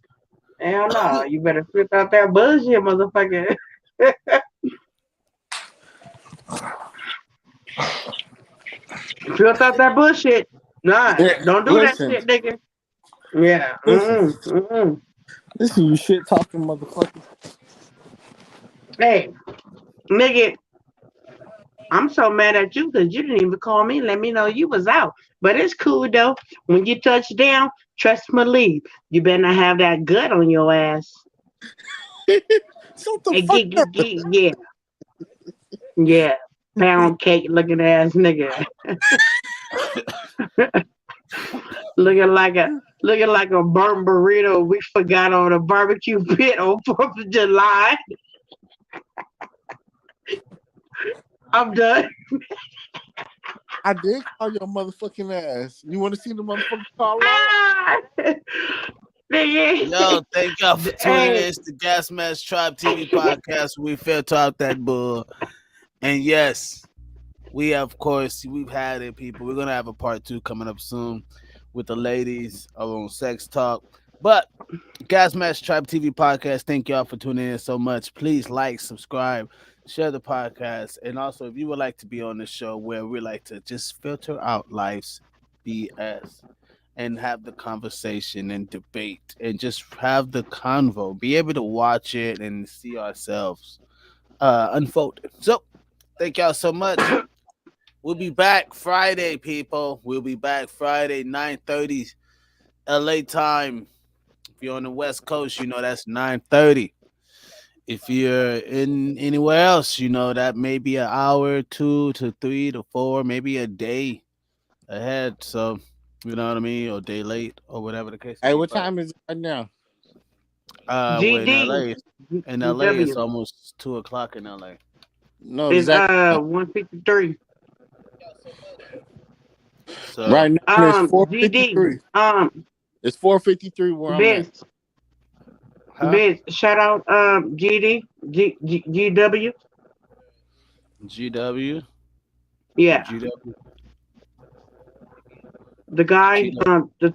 hell no. You better flip out that bullshit, motherfucker. Flip out that bullshit. Nah, Yeah, don't do that listen, shit, nigga. Yeah. listen, Mm. listen, you shit talking motherfucker. Hey, nigga, I'm so mad at you because you didn't even call me and let me know you was out. But it's cool though. When you touch down, trust my lead. You better not have that gut on your ass. Shut the Hey, fuck up. yeah, yeah. Pound cake looking ass nigga. Looking like a burnt burrito we forgot on a barbecue pit on 4th of July. I'm done. I did call your motherfucking ass. You want to see the motherfucking call log? Ah! Nigga. Yo, thank y'all for tuning in. Hey, It's the Gasmask Tribe TV podcast. We fair talk that bull. And yes, we of course we've had it, people. We're gonna have a part 2 coming up soon with the ladies on sex talk. But Gasmask Tribe TV podcast, thank y'all for tuning in so much. Please like, subscribe, share the podcast, and also if you would like to be on the show where we like to just filter out life's BS and have the conversation and debate and just have the convo, be able to watch it and see ourselves unfold. So thank y'all so much. We'll be back Friday, people. We'll be back Friday, 9:30 LA time. If you're on the West Coast, you know that's 9:30. If you're in anywhere else, you know that may be an hour, 2 to 3 to 4, maybe a day ahead. So you know what I mean, or day late, or whatever the case may Hey, be. what But time is it right now? we're in GD. LA. In LA, it's GW almost 2 o'clock in LA. No, is exactly. 153. So Right now it's GD. 4:53. It's 4:53 where I'm at. Biz, huh? shout out GD, GW. GW, Yeah, GW, the guy, GW. the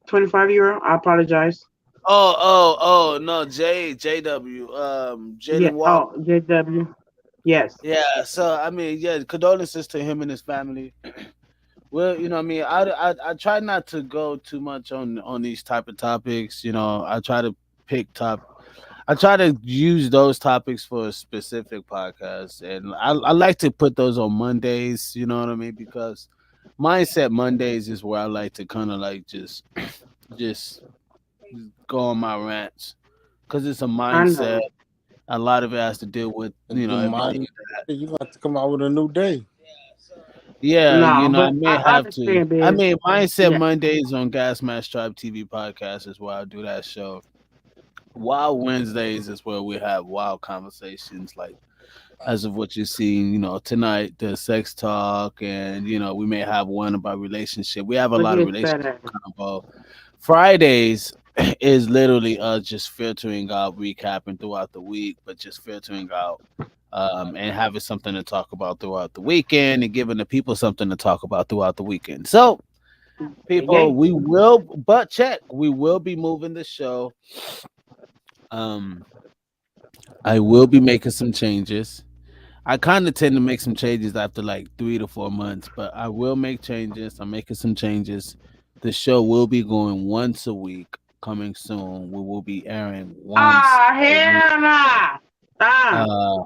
25-year-old. I apologize. Oh no, JW, Yeah. Jaden Walker. Oh, JW. Yes. Yeah, so I mean, yeah, condolences to him and his family. Well, you know, what I mean, I try not to go too much on these type of topics. You know, I try to pick top. I try to use those topics for a specific podcast, and I like to put those on Mondays. You know what I mean? Because mindset Mondays is where I like to kind of like just go on my rants because it's a I mindset. know. A lot of it has to deal with And the everything. mind, you got to come out with a new day. Yeah, No, I but may I have to. understand, I Biz. mean, Mindset Yeah. Mondays on Gas Mask Tribe TV podcast is where I do that show. Wild Wednesdays is where we have wild conversations, like as of what you're seeing, tonight, the sex talk, and we may have one about relationship. We have a Look lot of at that relationship ass. combo. Fridays is literally just filtering out, recapping throughout the week, but just filtering out and having something to talk about throughout the weekend and giving the people something to talk about throughout the weekend. So, people, Yay. we will be moving the show. Um, I will be making some changes. I kind of tend to make some changes after like 3 to 4 months, but I will make changes. I'm making some changes. The show will be going once a week. Coming soon, we will be airing once Ah, a week. hell nah. Ah, Uh,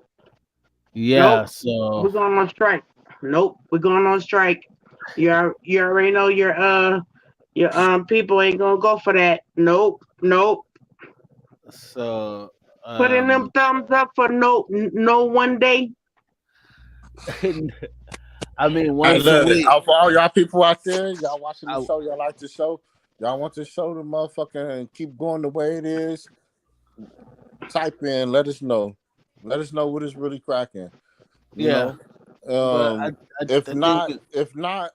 yeah. nope. So We're going on strike. Nope. We're going on strike. You already know your people ain't gonna go for that. Nope. Nope. so Put in um, them thumbs up for no one day. I mean I once a love it. week. For all y'all people out there, y'all watching the I, show, y'all like the show, y'all want the show to motherfucker and keep going the way it is. Type in, let us know. Let us know what is really cracking. You yeah, know, but if I think not,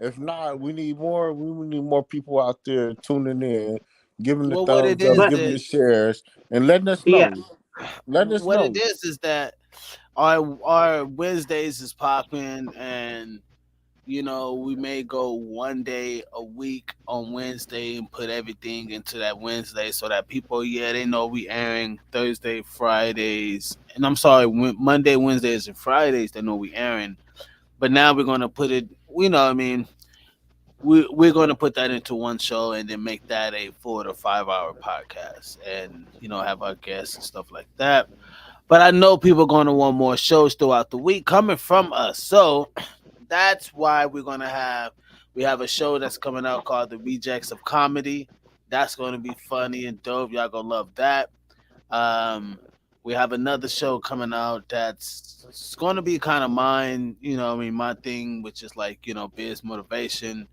if not, we need more. We need more people out there tuning in, giving the well, what it thumbs up, is But giving that the shares, and letting us yeah, know. Let us what it know. is that our Wednesdays is popping, and we may go one day a week on Wednesday and put everything into that Wednesday so that people, yeah, they know we airing Thursday, Fridays, and I'm sorry, Monday, Wednesdays, and Fridays. They know we airing, but now we're gonna put it. I mean, we're gonna put that into one show and then make that a 4 to 5 hour podcast, and have our guests and stuff like that. But I know people are gonna want more shows throughout the week coming from us, so that's why we have a show that's coming out called The Rejects of Comedy. That's going to be funny and dope. Y'all gonna love that. Um, we have another show coming out that's it's going to be kind of mine, my thing, which is like, biz motivation.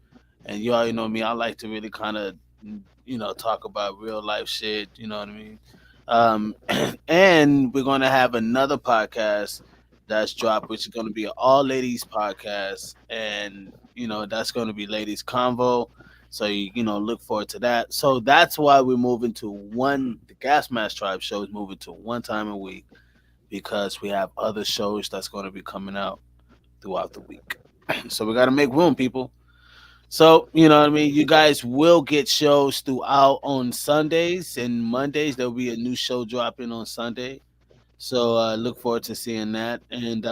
And you already know me, I like to really kind of, talk about real life shit, you know what I mean? Um, and we're going to have another podcast that's dropped, which is going to be an all ladies podcast. And, that's going to be Ladies Convo. So, look forward to that. So that's why we're moving to the Gas Mask Tribe show is moving to one time a week because we have other shows that's going to be coming out throughout the week. So we got to make room, people. So, you know what I mean? You guys will get shows throughout on Sundays and Mondays. There'll be a new show dropping on Sunday. So look forward to seeing that. And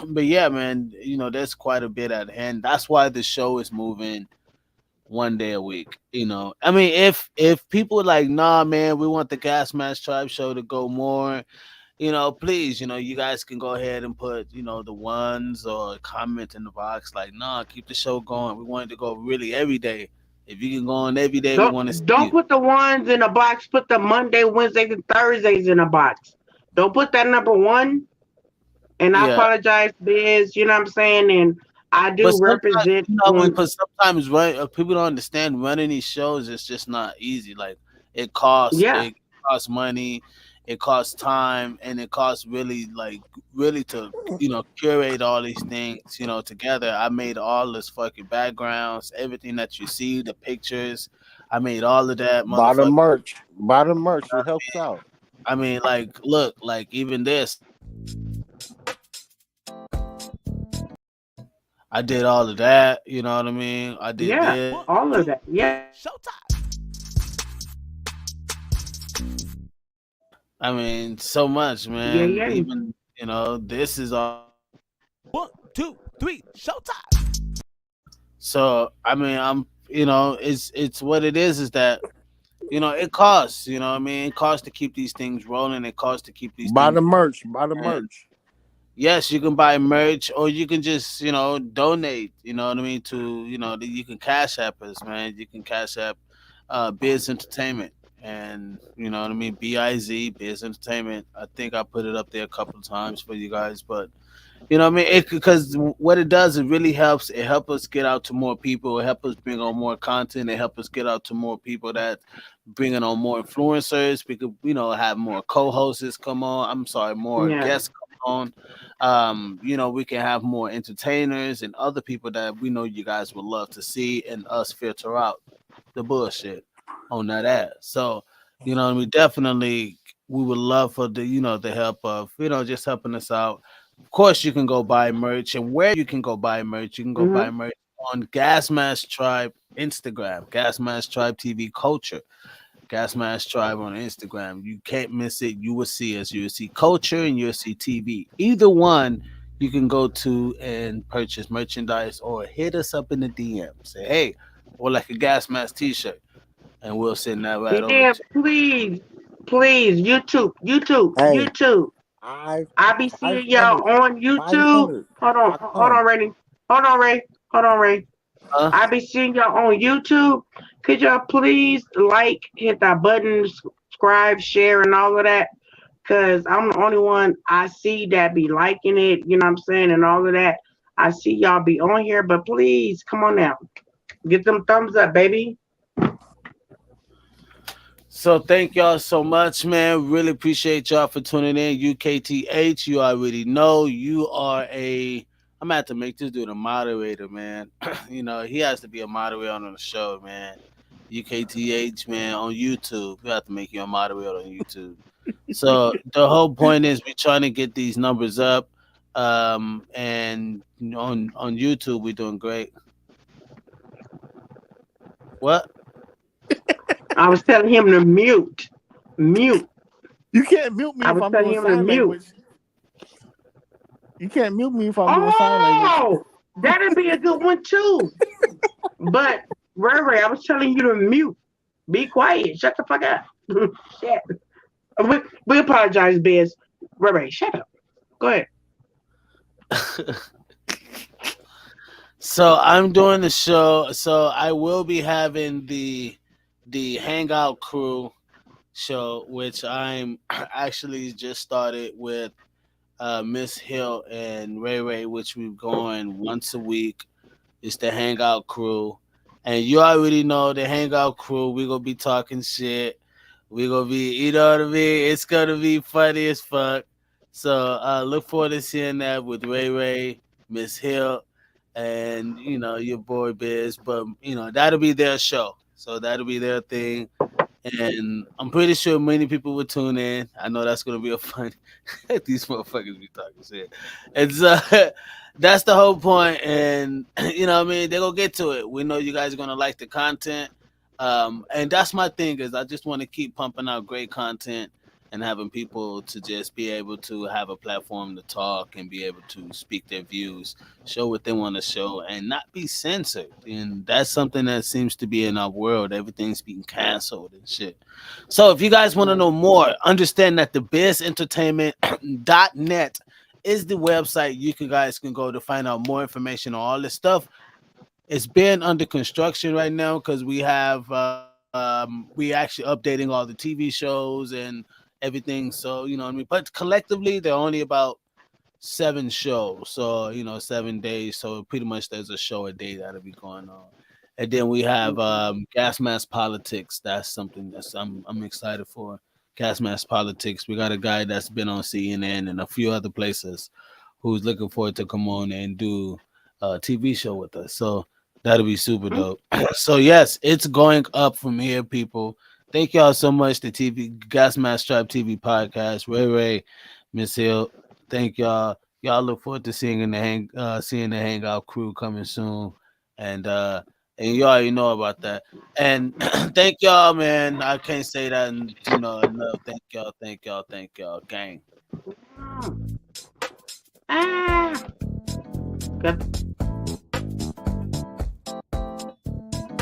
but yeah, man, there's quite a bit at hand. That's why the show is moving one day a week. I mean, if people are like, nah, man, we want the Gas Mask Tribe show to go more, please, you guys can go ahead and put, the ones or comment in the box like, nah, keep the show going. We want it to go really every day. If you can go on every day, we want to see Don't you. put the ones in a box. Put the Monday, Wednesdays, and Thursdays in a box. Don't put that number one. And I Yeah. apologize, Biz. You know what I'm saying? And I But do sometimes, represent on. but sometimes people don't understand running these shows. It's just not easy. Like it costs, Yeah, it costs money, it costs time, and it costs really to curate all these things together. I made all this fucking backgrounds, everything that you see, the pictures. I made all of that, Buy the motherfucker. merch. Buy the merch. It helps out. I mean, like, look, like even this, I did all of that. You know what I mean? I did yeah, this. all of that. Yeah, I mean, so much, yeah, man. yeah. Even this is all. So I mean, it's what it is that it costs. You know what I mean? It costs to keep these things rolling. It costs to keep these Buy things. the merch. Buy the And merch. yes, you can buy merch, or you can just donate. You know what I mean? To you can cash app us, man. You can cash app Biz Entertainment. And you know what I mean, Biz Entertainment. I think I put it up there a couple of times for you guys, but you know what I mean? Because what it does, it really helps. It helps us get out to more people. It helps us bring on more content. It helps us get out to more people that bringing on more influencers. We could, have more co-hosts come on. I'm sorry, more Yeah. guests come on. We can have more entertainers and other people that we know you guys would love to see and us filter out the bullshit on that ad. So, we definitely we would love for the help of just helping us out. Of course, you can go buy merch, and where you can go buy merch, you can go buy Mhm. merch on Gas Mask Tribe Instagram, Gas Mask Tribe TV Culture, Gas Mask Tribe on Instagram. You can't miss it. You will see us. You will see Culture and you'll see TV. Either one, you can go to and purchase merchandise or hit us up in the DM. Say, hey, or like a Gas Mask T-shirt, and we'll send that right over Yeah, to please, please, YouTube, YouTube, Hey, YouTube. I I be five seeing hundred. y'all on YouTube. 500.com. Rainy. Hold on, Ray. you. Huh? I be seeing y'all on YouTube. Could y'all please hit that button, subscribe, share, and all of that? Cause I'm the only one I see that be liking it. You know what I'm saying, and all of that. I see y'all be on here, but please come on now, get them thumbs up, baby. So thank y'all so much, man. Really appreciate y'all for tuning in. UKTH, you already know you are a. I'm gonna have to make this dude a moderator, man. He has to be a moderator on the show, man. UKTH, man, on YouTube. We have to make you a moderator on YouTube. So the whole point is we're trying to get these numbers up. And on YouTube we're doing great. What? I was telling him to mute. You can't mute me I if was I'm telling doing him to sign mute. language. You can't mute me if I'm doing sign language. Oh, that'd be a good one too. But Ray, I was telling you to mute. Be quiet. Shut the fuck up. Shit. We apologize, Biz. Ray, shut up. Go ahead. So I'm doing the show. So I will be having the Hangout crew show, which I'm actually just started with Miss Hill and Ray Ray, which we're going once a week. It's the Hangout Crew. And you already know the Hangout Crew, we're going to be talking shit. We're going to be, you know what I mean? It's going to be funny as fuck. So look forward to seeing that with Ray Ray, Miss Hill, and, your boy Biz. But, that'll be their show. So that'll be their thing. And I'm pretty sure many people will tune in. I know that's gonna be a fun. These motherfuckers be talking shit. And so that's the whole point. And what I mean, they're gonna get to it. We know you guys are gonna like the content. And that's my thing is I just want to keep pumping out great content and having people to just be able to have a platform to talk and be able to speak their views, show what they want to show, and not be censored. And that's something that seems to be in our world. Everything's being canceled and shit. So if you guys want to know more, understand that the bizentertainment.net is the website guys can go to find out more information on all this stuff. It's been under construction right now because we actually updating all the TV shows and everything. So what I mean. But collectively, they're only about 7 shows. So 7 days. So pretty much there's a show a day that'll be going on. And then we have Gasmask Politics. That's something I'm excited for. Gasmask Politics. We got a guy that's been on CNN and a few other places who's looking forward to come on and do a TV show with us. So that'll be super dope. So yes, it's going up from here, people. Thank y'all so much. The Gas Mask Tribe TV podcast. Ray Ray, Miss Hill. Thank y'all. Y'all look forward to seeing the Hangout crew coming soon. And you already know about that. And thank y'all, man. I can't say that enough. Thank y'all, gang. Ah, good.